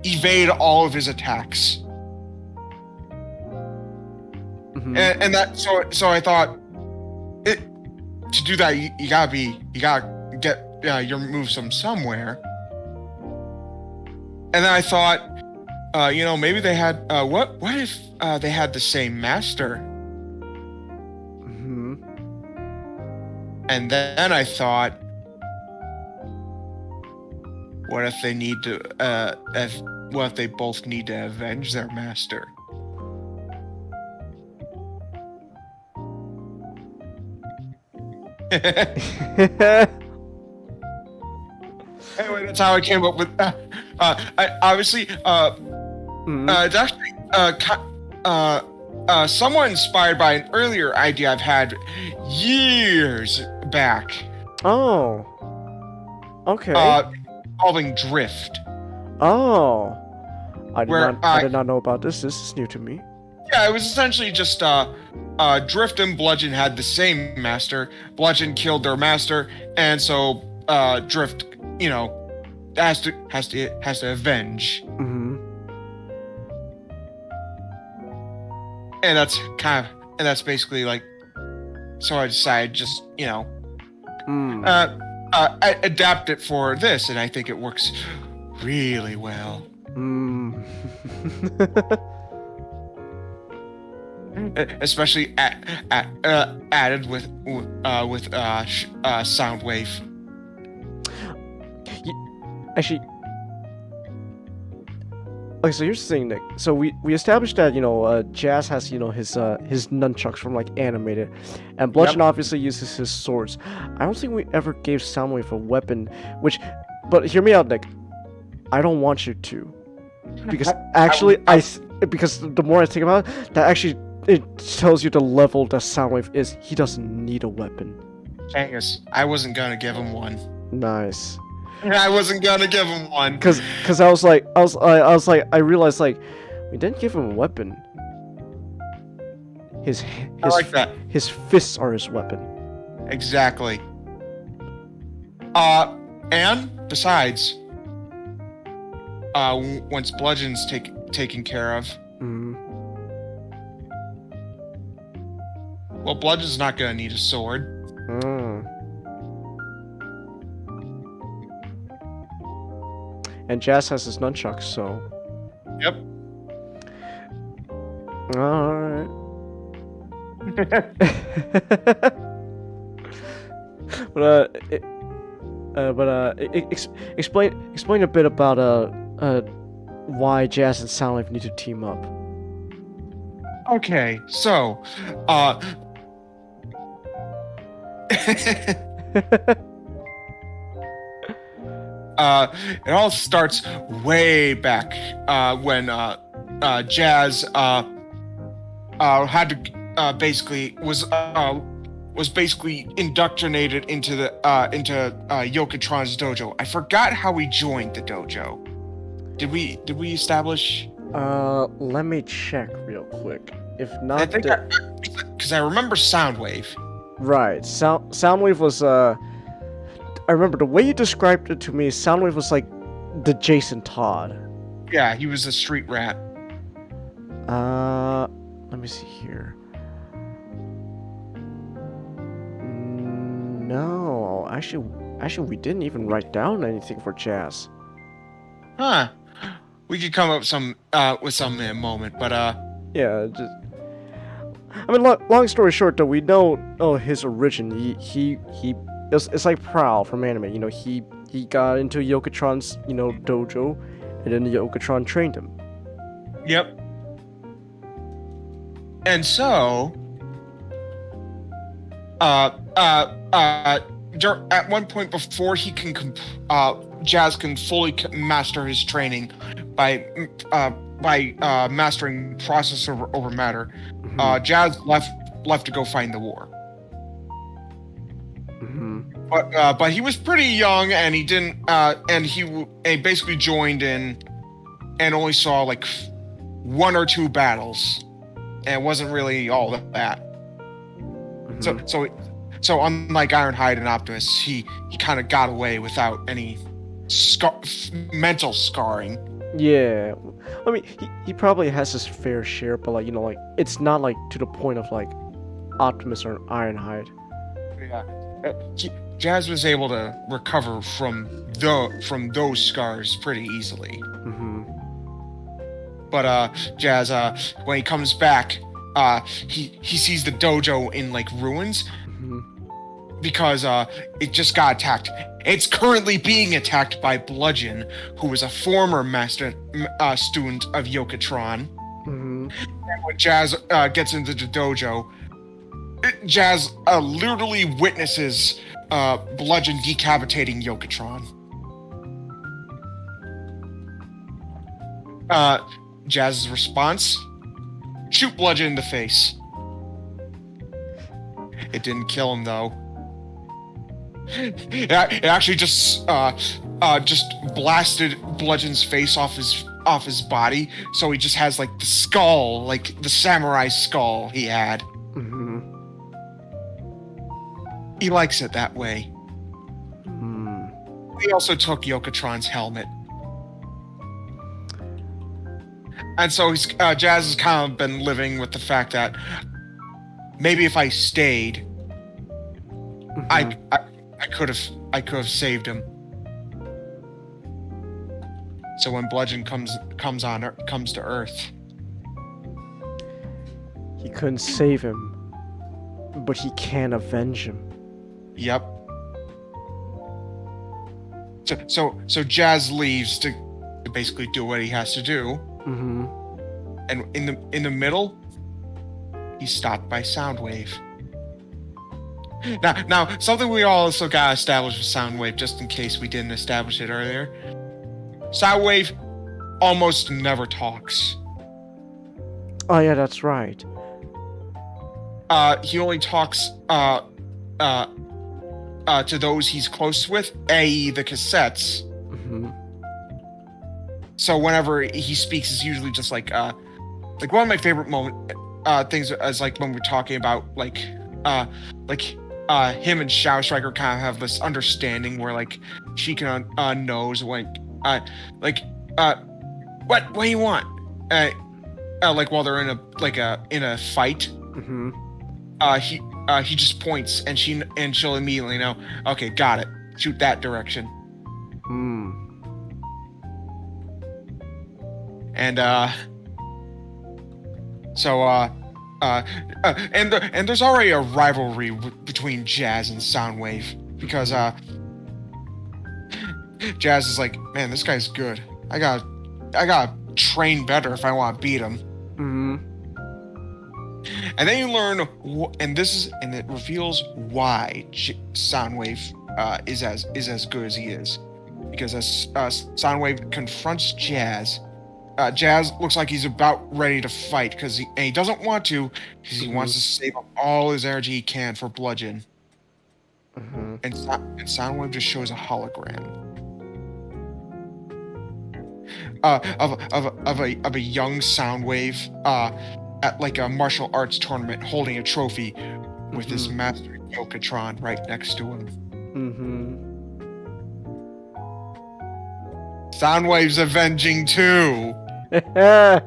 evade all of his attacks? And that so I thought to do that you gotta get your moves from somewhere. And then I thought, you know, maybe they had what if they had the same master? And then I thought, what if they need to what if they both need to avenge their master? Anyway, that's how I came up with I obviously it's actually somewhat inspired by an earlier idea I've had years back. Oh, okay. Involving drift. Oh, I did not know about this. This is new to me. Yeah, it was essentially just Drift and Bludgeon had the same master. Bludgeon killed their master, and so Drift, you know, has to avenge. And that's basically like. So I decided just, you know, I adapt it for this, and I think it works really well. Especially added with Soundwave. Actually, Okay, so here's the thing, Nick. So we established that Jazz has his nunchucks from like animated, and Bludgeon obviously uses his swords. I don't think we ever gave Soundwave a weapon, but hear me out, Nick. I don't want you to, because actually because the more I think about it, that actually it tells you the level that Soundwave is. He doesn't need a weapon. Angus, I wasn't gonna give him one. Nice. I wasn't gonna give him one. Cause I realized like we didn't give him a weapon. I like that. His fists are his weapon. Exactly. And besides, once Bludgeon's taken care of, well, Bludgeon's not gonna need a sword. And Jazz has his nunchucks, so. Yep. Alright. Explain a bit about why Jazz and Soundwave need to team up. Okay, so it all starts way back when Jazz had to was basically indoctrinated into the Yokotron's dojo. I forgot how we joined the dojo. Did we establish? Let me check real quick. If not, I think because I remember Soundwave. Right, Soundwave was I remember the way you described it to me. Soundwave was like the Jason Todd. Yeah, he was a street rat. Let me see here. No, actually, we didn't even write down anything for Jazz. Huh? We could come up with some in a moment, but yeah, just. I mean, long story short, though, we know his origin. It's like Prowl from anime. You know, he got into Yokotron's dojo, and then Yokotron trained him. Yep. And so, at one point before he can, Jazz can fully master his training by mastering process over matter. Jazz left to go find the war. But he was pretty young, and he didn't. And he basically joined in, and only saw like 1 or 2 battles, and it wasn't really all that. So unlike Ironhide and Optimus, he kind of got away without any mental scarring. Yeah, I mean, he probably has his fair share, but like it's not like to the point of like Optimus or Ironhide. Yeah, Jazz was able to recover from those scars pretty easily. But Jazz, when he comes back, he sees the dojo in like ruins because it just got attacked. It's currently being attacked by Bludgeon, who was a former master student of Yokotron. And when Jazz gets into the dojo, Jazz literally witnesses Bludgeon decapitating Yokotron. Jazz's response: shoot Bludgeon in the face. It didn't kill him though. It actually just blasted Bludgeon's face off his body, so he just has like the skull, like the samurai skull he had. He likes it that way. He also took Yokotron's helmet. And so Jazz has kind of been living with the fact that maybe if I stayed, I could have saved him. So when Bludgeon comes to Earth, he couldn't save him, but he can avenge him. Yep. So Jazz leaves to basically do what he has to do. Mm-hmm. And in the middle, he's stopped by Soundwave. Now, something we also got established with Soundwave, just in case we didn't establish it earlier. Soundwave almost never talks. Oh yeah, that's right. He only talks to those he's close with, i.e. the cassettes. Mm-hmm. So whenever he speaks, it's usually just like one of my favorite things is like when we're talking about like him and Shadow Striker kind of have this understanding where like she can knows like what do you want? Like while they're in a fight. Mm-hmm. He just points and she'll immediately know, okay, got it. Shoot that direction. And and there's already a rivalry between Jazz and Soundwave because Jazz is like, man, this guy's good. I gotta train better if I want to beat him. Mm-hmm. And then you learn, and it reveals why Soundwave is as good as he is, because as Soundwave confronts Jazz, Jazz looks like he's about ready to fight because he doesn't want to, because he wants to save up all his energy he can for Bludgeon. Mm-hmm. And Soundwave just shows a hologram of a young Soundwave at like a martial arts tournament holding a trophy with his master Yokatron right next to him. Mm-hmm. Soundwave's avenging too. Not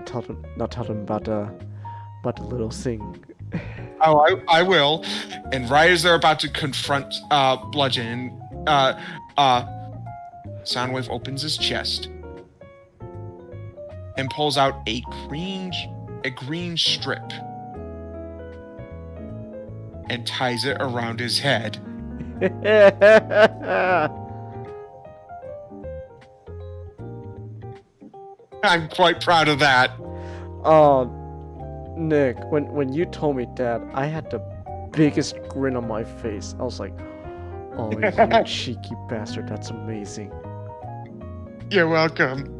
tell them about the little thing. Oh, I will. And right as they're about to confront Bludgeon, Soundwave opens his chest and pulls out a green strip and ties it around his head. I'm quite proud of that. Oh, Nick, when you told me that, I had the biggest grin on my face. I was like, oh, you cheeky bastard, that's amazing. You're welcome.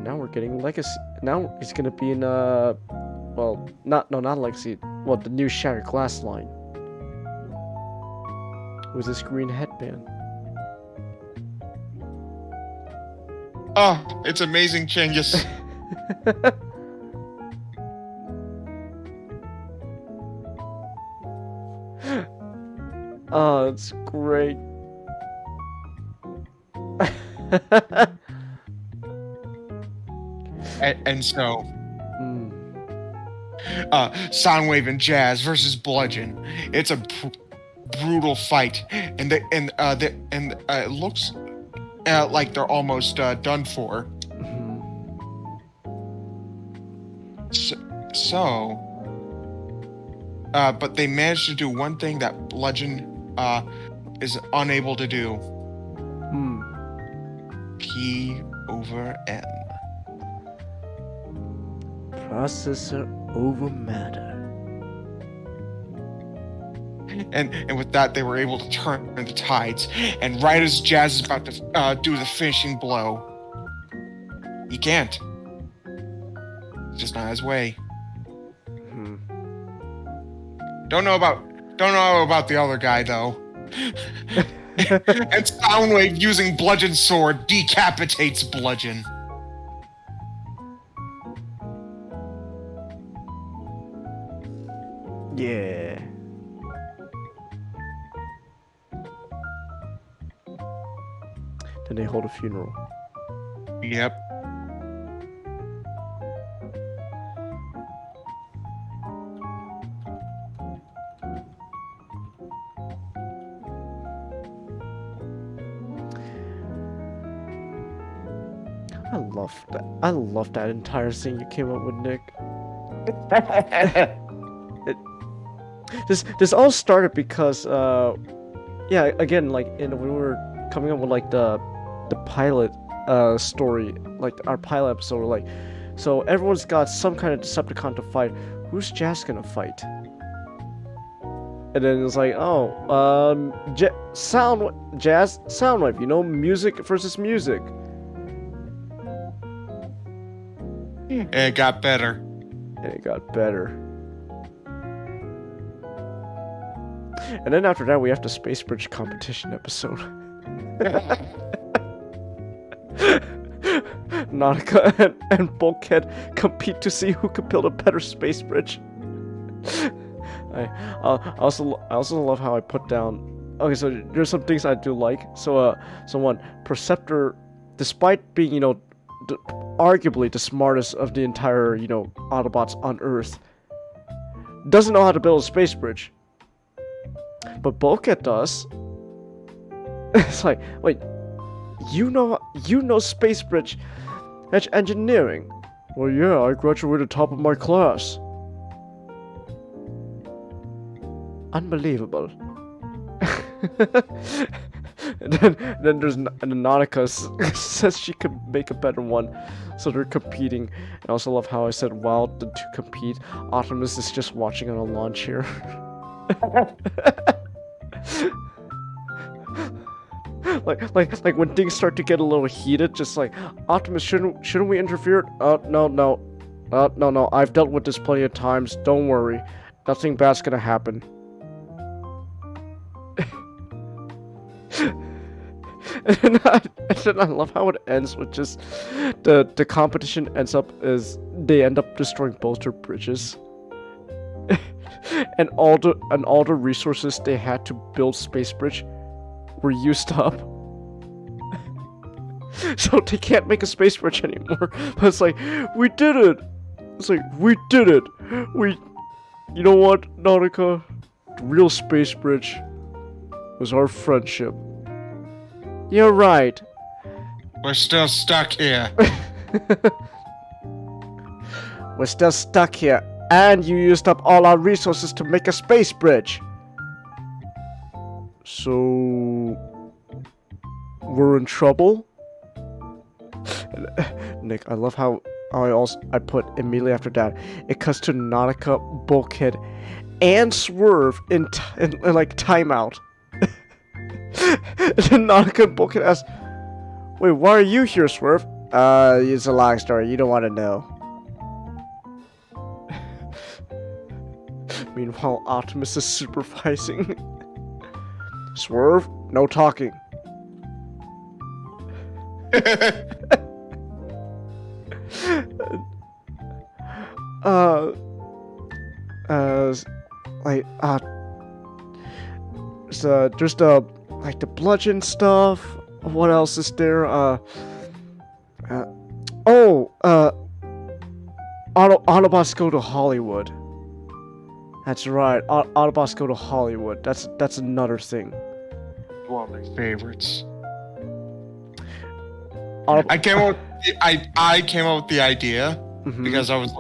Now we're getting Legacy. Now he's gonna be in well, not Legacy. Well, the new Shattered Glass line with this green headband. Oh, it's amazing, Changus. Oh, it's great. and so, Soundwave and Jazz versus Bludgeon. It's a brutal fight, and it looks like they're almost done for. But they managed to do one thing that Bludgeon is unable to do. P over M. Processor over matter. And with that, they were able to turn the tides. And right as Jazz is about to do the finishing blow, he can't. It's just not his way. Don't know about the other guy though. And Soundwave using Bludgeon's sword decapitates Bludgeon. Yeah. Then they hold a funeral. Yep. I love that entire scene you came up with, Nick. this all started because yeah, again, like when we were coming up with like the pilot story, like our pilot episode, like, so everyone's got some kind of Decepticon to fight. Who's Jazz gonna fight? And then it's like, oh, Jazz Soundwave, you know, music versus music. It got better. And it got better. And then after that, we have the Space Bridge competition episode. Nautica and Bulkhead compete to see who can build a better space bridge. I also love how I put down. Okay, so there's some things I do like. So one, Perceptor, despite being, you know, arguably the smartest of the entire, you know, Autobots on Earth, doesn't know how to build a space bridge. But Bulkhead does. It's like, wait, you know space bridge engineering? Well, yeah, I graduated top of my class. Unbelievable. And then there's Nautica says she could make a better one, so they're competing. And I also love how I said while the two compete, Optimus is just watching on a lawn chair. like when things start to get a little heated, just like, Optimus, shouldn't we interfere? No, I've dealt with this plenty of times. Don't worry, nothing bad's gonna happen. And then I love how it ends with just the competition ends up as they end up destroying both their bridges. and all the resources they had to build Space Bridge were used up. So they can't make a space bridge anymore. But it's like, we did it! It's like, we did it! You know what, Nautica? The real space bridge was our friendship. You're right. We're still stuck here. We're still stuck here, and you used up all our resources to make a space bridge. So we're in trouble? Nick, I love how I put immediately after that, it cuts to Nautica, Bulkhead, and Swerve in like timeout. And then Nautica and Bulkhead ask, wait, why are you here, Swerve? It's a long story, you don't want to know. Meanwhile, Optimus is supervising. Swerve, no talking. So there's the like the bludgeon stuff. What else is there? Autobots go to Hollywood. That's right. Autobots go to Hollywood. That's another thing. One of my favorites. Autob- I came up with the idea because I was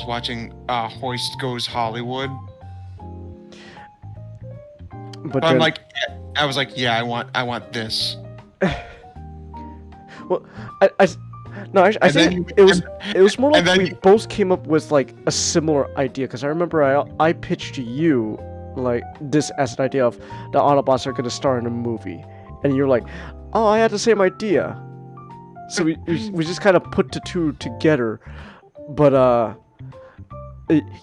watching Hoist Goes Hollywood. But I'm like, I was like, yeah, I want this. Well, I think it was more like we both came up with like a similar idea, because I remember I pitched to you like this as an idea of the Autobots are gonna star in a movie, and you're like, oh, I had the same idea. So we just kind of put the two together, but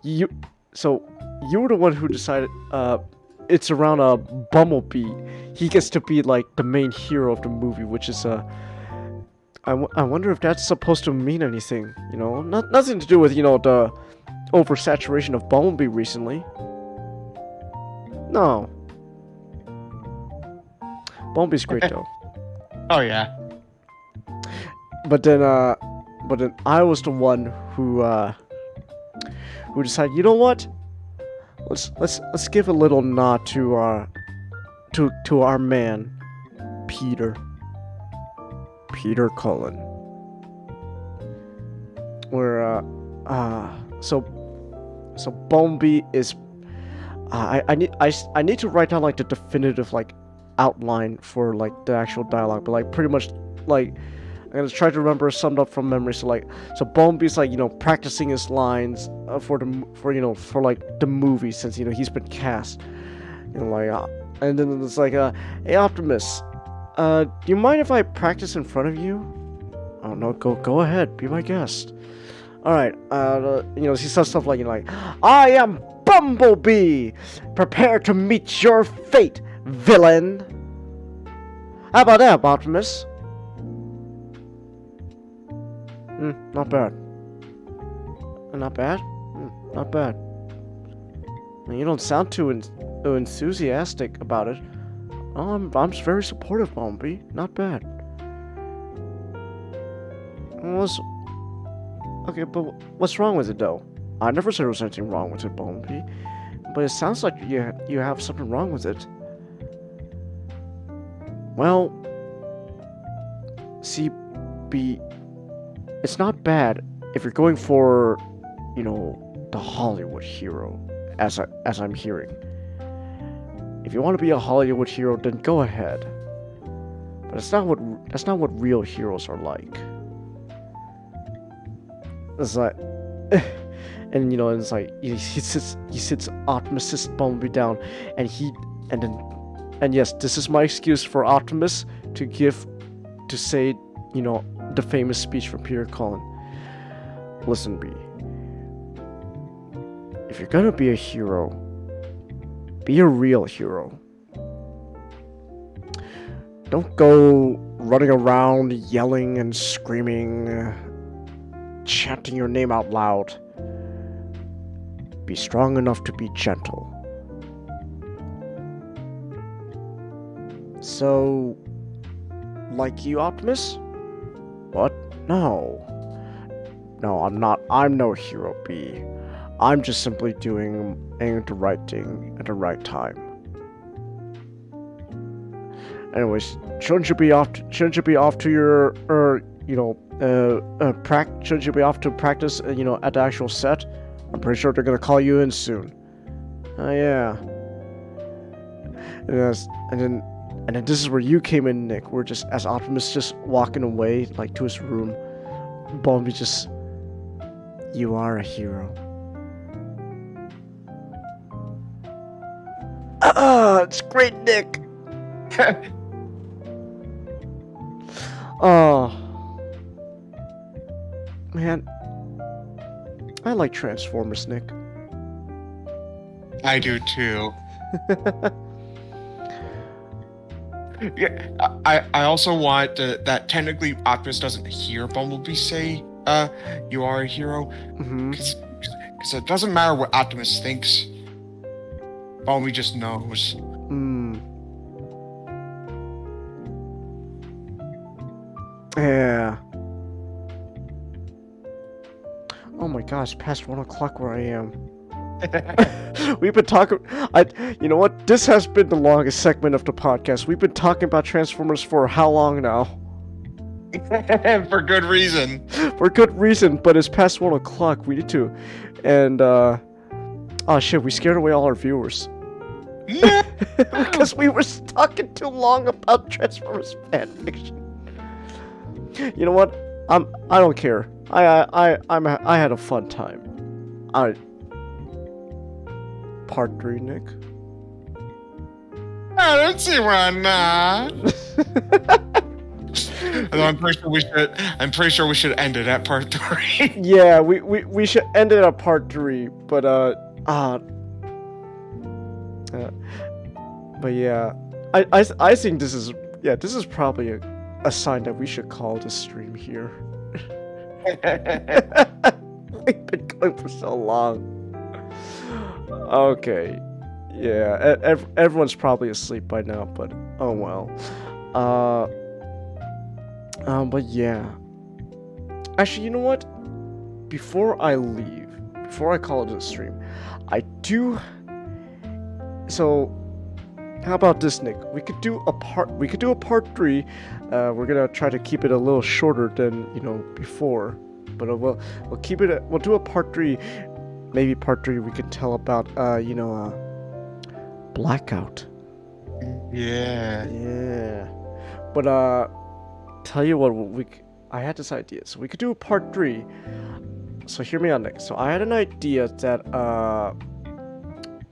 you were the one who decided it's around a Bumblebee. He gets to be like the main hero of the movie, which is I wonder if that's supposed to mean anything, you know? Nothing to do with, you know, the oversaturation of Bumblebee recently. No. Bumblebee's great though. Oh yeah. But then I was the one who decided, you know what? Let's give a little nod to our man, Peter Cullen. Where so So Bombi is. I need to write down like the definitive like outline for like the actual dialogue, but like pretty much like I'm gonna try to remember summed up from memory. So Bombi's like practicing his lines for like the movie, since he's been cast. And then it's like hey Optimus, do you mind if I practice in front of you? Oh no, go ahead, be my guest. All right, he says stuff like I am Bumblebee, prepare to meet your fate, villain. How about that, Optimus? Not bad. Not bad? Not bad. You don't sound too enthusiastic about it. I'm very supportive, Bumblebee. Not bad. Okay, but what's wrong with it, though? I never said there was anything wrong with it, Bumblebee. But it sounds like you have something wrong with it. Well, see, it's not bad if you're going for, the Hollywood hero, as I'm hearing. If you want to be a Hollywood hero, then go ahead. But that's not what real heroes are like. It's like, and it's like he sits Optimus Bumblebee down, and yes, this is my excuse for Optimus to say, the famous speech from Peter Cullen. Listen, B. If you're gonna be a hero, be a real hero. Don't go running around yelling and screaming, chanting your name out loud. Be strong enough to be gentle. So, like you, Optimus? What? No, I'm not. I'm no hero, B. I'm just simply doing the right thing at the right time. Anyways, shouldn't you be off to your shouldn't you be off to practice at the actual set? I'm pretty sure they're gonna call you in soon. Oh yeah. And then this is where you came in, Nick. We're just, as Optimus just walking away like to his room, Bumblebee just, you are a hero. It's great, Nick. Oh, man, I like Transformers, Nick. I do too. Yeah, I also want that technically Optimus doesn't hear Bumblebee say, you are a hero. Because it doesn't matter what Optimus thinks. Bumblebee just knows. Yeah. Oh my gosh, past 1 o'clock where I am. We've been talking. You know what? This has been the longest segment of the podcast. We've been talking about Transformers for how long now? For good reason. For good reason, but it's past 1 o'clock. We need to. And, oh shit, we scared away all our viewers. Because we were talking too long about Transformers fanfiction. You know what? I don't care. I had a fun time. Part 3, Nick. I don't see why not. I'm pretty sure we should end it at part 3. Yeah, we should end it at part 3, but yeah, I think this is probably a sign that we should call this stream here. We've been going for so long. Okay, yeah, everyone's probably asleep by now, but oh well. But yeah. Actually, you know what? Before I leave, before I call it a stream, I do. So, how about this, Nick? We could do a part 3. We're gonna try to keep it a little shorter than before, but we'll keep it. We'll do a part 3 maybe part 3 we can tell about Blackout. Yeah. But tell you what, I had this idea, so we could do a part 3. So hear me out, Nick. So I had an idea that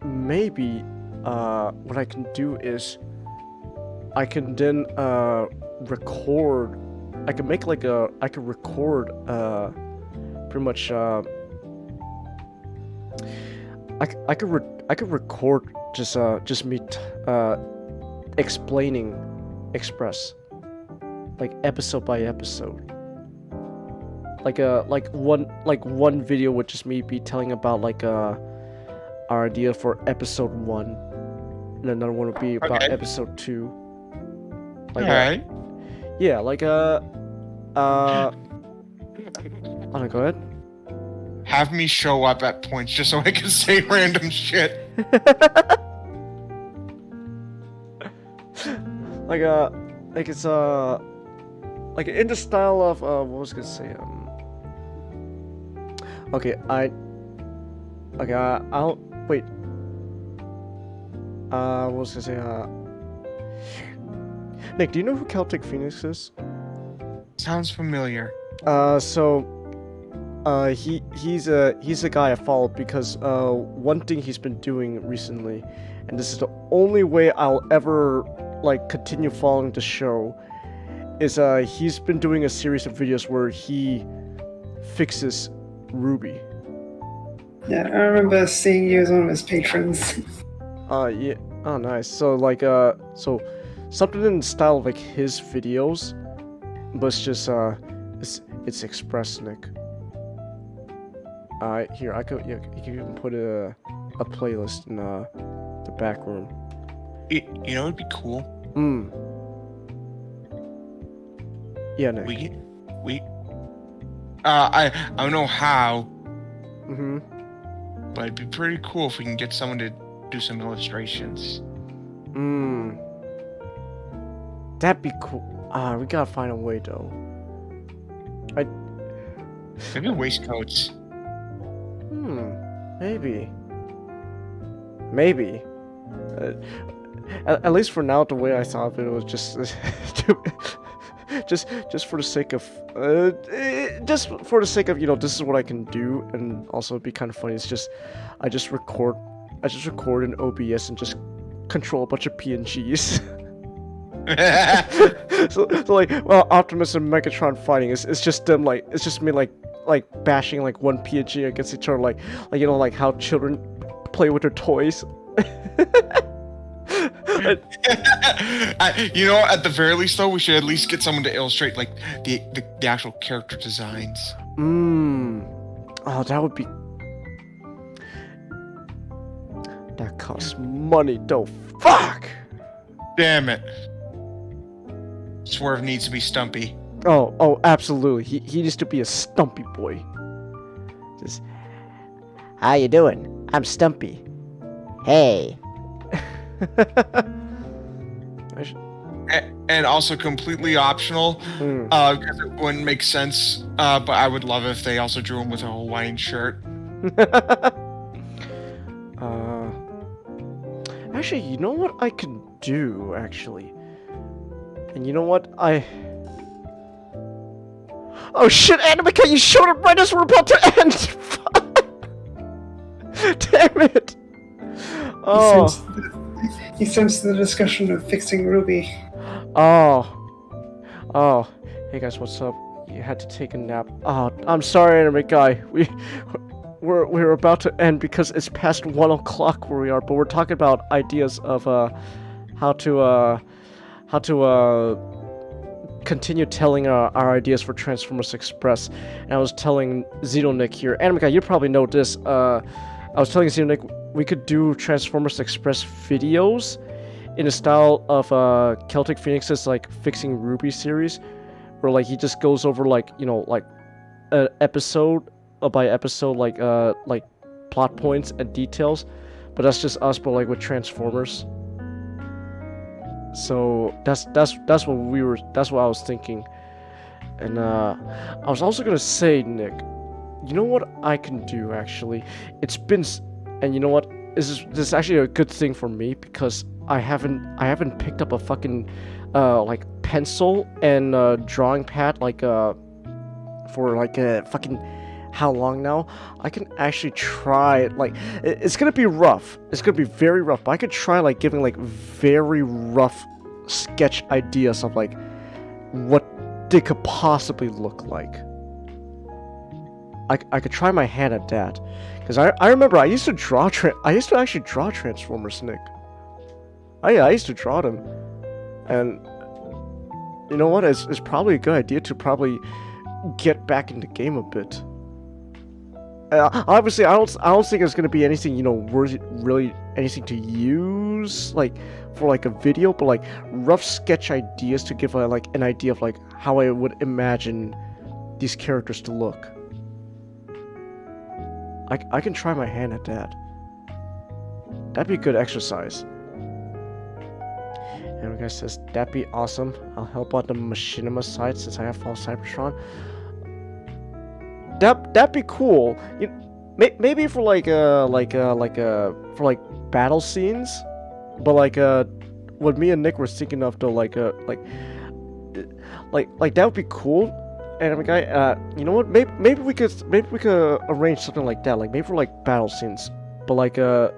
maybe what I can do is I can then record. I can make like I could record pretty much I could record just me explaining Express, like episode by episode. Like one video would just me be telling about like our idea for episode 1, and another one would be about episode 2. Like, Alright. Yeah, like go ahead. Have me show up at points just so I can say random shit. like it's like in the style of what was I gonna say I'll wait. What was I gonna say? Nick, do you know who Celtic Phoenix is? Sounds familiar. He's a guy I follow because one thing he's been doing recently, and this is the only way I'll ever like continue following the show, is he's been doing a series of videos where he fixes Ruby. Yeah, I remember seeing you as one of his patrons. Yeah. Oh, nice. So like so something in the style of like his videos, but it's just it's Express, Nick. Here I could you can put a playlist in the back room. You know, it'd be cool. Yeah, Nick. I don't know how. Mm-hmm. But it'd be pretty cool if we can get someone to do some illustrations. That'd be cool. We gotta find a way though. Maybe waistcoats. Maybe. At least for now, the way I thought of it was just just for the sake of this is what I can do, and also it'd be kind of funny. It's just I just record in OBS and just control a bunch of PNGs. so like, well, Optimus and Megatron fighting it's just them like it's just me like bashing like one PNG against each other, like like how children play with their toys. You know, at the very least though, we should at least get someone to illustrate like the actual character designs. Oh, that would be. That costs money though. Fuck. Damn it. Swerve needs to be Stumpy. Oh, absolutely. He needs to be a Stumpy boy. Just, how you doing? I'm Stumpy. Hey. And also completely optional, because it wouldn't make sense. But I would love if they also drew him with a Hawaiian shirt. Actually, you know what I can do, actually? And you know what? Oh shit, Animica, you showed up right as we're about to end! Damn it! Oh. He sensed the discussion of fixing Ruby. Oh. Hey guys, what's up? You had to take a nap. Oh, I'm sorry, Anime Guy. We're about to end because it's past 1 o'clock where we are, but we're talking about ideas of how to continue telling our ideas for Transformers Express. And I was telling Xenonick here, Anime Guy, you probably know this. I was telling Xenonick we could do Transformers Express videos in the style of Celtic Phoenix's like Fixing Ruby series, where like he just goes over like like an episode by episode like plot points and details, but that's just us, but like with Transformers. So that's what I was thinking. And I was also gonna say, Nick, you know what I can do actually? It's been, and you know what? This is actually a good thing for me because I haven't picked up a fucking like pencil and drawing pad like for like a fucking how long now? I can actually try like it's gonna be rough. It's gonna be very rough, but I could try like giving like very rough sketch ideas of like what they could possibly look like. I could try my hand at that, because I remember I used to actually draw Transformers, Nick. I used to draw them, and you know what? It's probably a good idea to probably get back in the game a bit. Obviously, I don't think it's gonna be anything, you know, worth really anything to use like for like a video, but like rough sketch ideas to give like an idea of like how I would imagine these characters to look. I can try my hand at that. That'd be a good exercise. And the guy says, that'd be awesome. I'll help out the machinima side since I have False Cybertron. That'd be cool. Maybe for like for like battle scenes, but like what me and Nick were thinking of though, like that would be cool. Anime guy, you know what? Maybe we could arrange something like that, like maybe for like battle scenes, but like the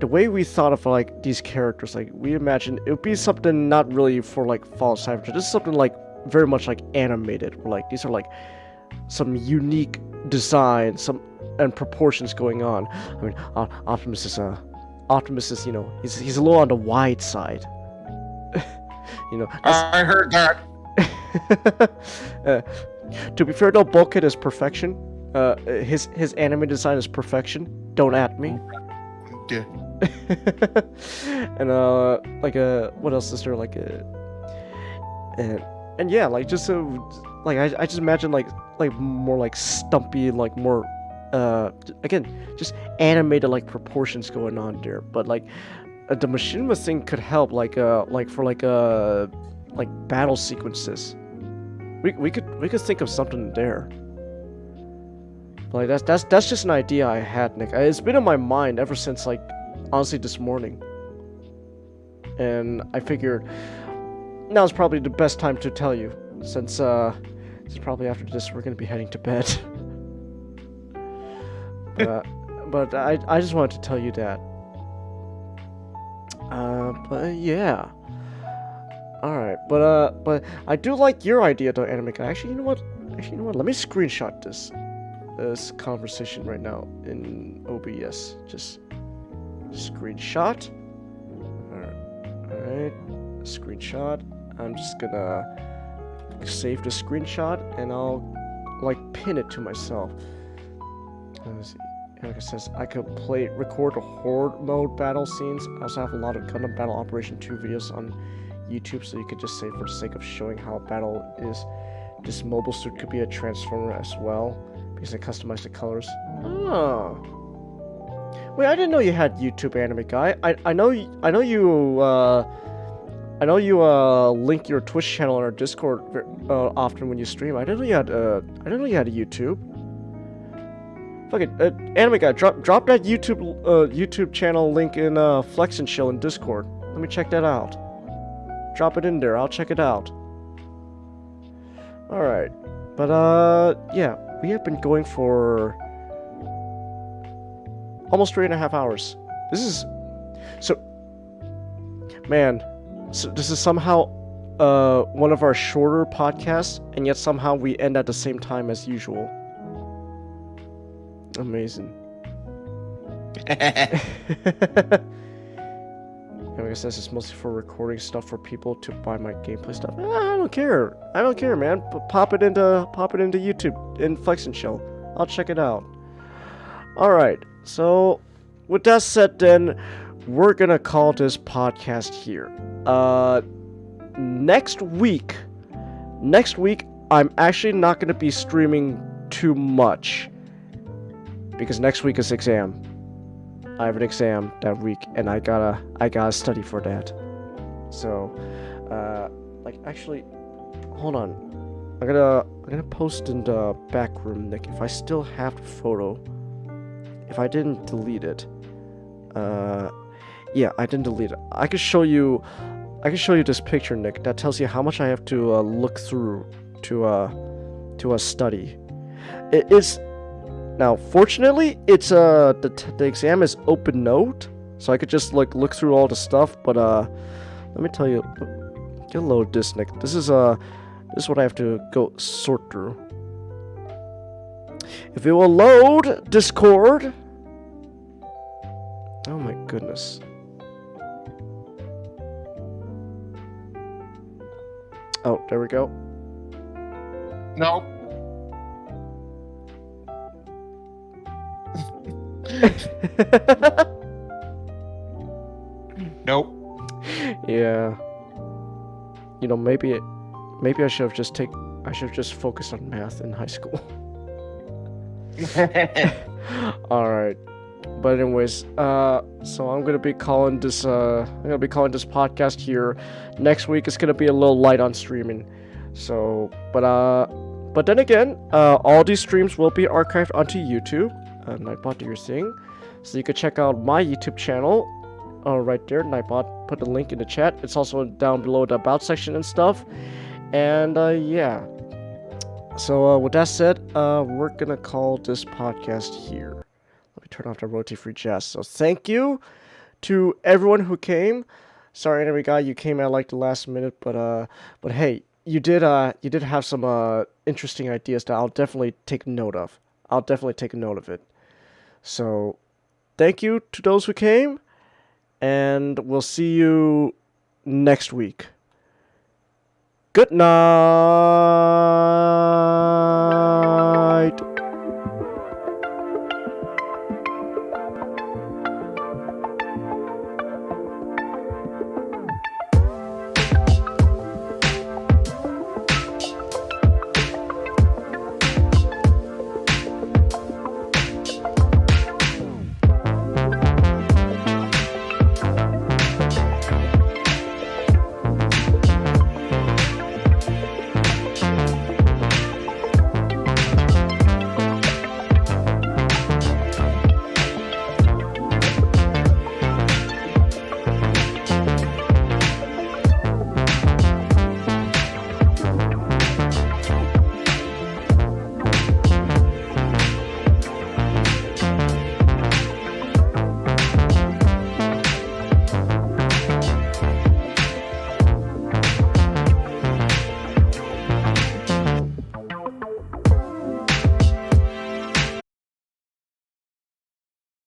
way we thought of like these characters, like we imagined it would be something not really for like False Cybertron. This is something like very much like animated, where like these are like some unique design, and proportions going on. I mean, Optimus is, you know, he's a little on the wide side. You know. I heard that. To be fair though, Bulkhead is perfection. His anime design is perfection. Don't at me. Yeah. And like what else is there, like and yeah, like just like I just imagine like more like stumpy, like more again just animated like proportions going on there, but like the machinima thing could help like for like battle sequences. We could think of something there. Like that's just an idea I had, Nick. It's been in my mind ever since like honestly this morning. And I figured now's probably the best time to tell you, since probably after this we're gonna be heading to bed. But I just wanted to tell you that. But yeah. Alright, but I do like your idea though, Anime Guy. Actually, you know what? Let me screenshot this conversation right now in OBS. Just screenshot. Alright. Screenshot. I'm just gonna save the screenshot and I'll like pin it to myself. Let's see. Like it says, I could record a horde mode battle scenes. I also have a lot of Gundam Battle Operation 2 videos on YouTube, so you could just say for the sake of showing how a battle is, this mobile suit could be a transformer as well, because I customize the colors. Oh. Wait, I didn't know you had YouTube, Anime Guy. I know you link your Twitch channel on our Discord often when you stream. I didn't know you had a YouTube. Fuck it, Anime Guy, drop that YouTube channel link in Flex and Chill in Discord. Let me check that out. Drop it in there, I'll check it out. Alright. But yeah, we have been going for almost 3.5 hours. This is man, so this is somehow one of our shorter podcasts, and yet somehow we end at the same time as usual. Amazing. Like I said, it's mostly for recording stuff for people to buy my gameplay stuff. I don't care, man. Pop it into YouTube in Flex and Chill. I'll check it out. All right. So, with that said, then we're gonna call this podcast here. Next week, I'm actually not gonna be streaming too much because next week is exam. I have an exam that week, and I gotta study for that. So, like, actually, hold on. I'm gonna post in the back room, Nick, if I still have the photo. If I didn't delete it. Yeah, I didn't delete it. I can show you this picture, Nick. That tells you how much I have to look through to study. It is now. Fortunately, it's the exam is open note, so I could just like look through all the stuff. But let me tell you, get load this, Nick. This is what I have to go sort through. If it will load Discord. Oh my goodness. Oh, there we go. No. Nope. Yeah. You know, maybe I should have just focused on math in high school. All right. But anyways, so I'm gonna be calling this podcast here. Next week it's gonna be a little light on streaming. So, but then again, all these streams will be archived onto YouTube. Nightbot, do your thing. So you can check out my YouTube channel. Right there, Nightbot put the link in the chat. It's also down below the about section and stuff. And yeah. So with that said, we're gonna call this podcast here. Let me turn off the royalty-free jazz. So thank you to everyone who came. Sorry, enemy guy, you came at like the last minute, but hey, you did have some interesting ideas that I'll definitely take note of. It. So thank you to those who came, and we'll see you next week. Good night.